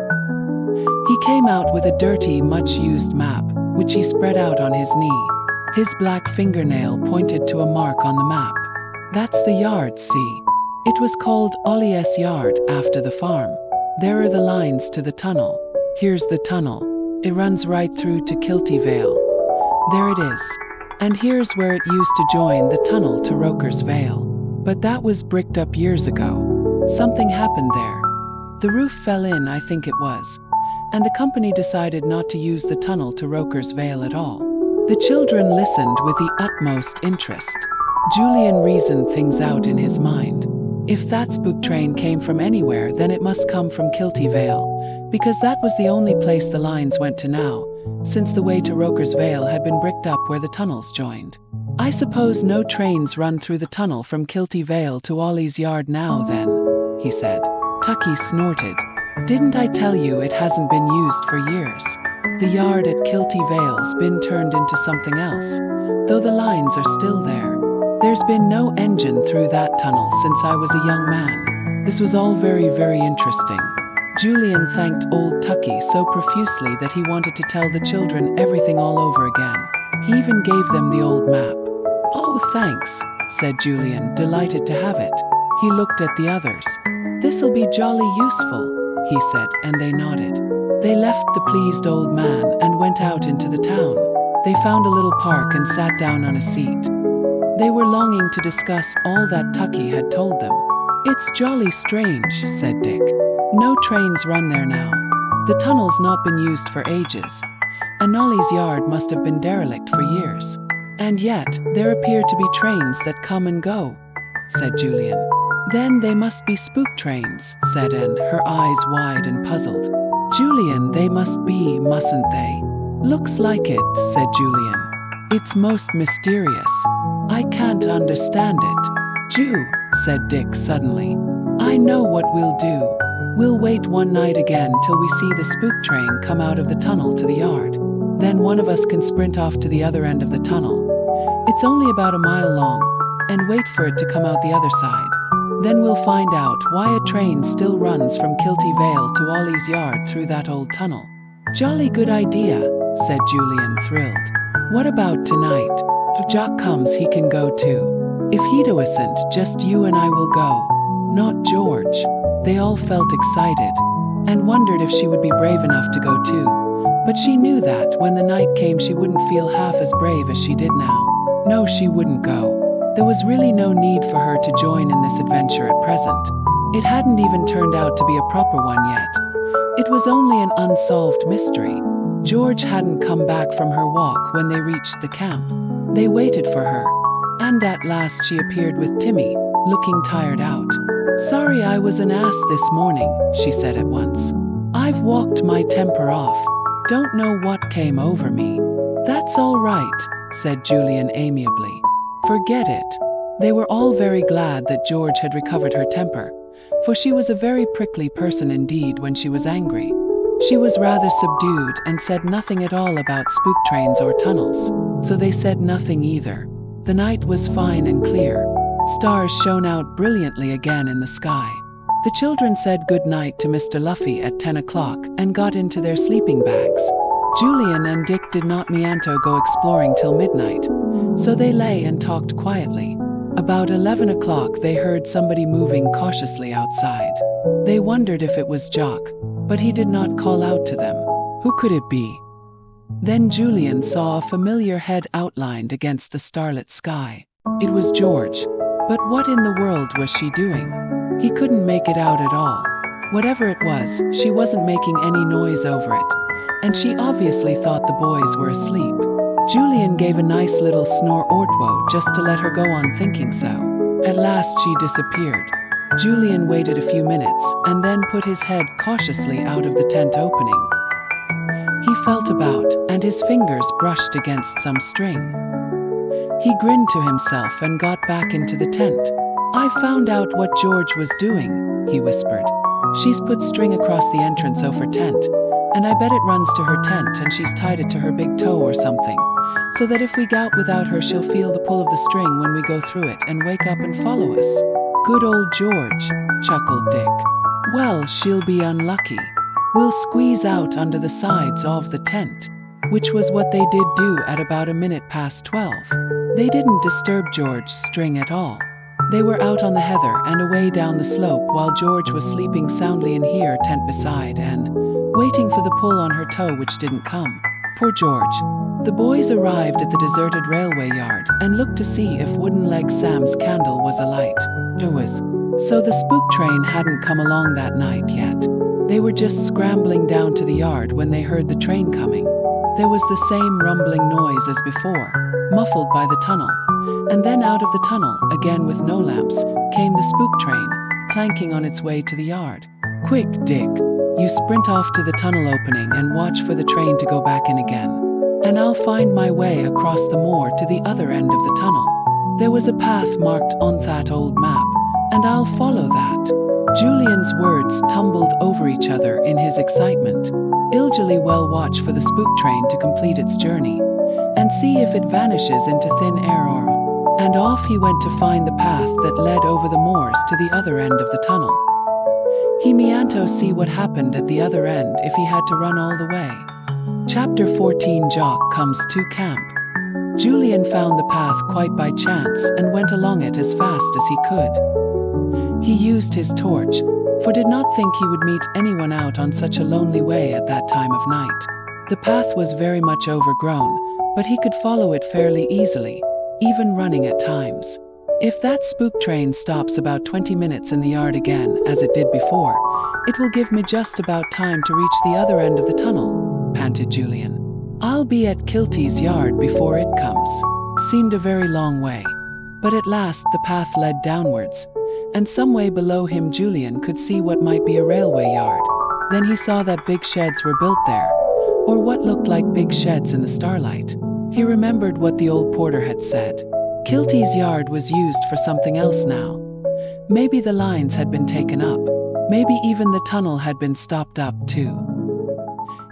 Speaker 1: He came out with a dirty, much-used map, which he spread out on his knee. His black fingernail pointed to a mark on the map. That's the yard, see? It was called Ollie's Yard after the farm. There are the lines to the tunnel. Here's the tunnel. It runs right through to Kilty Vale. There it is. And here's where it used to join the tunnel to Roker's Vale. But that was bricked up years ago. Something happened there. The roof fell in, I think it was. And the company decided not to use the tunnel to Roker's Vale at all. The children listened with the utmost interest. Julian reasoned things out in his mind. If that spook train came from anywhere, then it must come from Kilty Vale, because that was the only place the lines went to now, since the way to Roker's Vale had been bricked up where the tunnels joined. I suppose no trains run through the tunnel from Kilty Vale to Ollie's Yard now then, he said. Tucky snorted. Didn't I tell you it hasn't been used for years? The yard at Kilty Vale's been turned into something else, though the lines are still there. There's been no engine through that tunnel since I was a young man. This was all very, very interesting. Julian thanked old Tucky so profusely that he wanted to tell the children everything all over again. He even gave them the old map. Oh, thanks, said Julian, delighted to have it. He looked at the others. This'll be jolly useful, he said, and they nodded. They left the pleased old man and went out into the town. They found a little park and sat down on a seat. They were longing to discuss all that Tucky had told them. It's jolly strange, said Dick. No trains run there now. The tunnel's not been used for ages, and Ollie's Yard must have been derelict for years. And yet, there appear to be trains that come and go, said Julian. Then they must be spook trains, said Anne, her eyes wide and puzzled. Julian, they must be, mustn't they? Looks like it, said Julian. It's most mysterious. I can't understand it. Ju, said Dick suddenly. I know what we'll do. We'll wait one night again till we see the spook train come out of the tunnel to the yard. Then one of us can sprint off to the other end of the tunnel. It's only about a mile long, and wait for it to come out the other side. Then we'll find out why a train still runs from Kilty Vale to Ollie's yard through that old tunnel." "Jolly good idea," said Julian, thrilled. "What about tonight? If Jock comes, he can go too. If he isn't, just you and I will go." "Not George." They all felt excited, and wondered if she would be brave enough to go too. But she knew that when the night came she wouldn't feel half as brave as she did now. No, she wouldn't go. There was really no need for her to join in this adventure at present. It hadn't even turned out to be a proper one yet. It was only an unsolved mystery. George hadn't come back from her walk when they reached the camp. They waited for her, and at last she appeared with Timmy, looking tired out. "Sorry I was an ass this morning," she said at once. "I've walked my temper off. Don't know what came over me." "That's all right," said Julian amiably. "Forget it." They were all very glad that George had recovered her temper, for she was a very prickly person indeed when she was angry. She was rather subdued and said nothing at all about spook trains or tunnels, so they said nothing either. The night was fine and clear. Stars shone out brilliantly again in the sky. The children said good night to Mr. Luffy at 10 o'clock and got into their sleeping bags. Julian and Dick did not meanto go exploring till midnight, so they lay and talked quietly. About 11 o'clock they heard somebody moving cautiously outside. They wondered if it was Jock, but he did not call out to them. Who could it be? Then Julian saw a familiar head outlined against the starlit sky. It was George. But what in the world was she doing? He couldn't make it out at all. Whatever it was, she wasn't making any noise over it, and she obviously thought the boys were asleep. Julian gave a nice little snore ortwo just to let her go on thinking so. At last she disappeared. Julian waited a few minutes and then put his head cautiously out of the tent opening. He felt about, and his fingers brushed against some string. He grinned to himself and got back into the tent. "I found out what George was doing," he whispered. "She's put string across the entrance of her tent, and I bet it runs to her tent and she's tied it to her big toe or something, so that if we go out without her she'll feel the pull of the string when we go through it and wake up and follow us." "Good old George," chuckled Dick. "Well, she'll be unlucky. We'll squeeze out under the sides of the tent," which was what they did do at about 12:15. They didn't disturb George's string at all. They were out on the heather and away down the slope while George was sleeping soundly in her tent beside and waiting for the pull on her toe which didn't come. Poor George. The boys arrived at the deserted railway yard and looked to see if Wooden Leg Sam's candle was alight. It was. So the spook train hadn't come along that night yet. They were just scrambling down to the yard when they heard the train coming. There was the same rumbling noise as before, muffled by the tunnel. And then out of the tunnel, again with no lamps, came the spook train, clanking on its way to the yard. "Quick, Dick. You sprint off to the tunnel opening and watch for the train to go back in again. And I'll find my way across the moor to the other end of the tunnel. There was a path marked on that old map, and I'll follow that." Julian's words tumbled over each other in his excitement. Ilgily well watch for the spook train to complete its journey, and see if it vanishes into thin air and off he went to find the path that led over the moors to the other end of the tunnel. He meanto see what happened at the other end if he had to run all the way. Chapter 14 Jock Comes to Camp. Julian found the path quite by chance and went along it as fast as he could. He used his torch, for did not think he would meet anyone out on such a lonely way at that time of night. The path was very much overgrown, but he could follow it fairly easily, even running at times. "If that spook train stops about 20 minutes in the yard again, as it did before, it will give me just about time to reach the other end of the tunnel," panted Julian. "I'll be at Kilty's yard before it comes." Seemed a very long way. But at last the path led downwards, and some way below him Julian could see what might be a railway yard. Then he saw that big sheds were built there, or what looked like big sheds in the starlight. He remembered what the old porter had said. Kilty's yard was used for something else now. Maybe the lines had been taken up. Maybe even the tunnel had been stopped up too.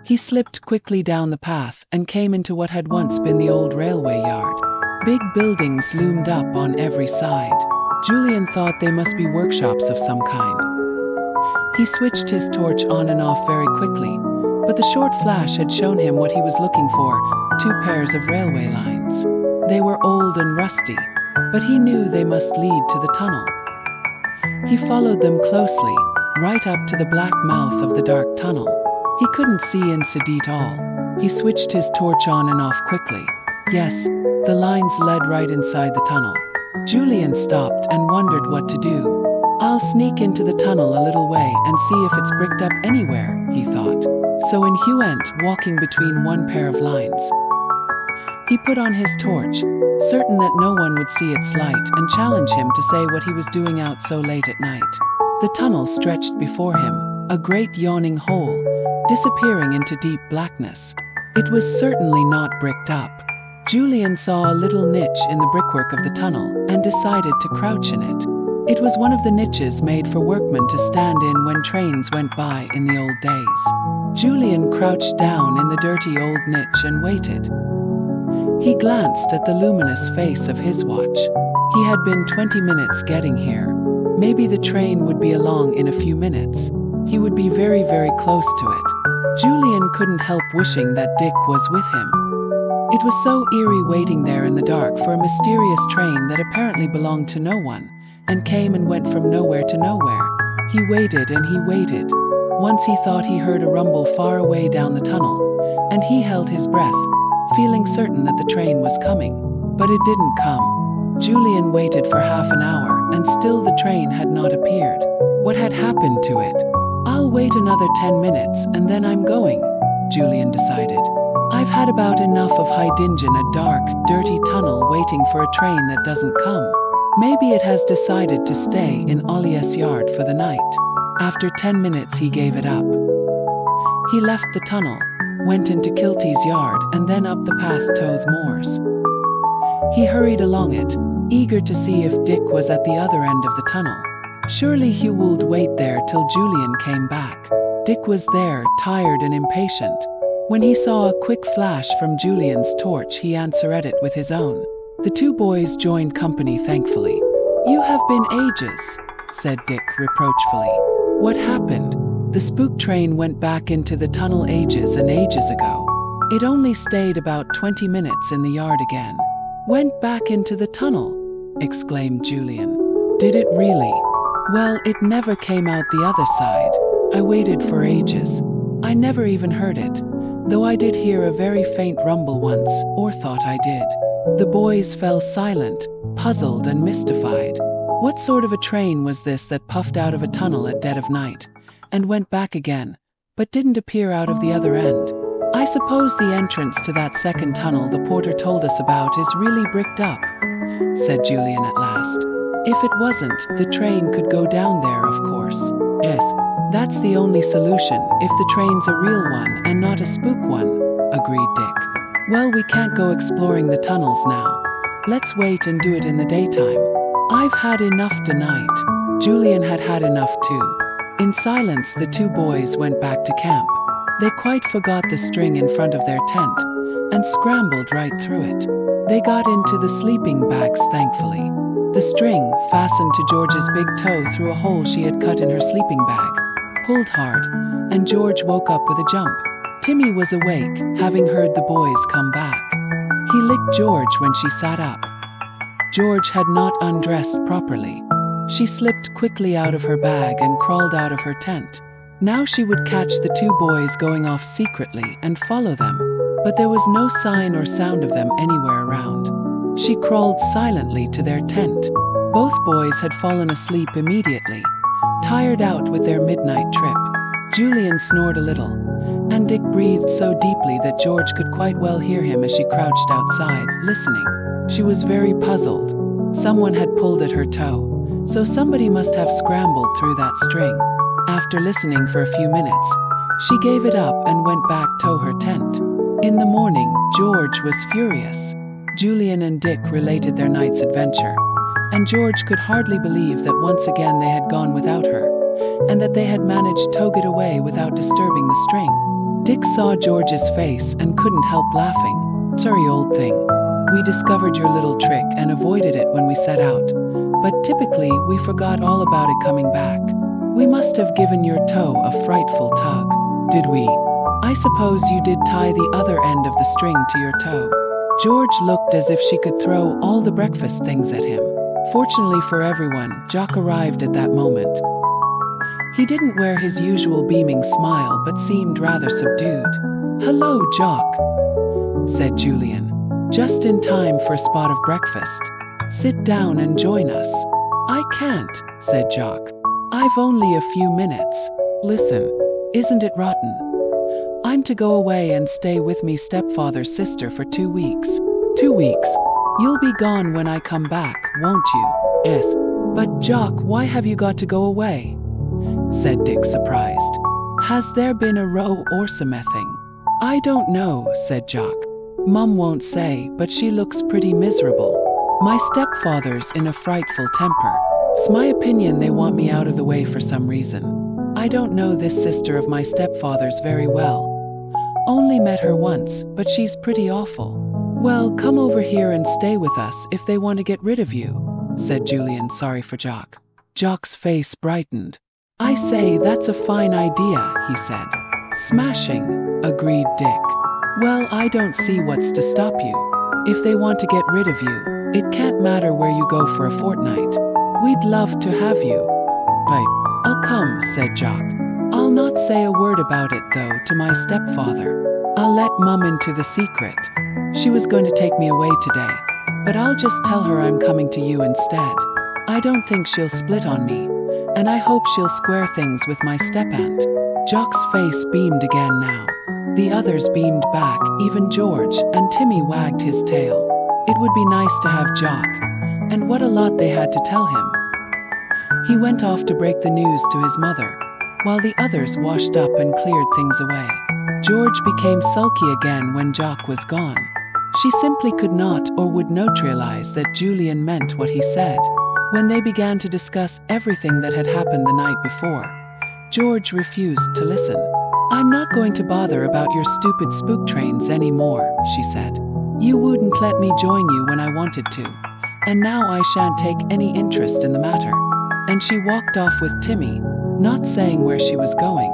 Speaker 1: He slipped quickly down the path and came into what had once been the old railway yard. Big buildings loomed up on every side. Julian thought they must be workshops of some kind. He switched his torch on and off very quickly, but the short flash had shown him what he was looking for: 2 pairs of railway lines. They were old and rusty, but he knew they must lead to the tunnel. He followed them closely, right up to the black mouth of the dark tunnel. He couldn't see into it all. He switched his torch on and off quickly. Yes, the lines led right inside the tunnel. Julian stopped and wondered what to do. I'll sneak into the tunnel a little way and see if it's bricked up anywhere, he thought. So in he went, walking between 1 pair of lines. He put on his torch, certain that no one would see its light and challenge him to say what he was doing out so late at night. The tunnel stretched before him, a great yawning hole, disappearing into deep blackness. It was certainly not bricked up. Julian saw a little niche in the brickwork of the tunnel and decided to crouch in it. It was one of the niches made for workmen to stand in when trains went by in the old days. Julian crouched down in the dirty old niche and waited. He glanced at the luminous face of his watch. He had been 20 minutes getting here. Maybe the train would be along in a few minutes. He would be very, very close to it. Julian couldn't help wishing that Dick was with him. It was so eerie waiting there in the dark for a mysterious train that apparently belonged to no one, and came and went from nowhere to nowhere. He waited and he waited. Once he thought he heard a rumble far away down the tunnel, and he held his breath, feeling certain that the train was coming. But it didn't come. Julian waited for half an hour, and still the train had not appeared. What had happened to it? I'll wait another 10 minutes and then I'm going, Julian decided. I've had about enough of hiding in a dark, dirty tunnel waiting for a train that doesn't come. Maybe it has decided to stay in Ollie's yard for the night. After 10 minutes he gave it up. He left the tunnel, went into Kilty's yard and then up the path to the moors. He hurried along it, eager to see if Dick was at the other end of the tunnel. Surely he would wait there till Julian came back. Dick was there, tired and impatient. When he saw a quick flash from Julian's torch, he answered it with his own. The 2 boys joined company thankfully. "You have been ages," said Dick reproachfully. "What happened?" "The spook train went back into the tunnel ages and ages ago. It only stayed about 20 minutes in the yard again." "Went back into the tunnel?" exclaimed Julian. "Did it really? Well, it never came out the other side. I waited for ages. I never even heard it, though I did hear a very faint rumble once, or thought I did." The boys fell silent, puzzled and mystified. What sort of a train was this that puffed out of a tunnel at dead of night, and went back again, but didn't appear out of the other end? "I suppose the entrance to that second tunnel the porter told us about is really bricked up," said Julian at last. "If it wasn't, the train could go down there, of course." "Yes, that's the only solution, if the train's a real one and not a spook one," agreed Dick. "Well, we can't go exploring the tunnels now. Let's wait and do it in the daytime. I've had enough tonight." Julian had had enough too. In silence, the 2 boys went back to camp. They quite forgot the string in front of their tent, and scrambled right through it. They got into the sleeping bags thankfully. The string, fastened to George's big toe through a hole she had cut in her sleeping bag, pulled hard, and George woke up with a jump. Timmy was awake, having heard the boys come back. He licked George when she sat up. George had not undressed properly. She slipped quickly out of her bag and crawled out of her tent. Now she would catch the 2 boys going off secretly and follow them, but there was no sign or sound of them anywhere around. She crawled silently to their tent. Both boys had fallen asleep immediately, tired out with their midnight trip. Julian snored a little, and Dick breathed so deeply that George could quite well hear him as she crouched outside, listening. She was very puzzled. Someone had pulled at her toe, so somebody must have scrambled through that string. After listening for a few minutes, she gave it up and went back to her tent. In the morning, George was furious. Julian and Dick related their night's adventure, and George could hardly believe that once again they had gone without her, and that they had managed to get away without disturbing the string. Dick saw George's face and couldn't help laughing. Sorry, old thing. We discovered your little trick and avoided it when we set out. But typically, we forgot all about it coming back. We must have given your toe a frightful tug. Did we? I suppose you did tie the other end of the string to your toe. George looked as if she could throw all the breakfast things at him. Fortunately for everyone, Jock arrived at that moment. He didn't wear his usual beaming smile but seemed rather subdued. "Hello, Jock," said Julian. "Just in time for a spot of breakfast. Sit down and join us." "I can't," said Jock. "I've only a few minutes." "Listen, isn't it rotten? I'm to go away and stay with me stepfather's sister for 2 weeks. 2 weeks? You'll be gone when I come back, won't you?" "Yes." "But Jock, why have you got to go away?" said Dick, surprised. "Has there been a row or something?" "I don't know," said Jock. "Mum won't say, but she looks pretty miserable. My stepfather's in a frightful temper. It's my opinion they want me out of the way for some reason. I don't know this sister of my stepfather's very well. Only met her once, but she's pretty awful." "Well, come over here and stay with us if they want to get rid of you," said Julian, sorry for Jock. Jock's face brightened. "I say, that's a fine idea," he said. "Smashing," agreed Dick. "Well, I don't see what's to stop you. If they want to get rid of you, it can't matter where you go for a fortnight. We'd love to have you." "Right, I'll come," said Jock. "I'll not say a word about it, though, to my stepfather. I'll let Mum into the secret. She was going to take me away today, but I'll just tell her I'm coming to you instead. I don't think she'll split on me, and I hope she'll square things with my step-aunt." Jock's face beamed again now. The others beamed back, even George, and Timmy wagged his tail. It would be nice to have Jock, and what a lot they had to tell him. He went off to break the news to his mother, while the others washed up and cleared things away. George became sulky again when Jock was gone. She simply could not or would not realize that Julian meant what he said. When they began to discuss everything that had happened the night before, George refused to listen. "I'm not going to bother about your stupid spook trains anymore," she said. "You wouldn't let me join you when I wanted to, and now I shan't take any interest in the matter." And she walked off with Timmy, not saying where she was going.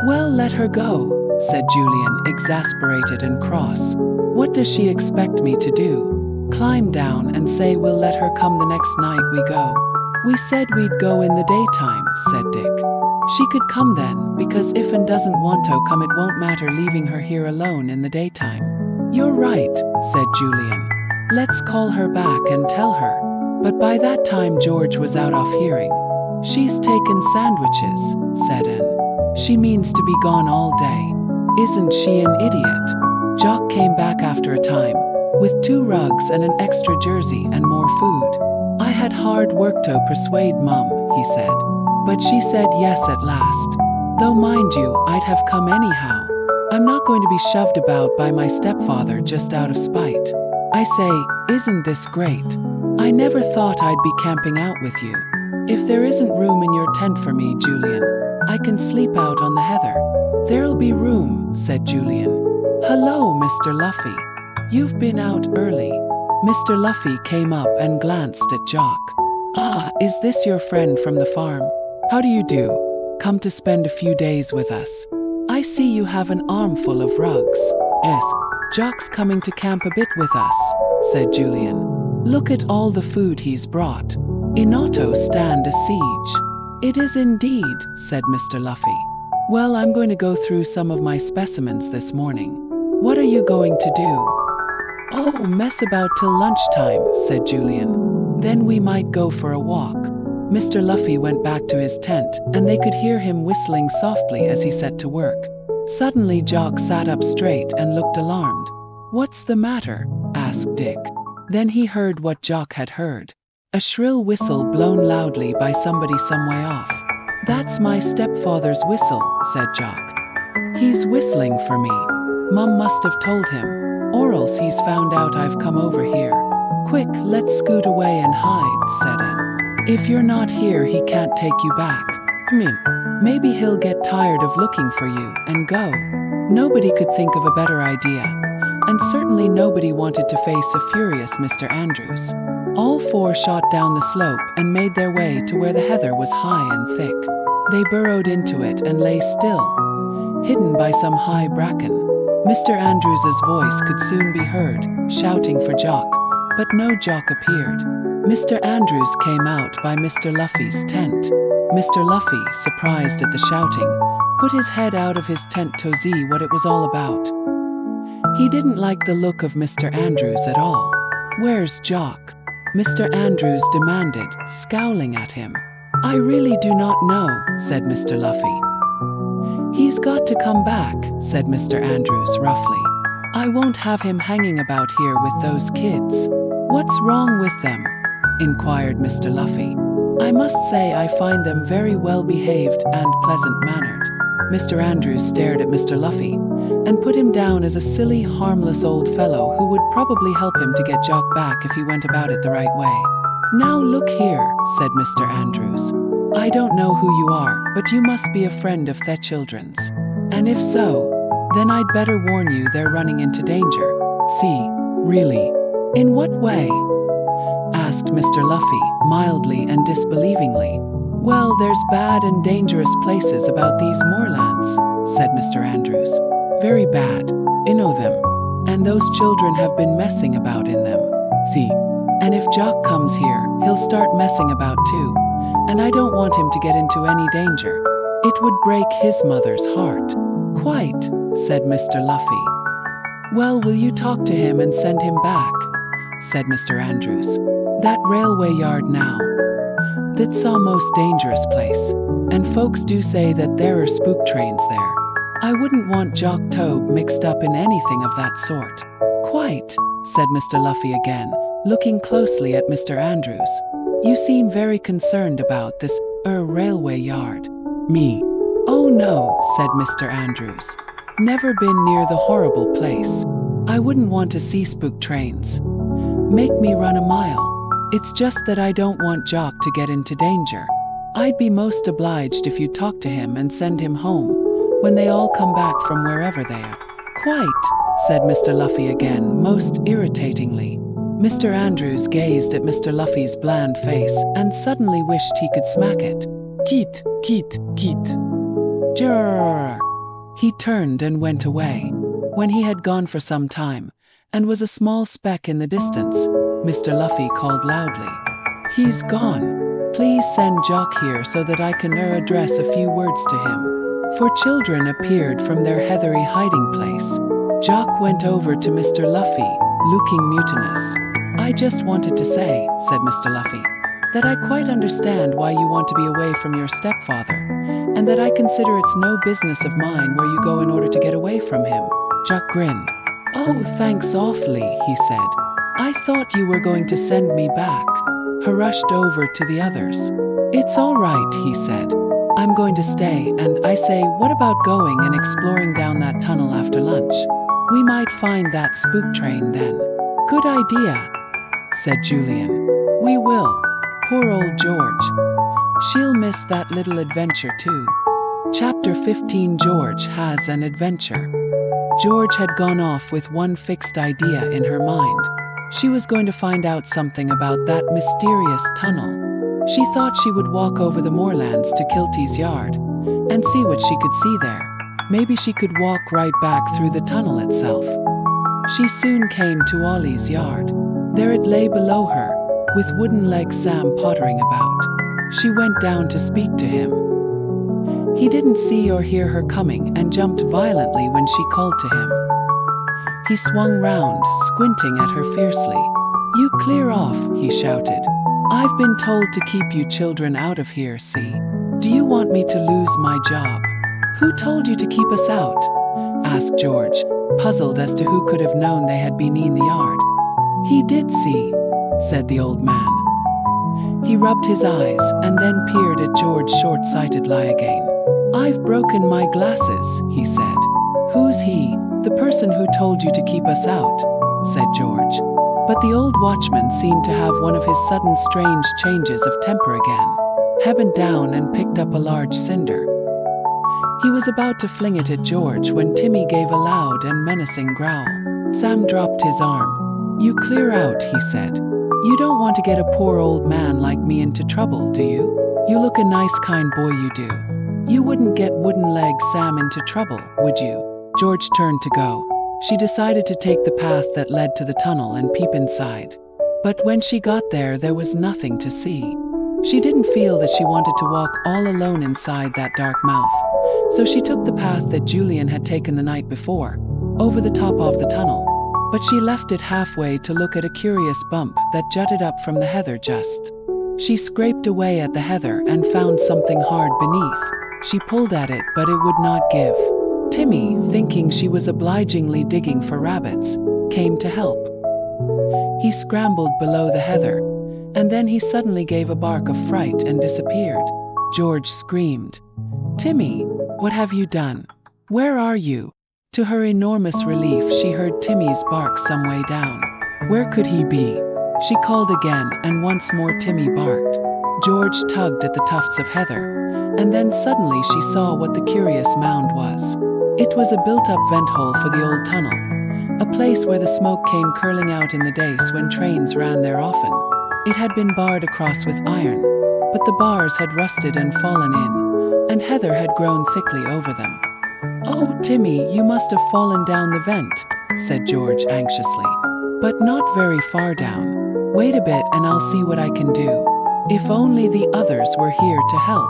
Speaker 1: "Well, let her go," said Julian, exasperated and cross. "What does she expect me to do? Climb down and say we'll let her come the next night we go?" "We said we'd go in the daytime," said Dick. "She could come then, because if Anne doesn't want to come it won't matter leaving her here alone in the daytime." "You're right," said Julian. "Let's call her back and tell her." But by that time George was out of hearing. "She's taken sandwiches," said Anne. "She means to be gone all day. Isn't she an idiot?" Jock came back after a time, with 2 rugs and an extra jersey and more food. "I had hard work to persuade Mum," he said. "But she said yes at last. Though mind you, I'd have come anyhow. I'm not going to be shoved about by my stepfather just out of spite. I say, isn't this great? I never thought I'd be camping out with you. If there isn't room in your tent for me, Julian, I can sleep out on the heather." "There'll be room," said Julian. "Hello, Mr. Luffy. You've been out early." Mr. Luffy came up and glanced at Jock. "Ah, is this your friend from the farm? How do you do? Come to spend a few days with us? I see you have an armful of rugs." "Yes, Jock's coming to camp a bit with us," said Julian. "Look at all the food he's brought. Enough stand a siege." "It is indeed," said Mr. Luffy. "Well, I'm going to go through some of my specimens this morning." "What are you going to do?" "Oh, mess about till lunchtime," said Julian. "Then we might go for a walk." Mr. Luffy went back to his tent, and they could hear him whistling softly as he set to work. Suddenly Jock sat up straight and looked alarmed. "What's the matter?" asked Dick. Then he heard what Jock had heard. A shrill whistle blown loudly by somebody some way off. "That's my stepfather's whistle," said Jock. "He's whistling for me. Mum must have told him, or else he's found out I've come over here. Quick, let's scoot away and hide," said Anne. "If you're not here he can't take you back." Maybe he'll get tired of looking for you and go. Nobody could think of a better idea, and certainly nobody wanted to face a furious Mr. Andrews. All four shot down the slope and made their way to where the heather was high and thick. They burrowed into it and lay still, hidden by some high bracken. Mr. Andrews's voice could soon be heard, shouting for Jock, but no Jock appeared. Mr. Andrews came out by Mr. Luffy's tent. Mr. Luffy, surprised at the shouting, put his head out of his tent to see what it was all about. He didn't like the look of Mr. Andrews at all. "Where's Jock?" Mr. Andrews demanded, scowling at him. "I really do not know," said Mr. Luffy. "He's got to come back," said Mr. Andrews roughly. "I won't have him hanging about here with those kids." "What's wrong with them?" inquired Mr. Luffy. "I must say I find them very well behaved and pleasant-mannered." Mr. Andrews stared at Mr. Luffy and put him down as a silly, harmless old fellow who would probably help him to get Jock back if he went about it the right way. "Now look here," said Mr. Andrews. "I don't know who you are, but you must be a friend of the children's. And if so, then I'd better warn you they're running into danger." "See, really? In what way?" asked Mr. Luffy, mildly and disbelievingly. "Well, there's bad and dangerous places about these moorlands," said Mr. Andrews. "Very bad. I know them. And those children have been messing about in them. See? And if Jock comes here, he'll start messing about too. And I don't want him to get into any danger. It would break his mother's heart." "Quite," said Mr. Luffy. "Well, will you talk to him and send him back?" said Mr. Andrews. "That railway yard now. That's a most dangerous place. And folks do say that there are spook trains there. I wouldn't want Jock Tobe mixed up in anything of that sort." "Quite," said Mr. Luffy again, looking closely at Mr. Andrews. "You seem very concerned about this, railway yard." "Me? Oh no," said Mr. Andrews. "Never been near the horrible place. I wouldn't want to see spook trains. Make me run a mile. It's just that I don't want Jock to get into danger. I'd be most obliged if you talk to him and send him home when they all come back from wherever they are." "Quite," said Mr. Luffy again, most irritatingly. Mr. Andrews gazed at Mr. Luffy's bland face and suddenly wished he could smack it. "Keet, keet, keet. Jrrrr." He turned and went away. When he had gone for some time, and was a small speck in the distance, Mr. Luffy called loudly, "He's gone. Please send Jock here so that I can address a few words to him." Four children appeared from their heathery hiding place. Jock went over to Mr. Luffy, looking mutinous. "I just wanted to say," said Mr. Luffy, "that I quite understand why you want to be away from your stepfather, and that I consider it's no business of mine where you go in order to get away from him." Jock grinned. "Oh, thanks awfully," he said. "I thought you were going to send me back." He rushed over to the others. "It's all right," he said. "I'm going to stay, and I say, what about going and exploring down that tunnel after lunch? We might find that spook train then." "Good idea," said Julian. "We will. Poor old George. She'll miss that little adventure too." Chapter 15. George has an adventure. George had gone off with one fixed idea in her mind. She was going to find out something about that mysterious tunnel. She thought she would walk over the moorlands to Kilty's yard and see what she could see there. Maybe she could walk right back through the tunnel itself. She soon came to Ollie's yard. There it lay below her, with wooden leg Sam pottering about. She went down to speak to him. He didn't see or hear her coming and jumped violently when she called to him. He swung round, squinting at her fiercely. "You clear off," he shouted. "I've been told to keep you children out of here, see? Do you want me to lose my job?" "Who told you to keep us out?" asked George, puzzled as to who could have known they had been in the yard. "He did see," said the old man. He rubbed his eyes and then peered at George's short-sighted eye again. "I've broken my glasses," he said. "Who's he?" "The person who told you to keep us out," said George. But the old watchman seemed to have one of his sudden strange changes of temper again. bent down and picked up a large cinder. He was about to fling it at George when Timmy gave a loud and menacing growl. Sam dropped his arm. "You clear out," he said. "You don't want to get a poor old man like me into trouble, do you? You look a nice kind boy, you do. You wouldn't get wooden leg Sam into trouble, would you?" George turned to go. She decided to take the path that led to the tunnel and peep inside. But when she got there was nothing to see. She didn't feel that she wanted to walk all alone inside that dark mouth. So she took the path that Julian had taken the night before, over the top of the tunnel. But she left it halfway to look at a curious bump that jutted up from the heather just. She scraped away at the heather and found something hard beneath. She pulled at it, but it would not give. Timmy, thinking she was obligingly digging for rabbits, came to help. He scrambled below the heather, and then he suddenly gave a bark of fright and disappeared. George screamed, "Timmy, what have you done? Where are you?" To her enormous relief, she heard Timmy's bark some way down. Where could he be? She called again, and once more Timmy barked. George tugged at the tufts of heather, and then suddenly she saw what the curious mound was. It was a built-up vent hole for the old tunnel, a place where the smoke came curling out in the days when trains ran there often. It had been barred across with iron, but the bars had rusted and fallen in, and heather had grown thickly over them. "Oh, Timmy, you must have fallen down the vent," said George anxiously. "But not very far down. Wait a bit and I'll see what I can do." If only the others were here to help.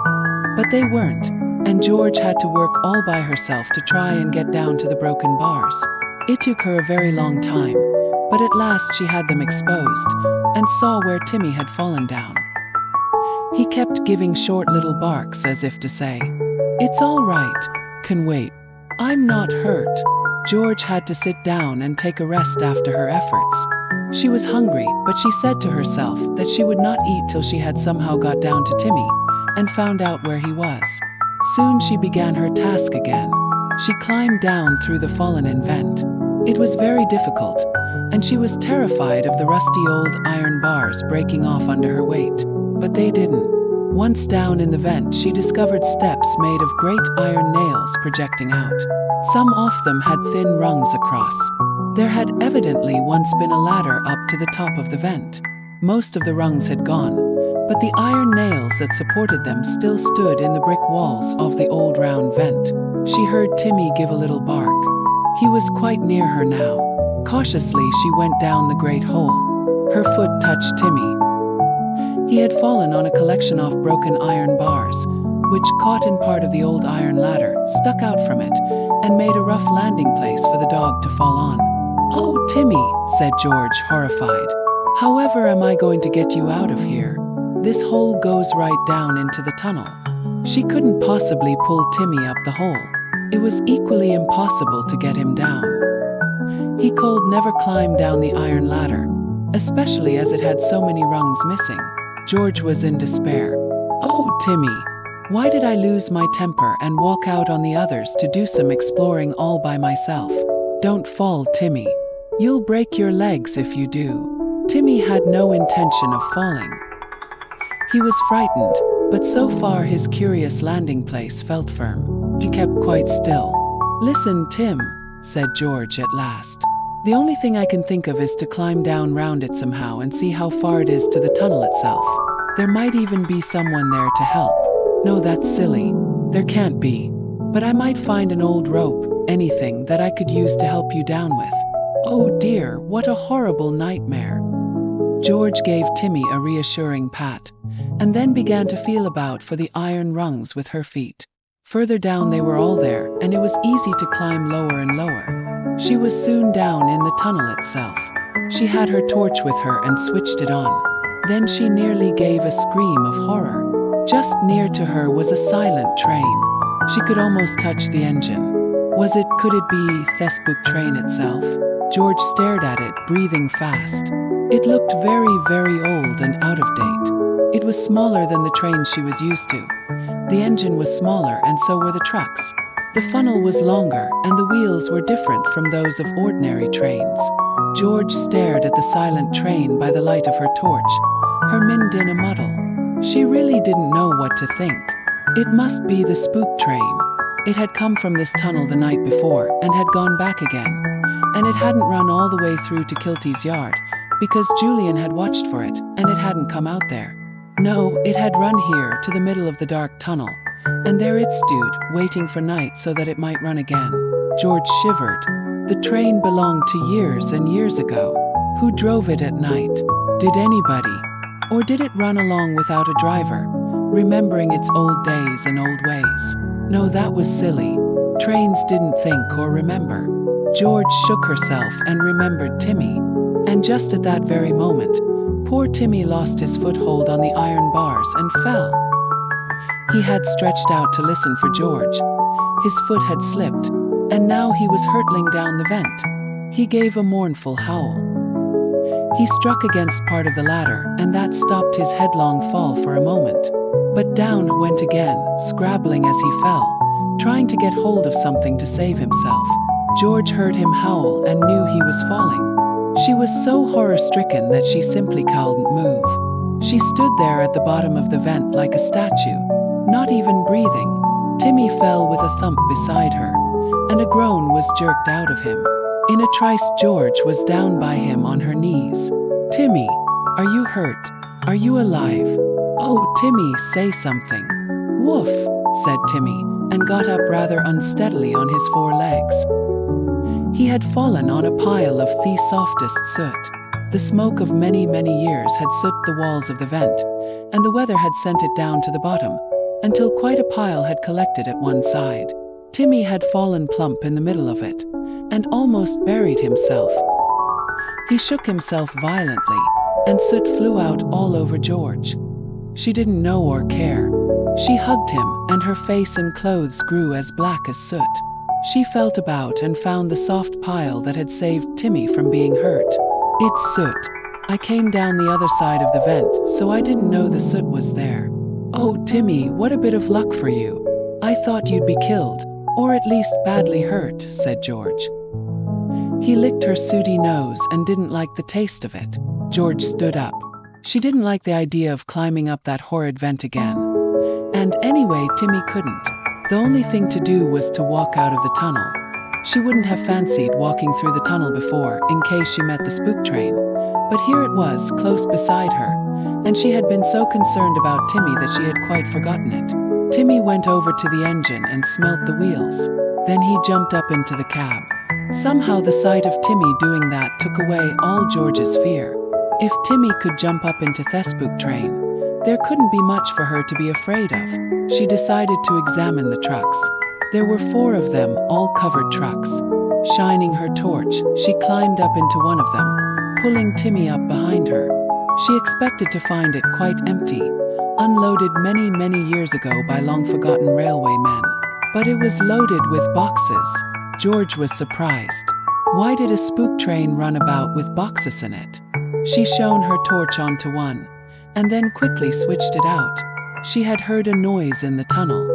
Speaker 1: But they weren't, and George had to work all by herself to try and get down to the broken bars. It took her a very long time, but at last she had them exposed, and saw where Timmy had fallen down. He kept giving short little barks as if to say, "It's all right, can wait. I'm not hurt." George had to sit down and take a rest after her efforts. She was hungry, but she said to herself that she would not eat till she had somehow got down to Timmy and found out where he was. Soon she began her task again. She climbed down through the fallen-in vent. It was very difficult, and she was terrified of the rusty old iron bars breaking off under her weight. But they didn't. Once down in the vent, she discovered steps made of great iron nails projecting out. Some of them had thin rungs across. There had evidently once been a ladder up to the top of the vent. Most of the rungs had gone, but the iron nails that supported them still stood in the brick walls of the old round vent. She heard Timmy give a little bark. He was quite near her now. Cautiously she went down the great hole. Her foot touched Timmy. He had fallen on a collection of broken iron bars, which caught in part of the old iron ladder, stuck out from it, and made a rough landing place for the dog to fall on. "Oh, Timmy," said George, horrified. "However am I going to get you out of here? This hole goes right down into the tunnel." She couldn't possibly pull Timmy up the hole. It was equally impossible to get him down. He could never climb down the iron ladder, especially as it had so many rungs missing. George was in despair. "Oh, Timmy, why did I lose my temper and walk out on the others to do some exploring all by myself? Don't fall, Timmy. You'll break your legs if you do." Timmy had no intention of falling. He was frightened, but so far his curious landing place felt firm. He kept quite still. "Listen, Tim," said George at last. "The only thing I can think of is to climb down round it somehow and see how far it is to the tunnel itself. There might even be someone there to help." "No, that's silly. There can't be. But I might find an old rope, anything that I could use to help you down with." "Oh dear, what a horrible nightmare." George gave Timmy a reassuring pat, and then began to feel about for the iron rungs with her feet. Further down they were all there, and it was easy to climb lower and lower. She was soon down in the tunnel itself. She had her torch with her and switched it on. Then she nearly gave a scream of horror. Just near to her was a silent train. She could almost touch the engine. Could it be Thesbook train itself? George stared at it, breathing fast. It looked very, very old and out of date. It was smaller than the trains she was used to. The engine was smaller, and so were the trucks. The funnel was longer, and the wheels were different from those of ordinary trains. George stared at the silent train by the light of her torch, her mind in a muddle. She really didn't know what to think. It must be the spook train. It had come from this tunnel the night before and had gone back again. And it hadn't run all the way through to Kilty's yard, because Julian had watched for it, and it hadn't come out there. No, it had run here to the middle of the dark tunnel, and there it stood, waiting for night so that it might run again. George shivered. The train belonged to years and years ago. Who drove it at night? Did anybody? Or did it run along without a driver, remembering its old days and old ways? No, that was silly. Trains didn't think or remember. George shook herself and remembered Timmy. And just at that very moment, poor Timmy lost his foothold on the iron bars and fell. He had stretched out to listen for George. His foot had slipped, and now he was hurtling down the vent. He gave a mournful howl. He struck against part of the ladder, and that stopped his headlong fall for a moment. But down went again, scrabbling as he fell, trying to get hold of something to save himself. George heard him howl and knew he was falling. She was so horror-stricken that she simply couldn't move. She stood there at the bottom of the vent like a statue, not even breathing. Timmy fell with a thump beside her, and a groan was jerked out of him. In a trice, George was down by him on her knees. "Timmy, are you hurt? Are you alive? Oh, Timmy, say something." "Woof," said Timmy, and got up rather unsteadily on his 4 legs. He had fallen on a pile of the softest soot. The smoke of many, many years had soot the walls of the vent, and the weather had sent it down to the bottom, until quite a pile had collected at one side. Timmy had fallen plump in the middle of it, and almost buried himself. He shook himself violently, and soot flew out all over George. She didn't know or care. She hugged him, and her face and clothes grew as black as soot. She felt about and found the soft pile that had saved Timmy from being hurt. "It's soot. I came down the other side of the vent, so I didn't know the soot was there." "Oh, Timmy, what a bit of luck for you. I thought you'd be killed, or at least badly hurt," said George. He licked her sooty nose and didn't like the taste of it. George stood up. She didn't like the idea of climbing up that horrid vent again. And anyway, Timmy couldn't. The only thing to do was to walk out of the tunnel. She wouldn't have fancied walking through the tunnel before, in case she met the spook train. But here it was, close beside her, and she had been so concerned about Timmy that she had quite forgotten it. Timmy went over to the engine and smelt the wheels. Then he jumped up into the cab. Somehow the sight of Timmy doing that took away all George's fear. If Timmy could jump up into the spook train, there couldn't be much for her to be afraid of. She decided to examine the trucks. There were 4 of them, all covered trucks. Shining her torch, she climbed up into one of them, pulling Timmy up behind her. She expected to find it quite empty, unloaded many, many years ago by long-forgotten railway men. But it was loaded with boxes. George was surprised. Why did a spook train run about with boxes in it? She shone her torch onto one, and then quickly switched it out. She had heard a noise in the tunnel.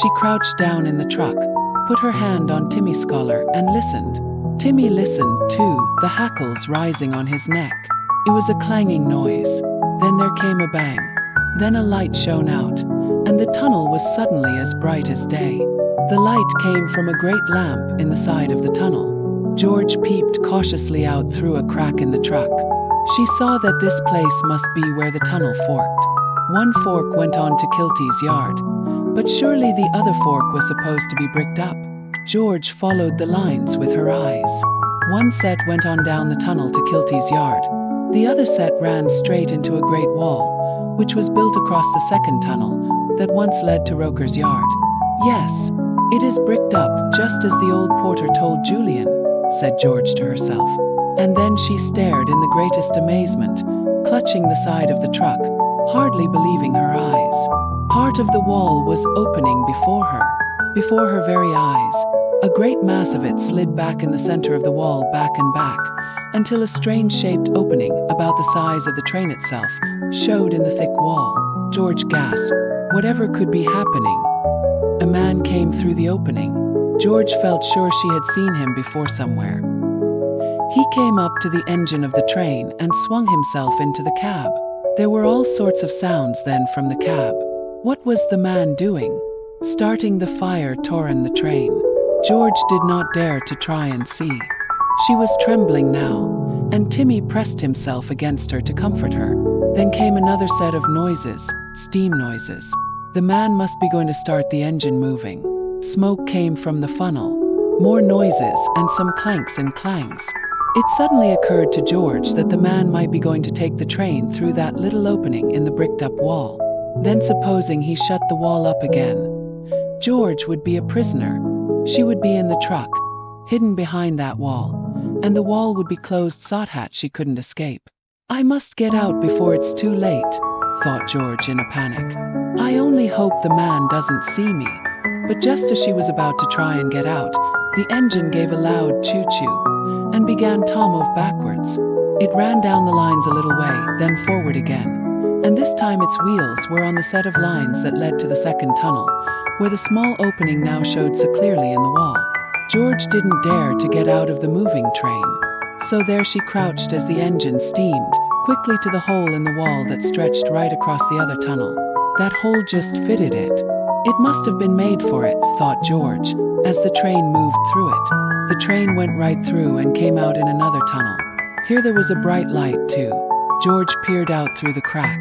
Speaker 1: She crouched down in the truck, put her hand on Timmy's collar and listened. Timmy listened too, the hackles rising on his neck. It was a clanging noise. Then there came a bang. Then a light shone out, and the tunnel was suddenly as bright as day. The light came from a great lamp in the side of the tunnel. George peeped cautiously out through a crack in the truck. She saw that this place must be where the tunnel forked. One fork went on to Kilty's yard, but surely the other fork was supposed to be bricked up. George followed the lines with her eyes. One set went on down the tunnel to Kilty's yard. The other set ran straight into a great wall, which was built across the second tunnel that once led to Roker's yard. "Yes, it is bricked up, just as the old porter told Julian," said George to herself. And then she stared in the greatest amazement, clutching the side of the truck, hardly believing her eyes. Part of the wall was opening before her very eyes. A great mass of it slid back in the center of the wall, back and back, until a strange-shaped opening, about the size of the train itself, showed in the thick wall. George gasped. Whatever could be happening? A man came through the opening. George felt sure she had seen him before somewhere. He came up to the engine of the train and swung himself into the cab. There were all sorts of sounds then from the cab. What was the man doing? Starting the fire tore in the train. George did not dare to try and see. She was trembling now, and Timmy pressed himself against her to comfort her. Then came another set of noises, steam noises. The man must be going to start the engine moving. Smoke came from the funnel. More noises and some clanks and clangs. It suddenly occurred to George that the man might be going to take the train through that little opening in the bricked-up wall. Then supposing he shut the wall up again, George would be a prisoner. She would be in the truck, hidden behind that wall, and the wall would be closed so tight she couldn't escape. I must get out before it's too late, thought George in a panic. I only hope the man doesn't see me. But just as she was about to try and get out, the engine gave a loud choo-choo and began to move backwards. It ran down the lines a little way, then forward again, and this time its wheels were on the set of lines that led to the second tunnel, where the small opening now showed so clearly in the wall. George didn't dare to get out of the moving train, so there she crouched as the engine steamed quickly to the hole in the wall that stretched right across the other tunnel. That hole just fitted it. It must have been made for it, thought George, as the train moved through it. The train went right through and came out in another tunnel. Here there was a bright light too. George peered out through the crack.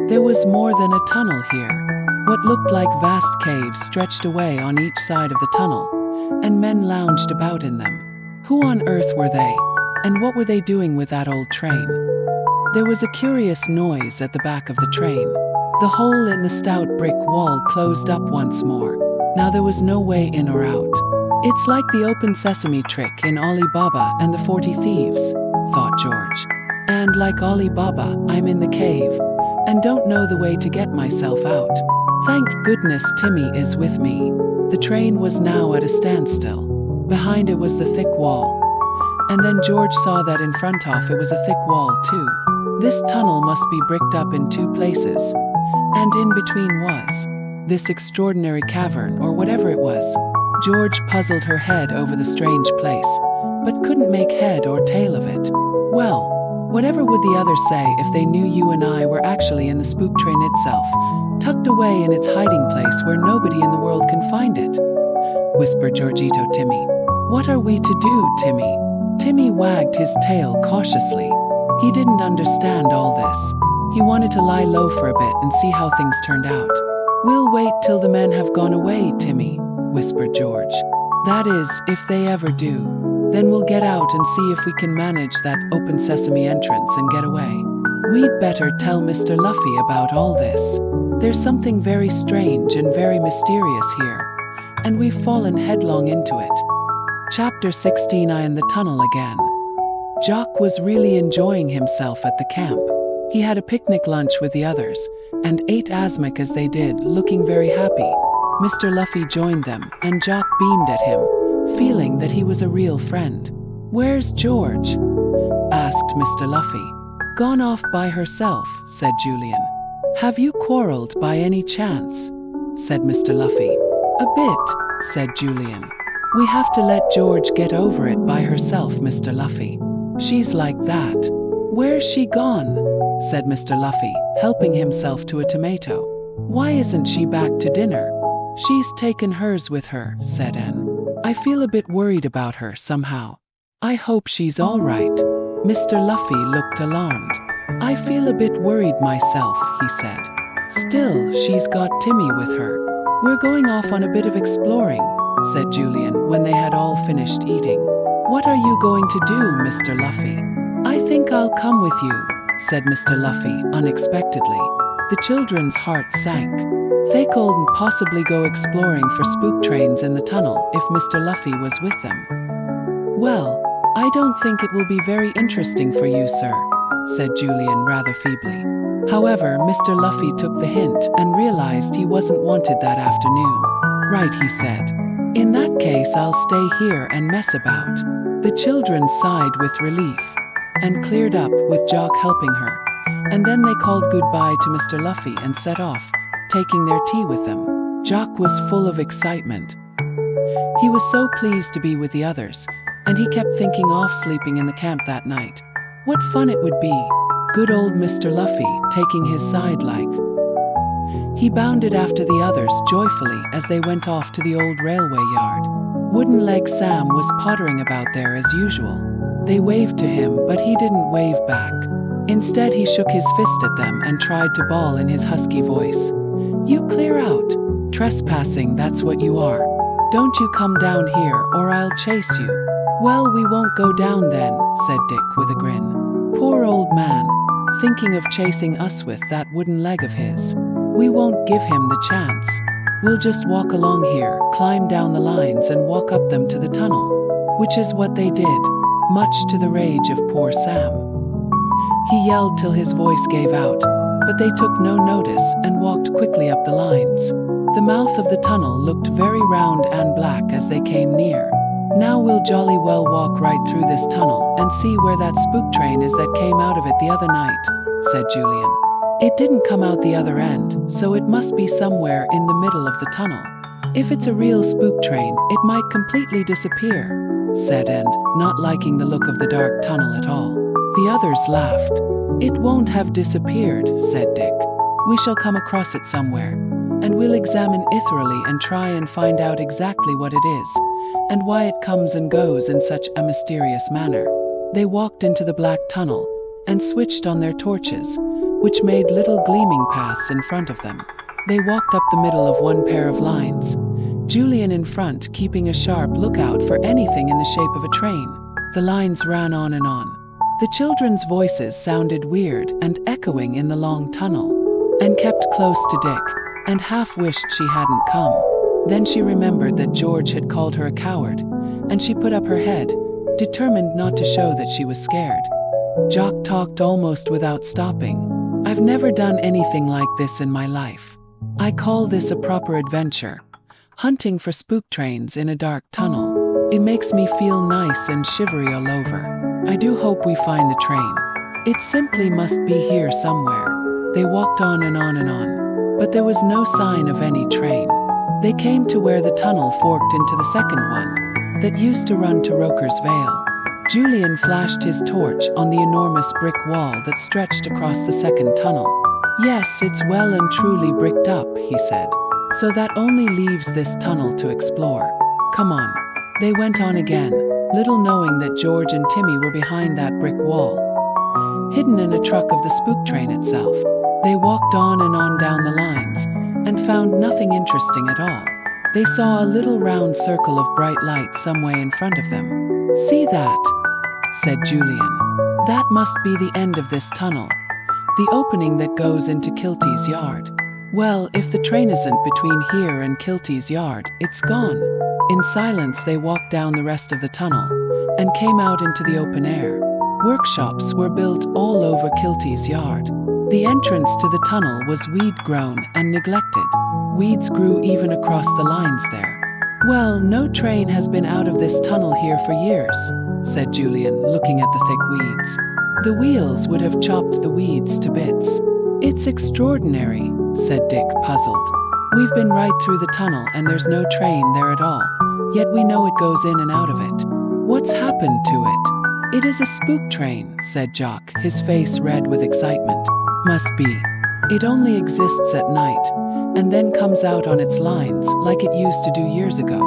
Speaker 1: There was more than a tunnel here. What looked like vast caves stretched away on each side of the tunnel, and men lounged about in them. Who on earth were they? And what were they doing with that old train? There was a curious noise at the back of the train. The hole in the stout brick wall closed up once more. Now there was no way in or out. It's like the open sesame trick in Ali Baba and the 40 Thieves, thought George. And like Ali Baba, I'm in the cave, and don't know the way to get myself out. Thank goodness Timmy is with me. The train was now at a standstill. Behind it was the thick wall. And then George saw that in front of it was a thick wall too. This tunnel must be bricked up in two places. And in between was this extraordinary cavern, or whatever it was. George puzzled her head over the strange place, but couldn't make head or tail of it. Well, whatever would the others say if they knew you and I were actually in the spook train itself, tucked away in its hiding place where nobody in the world can find it? Whispered Georgito Timmy. What are we to do, Timmy? Timmy wagged his tail cautiously. He didn't understand all this. He wanted to lie low for a bit and see how things turned out. We'll wait till the men have gone away, Timmy, whispered George. That is, if they ever do. Then we'll get out and see if we can manage that open sesame entrance and get away. We'd better tell Mr. Luffy about all this. There's something very strange and very mysterious here, and we've fallen headlong into it. Chapter 16. I in the tunnel again. Jock was really enjoying himself at the camp. He had a picnic lunch with the others, and ate asmac as they did, looking very happy. Mr. Luffy joined them, and Jock beamed at him, feeling that he was a real friend. Where's George? Asked Mr. Luffy. Gone off by herself, said Julian. Have you quarreled by any chance? Said Mr. Luffy. A bit, said Julian. We have to let George get over it by herself, Mr. Luffy. She's like that. Where's she gone? Said Mr. Luffy, helping himself to a tomato. Why isn't she back to dinner? She's taken hers with her, said Anne. I feel a bit worried about her somehow. I hope she's all right. Mr. Luffy looked alarmed. I feel a bit worried myself, he said. Still, she's got Timmy with her. We're going off on a bit of exploring, said Julian when they had all finished eating. What are you going to do, Mr. Luffy? I think I'll come with you, said Mr. Luffy unexpectedly. The children's hearts sank. They couldn't possibly go exploring for spook trains in the tunnel if Mr. Luffy was with them. Well, I don't think it will be very interesting for you, sir, said Julian rather feebly. However, Mr. Luffy took the hint and realized he wasn't wanted that afternoon. Right, he said. In that case, I'll stay here and mess about. The children sighed with relief and cleared up, with Jock helping her. And then they called goodbye to Mr. Luffy and set off, taking their tea with them. Jock was full of excitement. He was so pleased to be with the others, and he kept thinking of sleeping in the camp that night. What fun it would be! Good old Mr. Luffy, taking his side like. He bounded after the others joyfully as they went off to the old railway yard. Wooden Leg Sam was pottering about there as usual. They waved to him, but he didn't wave back. Instead, he shook his fist at them and tried to bawl in his husky voice. "You clear out. Trespassing, that's what you are. Don't you come down here or I'll chase you." "Well, we won't go down then," said Dick with a grin. "Poor old man, thinking of chasing us with that wooden leg of his. We won't give him the chance. We'll just walk along here, climb down the lines and walk up them to the tunnel." Which is what they did, much to the rage of poor Sam. He yelled till his voice gave out, but they took no notice and walked quickly up the lines. The mouth of the tunnel looked very round and black as they came near. "Now we'll jolly well walk right through this tunnel and see where that spook train is that came out of it the other night," said Julian. "It didn't come out the other end, so it must be somewhere in the middle of the tunnel. If it's a real spook train, it might completely disappear," said End, not liking the look of the dark tunnel at all. The others laughed. "It won't have disappeared," said Dick. "We shall come across it somewhere, and we'll examine it thoroughly and try and find out exactly what it is, and why it comes and goes in such a mysterious manner." They walked into the black tunnel and switched on their torches, which made little gleaming paths in front of them. They walked up the middle of one pair of lines, Julian in front keeping a sharp lookout for anything in the shape of a train. The lines ran on and on. The children's voices sounded weird and echoing in the long tunnel, and kept close to Dick, and half wished she hadn't come. Then she remembered that George had called her a coward, and she put up her head, determined not to show that she was scared. Jock talked almost without stopping. "I've never done anything like this in my life. I call this a proper adventure. Hunting for spook trains in a dark tunnel. It makes me feel nice and shivery all over. I do hope we find the train. It simply must be here somewhere." They walked on and on and on, but there was no sign of any train. They came to where the tunnel forked into the second one, that used to run to Roker's Vale. Julian flashed his torch on the enormous brick wall that stretched across the second tunnel. "Yes, it's well and truly bricked up," he said. "So that only leaves this tunnel to explore. Come on." They went on again, little knowing that George and Timmy were behind that brick wall, hidden in a truck of the spook train itself. They walked on and on down the lines, and found nothing interesting at all. They saw a little round circle of bright light some way in front of them. "See that?" said Julian. "That must be the end of this tunnel, the opening that goes into Kilty's yard. Well, if the train isn't between here and Kilty's yard, it's gone." In silence they walked down the rest of the tunnel, and came out into the open air. Workshops were built all over Kilty's yard. The entrance to the tunnel was weed-grown and neglected. Weeds grew even across the lines there. "Well, no train has been out of this tunnel here for years," said Julian, looking at the thick weeds. "The wheels would have chopped the weeds to bits." "It's extraordinary," said Dick, puzzled. "We've been right through the tunnel and there's no train there at all, yet we know it goes in and out of it. What's happened to it?" "It is a spook train," said Jock, his face red with excitement. "Must be. It only exists at night, and then comes out on its lines like it used to do years ago."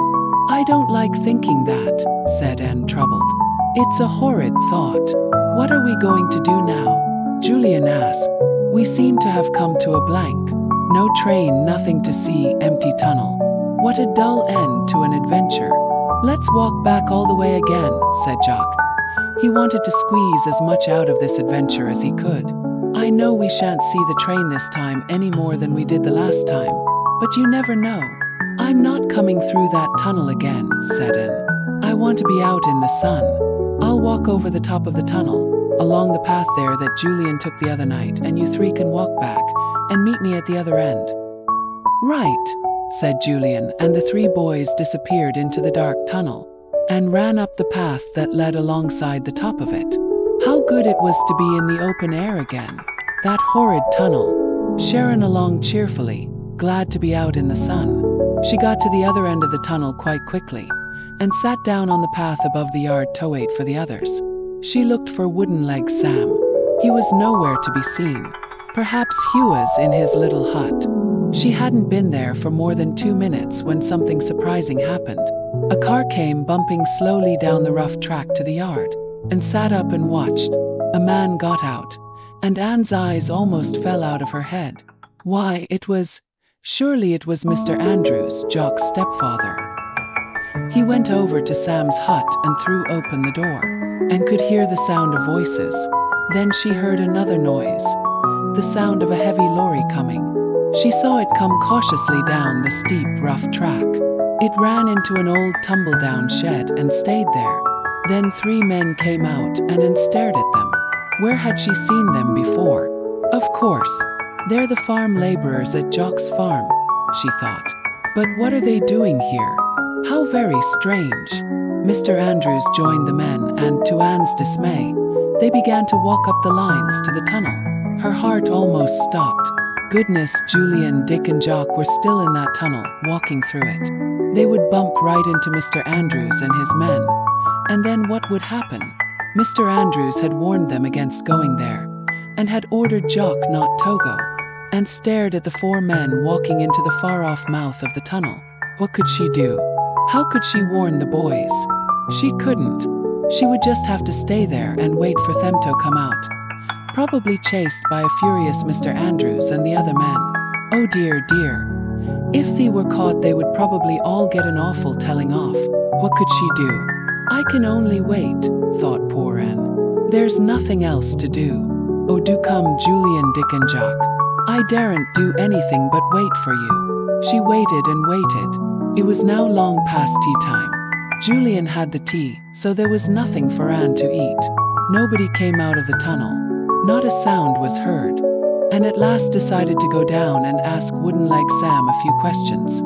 Speaker 1: "I don't like thinking that," said Anne, troubled. "It's a horrid thought. What are we going to do now?" Julian asked. "We seem to have come to a blank. No train, nothing to see, empty tunnel. What a dull end to an adventure." "Let's walk back all the way again," said Jock. He wanted to squeeze as much out of this adventure as he could. "I know we shan't see the train this time any more than we did the last time, but you never know." "I'm not coming through that tunnel again," said Anne. "I want to be out in the sun. I'll walk over the top of the tunnel, along the path there that Julian took the other night, and you three can walk back and meet me at the other end." "Right," said Julian, and the three boys disappeared into the dark tunnel, and ran up the path that led alongside the top of it. How good it was to be in the open air again. That horrid tunnel. Sharon along cheerfully, glad to be out in the sun. She got to the other end of the tunnel quite quickly, and sat down on the path above the yard to wait for the others. She looked for Wooden Leg Sam. He was nowhere to be seen. Perhaps he was in his little hut. She hadn't been there for more than 2 minutes when something surprising happened. A car came bumping slowly down the rough track to the yard, and sat up and watched. A man got out, and Anne's eyes almost fell out of her head. Why, surely it was Mr. Andrews, Jock's stepfather. He went over to Sam's hut and threw open the door, and could hear the sound of voices. Then she heard another noise, the sound of a heavy lorry coming. She saw it come cautiously down the steep, rough track. It ran into an old tumble-down shed and stayed there. Then 3 men came out and stared at them. Where had she seen them before? Of course, they're the farm laborers at Jock's farm, she thought. But what are they doing here? How very strange. Mr. Andrews joined the men, and to Anne's dismay, they began to walk up the lines to the tunnel. Her heart almost stopped. Goodness, Julian, Dick and Jock were still in that tunnel, walking through it. They would bump right into Mr. Andrews and his men. And then what would happen? Mr. Andrews had warned them against going there, and had ordered Jock not to go, and stared at the 4 men walking into the far-off mouth of the tunnel. What could she do? How could she warn the boys? She couldn't. She would just have to stay there and wait for them to come out, probably chased by a furious Mr. Andrews and the other men. Oh dear, dear. If they were caught, they would probably all get an awful telling off. What could she do? I can only wait, thought poor Anne. There's nothing else to do. Oh, do come, Julian, Dick and Jock. I daren't do anything but wait for you. She waited and waited. It was now long past tea time. Julian had the tea, so there was nothing for Anne to eat. Nobody came out of the tunnel. Not a sound was heard. And at last decided to go down and ask Wooden Leg Sam a few questions.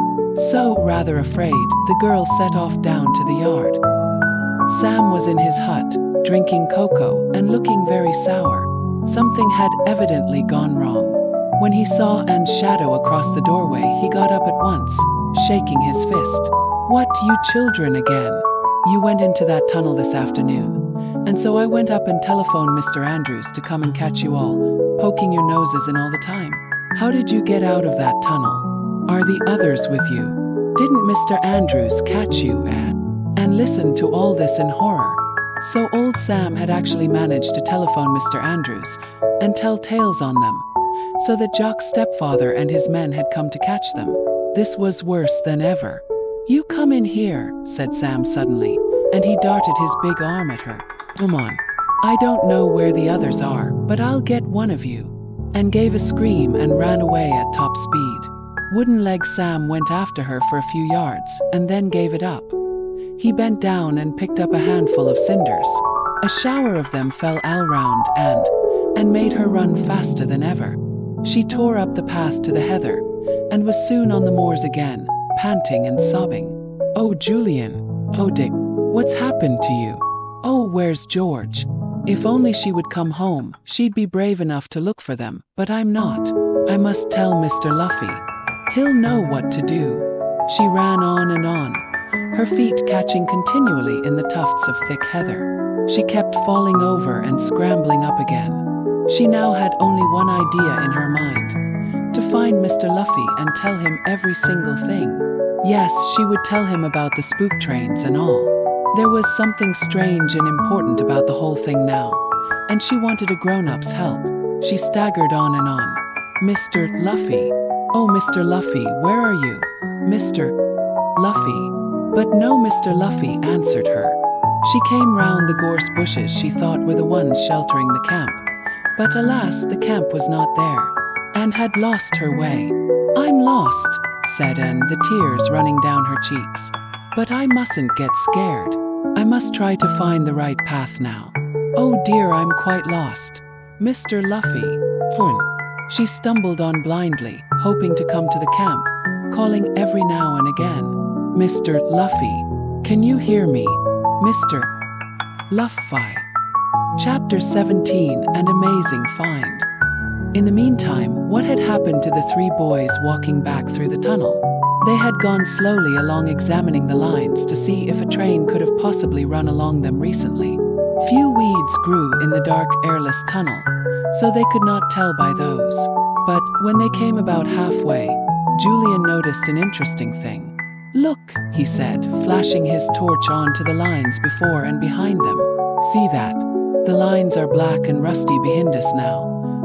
Speaker 1: So, rather afraid, the girl set off down to the yard. Sam was in his hut, drinking cocoa and looking very sour. Something had evidently gone wrong. When he saw Anne's shadow across the doorway, he got up at once, shaking his fist. What, you children again? You went into that tunnel this afternoon, and so I went up and telephoned Mr. Andrews to come and catch you all, poking your noses in all the time. How did you get out of that tunnel? Are the others with you? Didn't Mr. Andrews catch you, Anne? And listened to all this in horror. So old Sam had actually managed to telephone Mr. Andrews and tell tales on them, so that Jock's stepfather and his men had come to catch them. This was worse than ever. You come in here, said Sam suddenly, and he darted his big arm at her. Come on. I don't know where the others are, but I'll get one of you. And gave a scream and ran away at top speed. Wooden Leg Sam went after her for a few yards and then gave it up. He bent down and picked up a handful of cinders. A shower of them fell all round Anne and made her run faster than ever. She tore up the path to the heather and was soon on the moors again, panting and sobbing. Oh, Julian. Oh, Dick. What's happened to you? Oh, where's George? If only she would come home, she'd be brave enough to look for them, but I'm not. I must tell Mr. Luffy. He'll know what to do. She ran on and on, her feet catching continually in the tufts of thick heather. She kept falling over and scrambling up again. She now had only one idea in her mind: to find Mr. Luffy and tell him every single thing. Yes, she would tell him about the spook trains and all. There was something strange and important about the whole thing now, and she wanted a grown-up's help. She staggered on and on. Mr. Luffy. Oh, Mr. Luffy, where are you? Mr. Luffy. But no Mr. Luffy answered her. She came round the gorse bushes she thought were the ones sheltering the camp. But alas, the camp was not there, and had lost her way. I'm lost, said Anne, the tears running down her cheeks. But I mustn't get scared. I must try to find the right path now. Oh dear, I'm quite lost. Mr. Luffy. She stumbled on blindly, hoping to come to the camp, calling every now and again. Mr. Luffy. Can you hear me? Mr. Luffy. Chapter 17, An Amazing Find. In the meantime, what had happened to the 3 boys walking back through the tunnel? They had gone slowly along, examining the lines to see if a train could have possibly run along them recently. Few weeds grew in the dark, airless tunnel, so they could not tell by those. But when they came about halfway, Julian noticed an interesting thing. "Look," he said, flashing his torch onto the lines before and behind them. "See that? The lines are black and rusty behind us now.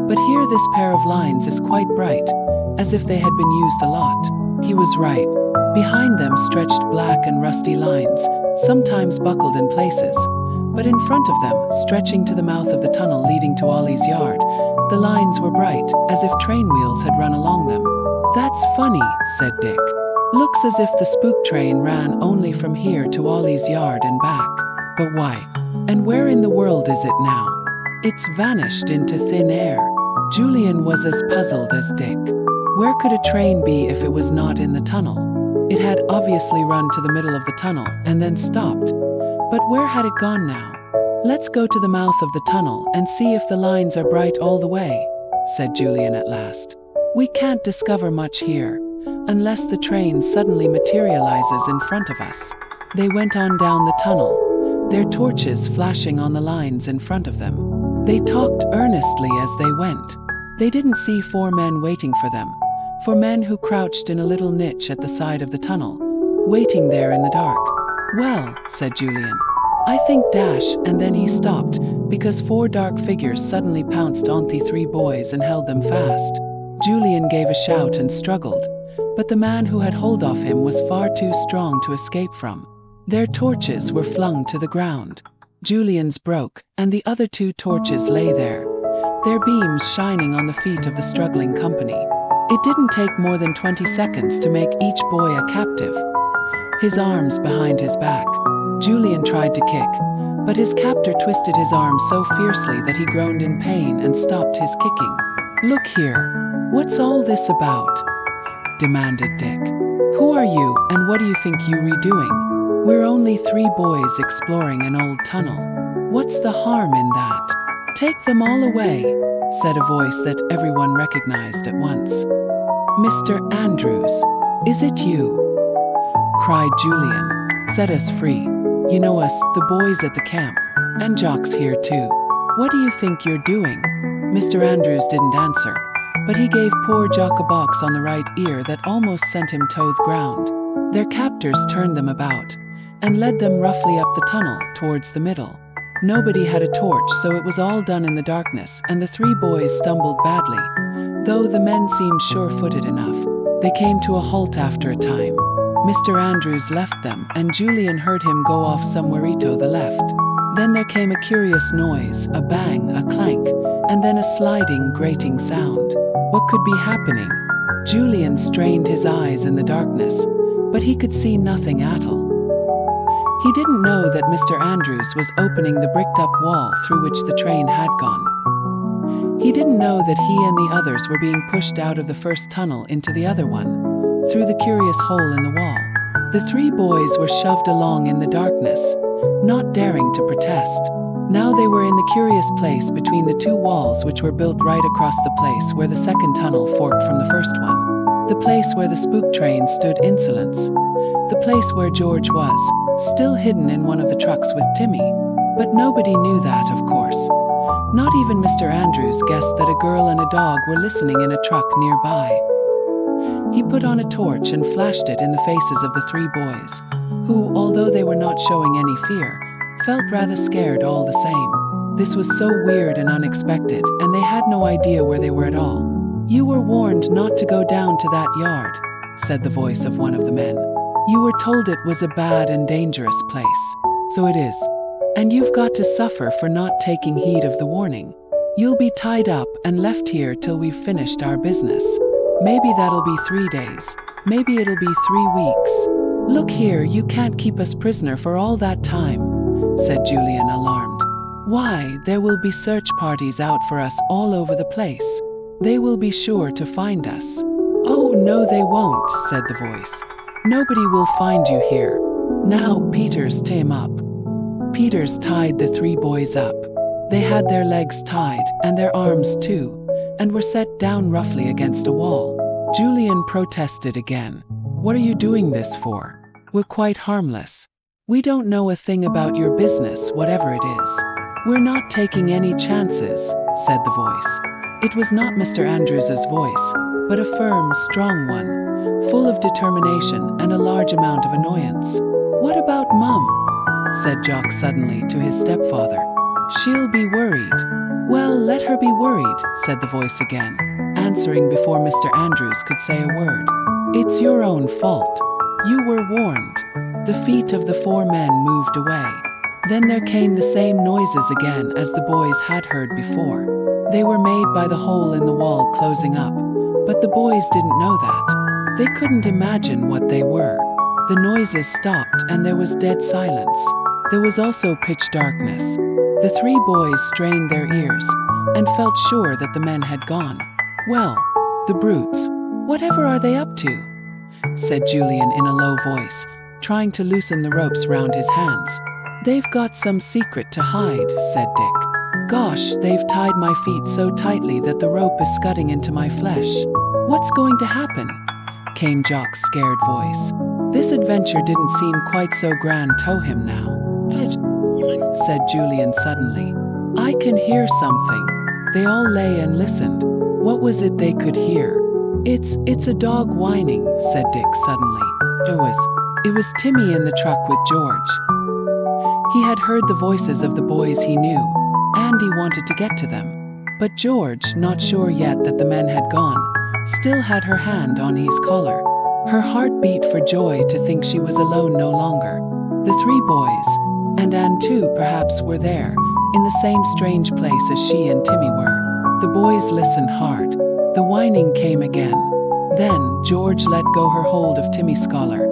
Speaker 1: But here this pair of lines is quite bright, as if they had been used a lot." He was right. Behind them stretched black and rusty lines, sometimes buckled in places. But in front of them, stretching to the mouth of the tunnel leading to Ollie's yard, the lines were bright, as if train wheels had run along them. "That's funny," said Dick. "Looks as if the spook train ran only from here to Ollie's yard and back. But why? And where in the world is it now? It's vanished into thin air." Julian was as puzzled as Dick. Where could a train be if it was not in the tunnel? It had obviously run to the middle of the tunnel and then stopped. But where had it gone now? "Let's go to the mouth of the tunnel and see if the lines are bright all the way," said Julian at last. "We can't discover much here, unless the train suddenly materializes in front of us." They went on down the tunnel, their torches flashing on the lines in front of them. They talked earnestly as they went. They didn't see 4 men waiting for them, 4 men who crouched in a little niche at the side of the tunnel, waiting there in the dark. "Well," said Julian, "I think dash," and then he stopped, because 4 dark figures suddenly pounced on the 3 boys and held them fast. Julian gave a shout and struggled, but the man who had hold of him was far too strong to escape from. Their torches were flung to the ground. Julian's broke, and the other 2 torches lay there, their beams shining on the feet of the struggling company. It didn't take more than 20 seconds to make each boy a captive, his arms behind his back. Julian tried to kick, but his captor twisted his arm so fiercely that he groaned in pain and stopped his kicking. "Look here, what's all this about?" demanded Dick. "Who are you, and what do you think you're doing? We're only 3 boys exploring an old tunnel. What's the harm in that?" "Take them all away," said a voice that everyone recognized at once. "Mr. Andrews, is it you?" cried Julian. "Set us free. You know us, the boys at the camp, and Jock's here too. What do you think you're doing?" Mr. Andrews didn't answer, but he gave poor Jock a box on the right ear that almost sent him to the ground. Their captors turned them about and led them roughly up the tunnel towards the middle. Nobody had a torch, so it was all done in the darkness, and the 3 boys stumbled badly, though the men seemed sure-footed enough. They came to a halt after a time. Mr. Andrews left them, and Julian heard him go off somewhere to the left. Then there came a curious noise, a bang, a clank, and then a sliding, grating sound. What could be happening? Julian strained his eyes in the darkness, but he could see nothing at all. He didn't know that Mr. Andrews was opening the bricked-up wall through which the train had gone. He didn't know that he and the others were being pushed out of the first tunnel into the other one, through the curious hole in the wall. The 3 boys were shoved along in the darkness, not daring to protest. Now they were in the curious place between the 2 walls, which were built right across the place where the second tunnel forked from the first one. The place where the spook train stood insolence. The place where George was, still hidden in one of the trucks with Timmy. But nobody knew that, of course. Not even Mr. Andrews guessed that a girl and a dog were listening in a truck nearby. He put on a torch and flashed it in the faces of the 3 boys, who, although they were not showing any fear, felt rather scared all the same. This was so weird and unexpected, and they had no idea where they were at all. "You were warned not to go down to that yard," said the voice of one of the men. "You were told it was a bad and dangerous place. So it is. And you've got to suffer for not taking heed of the warning. You'll be tied up and left here till we've finished our business. Maybe that'll be 3 days. Maybe it'll be 3 weeks. Look here, you can't keep us prisoner for all that time," said Julian, alarmed. "Why, there will be search parties out for us all over the place. They will be sure to find us." "Oh, no they won't," said the voice. "Nobody will find you here. Now, Peters, tie him up." Peters tied the 3 boys up. They had their legs tied, and their arms too, and were set down roughly against a wall. Julian protested again. "What are you doing this for? We're quite harmless. We don't know a thing about your business, whatever it is." "We're not taking any chances," said the voice. It was not Mr. Andrews's voice, but a firm, strong one, full of determination and a large amount of annoyance. "What about Mum?" said Jock suddenly to his stepfather. "She'll be worried." "Well, let her be worried," said the voice again, answering before Mr. Andrews could say a word. "It's your own fault. You were warned." The feet of the four men moved away. Then there came the same noises again as the boys had heard before. They were made by the hole in the wall closing up, but the boys didn't know that. They couldn't imagine what they were. The noises stopped and there was dead silence. There was also pitch darkness. The three boys strained their ears and felt sure that the men had gone. "Well, the brutes, whatever are they up to?" said Julian in a low voice, trying to loosen the ropes round his hands. "They've got some secret to hide," said Dick. "Gosh, they've tied my feet so tightly that the rope is scudding into my flesh." "What's going to happen?" came Jock's scared voice. This adventure didn't seem quite so grand to him now. "Ed," said Julian suddenly. "I can hear something." They all lay and listened. What was it they could hear? It's a dog whining," said Dick suddenly. It was Timmy in the truck with George. He had heard the voices of the boys he knew, and he wanted to get to them. But George, not sure yet that the men had gone, still had her hand on his collar. Her heart beat for joy to think she was alone no longer. The three boys, and Anne too perhaps, were there, in the same strange place as she and Timmy were. The boys listened hard. The whining came again. Then George let go her hold of Timmy's collar,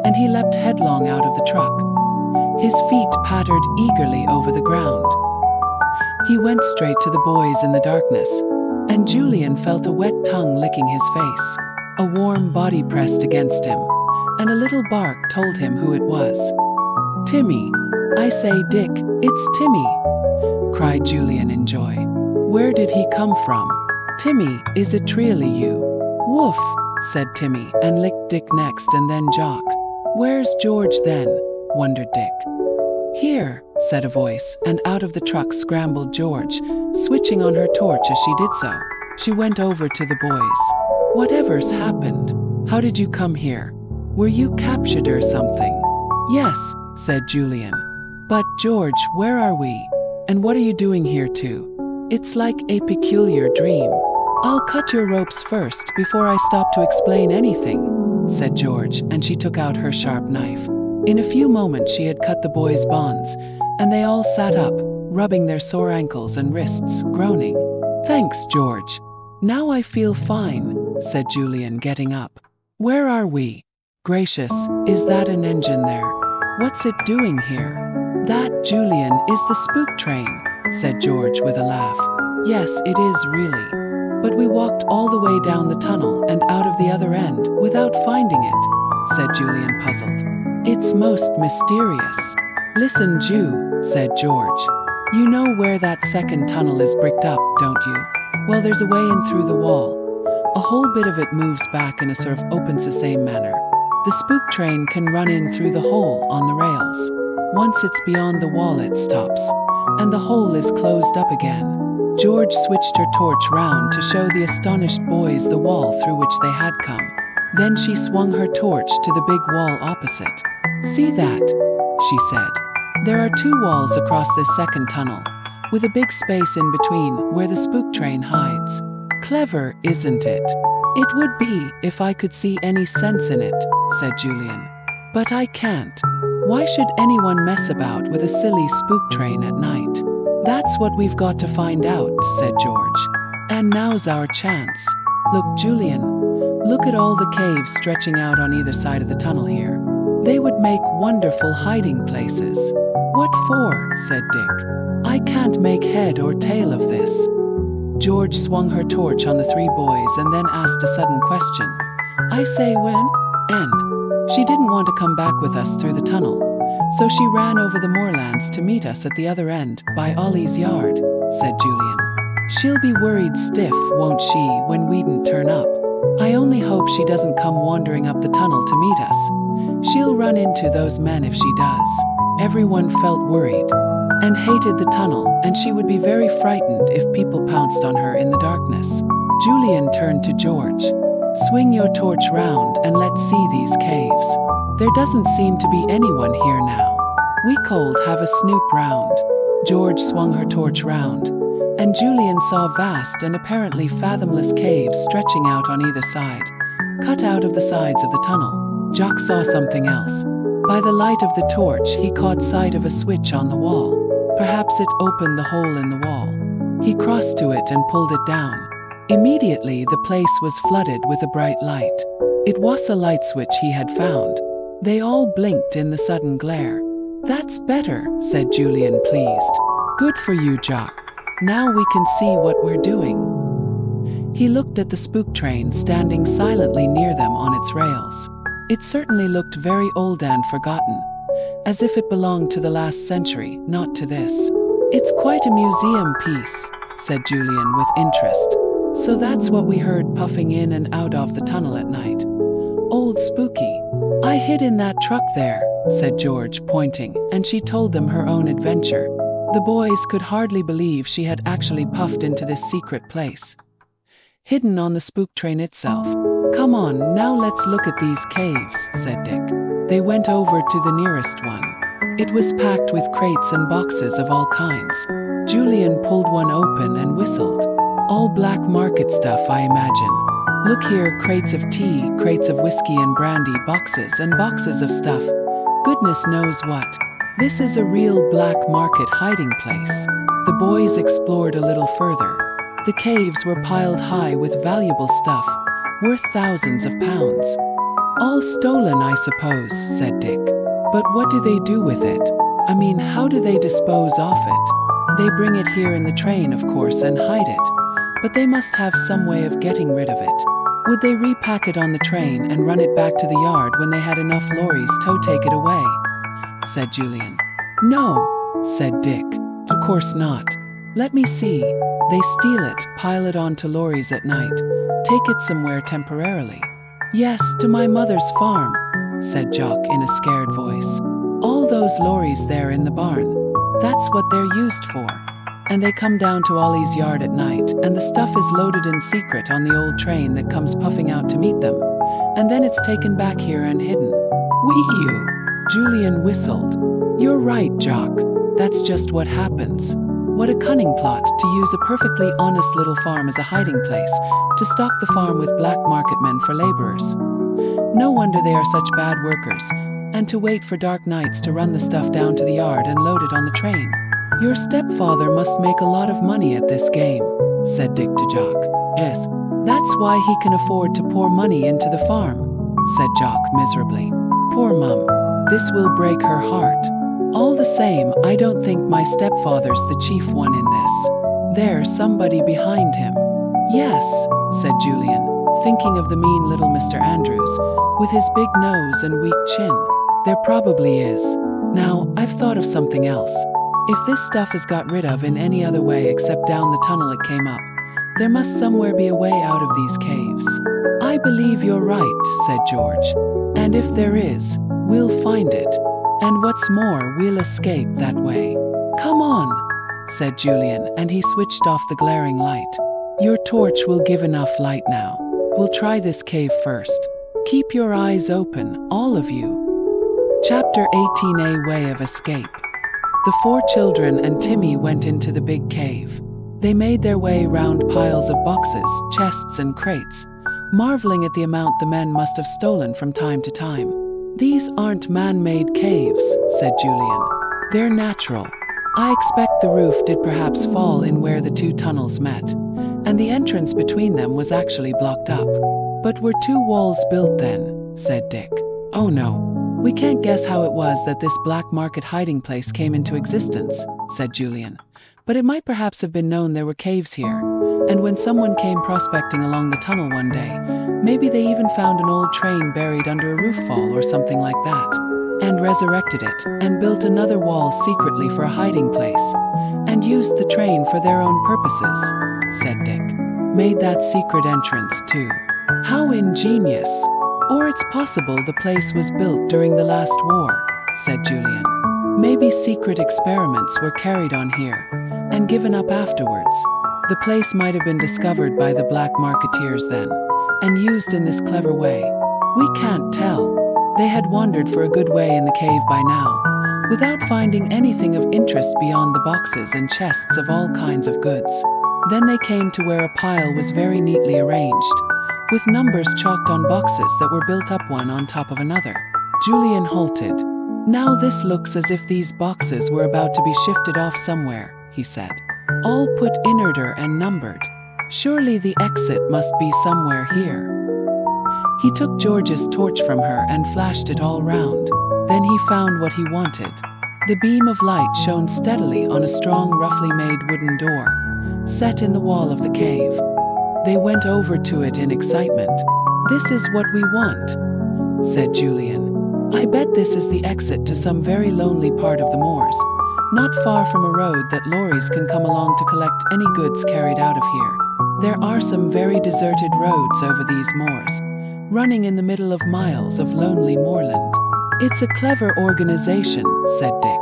Speaker 1: and he leapt headlong out of the truck. His feet pattered eagerly over the ground. He went straight to the boys in the darkness, and Julian felt a wet tongue licking his face. A warm body pressed against him, and a little bark told him who it was. "Timmy! I say, Dick, it's Timmy!" cried Julian in joy. "Where did he come from? Timmy, is it really you?" "Woof," said Timmy, and licked Dick next and then Jock. "Where's George then?" wondered Dick. "Here," said a voice, and out of the truck scrambled George, switching on her torch as she did so. She went over to the boys. "Whatever's happened? How did you come here? Were you captured or something?" "Yes," said Julian. "But, George, where are we? And what are you doing here too? It's like a peculiar dream." "I'll cut your ropes first before I stop to explain anything," said George, and she took out her sharp knife. In a few moments she had cut the boys' bonds, and they all sat up, rubbing their sore ankles and wrists, groaning. "Thanks, George. Now I feel fine," said Julian, getting up. "Where are we? Gracious, is that an engine there? What's it doing here?" "That, Julian, is the spook train," said George with a laugh. "Yes, it is really. But we walked all the way down the tunnel and out of the other end without finding it," said Julian, puzzled. "It's most mysterious." "Listen, Ju," said George. "You know where that second tunnel is bricked up, don't you? Well, there's a way in through the wall. A whole bit of it moves back in a sort of opens the same manner. The spook train can run in through the hole on the rails. Once it's beyond the wall it stops, and the hole is closed up again." George switched her torch round to show the astonished boys the wall through which they had come. Then she swung her torch to the big wall opposite. "See that?" she said. "There are two walls across this second tunnel, with a big space in between where the spook train hides. Clever, isn't it?" "It would be if I could see any sense in it," said Julian. "But I can't. Why should anyone mess about with a silly spook train at night?" "That's what we've got to find out," said George. "And now's our chance. Look, Julian, look at all the caves stretching out on either side of the tunnel here. They would make wonderful hiding places." "What for?" said Dick. "I can't make head or tail of this." George swung her torch on the three boys and then asked a sudden question. "I say, when?" "And she didn't want to come back with us through the tunnel, so she ran over the moorlands to meet us at the other end, by Ollie's yard," said Julian. "She'll be worried stiff, won't she, when we didn't turn up? I only hope she doesn't come wandering up the tunnel to meet us. She'll run into those men if she does." Everyone felt worried. and hated the tunnel, and she would be very frightened if people pounced on her in the darkness. Julian turned to George. "Swing your torch round and let's see these caves. There doesn't seem to be anyone here now. We could have a snoop round." George swung her torch round, and Julian saw vast and apparently fathomless caves stretching out on either side, cut out of the sides of the tunnel. Jock saw something else. By the light of the torch, he caught sight of a switch on the wall. Perhaps it opened the hole in the wall. He crossed to it and pulled it down. Immediately, the place was flooded with a bright light. It was a light switch he had found. They all blinked in the sudden glare. "That's better," said Julian, pleased. "Good for you, Jock. Now we can see what we're doing." He looked at the spook train standing silently near them on its rails. It certainly looked very old and forgotten, as if it belonged to the last century, not to this. "It's quite a museum piece," said Julian with interest. "So that's what we heard puffing in and out of the tunnel at night. Old spooky. I hid in that truck there," said George, pointing, and she told them her own adventure. The boys could hardly believe she had actually puffed into this secret place, hidden on the spook train itself. "Come on, now let's look at these caves," said Dick. They went over to the nearest one. It was packed with crates and boxes of all kinds. Julian pulled one open and whistled. "All black market stuff, I imagine. Look here, crates of tea, crates of whiskey and brandy, boxes and boxes of stuff. Goodness knows what. This is a real black market hiding place." The boys explored a little further. The caves were piled high with valuable stuff, worth thousands of pounds. "All stolen, I suppose," said Dick. "But what do they do with it? I mean, how do they dispose of it?" "They bring it here in the train, of course, and hide it. But they must have some way of getting rid of it. Would they repack it on the train and run it back to the yard when they had enough lorries to take it away?" said Julian. "No," said Dick. "Of course not. Let me see. They steal it, pile it onto lorries at night, take it somewhere temporarily." "Yes, to my mother's farm," said Jock in a scared voice. "All those lorries there in the barn. That's what they're used for. And they come down to Ollie's yard at night, and the stuff is loaded in secret on the old train that comes puffing out to meet them. And then it's taken back here and hidden." "Whee-ew!" Julian whistled. "You're right, Jock. That's just what happens. What a cunning plot, to use a perfectly honest little farm as a hiding place, to stock the farm with black market men for laborers. No wonder they are such bad workers, and to wait for dark nights to run the stuff down to the yard and load it on the train. Your stepfather must make a lot of money at this game," said Dick to Jock. "Yes, that's why he can afford to pour money into the farm," said Jock miserably. "Poor Mum. This will break her heart. All the same, I don't think my stepfather's the chief one in this. There's somebody behind him." "Yes," said Julian, thinking of the mean little Mr. Andrews, with his big nose and weak chin. "There probably is. Now, I've thought of something else. If this stuff is got rid of in any other way except down the tunnel it came up, there must somewhere be a way out of these caves." "I believe you're right," said George. "And if there is, we'll find it. And what's more, we'll escape that way." "Come on," said Julian, and he switched off the glaring light. "Your torch will give enough light now. We'll try this cave first. Keep your eyes open, all of you." Chapter 18: A Way of Escape. The four children and Timmy went into the big cave. They made their way round piles of boxes, chests and crates, marveling at the amount the men must have stolen from time to time. "These aren't man-made caves," said Julian. "They're natural. I expect the roof did perhaps fall in where the two tunnels met, and the entrance between them was actually blocked up." "But were two walls built then?" said Dick. "Oh no. We can't guess how it was that this black market hiding place came into existence," said Julian. "But it might perhaps have been known there were caves here, and when someone came prospecting along the tunnel one day, maybe they even found an old train buried under a roof fall or something like that, and resurrected it, and built another wall secretly for a hiding place, and used the train for their own purposes," said Dick. "Made that secret entrance too. How ingenious! Or it's possible the place was built during the last war," said Julian. Maybe secret experiments were carried on here and given up afterwards. The place might have been discovered by the black marketeers then and used in this clever way. We can't tell. They had wandered for a good way in the cave by now, without finding anything of interest beyond the boxes and chests of all kinds of goods. Then they came to where a pile was very neatly arranged, with numbers chalked on boxes that were built up one on top of another. Julian halted. Now this looks as if these boxes were about to be shifted off somewhere, he said. All put in order and numbered. Surely the exit must be somewhere here. He took George's torch from her and flashed it all round. Then he found what he wanted. The beam of light shone steadily on a strong, roughly made wooden door, set in the wall of the cave. They went over to it in excitement. "This is what we want," said Julian. "I bet this is the exit to some very lonely part of the moors, not far from a road that lorries can come along to collect any goods carried out of here. There are some very deserted roads over these moors, running in the middle of miles of lonely moorland." "It's a clever organization," said Dick.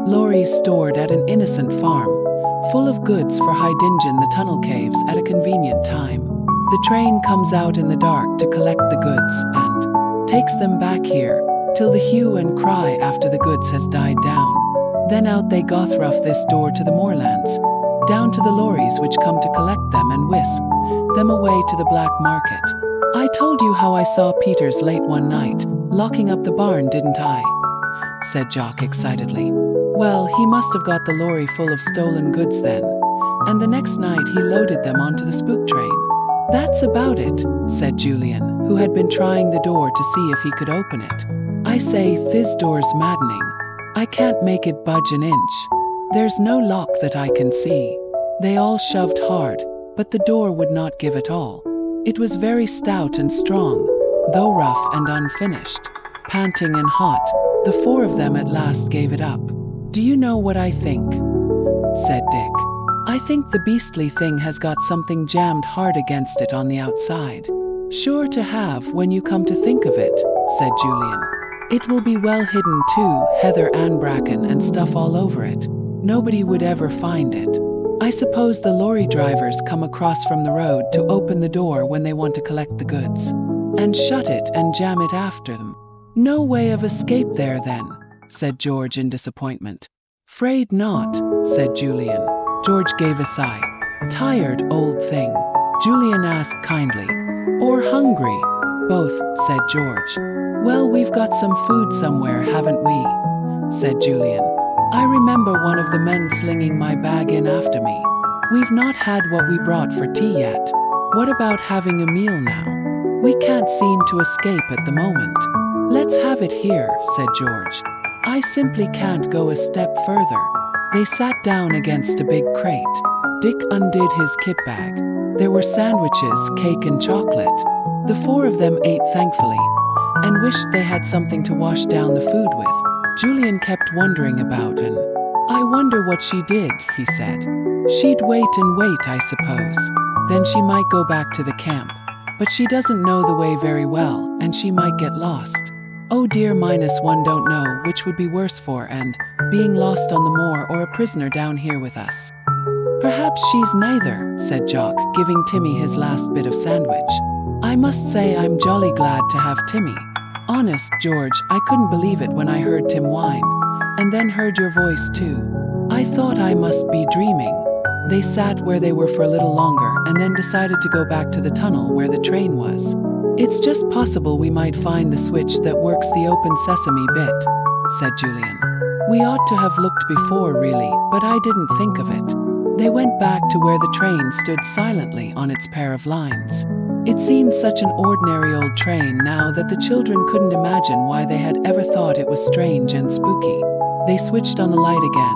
Speaker 1: "Lorries stored at an innocent farm, full of goods for hiding in the tunnel caves at a convenient time. The train comes out in the dark to collect the goods and takes them back here, till the hue and cry after the goods has died down. Then out they go through this door to the moorlands, down to the lorries which come to collect them and whisk them away to the black market. I told you how I saw Peters late one night, locking up the barn, didn't I?" said Jock excitedly. "Well, he must have got the lorry full of stolen goods then, and the next night he loaded them onto the spook train." "That's about it," said Julian, who had been trying the door to see if he could open it. "I say, this door's maddening. I can't make it budge an inch. There's no lock that I can see." They all shoved hard, but the door would not give at all. It was very stout and strong, though rough and unfinished. Panting and hot, the four of them at last gave it up. "Do you know what I think?" said Dick. "I think the beastly thing has got something jammed hard against it on the outside." "Sure to have, when you come to think of it," said Julian. "It will be well hidden too, heather and bracken and stuff all over it. Nobody would ever find it. I suppose the lorry drivers come across from the road to open the door when they want to collect the goods, and shut it and jam it after them." "No way of escape there then," said George in disappointment. "'Fraid not," said Julian. George gave a sigh. "Tired, old thing?" Julian asked kindly. "Or hungry?" "Both," said George. "Well, we've got some food somewhere, haven't we?" said Julian. "I remember one of the men slinging my bag in after me. We've not had what we brought for tea yet. What about having a meal now? We can't seem to escape at the moment." "Let's have it here," said George. "I simply can't go a step further." They sat down against a big crate. Dick undid his kit bag. There were sandwiches, cake and chocolate. The four of them ate thankfully, and wished they had something to wash down the food with. Julian kept wondering about Anne. "I wonder what she did," he said. "She'd wait and wait, I suppose. Then she might go back to the camp. But she doesn't know the way very well, and she might get lost. Oh dear, -1 don't know which would be worse for Anne, being lost on the moor or a prisoner down here with us." "Perhaps she's neither," said Jock, giving Timmy his last bit of sandwich. "I must say I'm jolly glad to have Timmy. Honest, George, I couldn't believe it when I heard Tim whine, and then heard your voice too. I thought I must be dreaming." They sat where they were for a little longer and then decided to go back to the tunnel where the train was. "It's just possible we might find the switch that works the open sesame bit," said Julian. "We ought to have looked before really, but I didn't think of it." They went back to where the train stood silently on its pair of lines. It seemed such an ordinary old train now that the children couldn't imagine why they had ever thought it was strange and spooky. They switched on the light again.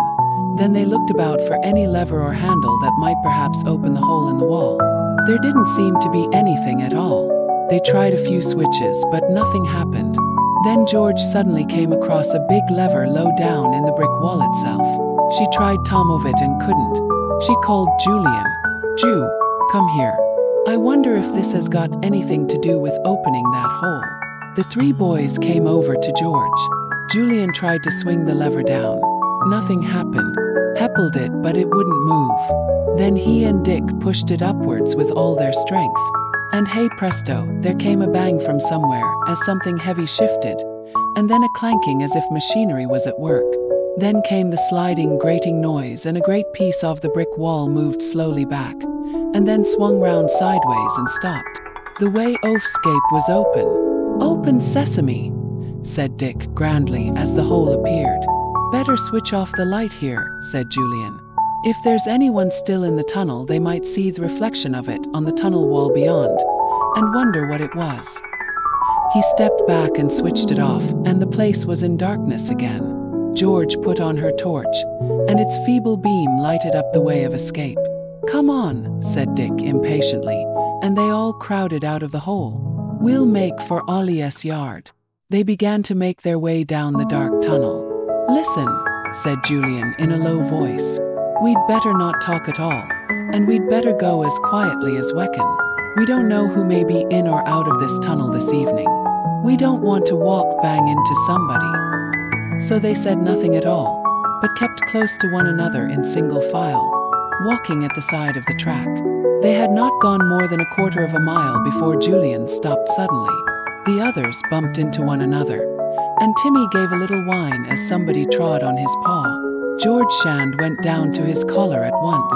Speaker 1: Then they looked about for any lever or handle that might perhaps open the hole in the wall. There didn't seem to be anything at all. They tried a few switches, but nothing happened. Then George suddenly came across a big lever low down in the brick wall itself. She tried Tom of it and couldn't. She called Julian. "Ju, come here. I wonder if this has got anything to do with opening that hole." The three boys came over to George. Julian tried to swing the lever down. Nothing happened. Heppled it, but it wouldn't move. Then he and Dick pushed it upwards with all their strength. And hey presto, there came a bang from somewhere as something heavy shifted, and then a clanking as if machinery was at work. Then came the sliding, grating noise, and a great piece of the brick wall moved slowly back, and then swung round sideways and stopped. The way escape was open. "Open sesame," said Dick grandly as the hole appeared. "Better switch off the light here," said Julian. "If there's anyone still in the tunnel, they might see the reflection of it on the tunnel wall beyond, and wonder what it was." He stepped back and switched it off, and the place was in darkness again. George put on her torch, and its feeble beam lighted up the way of escape. "Come on," said Dick impatiently, and they all crowded out of the hole. "We'll make for Ollie's yard." They began to make their way down the dark tunnel. "Listen," said Julian in a low voice. "We'd better not talk at all, and we'd better go as quietly as we can. We don't know who may be in or out of this tunnel this evening. We don't want to walk bang into somebody." So they said nothing at all, but kept close to one another in single file, walking at the side of the track. They had not gone more than a quarter of a mile before Julian stopped suddenly. The others bumped into one another, and Timmy gave a little whine as somebody trod on his paw. George Shand went down to his collar at once.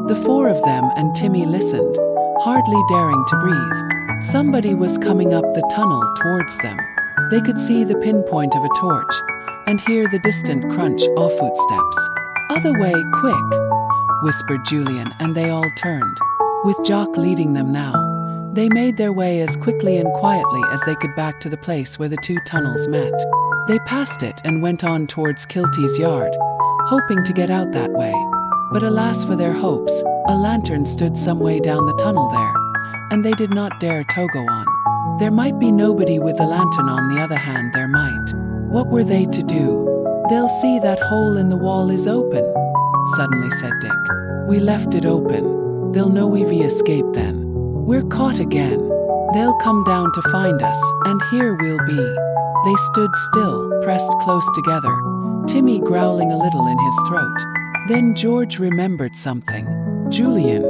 Speaker 1: The four of them and Timmy listened, hardly daring to breathe. Somebody was coming up the tunnel towards them. They could see the pinpoint of a torch, and hear the distant crunch of footsteps. "Other way, quick," whispered Julian, and they all turned. With Jock leading them now, they made their way as quickly and quietly as they could back to the place where the two tunnels met. They passed it and went on towards Kilty's yard, hoping to get out that way. But alas for their hopes, a lantern stood some way down the tunnel there, and they did not dare to go on. There might be nobody with the lantern, on the other hand there might. What were they to do? "They'll see that hole in the wall is open," suddenly said Dick. "We left it open. They'll know we've escaped then. We're caught again. They'll come down to find us, and here we'll be." They stood still, pressed close together, Timmy growling a little in his throat. Then George remembered something. "Julian,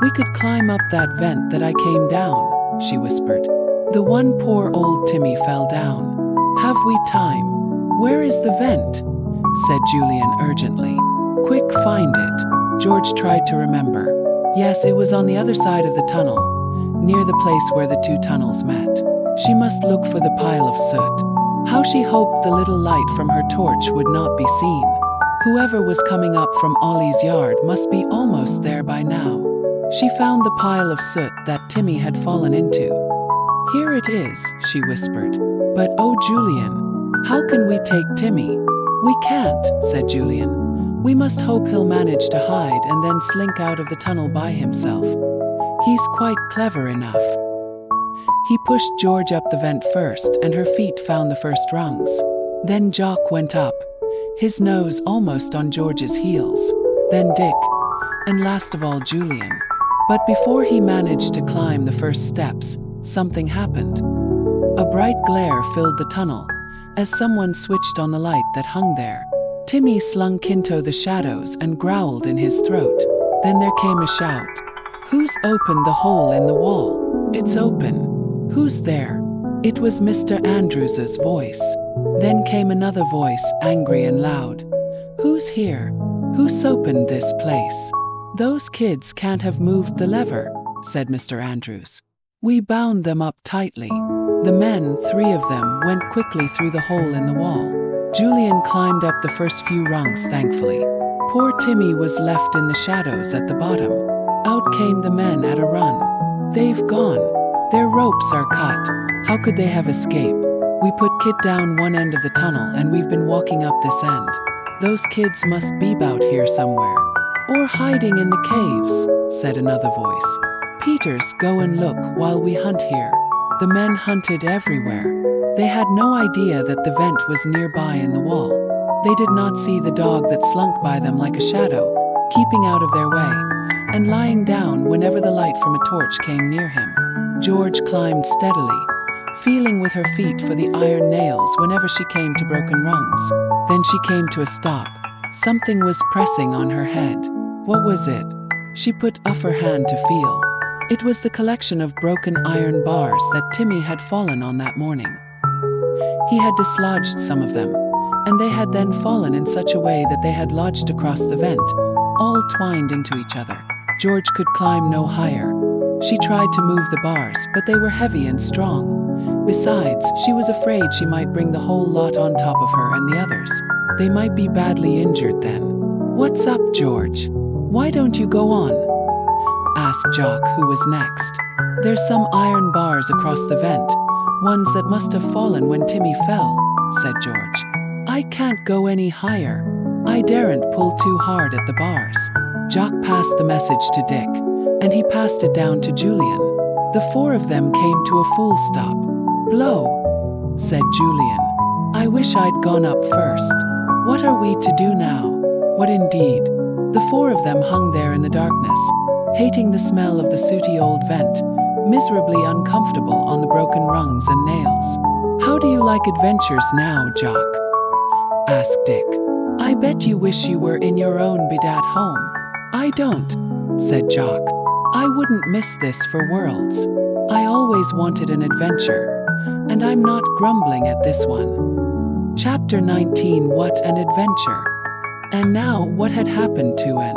Speaker 1: we could climb up that vent that I came down," she whispered. "The one poor old Timmy fell down. Have we time?" "Where is the vent?" said Julian urgently. "Quick, find it." George tried to remember. Yes, it was on the other side of the tunnel, near the place where the two tunnels met. She must look for the pile of soot. How she hoped the little light from her torch would not be seen. Whoever was coming up from Ollie's yard must be almost there by now. She found the pile of soot that Timmy had fallen into. "Here it is," she whispered. "But oh, Julian, how can we take Timmy?" "We can't," said Julian. "We must hope he'll manage to hide and then slink out of the tunnel by himself. He's quite clever enough." He pushed George up the vent first, and her feet found the first rungs. Then Jock went up, his nose almost on George's heels. Then Dick, and last of all Julian. But before he managed to climb the first steps, something happened. A bright glare filled the tunnel, as someone switched on the light that hung there. Timmy slunk into the shadows and growled in his throat. Then there came a shout. "Who's opened the hole in the wall? It's open. Who's there?" It was Mr. Andrews's voice. Then came another voice, angry and loud. "Who's here? Who's opened this place?" "Those kids can't have moved the lever," said Mr. Andrews. "We bound them up tightly." The men, 3 of them, went quickly through the hole in the wall. Julian climbed up the first few rungs thankfully. Poor Timmy was left in the shadows at the bottom. Out came the men at a run. "They've gone. Their ropes are cut. How could they have escaped? We put Kit down one end of the tunnel and we've been walking up this end. Those kids must be about here somewhere. Or hiding in the caves," said another voice. "Peters, go and look while we hunt here." The men hunted everywhere. They had no idea that the vent was nearby in the wall. They did not see the dog that slunk by them like a shadow, keeping out of their way, and lying down whenever the light from a torch came near him. George climbed steadily, feeling with her feet for the iron nails whenever she came to broken rungs. Then she came to a stop. Something was pressing on her head. What was it? She put up her hand to feel. It was the collection of broken iron bars that Timmy had fallen on that morning. He had dislodged some of them, and they had then fallen in such a way that they had lodged across the vent, all twined into each other. George could climb no higher. She tried to move the bars, but they were heavy and strong. Besides, she was afraid she might bring the whole lot on top of her and the others. They might be badly injured then. "What's up, George? Why don't you go on?" asked Jock, who was next. "There's some iron bars across the vent, ones that must have fallen when Timmy fell," said George. "I can't go any higher. I daren't pull too hard at the bars." Jock passed the message to Dick, and he passed it down to Julian. The four of them came to a full stop. "Blow," said Julian. "I wish I'd gone up first. What are we to do now?" What indeed? The four of them hung there in the darkness, hating the smell of the sooty old vent, miserably uncomfortable on the broken rungs and nails. "How do you like adventures now, Jock?" asked Dick. "I bet you wish you were in your own bed at home." "I don't," said Jock. "I wouldn't miss this for worlds. I always wanted an adventure, and I'm not grumbling at this one." Chapter 19. What an adventure! And now what had happened to Anne?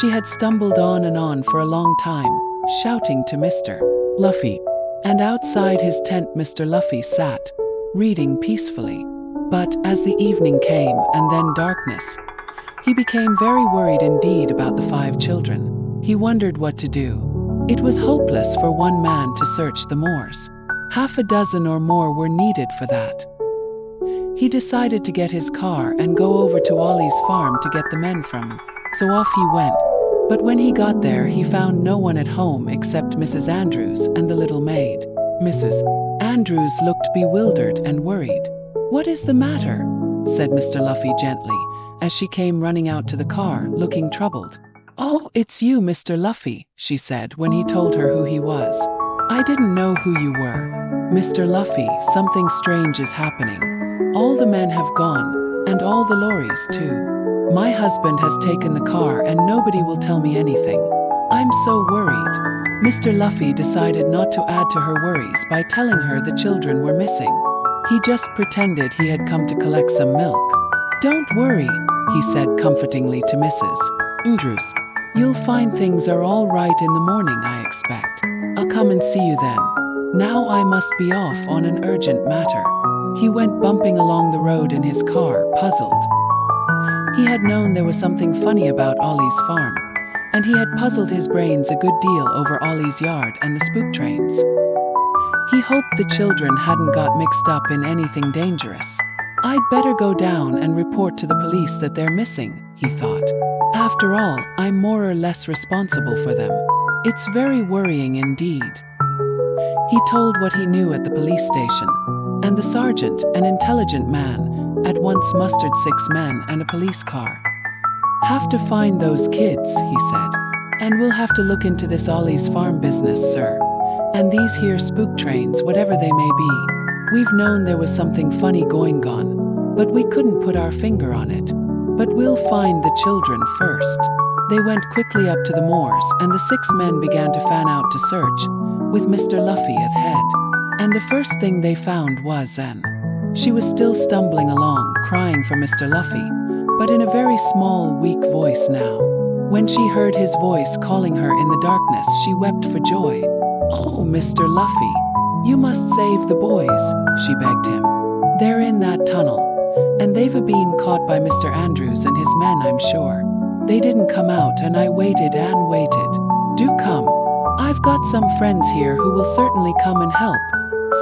Speaker 1: She had stumbled on and on for a long time, shouting to Mr. Luffy. And outside his tent Mr. Luffy sat, reading peacefully. But as the evening came and then darkness, he became very worried indeed about the 5 children. He wondered what to do. It was hopeless for one man to search the moors. 6 or more were needed for that. He decided to get his car and go over to Ollie's farm to get the men from. So off he went. But when he got there, he found no one at home except Mrs. Andrews and the little maid. Mrs. Andrews looked bewildered and worried. "What is the matter?" said Mr. Luffy gently, as she came running out to the car, looking troubled. "Oh, it's you, Mr. Luffy," she said when he told her who he was. "I didn't know who you were. Mr. Luffy, something strange is happening. All the men have gone, and all the lorries too. My husband has taken the car and nobody will tell me anything. I'm so worried." Mr. Luffy decided not to add to her worries by telling her the children were missing. He just pretended he had come to collect some milk. "Don't worry," he said comfortingly to Mrs. Andrews. "You'll find things are all right in the morning, I expect. I'll come and see you then. Now I must be off on an urgent matter." He went bumping along the road in his car, puzzled. He had known there was something funny about Ollie's farm, and he had puzzled his brains a good deal over Ollie's yard and the spook trains. He hoped the children hadn't got mixed up in anything dangerous. "I'd better go down and report to the police that they're missing," he thought. "After all, I'm more or less responsible for them. It's very worrying indeed." He told what he knew at the police station, and the sergeant, an intelligent man, at once mustered 6 men and a police car. "Have to find those kids," he said. "And we'll have to look into this Ollie's farm business, sir. And these here spook trains, whatever they may be. We've known there was something funny going on, but we couldn't put our finger on it. But we'll find the children first." They went quickly up to the moors, and the 6 men began to fan out to search, with Mr. Luffy at head. And the first thing they found was Anne. She was still stumbling along, crying for Mr. Luffy, but in a very small, weak voice now. When she heard his voice calling her in the darkness, she wept for joy. "Oh, Mr. Luffy, you must save the boys," she begged him. "They're in that tunnel, and they've been caught by Mr. Andrews and his men, I'm sure. They didn't come out and I waited and waited. Do come. I've got some friends here who will certainly come and help,"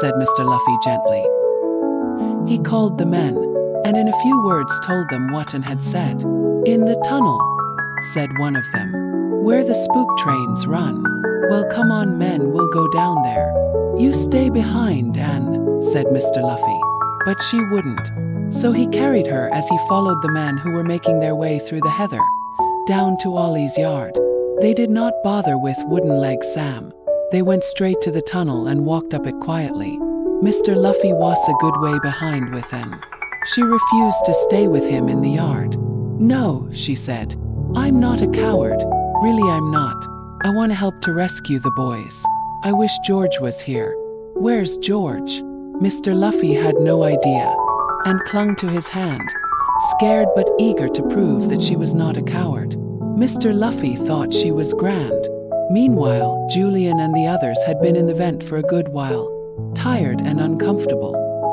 Speaker 1: said Mr. Luffy gently. He called the men, and in a few words told them what Anne had said. "In the tunnel," said one of them, "where the spook trains run." "Well, come on men, we'll go down there." "You stay behind, Anne," said Mr. Luffy. But she wouldn't. So he carried her as he followed the men who were making their way through the heather, down to Ollie's yard. They did not bother with Wooden Leg Sam. They went straight to the tunnel and walked up it quietly. Mr. Luffy was a good way behind within. She refused to stay with him in the yard. No, she said. I'm not a coward. Really, I'm not. I want to help to rescue the boys. I wish George was here. Where's George? Mr. Luffy had no idea and clung to his hand, scared but eager to prove that she was not a coward. Mr. Luffy thought she was grand. Meanwhile, Julian and the others had been in the vent for a good while, tired and uncomfortable.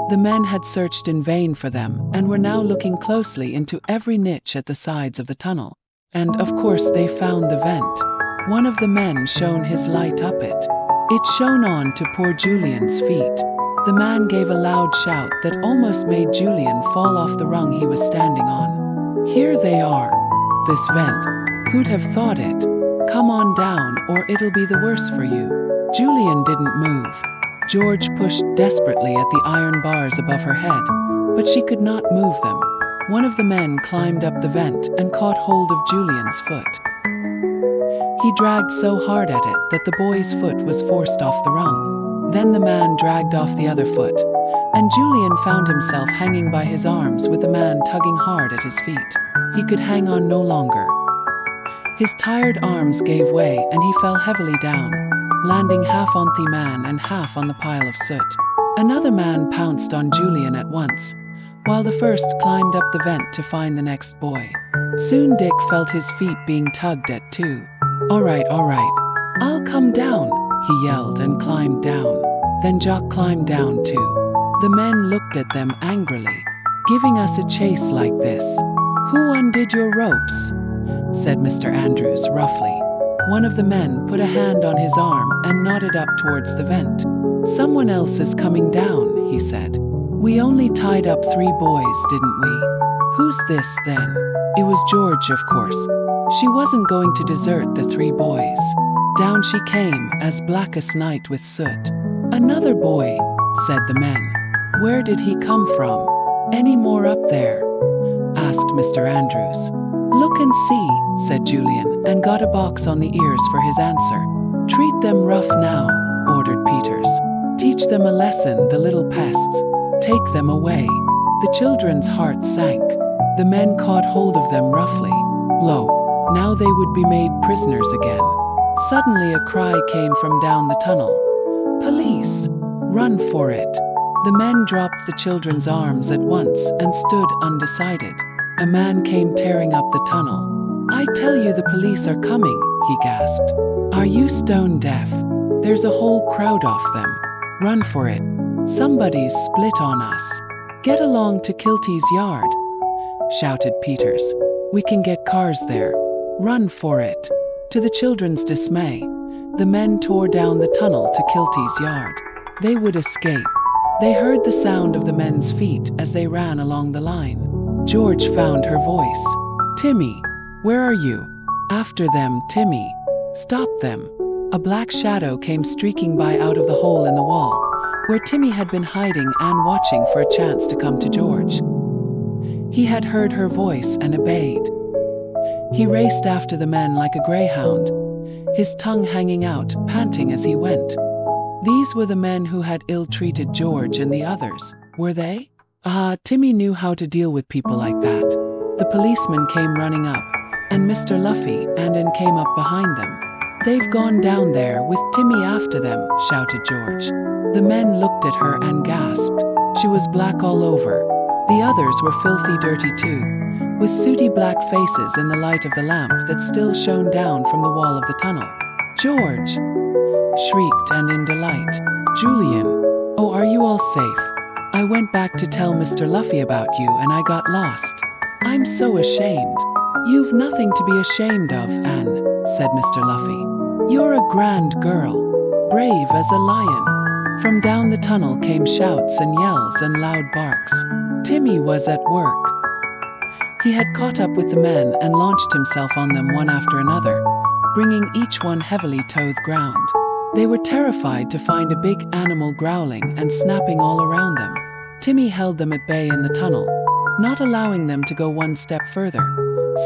Speaker 1: The men had searched in vain for them and were now looking closely into every niche at the sides of the tunnel. And of course they found the vent. One of the men shone his light up it. It shone on to poor Julian's feet. The man gave a loud shout that almost made Julian fall off the rung he was standing on. Here they are. This vent. Who'd have thought it? Come on down or it'll be the worse for you. Julian didn't move. George pushed desperately at the iron bars above her head, but she could not move them. One of the men climbed up the vent and caught hold of Julian's foot. He dragged so hard at it that the boy's foot was forced off the rung. Then the man dragged off the other foot, and Julian found himself hanging by his arms with the man tugging hard at his feet. He could hang on no longer. His tired arms gave way and he fell heavily down, landing half on the man and half on the pile of soot. Another man pounced on Julian at once, while the first climbed up the vent to find the next boy. Soon Dick felt his feet being tugged at too. All right, I'll come down, he yelled and climbed down. Then Jock climbed down too. The men looked at them angrily. Giving us a chase like this. Who undid your ropes? Said Mr. Andrews roughly. One of the men put a hand on his arm and nodded up towards the vent. Someone else is coming down, he said. We only tied up 3 boys, didn't we? Who's this then? It was George, of course. She wasn't going to desert the 3 boys. Down she came, as black as night with soot. Another boy, said the men. Where did he come from? Any more up there? Asked Mr. Andrews. Look and see, said Julian, and got a box on the ears for his answer. Treat them rough now, ordered Peters. Teach them a lesson, the little pests. Take them away. The children's hearts sank. The men caught hold of them roughly. Lo, now they would be made prisoners again. Suddenly a cry came from down the tunnel. Police! Run for it! The men dropped the children's arms at once and stood undecided. A man came tearing up the tunnel. I tell you the police are coming, he gasped. Are you stone deaf? There's a whole crowd of them. Run for it. Somebody's split on us. Get along to Kilty's yard, shouted Peters. We can get cars there. Run for it. To the children's dismay, the men tore down the tunnel to Kilty's yard. They would escape. They heard the sound of the men's feet as they ran along the line. George found her voice. Timmy, where are you? After them, Timmy. Stop them. A black shadow came streaking by out of the hole in the wall, where Timmy had been hiding and watching for a chance to come to George. He had heard her voice and obeyed. He raced after the men like a greyhound, his tongue hanging out, panting as he went. These were the men who had ill-treated George and the others, were they? Timmy knew how to deal with people like that. The policeman came running up, and Mr. Luffy and came up behind them. They've gone down there with Timmy after them, shouted George. The men looked at her and gasped. She was black all over. The others were filthy dirty too, with sooty black faces in the light of the lamp that still shone down from the wall of the tunnel. George! Shrieked and in delight. Julian! Oh, are you all safe? I went back to tell Mr. Luffy about you and I got lost. I'm so ashamed. You've nothing to be ashamed of, Anne, said Mr. Luffy. You're a grand girl, brave as a lion. From down the tunnel came shouts and yells and loud barks. Timmy was at work. He had caught up with the men and launched himself on them one after another, bringing each one heavily to the ground. They were terrified to find a big animal growling and snapping all around them. Timmy held them at bay in the tunnel, not allowing them to go one step further,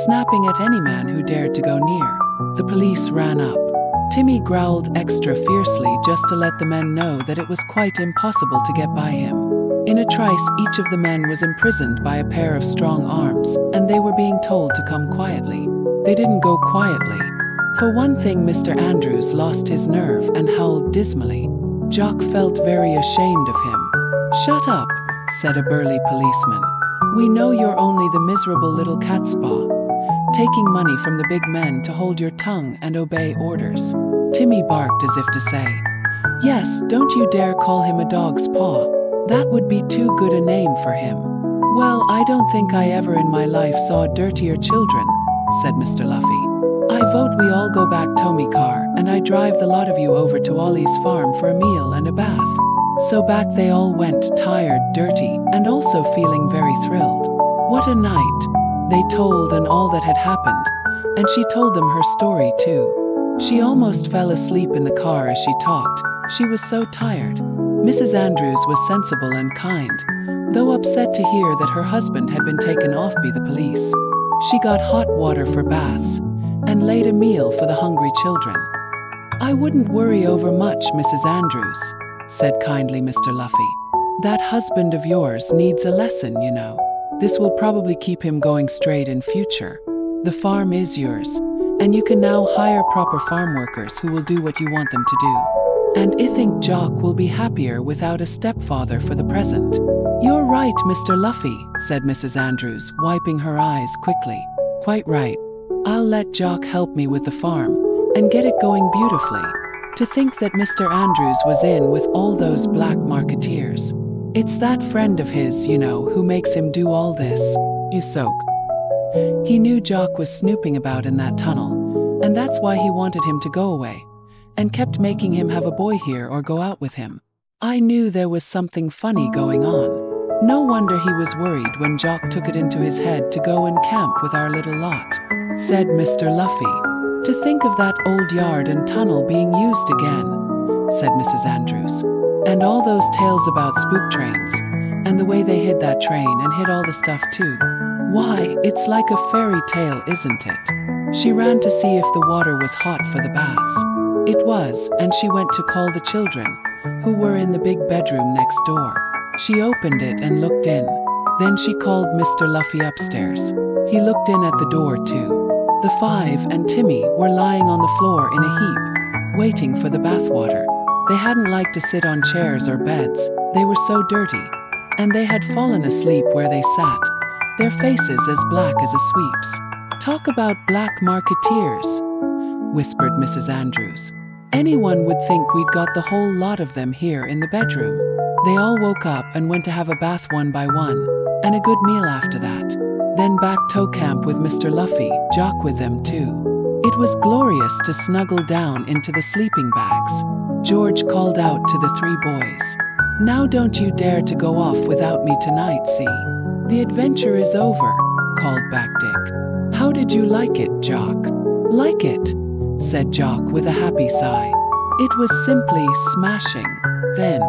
Speaker 1: snapping at any man who dared to go near. The police ran up. Timmy growled extra fiercely just to let the men know that it was quite impossible to get by him. In a trice, each of the men was imprisoned by a pair of strong arms, and they were being told to come quietly. They didn't go quietly. For one thing, Mr. Andrews lost his nerve and howled dismally. Jock felt very ashamed of him. "Shut up," said a burly policeman. "We know you're only the miserable little catspaw, taking money from the big men to hold your tongue and obey orders." Timmy barked as if to say, "Yes, don't you dare call him a dog's paw. That would be too good a name for him." "Well, I don't think I ever in my life saw dirtier children," said Mr. Luffy. "I vote we all go back Tommy car, and I drive the lot of you over to Ollie's farm for a meal and a bath." So back they all went, tired, dirty, and also feeling very thrilled. What a night! They told and all that had happened, and she told them her story too. She almost fell asleep in the car as she talked. She was so tired. Mrs. Andrews was sensible and kind, though upset to hear that her husband had been taken off by the police. She got hot water for baths and laid a meal for the hungry children. "I wouldn't worry over much, Mrs. Andrews," said kindly Mr. Luffy. "That husband of yours needs a lesson, you know. This will probably keep him going straight in future. The farm is yours, and you can now hire proper farm workers who will do what you want them to do. And I think Jock will be happier without a stepfather for the present." "You're right, Mr. Luffy," said Mrs. Andrews, wiping her eyes quickly. "Quite right. I'll let Jock help me with the farm and get it going beautifully. To think that Mr. Andrews was in with all those black marketeers. It's that friend of his, you know, who makes him do all this." Soak. He knew Jock was snooping about in that tunnel, and that's why he wanted him to go away, and kept making him have a boy here or go out with him. "I knew there was something funny going on. No wonder he was worried when Jock took it into his head to go and camp with our little lot," said Mr. Luffy. "To think of that old yard and tunnel being used again," said Mrs. Andrews. "And all those tales about spook trains, and the way they hid that train and hid all the stuff too. Why, it's like a fairy tale, isn't it?" She ran to see if the water was hot for the baths. It was, and she went to call the children, who were in the big bedroom next door. She opened it and looked in. Then she called Mr. Luffy upstairs. He looked in at the door too. The five and Timmy were lying on the floor in a heap, waiting for the bathwater. They hadn't liked to sit on chairs or beds, they were so dirty, and they had fallen asleep where they sat, their faces as black as a sweep's. "Talk about black marketeers," whispered Mrs. Andrews. "Anyone would think we'd got the whole lot of them here in the bedroom." They all woke up and went to have a bath one by one, and a good meal after that. Then back to camp with Mr. Luffy, Jock with them too. It was glorious to snuggle down into the sleeping bags. George called out to the three boys, "Now don't you dare to go off without me tonight, see? The adventure is over," called back Dick. "How did you like it, Jock?" "Like it?" said Jock with a happy sigh. "It was simply smashing." Then,